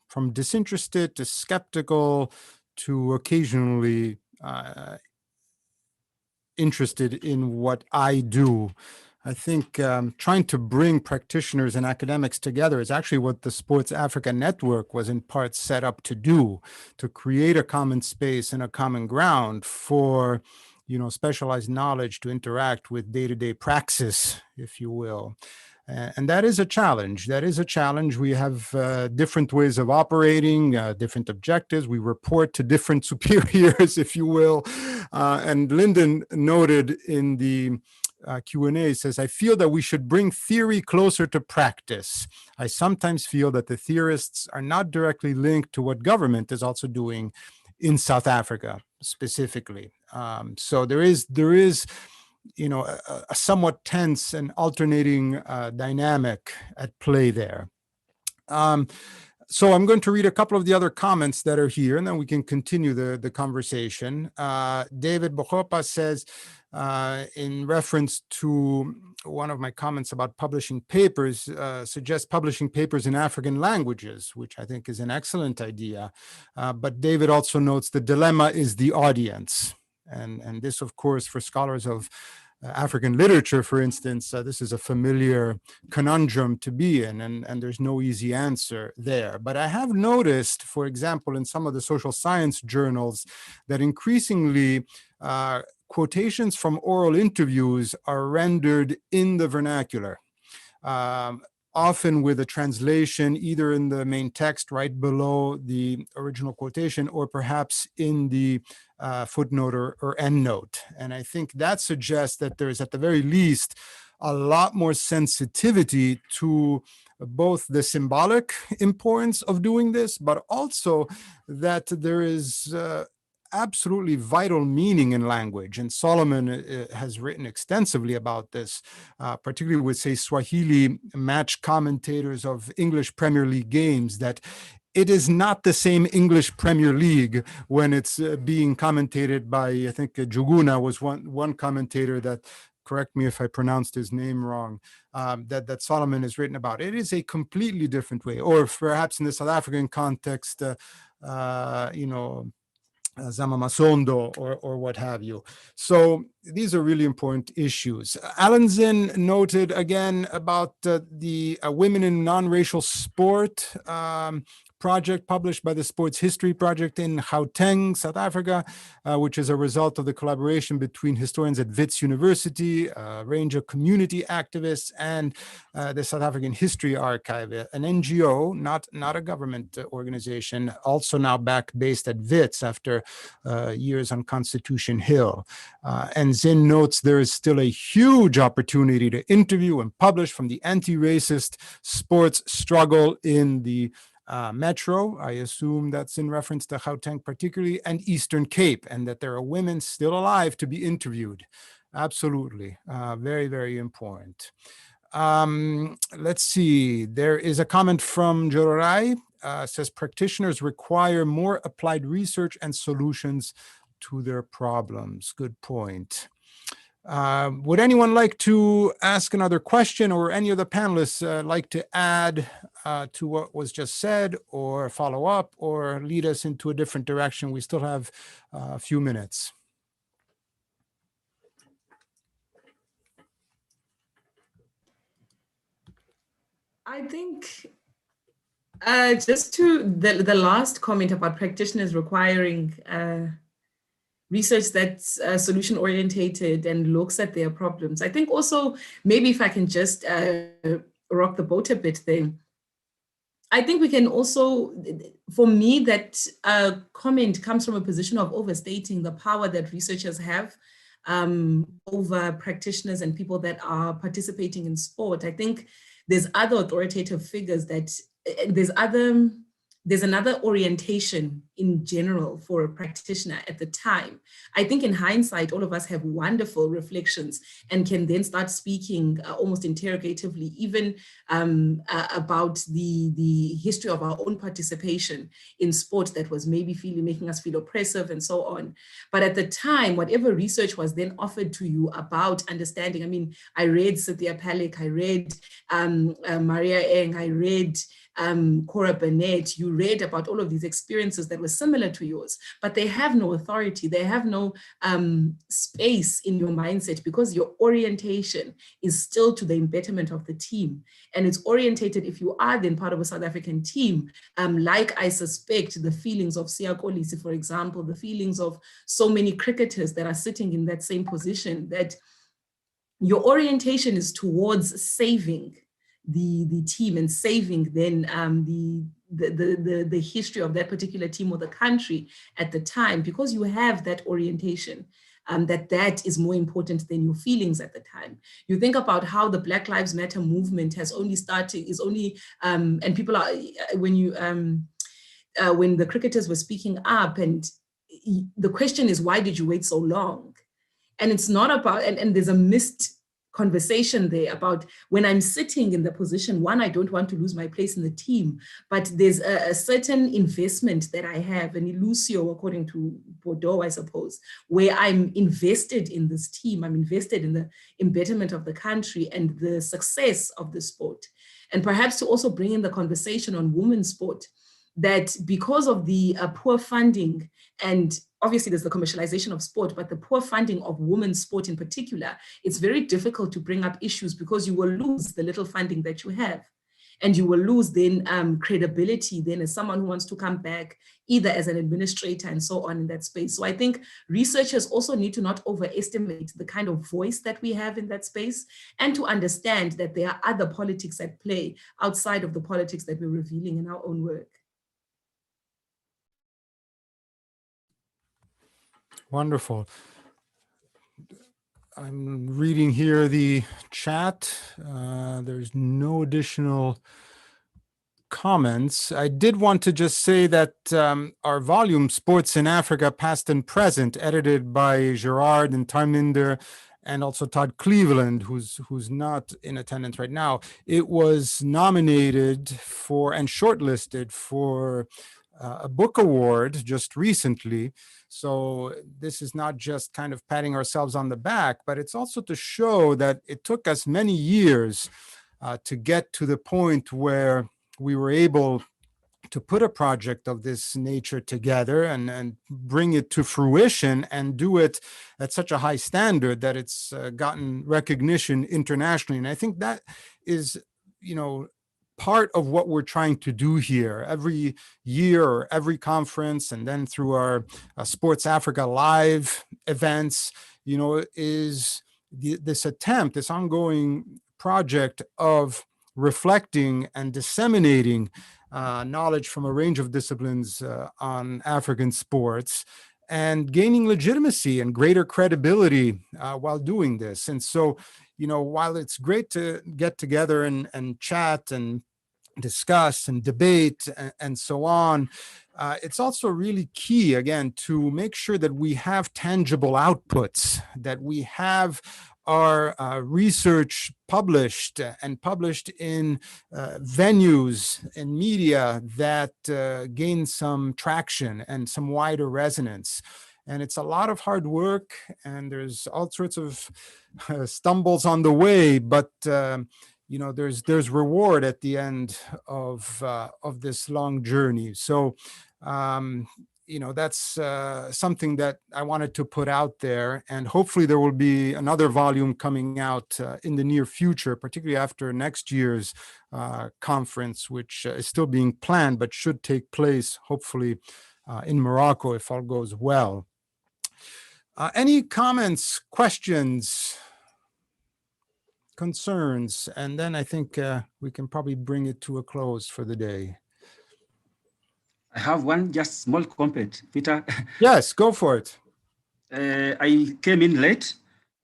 from disinterested to skeptical to occasionally interested in what I do. I think trying to bring practitioners and academics together is actually what the Sports Africa Network was in part set up to do, to create a common space and a common ground for, specialized knowledge to interact with day-to-day praxis, if you will. And that is a challenge. That is a challenge. We have different ways of operating, different objectives. We report to different superiors, if you will. And Lyndon noted in the Q&A, says, I feel that we should bring theory closer to practice. I sometimes feel that the theorists are not directly linked to what government is also doing in South Africa specifically. So there is a somewhat tense and alternating dynamic at play there. So I'm going to read a couple of the other comments that are here, and then we can continue the conversation. David Bochopa says, in reference to one of my comments about publishing papers, suggests publishing papers in African languages, which I think is an excellent idea. But David also notes the dilemma is the audience. And this, of course, for scholars of African literature, for instance, this is a familiar conundrum to be in, and there's no easy answer there. But I have noticed, for example, in some of the social science journals, that increasingly quotations from oral interviews are rendered in the vernacular. Often with a translation either in the main text right below the original quotation or perhaps in the footnote or endnote. And I think that suggests that there is at the very least a lot more sensitivity to both the symbolic importance of doing this, but also that there is absolutely vital meaning in language. And Solomon has written extensively about this, particularly with, say, Swahili match commentators of English Premier League games, that it is not the same English Premier League when it's being commentated by, I think Juguna was one commentator that, correct me if I pronounced his name wrong, that Solomon has written about. It is a completely different way, or perhaps in the South African context, Zama Masondo or what have you. So these are really important issues. Alan Zinn noted again about the Women in Non-Racial Sport project published by the Sports History Project in Gauteng, South Africa, which is a result of the collaboration between historians at Wits University, a range of community activists, and the South African History Archive, an NGO, not a government organization, also now based at Wits after years on Constitution Hill. And Zinn notes there is still a huge opportunity to interview and publish from the anti-racist sports struggle in the Metro. I assume that's in reference to Gauteng particularly, and Eastern Cape, and that there are women still alive to be interviewed. Absolutely. Very, very important. Let's see. There is a comment from Jorai, says practitioners require more applied research and solutions to their problems. Good point. Would anyone like to ask another question, or any of the panelists like to add to what was just said, or follow up, or lead us into a different direction? We still have a few minutes. I think just to the last comment about practitioners requiring research that's solution orientated and looks at their problems. I think also, maybe if I can just rock the boat a bit there, I think we can also, for me, that comment comes from a position of overstating the power that researchers have over practitioners and people that are participating in sport. I think there's other authoritative figures that there's another orientation in general for a practitioner at the time. I think in hindsight, all of us have wonderful reflections and can then start speaking almost interrogatively, even about the history of our own participation in sport that was maybe making us feel oppressive and so on. But at the time, whatever research was then offered to you about understanding, I mean, I read Cynthia Palick, I read Maria Eng, I read Cora Burnett, you read about all of these experiences that were similar to yours, but they have no authority, they have no space in your mindset because your orientation is still to the betterment of the team. And it's orientated, if you are then part of a South African team, like I suspect the feelings of Siya Kolisi, for example, the feelings of so many cricketers that are sitting in that same position, that your orientation is towards saving the team and saving then the history of that particular team or the country at the time, because you have that orientation, that is more important than your feelings at the time. You think about how the Black Lives Matter movement has only started, and people are, when the cricketers were speaking up, and the question is, why did you wait so long? And it's not about, and there's a missed conversation there about when I'm sitting in the position, one, I don't want to lose my place in the team, but there's a certain investment that I have, an illusio, according to Bordeaux, I suppose, where I'm invested in this team, I'm invested in the betterment of the country and the success of the sport. And perhaps to also bring in the conversation on women's sport, that because of the poor funding, and obviously there's the commercialization of sport, but the poor funding of women's sport in particular, it's very difficult to bring up issues because you will lose the little funding that you have. And you will lose then credibility then as someone who wants to come back either as an administrator and so on in that space. So I think researchers also need to not overestimate the kind of voice that we have in that space, and to understand that there are other politics at play outside of the politics that we're revealing in our own work. Wonderful. I'm reading here the chat. There's no additional comments. I did want to just say that our volume, Sports in Africa, Past and Present, edited by Gerard and Tarminder, and also Todd Cleveland, who's not in attendance right now, it was nominated for and shortlisted for a book award just recently. So this is not just kind of patting ourselves on the back, but it's also to show that it took us many years to get to the point where we were able to put a project of this nature together and bring it to fruition, and do it at such a high standard that it's gotten recognition internationally. And I think that is, part of what we're trying to do here every year, or every conference, and then through our Sports Africa Live events, is this attempt, this ongoing project of reflecting and disseminating knowledge from a range of disciplines on African sports, and gaining legitimacy and greater credibility while doing this. And so, while it's great to get together and chat and discuss and debate and so on, it's also really key, again, to make sure that we have tangible outputs, that we have our research published in venues and media that gain some traction and some wider resonance. And it's a lot of hard work, and there's all sorts of stumbles on the way, but there's reward at the end of this long journey. So that's something that I wanted to put out there, and hopefully there will be another volume coming out in the near future, particularly after next year's conference, which is still being planned but should take place hopefully in Morocco if all goes well. Any comments, questions, concerns? And then I think we can probably bring it to a close for the day. I have one just small comment, Peter. Yes, go for it. I came in late,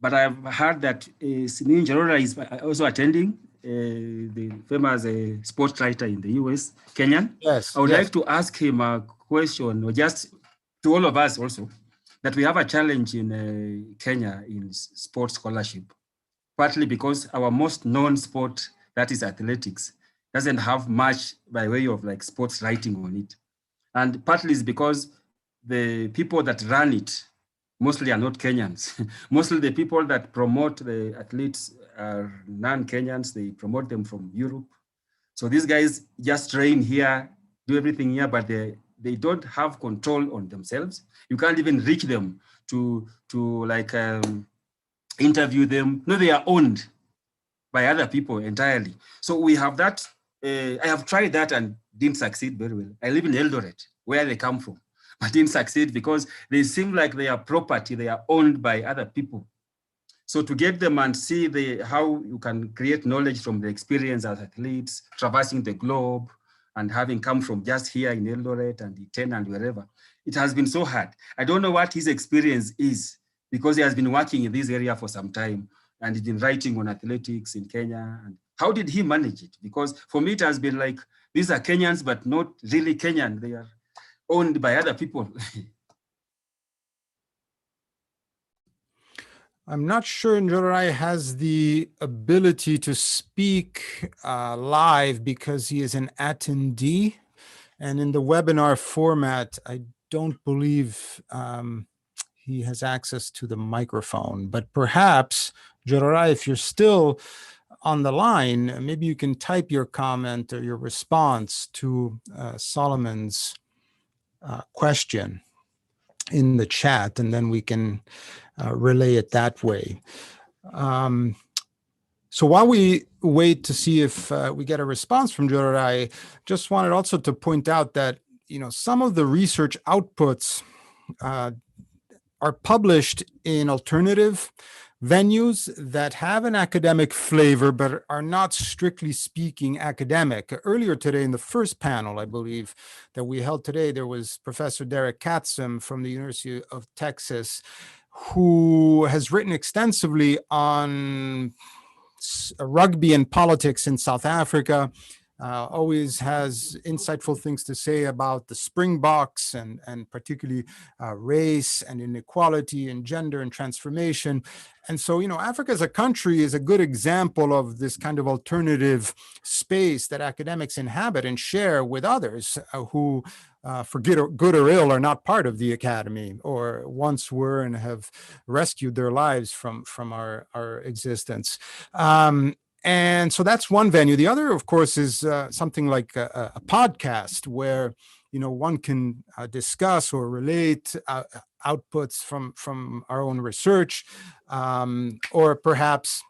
but I've heard that Simeon Jarora is also attending, the famous sports writer in the US, Kenyan. Yes. I would yes. like to ask him a question, or just to all of us also, that we have a challenge in Kenya in sports scholarship, partly because our most known sport, that is athletics, doesn't have much by way of like sports writing on it. And partly is because the people that run it mostly are not Kenyans. Mostly the people that promote the athletes are non-Kenyans. They promote them from Europe. So these guys just train here, do everything here, but they don't have control on themselves. You can't even reach them to like interview them. No, they are owned by other people entirely. So we have that. I have tried that and didn't succeed very well. I live in Eldoret, where they come from, but didn't succeed because they seem like they are property. They are owned by other people. So to get them and see how you can create knowledge from the experience as athletes, traversing the globe and having come from just here in Eldoret and Iten and wherever, it has been so hard. I don't know what his experience is because he has been working in this area for some time and he's been writing on athletics in Kenya. And how did he manage it? Because for me, it has been like, these are Kenyans, but not really Kenyan. They are owned by other people. I'm not sure Njorai has the ability to speak live because he is an attendee. And in the webinar format, I don't believe he has access to the microphone. But perhaps, Njorai, if you're still on the line, maybe you can type your comment or your response to Solomon's question in the chat, and then we can relay it that way. So while we wait to see if we get a response from Njorai, just wanted also to point out that, you know, some of the research outputs are published in alternative venues that have an academic flavor, but are not strictly speaking academic. Earlier today in the first panel, I believe, that we held today, there was Professor Derek Katzum from the University of Texas, who has written extensively on rugby and politics in South Africa, always has insightful things to say about the Springboks and particularly race and inequality and gender and transformation. And so, you know, Africa as a country is a good example of this kind of alternative space that academics inhabit and share with others who, for good or ill, are not part of the academy or once were and have rescued their lives from our existence. And so that's one venue. The other, of course, is something like a podcast where, you know, one can discuss or relate outputs from our own research, or perhaps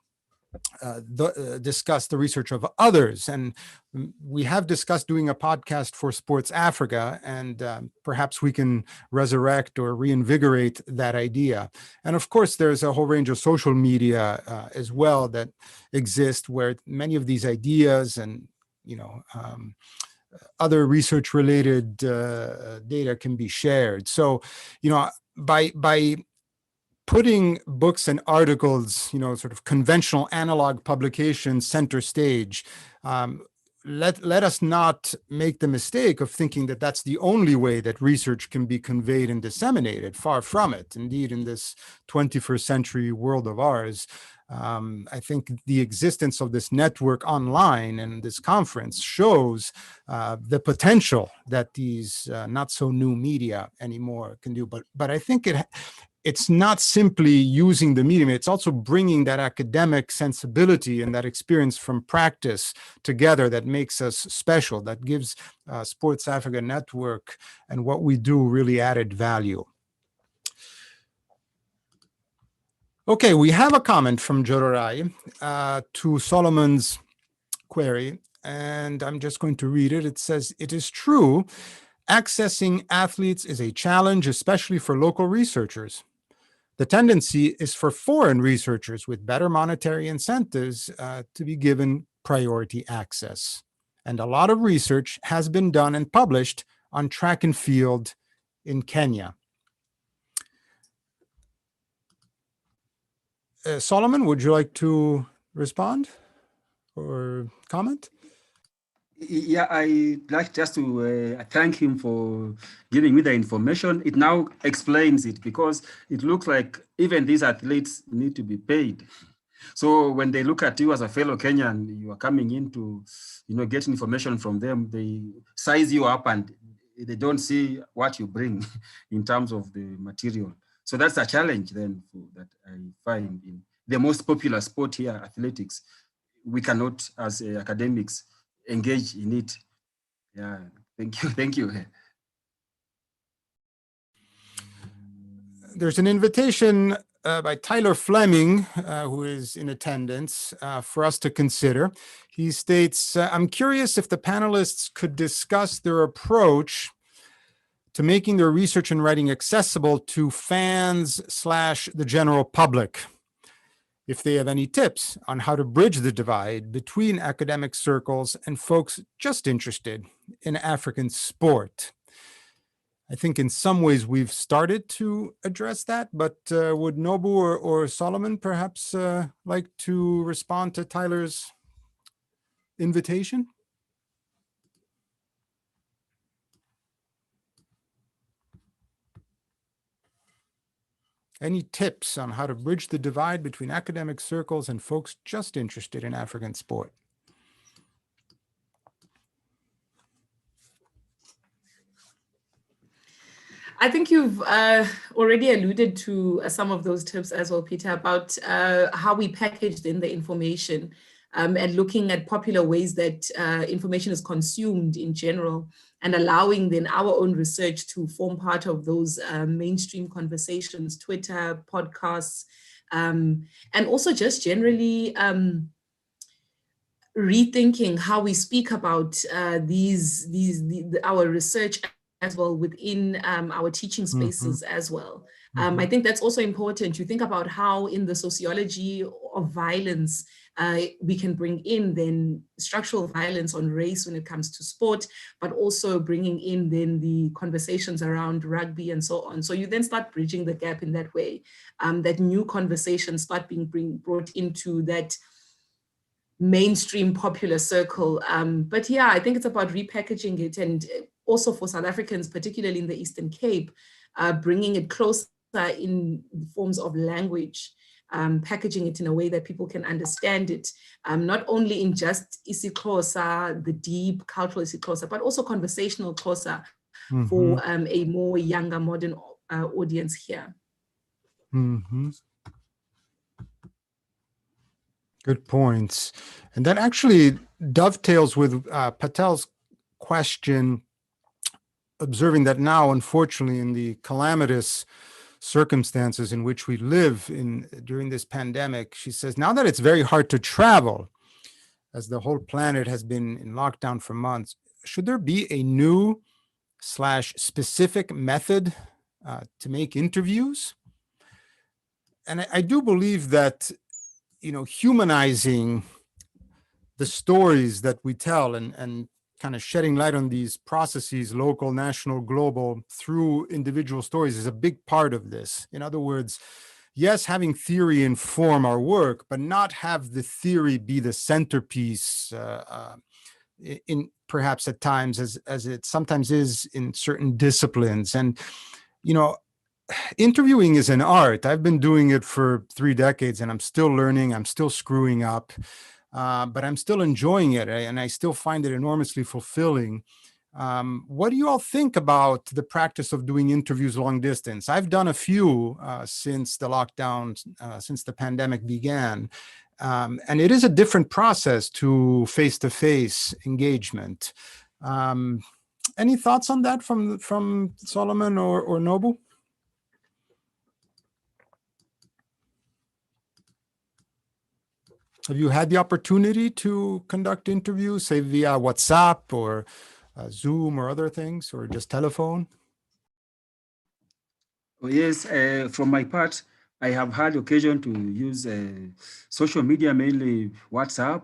discuss the research of others. And we have discussed doing a podcast for Sports Africa, and perhaps we can resurrect or reinvigorate that idea. And of course, there's a whole range of social media as well that exist where many of these ideas and, you know, other research related data can be shared. So, you know, by putting books and articles, you know, sort of conventional analog publications center stage, let us not make the mistake of thinking that that's the only way that research can be conveyed and disseminated. Far from it. Indeed, in this 21st century world of ours, I think the existence of this network online and this conference shows the potential that these not so new media anymore can do. But I think it's not simply using the medium, it's also bringing that academic sensibility and that experience from practice together that makes us special, that gives Sports Africa Network and what we do really added value. Okay, we have a comment from Njorai to Solomon's query, and I'm just going to read it. It says, "It is true, accessing athletes is a challenge, especially for local researchers. The tendency is for foreign researchers with better monetary incentives to be given priority access. And a lot of research has been done and published on track and field in Kenya. Solomon, would you like to respond or comment? Yeah, I'd like just to thank him for giving me the information. It now explains it, because it looks like even these athletes need to be paid. So when they look at you as a fellow Kenyan, you are coming in to, get information from them. They size you up and they don't see what you bring in terms of the material. So that's a challenge then that I find in the most popular sport here, athletics. We cannot, as academics, engage in it. Yeah, thank you. There's an invitation by Tyler Fleming, who is in attendance, for us to consider. He states, I'm curious if the panelists could discuss their approach to making their research and writing accessible to fans / the general public. If they have any tips on how to bridge the divide between academic circles and folks just interested in African sport. I think in some ways we've started to address that, but would Nobu or Solomon perhaps like to respond to Tyler's invitation? Any tips on how to bridge the divide between academic circles and folks just interested in African sport? I think you've already alluded to some of those tips as well, Peter, about how we packaged in the information and looking at popular ways that information is consumed in general, and allowing then our own research to form part of those mainstream conversations, Twitter, podcasts, and also just generally rethinking how we speak about our research as well within our teaching spaces as well. I think that's also important. You think about how in the sociology of violence, we can bring in then structural violence on race when it comes to sport, but also bringing in then the conversations around rugby and so on. So you then start bridging the gap in that way, that new conversations start being brought into that mainstream popular circle. But yeah, I think it's about repackaging it, and also for South Africans, particularly in the Eastern Cape, bringing it closer in forms of language, packaging it in a way that people can understand it, not only in just isiXhosa, the deep cultural isiXhosa, but also conversational Xhosa for a more younger modern audience here. Good points. And that actually dovetails with Patel's question, observing that now, unfortunately, in the calamitous circumstances in which we live during this pandemic, she says, now that it's very hard to travel, as the whole planet has been in lockdown for months, should there be a new / specific method to make interviews? And I do believe that, humanizing the stories that we tell and kind of shedding light on these processes, local, national, global, through individual stories is a big part of this. In other words, yes, having theory inform our work, but not have the theory be the centerpiece in perhaps at times as it sometimes is in certain disciplines. And, interviewing is an art. I've been doing it for 3 decades and I'm still learning, I'm still screwing up. But I'm still enjoying it, and I still find it enormously fulfilling. What do you all think about the practice of doing interviews long distance? I've done a few since the lockdown, since the pandemic began. And it is a different process to face-to-face engagement. Any thoughts on that from Solomon or Nobu? Have you had the opportunity to conduct interviews, say via WhatsApp or Zoom or other things, or just telephone? Oh, yes, from my part, I have had occasion to use social media, mainly WhatsApp,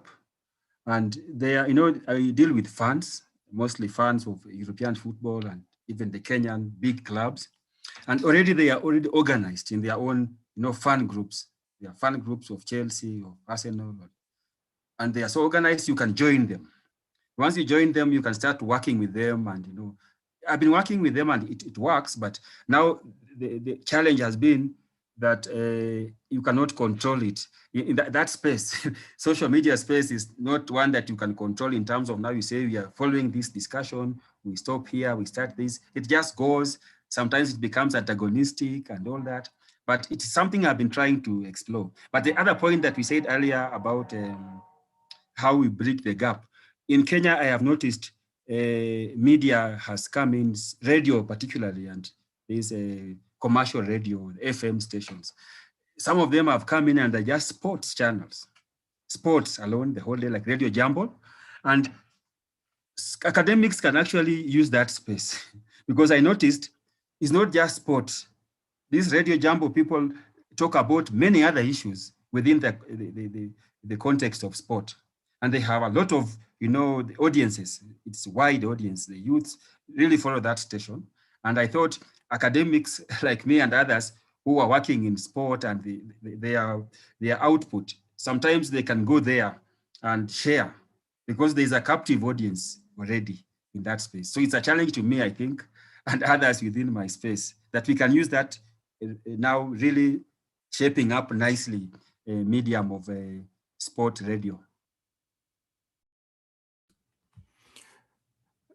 and I deal with fans mostly fans of European football and even the Kenyan big clubs. And already they are already organized in their own, fan groups. There are fan groups of Chelsea or Arsenal, and they are so organized you can join them. Once you join them, you can start working with them. And, I've been working with them and it works, but now the challenge has been that you cannot control it. In that space, social media space is not one that you can control in terms of now you say we are following this discussion, we stop here, we start this. It just goes. Sometimes it becomes antagonistic and all that, but it's something I've been trying to explore. But the other point that we said earlier about how we bridge the gap. In Kenya, I have noticed media has come in, radio particularly, and there's a commercial radio, FM stations. Some of them have come in and they're just sports channels, sports alone the whole day, like Radio Jumbo. And academics can actually use that space because I noticed it's not just sports. These Radio Jumbo people talk about many other issues within the context of sport. And they have a lot of, the audiences. It's a wide audience. The youth really follow that station. And I thought academics like me and others who are working in sport and their output, sometimes they can go there and share because there's a captive audience already in that space. So it's a challenge to me, I think, and others within my space, that we can use that now really shaping up nicely a medium of sport radio.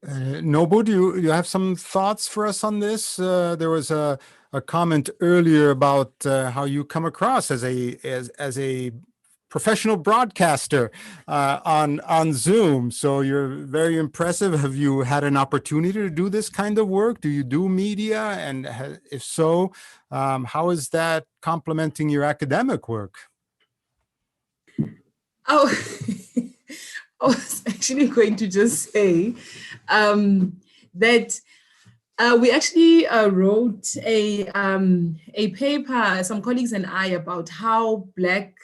Nobu, do you have some thoughts for us on this? There was a comment earlier about how you come across as a professional broadcaster on Zoom. So you're very impressive. Have you had an opportunity to do this kind of work? Do you do media? And if so, how is that complementing your academic work? Oh, I was actually going to just say that we actually wrote a paper, some colleagues and I, about how Black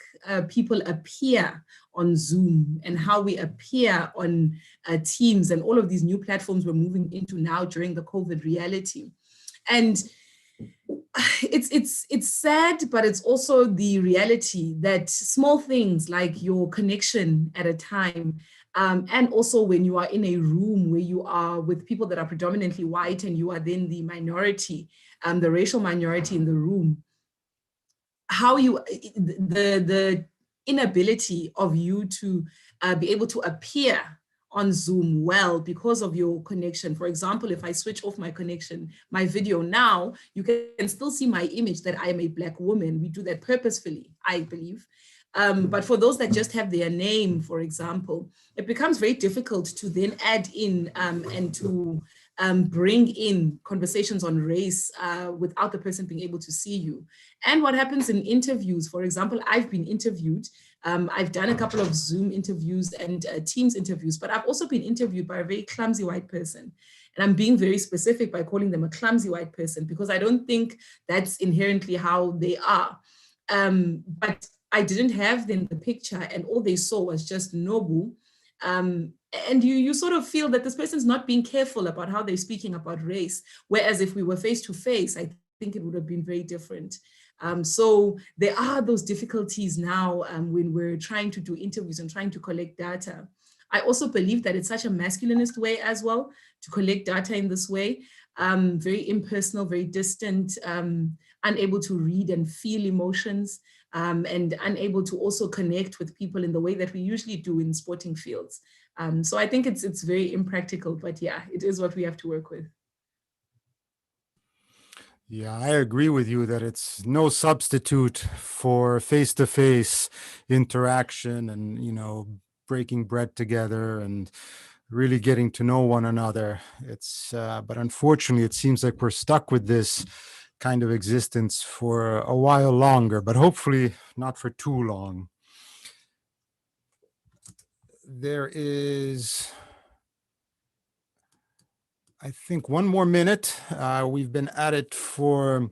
people appear on Zoom and how we appear on Teams and all of these new platforms we're moving into now during the COVID reality. And it's sad, but it's also the reality that small things like your connection at a time, and also when you are in a room where you are with people that are predominantly white and you are then the minority, the racial minority in the room, how you, the inability of you to be able to appear on Zoom well because of your connection. For example, if I switch off my connection, my video now, you can still see my image that I am a Black woman. We do that purposefully, I believe. But for those that just have their name, for example, it becomes very difficult to then add in and to bring in conversations on race without the person being able to see you. And what happens in interviews, for example, I've been interviewed. I've done a couple of Zoom interviews and Teams interviews, but I've also been interviewed by a very clumsy white person. And I'm being very specific by calling them a clumsy white person because I don't think that's inherently how they are. But I didn't have them the picture and all they saw was just Nobu. And you sort of feel that this person's not being careful about how they're speaking about race. Whereas if we were face to face, I think it would have been very different. So there are those difficulties now when we're trying to do interviews and trying to collect data. I also believe that it's such a masculinist way as well to collect data in this way, very impersonal, very distant, unable to read and feel emotions, and unable to also connect with people in the way that we usually do in sporting fields. So I think it's very impractical, but yeah, it is what we have to work with. Yeah, I agree with you that it's no substitute for face-to-face interaction and, breaking bread together and really getting to know one another. But unfortunately, it seems like we're stuck with this kind of existence for a while longer, but hopefully not for too long. There is, I think, one more minute. We've been at it for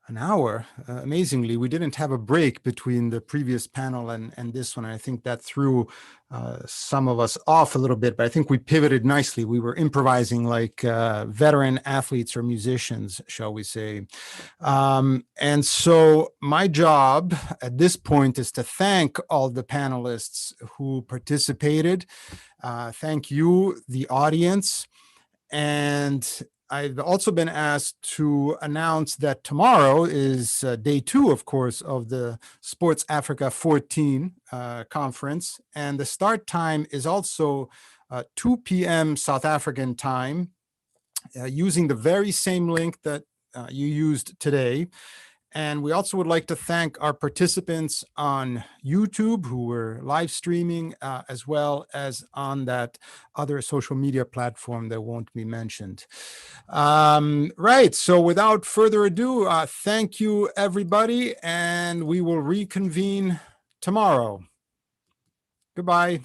an hour. Amazingly, we didn't have a break between the previous panel and this one. I think that threw some of us off a little bit, but I think we pivoted nicely. We were improvising like veteran athletes or musicians, shall we say. And so my job at this point is to thank all the panelists who participated. Thank you, the audience. And I've also been asked to announce that tomorrow is day 2, of course, of the Sports Africa 14 conference. And the start time is also 2 p.m. South African time, using the very same link that you used today. And we also would like to thank our participants on YouTube who were live streaming, as well as on that other social media platform that won't be mentioned. Right, so without further ado, thank you everybody, and we will reconvene tomorrow. Goodbye.